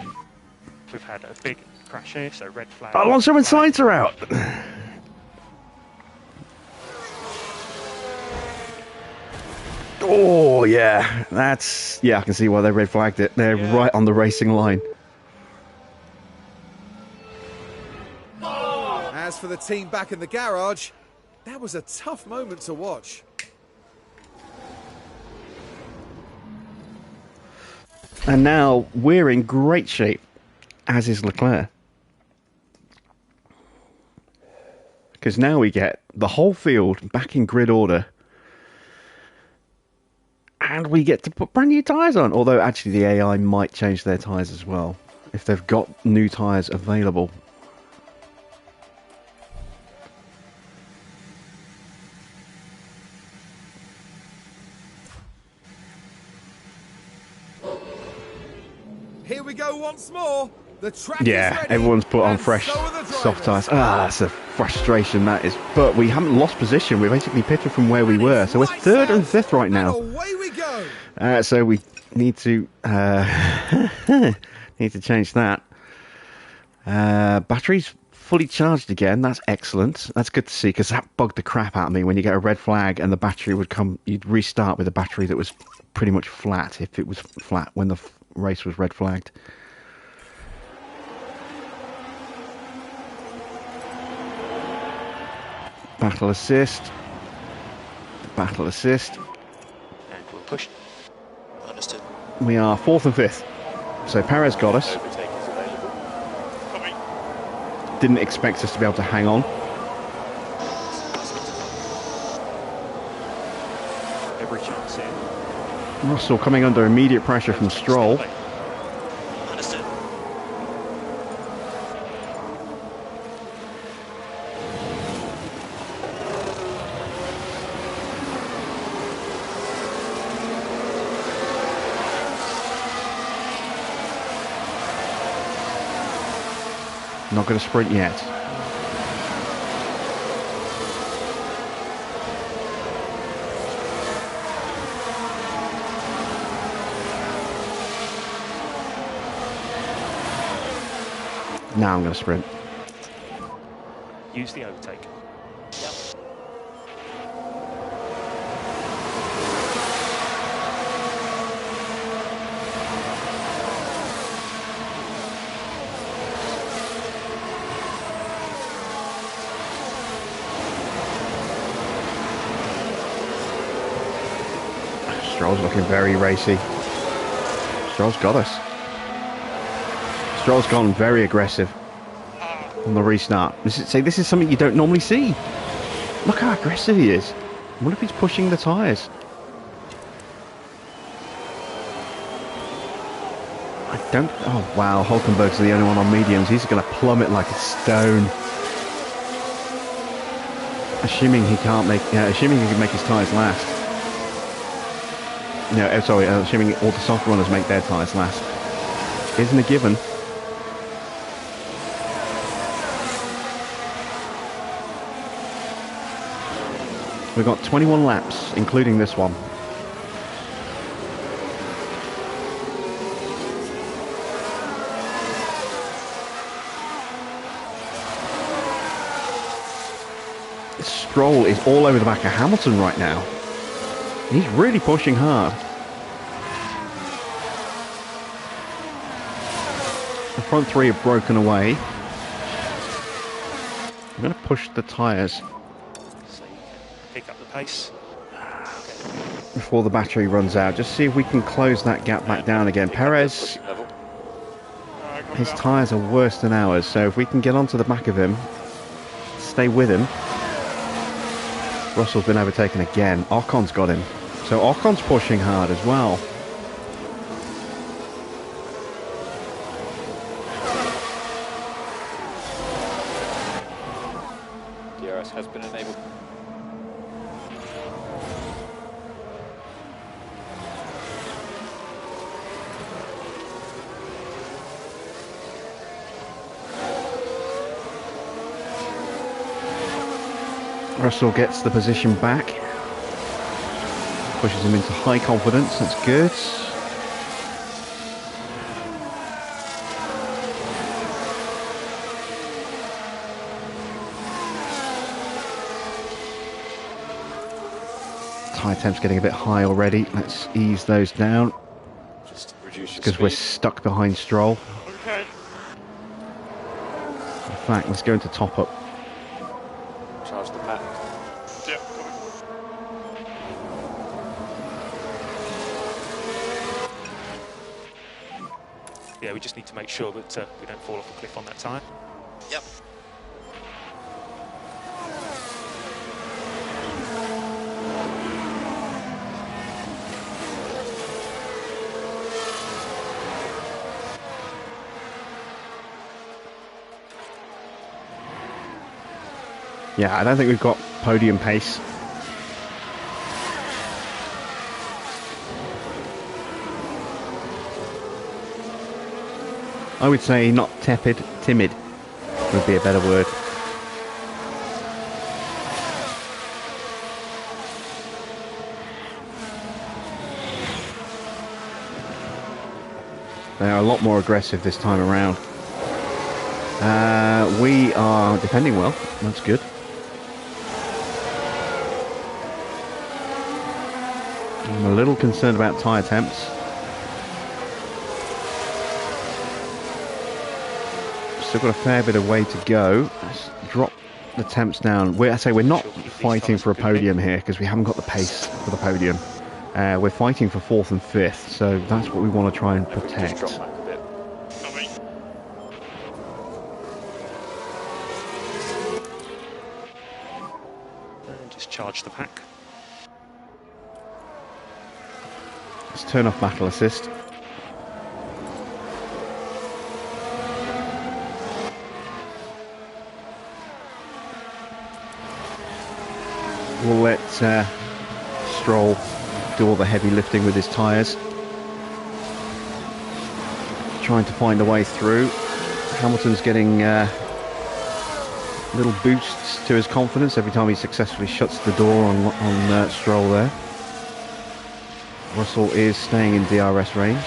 We've had a big crash here, so red flag. Alonso and Sainz are out! Oh, yeah, that's... Yeah, I can see why they red flagged it. They're right on the racing line. As for the team back in the garage, that was a tough moment to watch. And now we're in great shape, as is Leclerc. Because now we get the whole field back in grid order. And we get to put brand new tyres on. Although actually the AI might change their tyres as well, if they've got new tyres available. Here we go once more. The track Yeah, is ready, everyone's put on and fresh so are the soft drivers. tyres. Ah, that's a frustration, that is. But we haven't lost position. We're basically pitted from where we were. So we're third and fifth right now. And away we go. So we need to need to change that. Battery's fully charged again. That's excellent. That's good to see, because that bugged the crap out of me when you get a red flag and the battery would come. You'd restart with a battery that was pretty much flat, if it was flat when the race was red flagged. Battle assist. Battle assist. And we'll push. Understood. We are fourth and fifth. So Perez got us. Overtake is available. Copy. Didn't expect us to be able to hang on. Every chance here. Russell coming under immediate pressure from Stroll. Understood. Not going to sprint yet. Now I'm going to sprint. Use the overtake. Stroll's looking very racy. Stroll's got us. Stroll's gone very aggressive on the restart. This is something you don't normally see. Look how aggressive he is. What if he's pushing the tyres? Oh wow, Hulkenberg's the only one on mediums. He's going to plummet like a stone. Assuming he can make his tyres last. No, sorry, assuming all the soft runners make their tyres last. Isn't a given. We've got 21 laps, including this one. Stroll is all over the back of Hamilton right now. He's really pushing hard. The front three have broken away. I'm going to push the tyres. So you can pick up the pace. Before the battery runs out. Just see if we can close that gap back down again. Perez, his tyres are worse than ours, so if we can get onto the back of him, stay with him. Russell's been overtaken again. Ocon's got him. So Ocon's pushing hard as well. DRS has been enabled. Russell gets the position back. Pushes him into high confidence. That's good. Tyre temp's getting a bit high already. Let's ease those down. Just reduce your Because we're speed. stuck behind Stroll. Okay. In fact, let's go into top up. Charge the pack. Yeah. Yeah, we just need to make sure that we don't fall off a cliff on that tyre. Yep. Yeah, I don't think we've got podium pace. I would say not tepid, timid would be a better word. They are a lot more aggressive this time around. We are defending well, that's good. I'm a little concerned about tyre temps. Still got a fair bit of way to go. Let's drop the temps down. We're not fighting for a podium here because we haven't got the pace for the podium. We're fighting for 4th and 5th, so that's what we want to try and protect. Just drop back a bit. And just charge the pack. Let's turn off battle assist. We'll let Stroll do all the heavy lifting with his tyres. Trying to find a way through. Hamilton's getting little boosts to his confidence every time he successfully shuts the door on Stroll there. Russell is staying in DRS range.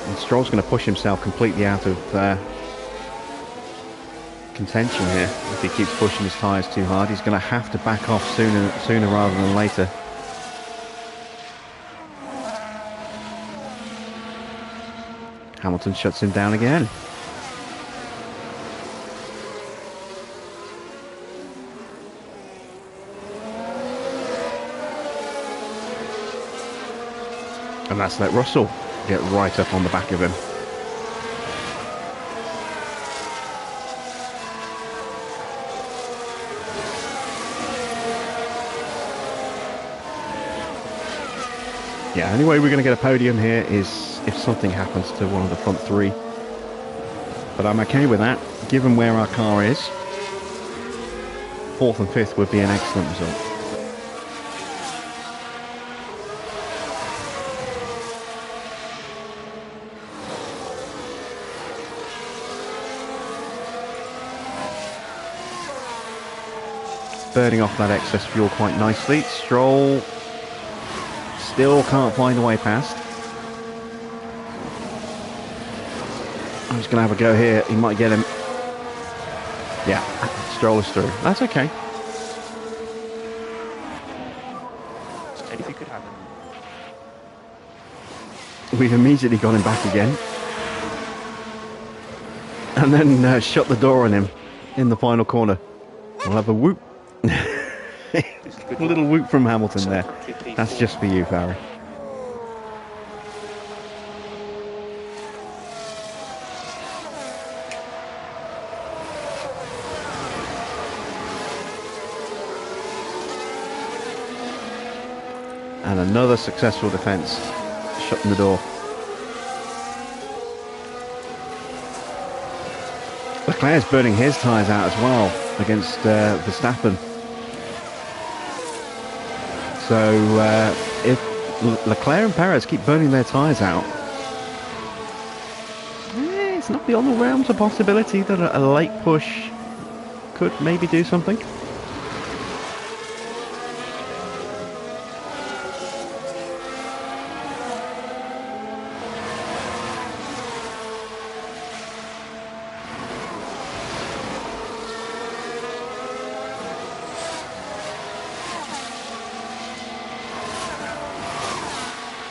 And Stroll's going to push himself completely out of contention here. If he keeps pushing his tyres too hard, he's going to have to back off sooner rather than later. Hamilton shuts him down again. And that's let Russell get right up on the back of him. Yeah, only way we're going to get a podium here is if something happens to one of the front three. But I'm okay with that, given where our car is. 4th and 5th would be an excellent result. Burning off that excess fuel quite nicely. Stroll still can't find a way past. I'm just going to have a go here. He might get him. Yeah, Stroll is through. That's okay. Anything could happen. We've immediately got him back again. And then shut the door on him in the final corner. We'll have a whoop. A little whoop from Hamilton there. That's just for you, Farah. And another successful defence, shutting the door. Leclerc's burning his tyres out as well against Verstappen. So if Leclerc and Perez keep burning their tyres out, it's not beyond the realms of possibility that a late push could maybe do something.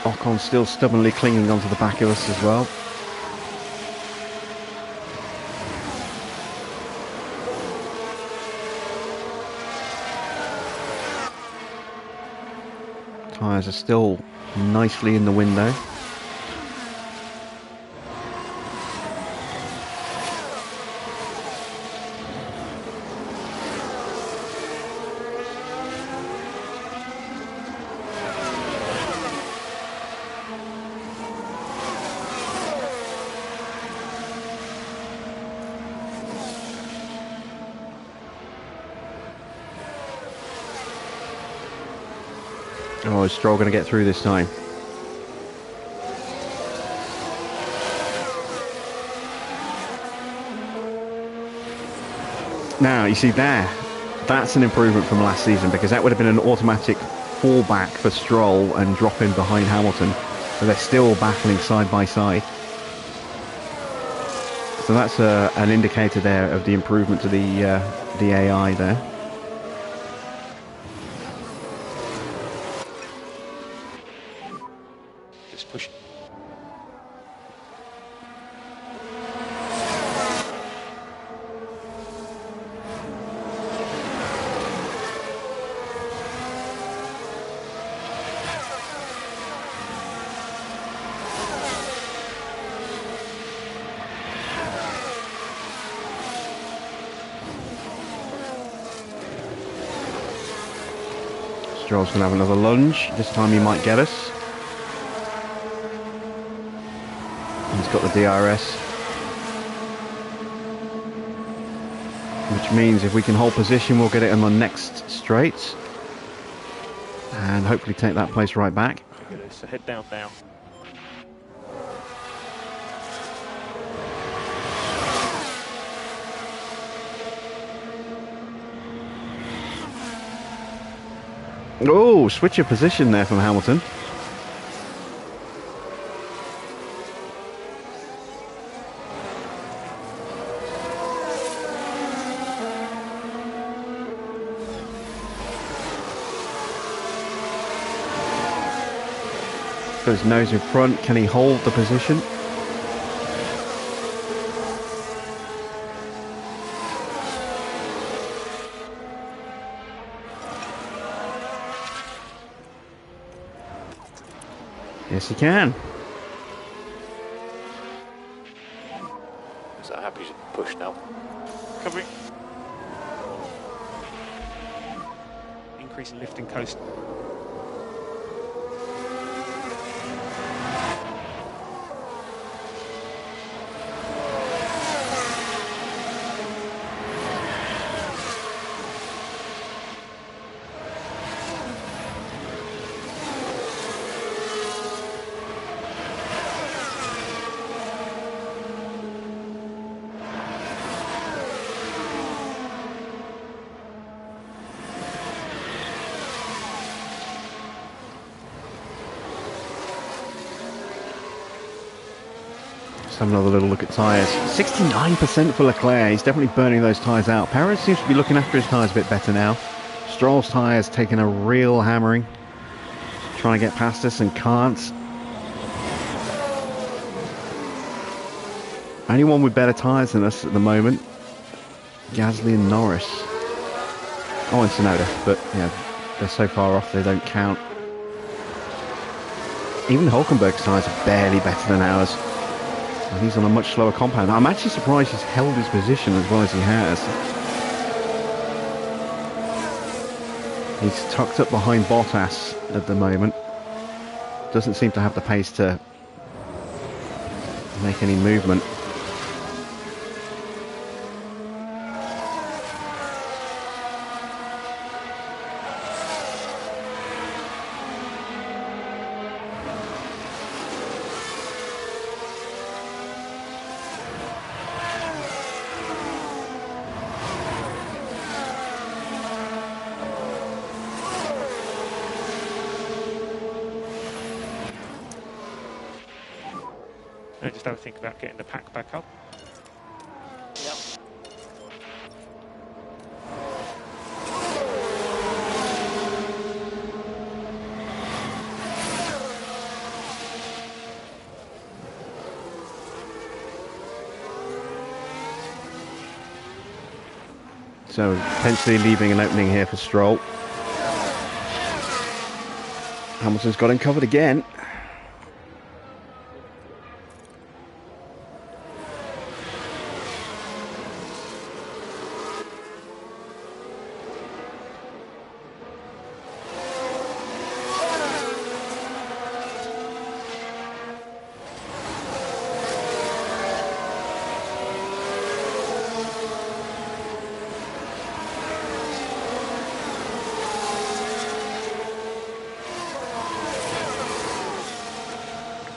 Ocon still stubbornly clinging onto the back of us as well. Tyres are still nicely in the window. Oh, is Stroll going to get through this time? Now, you see there, that's an improvement from last season, because that would have been an automatic fallback for Stroll and drop in behind Hamilton, but they're still battling side by side. So that's an indicator there of the improvement to the AI there. Just push. Stroll's going to have another lunge. This time he might get us. He's got the DRS. Which means if we can hold position, we'll get it on the next straight. And hopefully take that place right back. So head down now. Oh, switch of position there from Hamilton. Got his nose in front. Can he hold the position? Yes, he can. So happy to push now. Covering. Increase in lift and coast. Have another little look at tyres. 69% for Leclerc. He's definitely burning those tyres out. Perez seems to be looking after his tyres a bit better now. Stroll's tyres taking a real hammering. Trying to get past us and can't. Anyone with better tyres than us at the moment, Gasly and Norris. Oh, and Tsunoda, but yeah, they're so far off they don't count. Even Hulkenberg's tyres are barely better than ours. And he's on a much slower compound. I'm actually surprised he's held his position as well as he has. He's tucked up behind Bottas at the moment. Doesn't seem to have the pace to make any movement. And just have a think about getting the pack back up. Yep. So potentially leaving an opening here for Stroll. Hamilton's got him covered again.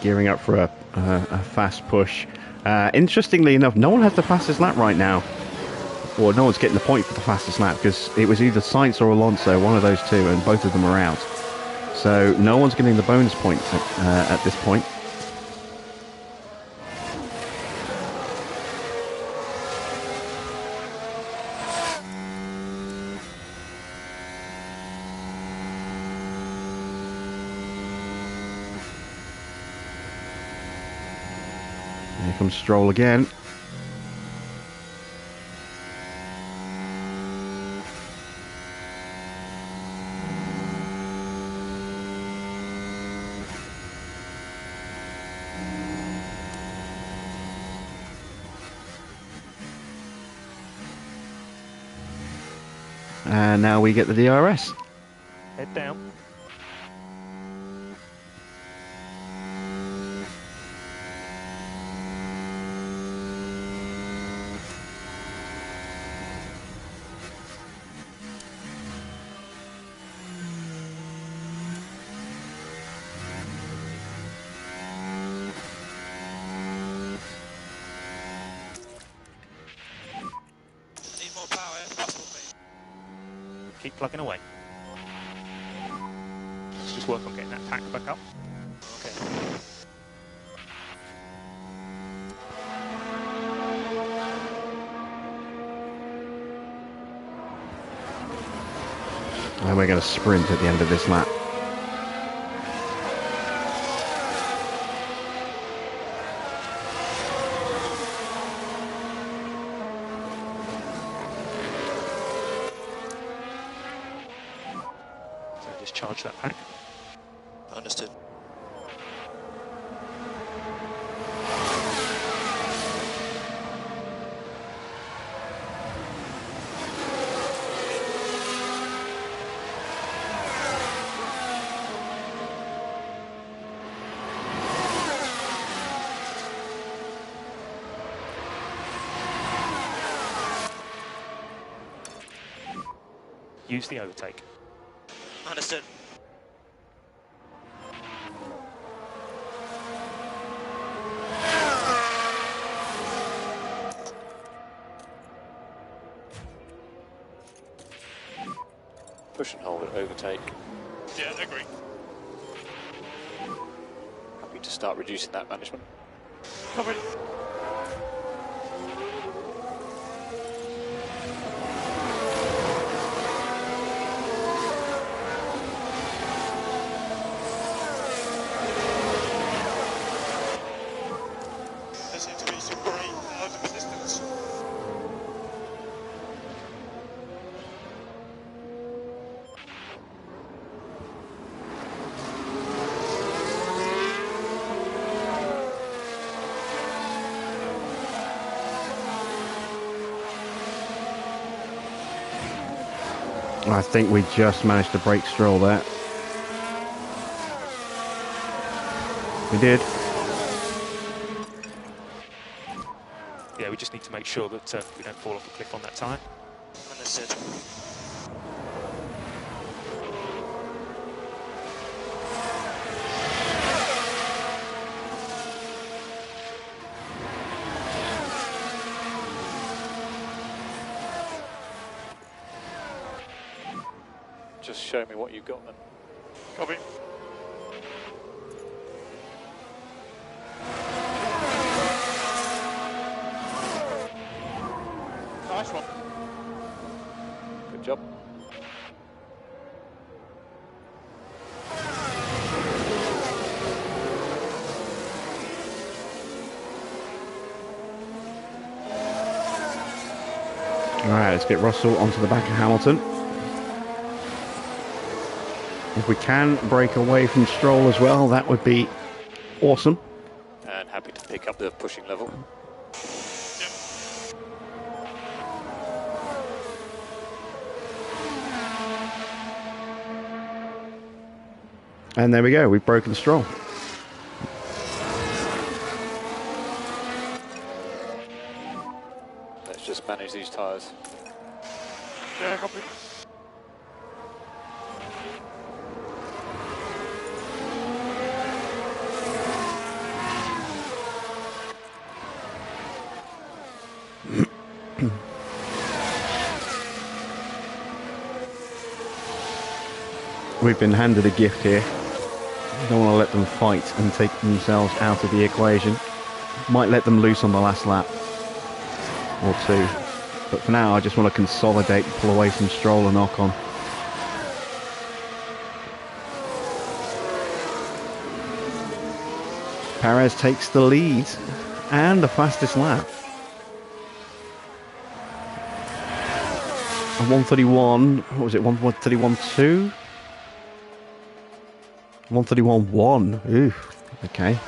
Gearing up for a fast push. Interestingly enough, no one has the fastest lap right now. Or no one's getting the point for the fastest lap because it was either Sainz or Alonso, one of those two, and both of them are out. So no one's getting the bonus points at this point. Here comes Stroll again. And now we get the DRS. Head down. Need more power if possible, mate. Keep plugging away. Let's just work on getting that pack back up. Okay. And we're going to sprint at the end of this lap. So just charge that pack. Understood. use the overtake. Understood. Push and hold at overtake. Yeah, I agree. Happy to start reducing that management. Copy. There seems to be some brain out of resistance. I think we just managed to break Stroll there. We did. Yeah, we just need to make sure that we don't fall off a cliff on that tyre. Understood. Just show me what you've got then. Copy. Nice one. Good job. Alright, let's get Russell onto the back of Hamilton. If we can break away from Stroll as well, that would be awesome. And happy to pick up the pushing level. And there we go, we've broken Stroll. Let's just manage these tyres. Yeah, copy. We've been handed a gift here. We don't want to let them fight and take themselves out of the equation. Might let them loose on the last lap or two. But for now, I just want to consolidate, pull away from Stroll and Ocon. Perez takes the lead and the fastest lap. A 131, what was it, 131.2? 131.1. Ooh, okay.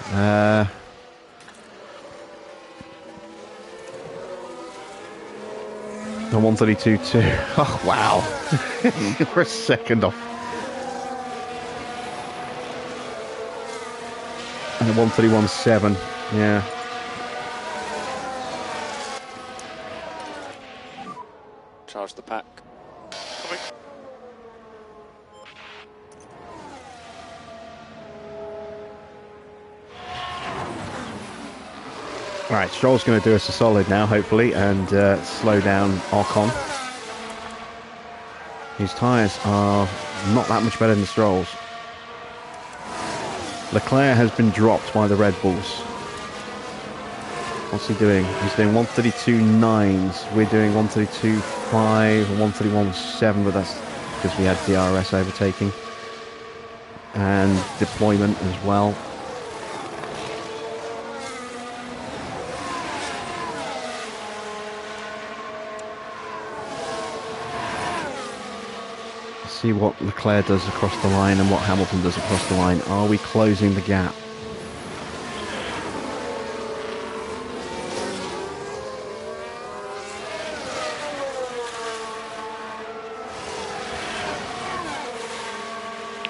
The 132.2. Oh, wow. We're a second off. And the 131.7. Yeah. Charge the pack. Copy. Alright, Stroll's going to do us a solid now, hopefully, and slow down Ocon. His tyres are not that much better than Stroll's. Leclerc has been dropped by the Red Bulls. What's he doing? He's doing 132.9s. We're doing 132.5 and 131.7, but that's because we had DRS overtaking and deployment as well. See what Leclerc does across the line and what Hamilton does across the line. Are we closing the gap?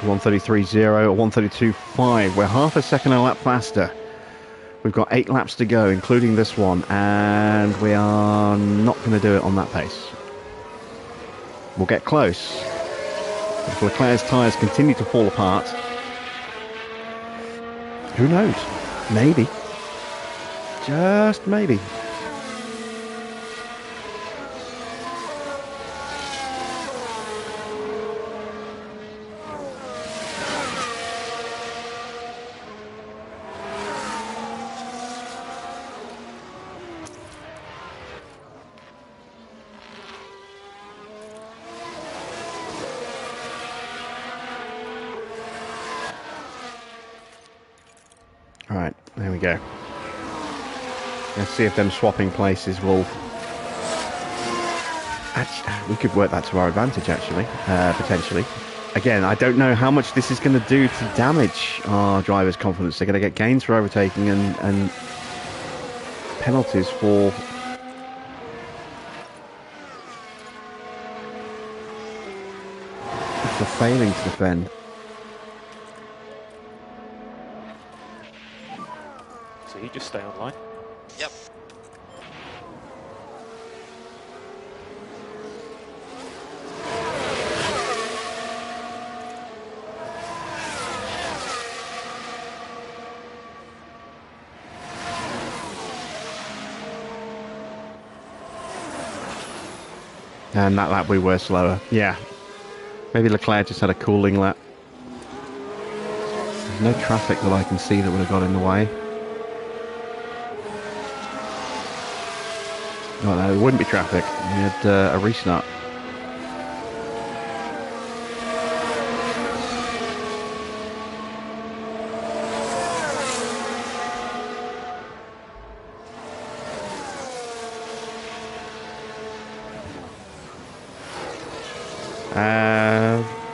.133.0 or 132.5. We're half a second a lap faster. We've got 8 laps to go, including this one, and we are not going to do it on that pace. will get close. If Leclerc's tyres continue to fall apart, who knows? Maybe. Just maybe. Alright, there we go. Let's see if them swapping places will... Actually, we could work that to our advantage, actually, potentially. Again, I don't know how much this is going to do to damage our drivers' confidence. They're going to get gains for overtaking and penalties for... failing to defend. So you just stay online. Yep. And that lap we were slower. Yeah. Maybe Leclerc just had a cooling lap. There's no traffic that I can see that would have got in the way. Oh no, there wouldn't be traffic. We had a restart.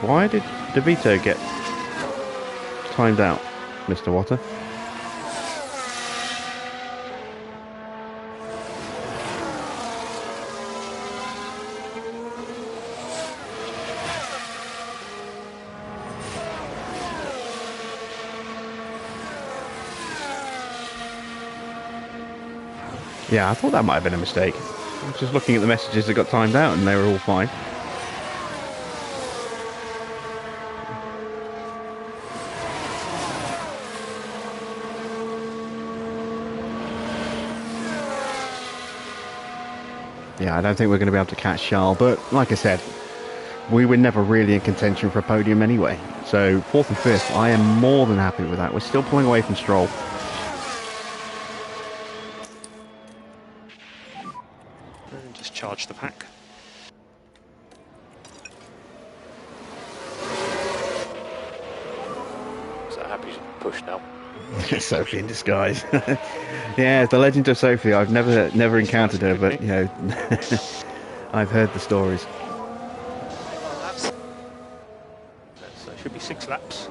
Why did DeVito get timed out, Mr. Water? Yeah, I thought that might have been a mistake. I was just looking at the messages that got timed out and they were all fine. Yeah, I don't think we're going to be able to catch Charles, but like I said, we were never really in contention for a podium anyway. So 4th and 5th, I am more than happy with that. We're still pulling away from Stroll. And just charge the pack. So happy to push now. Sophie in disguise. Yeah, the legend of Sophie. I've never encountered her, but you know, I've heard the stories. Laps. So should be 6 laps.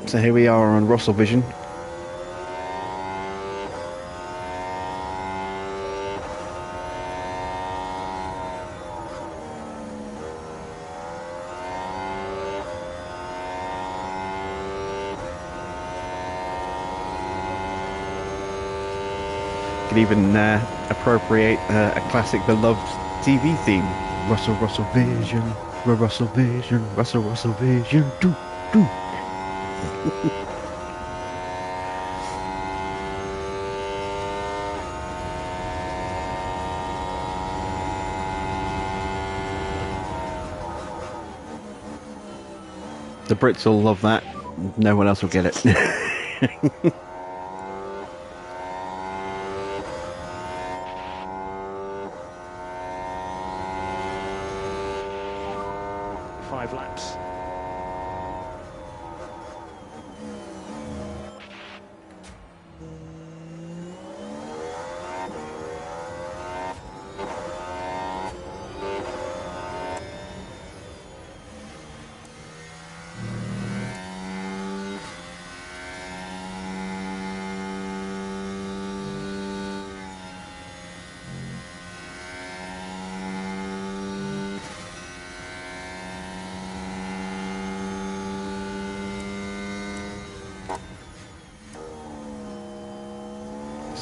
So here we are on Russell Vision. Could even appropriate a classic beloved TV theme. Russell Vision, Russell Vision, Russell Vision, do. The Brits will love that. No one else will get it. 5 laps.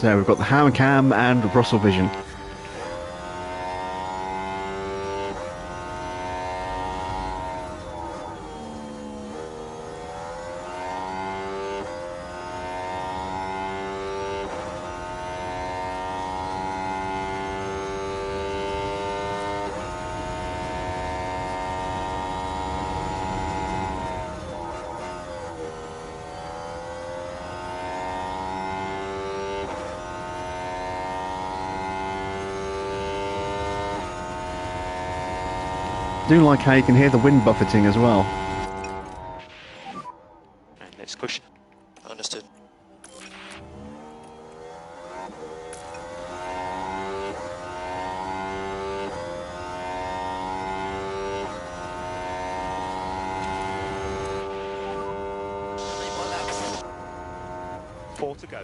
So we've got the Ham Cam and Russell Vision. I do like how you can hear the wind buffeting as well. And let's cushion. Understood. How many more laps? 4 to go.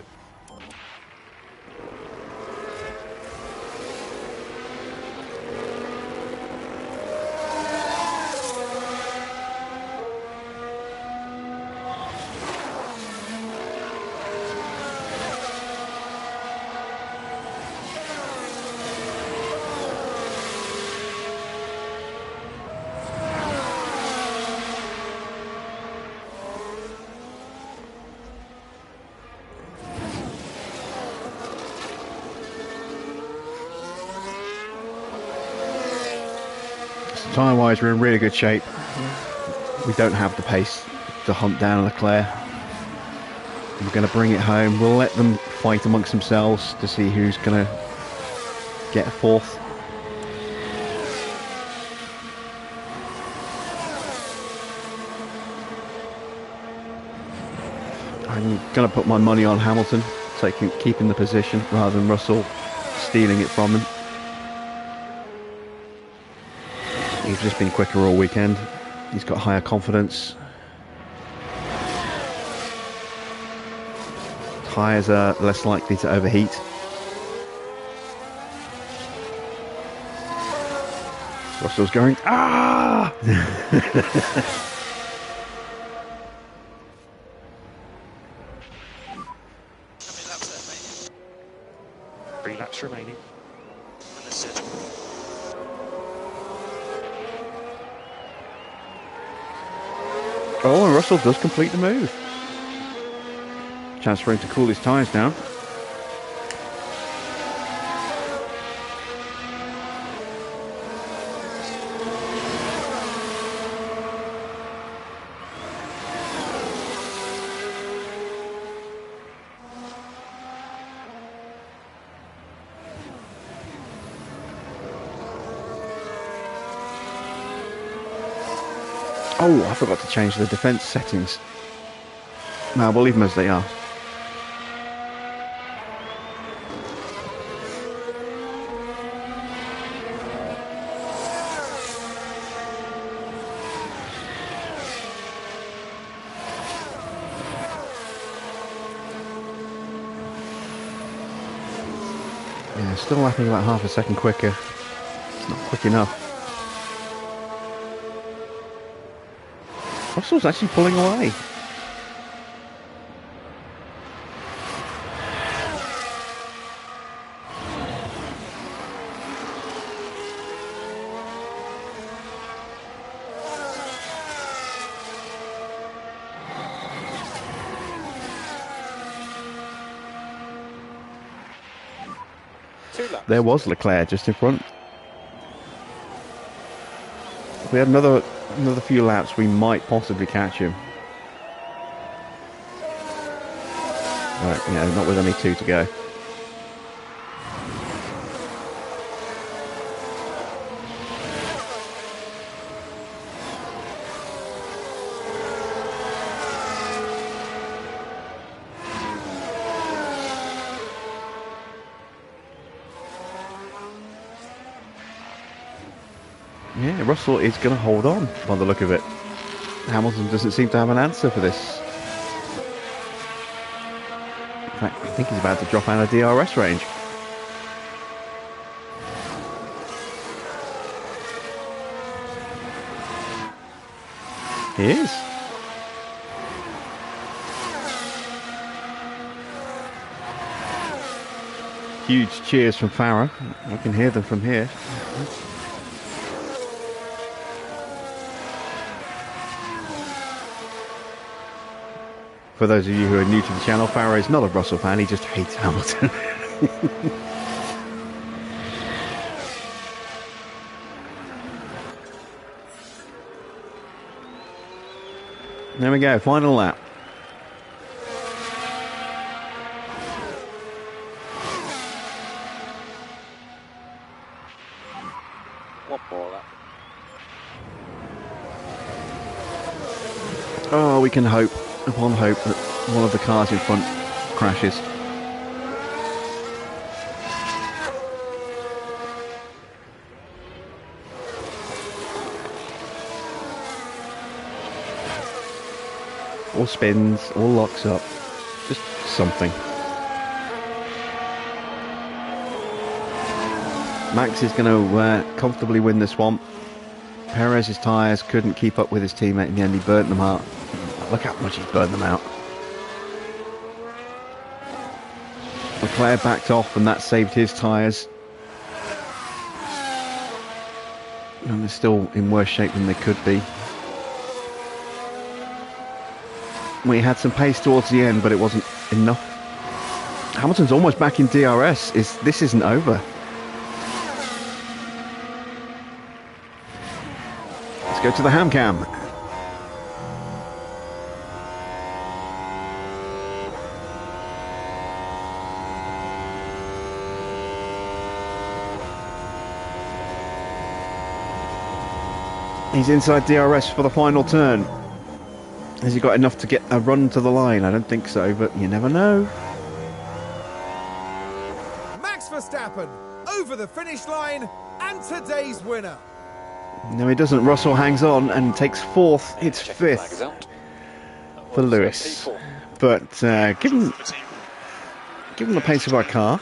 Tyre-wise, we're in really good shape. We don't have the pace to hunt down Leclerc. We're going to bring it home. We'll let them fight amongst themselves to see who's going to get fourth. I'm going to put my money on Hamilton keeping the position rather than Russell stealing it from him. He's just been quicker all weekend. He's got higher confidence. Tyres are less likely to overheat. Russell's going, ah! How many laps left, mate? 3 laps remaining. Understood. Oh, and Russell does complete the move. Chance for him to cool his tyres down. Oh, I forgot to change the defence settings. No, we'll leave them as they are. Yeah, still lapping about half a second quicker. It's not quick enough. Russell's actually pulling away. There was Leclerc just in front. If we had another few laps, we might possibly catch him. Right, yeah, not with only 2 to go. Yeah, Russell is going to hold on by the look of it. Hamilton doesn't seem to have an answer for this. In fact, I think he's about to drop out of DRS range. He is. Huge cheers from Farah. I can hear them from here. For those of you who are new to the channel, Farah is not a Russell fan, he just hates Hamilton. There we go, final lap. One more lap. Oh, we can hope, upon hope, that one of the cars in front crashes. Or spins, or locks up. Just something. Max is going to comfortably win this one. Perez's tyres couldn't keep up with his teammate in the end. He burnt them out. Look how much he's burned them out. Leclerc backed off and that saved his tyres. And they're still in worse shape than they could be. We had some pace towards the end, but it wasn't enough. Hamilton's almost back in DRS. This isn't over. Let's go to the ham cam. He's inside DRS for the final turn. Has he got enough to get a run to the line? I don't think so, but you never know. Max Verstappen over the finish line and today's winner. No, he doesn't. Russell hangs on and takes fourth. It's fifth for Lewis. But given the pace of our car,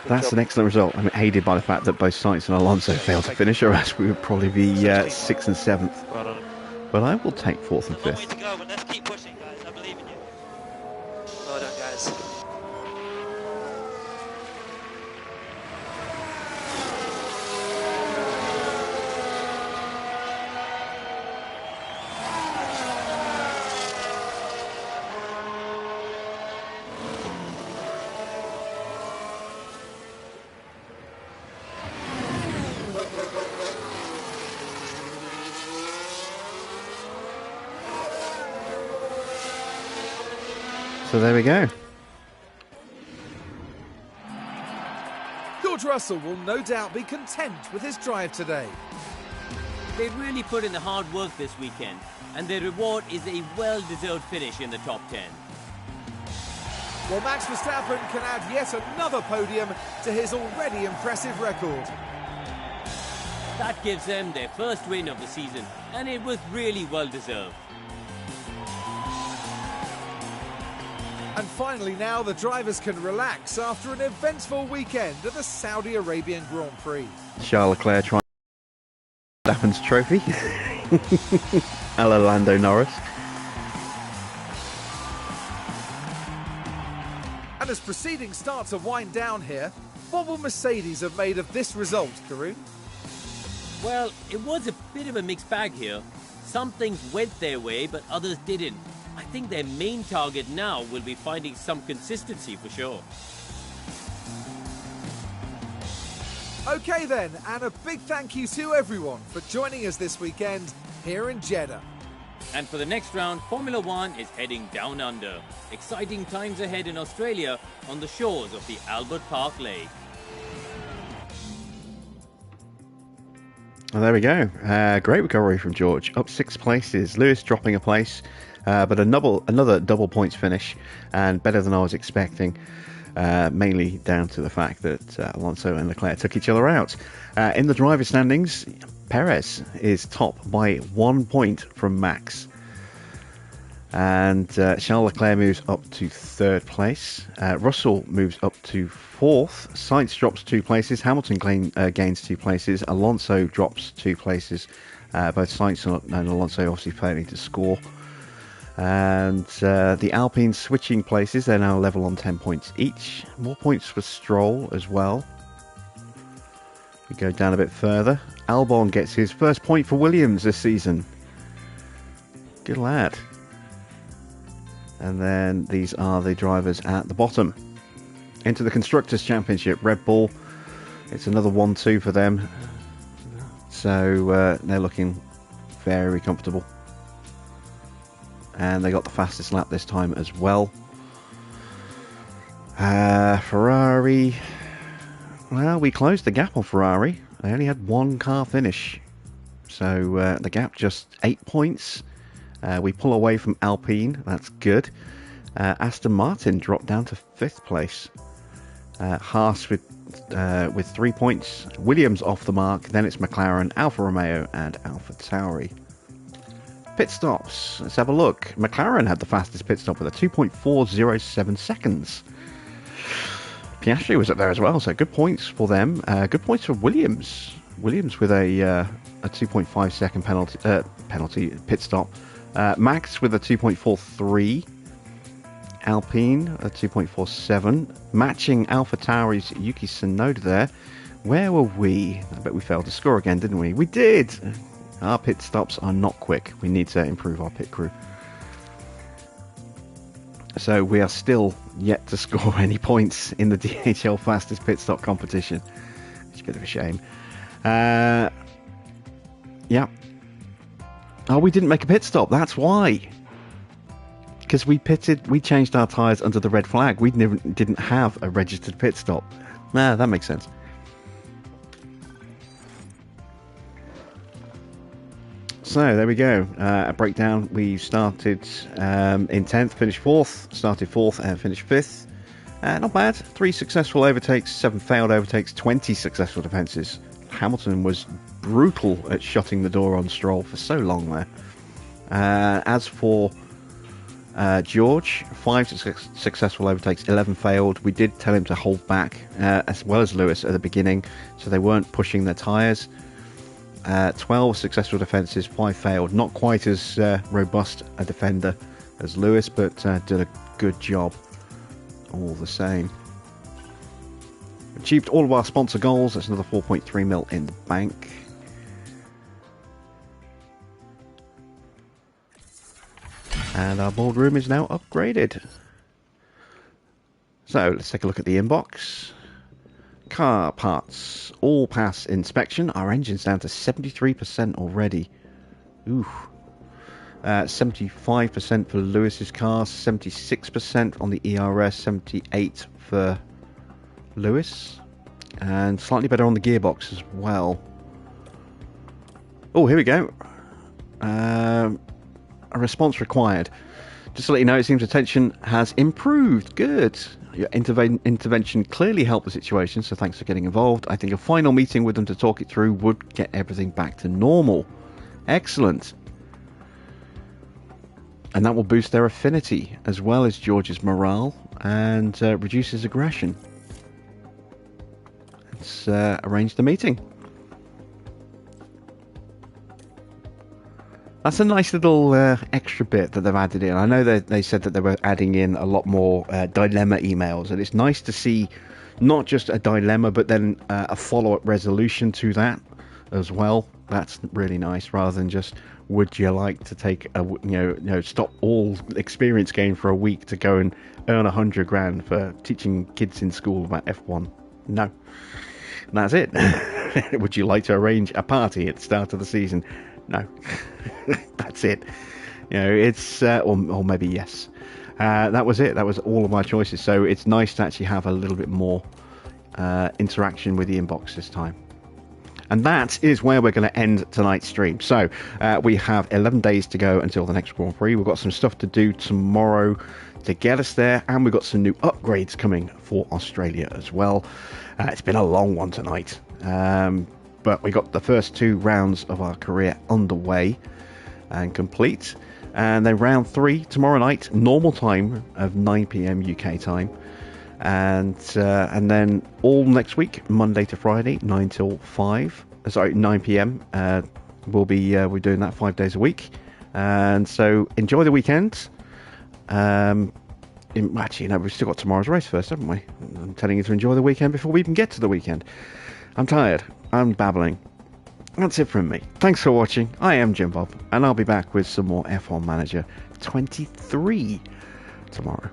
that's an excellent result. I mean, aided by the fact that both Sainz and Alonso failed to finish, or else we would probably be 6th and 7th. Well done. But I will take 4th and 5th. Long way to go, but let's keep pushing, guys. I believe in you. Well done, guys. So there we go. George Russell will no doubt be content with his drive today. They really put in the hard work this weekend, and their reward is a well-deserved finish in the top 10. Well, Max Verstappen can add yet another podium to his already impressive record. That gives them their first win of the season, and it was really well-deserved. And finally now the drivers can relax after an eventful weekend at the Saudi Arabian Grand Prix. Charles Leclerc trying Verstappen's trophy. A la Lando Norris. And as proceedings start to wind down here, what will Mercedes have made of this result, Karun? Well, it was a bit of a mixed bag here. Some things went their way, but others didn't. I think their main target now will be finding some consistency for sure. Okay then, and a big thank you to everyone for joining us this weekend here in Jeddah. And for the next round, Formula One is heading down under. Exciting times ahead in Australia on the shores of the Albert Park Lake. Well, there we go. Great recovery from George. Up 6 places. Lewis dropping a place. But another double points finish, and better than I was expecting, mainly down to the fact that Alonso and Leclerc took each other out. In the driver standings, Perez is top by 1 point from Max, and Charles Leclerc moves up to 3rd place. Russell moves up to 4th. Sainz drops 2 places. Hamilton gains 2 places. Alonso drops 2 places. Both Sainz and Alonso obviously failing to score. And the Alpine switching places, they're now level on 10 points each. More points for Stroll as well. We go down a bit further. Albon gets his first point for Williams this season. Good lad. And then these are the drivers at the bottom. Into the Constructors' Championship. Red Bull, it's another 1-2 for them. So they're looking very comfortable. And they got the fastest lap this time as well. Ferrari, well, we closed the gap on Ferrari. They only had one car finish. So the gap just 8 points. We pull away from Alpine, that's good. Aston Martin dropped down to 5th place. Haas with 3 points. Williams off the mark. Then it's McLaren, Alfa Romeo and Alfa Tauri. Pit stops. Let's have a look. McLaren had the fastest pit stop with a 2.407 seconds. Piastri was up there as well, so good points for them. Good points for Williams. Williams with a 2.5 second penalty pit stop. Max with a 2.43. Alpine a 2.47. Matching Alfa Tauri's Yuki Tsunoda there. Where were we? I bet we failed to score again, didn't we? We did! Our pit stops are not quick. We need to improve our pit crew. So we are still yet to score any points in the DHL fastest pit stop competition. It's a bit of a shame. Yeah. Oh, we didn't make a pit stop. That's why. Because we changed our tyres under the red flag. We didn't have a registered pit stop. Nah, that makes sense. So there we go. A breakdown. We started in 10th, finished 4th, started 4th and finished 5th. Not bad. 3 successful overtakes, 7 failed overtakes, 20 successful defences. Hamilton was brutal at shutting the door on Stroll for so long there. As for George, 5 successful overtakes, 11 failed. We did tell him to hold back, as well as Lewis at the beginning, so they weren't pushing their tyres. 12 successful defences, 5 failed. Not quite as robust a defender as Lewis, but did a good job all the same. Achieved all of our sponsor goals. That's another 4.3 mil in the bank. And our boardroom is now upgraded. So let's take a look at the inbox. Car parts all pass inspection. Our engine's down to 73% already. Ooh. 75% for Lewis's car, 76% on the ERS, 78% for Lewis, and slightly better on the gearbox as well. Oh, here we go. A response required. Just to let you know, it seems attention has improved. Good. Your intervention clearly helped the situation, so thanks for getting involved. I think a final meeting with them to talk it through would get everything back to normal. Excellent. And that will boost their affinity, as well as George's morale, and reduce his aggression. Let's arrange the meeting. That's a nice little extra bit that they've added in. I know that they said that they were adding in a lot more dilemma emails, and it's nice to see not just a dilemma, but then a follow-up resolution to that as well. That's really nice, rather than just, would you like to take a stop all experience gain for a week to go and earn $100,000 for teaching kids in school about F1? No, and that's it. Would you like to arrange a party at the start of the season? No. That's it. It's or maybe yes. That was it. That was all of my choices. So it's nice to actually have a little bit more interaction with the inbox this time. And that is where we're going to end tonight's stream. So we have 11 days to go until the next Grand Prix. We've got some stuff to do tomorrow to get us there, and we've got some new upgrades coming for Australia as well. It's been a long one tonight. But we got the first 2 rounds of our career underway and complete. And then round 3 tomorrow night, normal time of 9 PM UK time. And then all next week, Monday to Friday, 9 PM. We're doing that 5 days a week. And so enjoy the weekend. Actually, no, we've still got tomorrow's race first, haven't we? I'm telling you to enjoy the weekend before we even get to the weekend. I'm tired. I'm babbling. That's it from me. Thanks for watching. I am Jim Bob, and I'll be back with some more F1 Manager 23 tomorrow.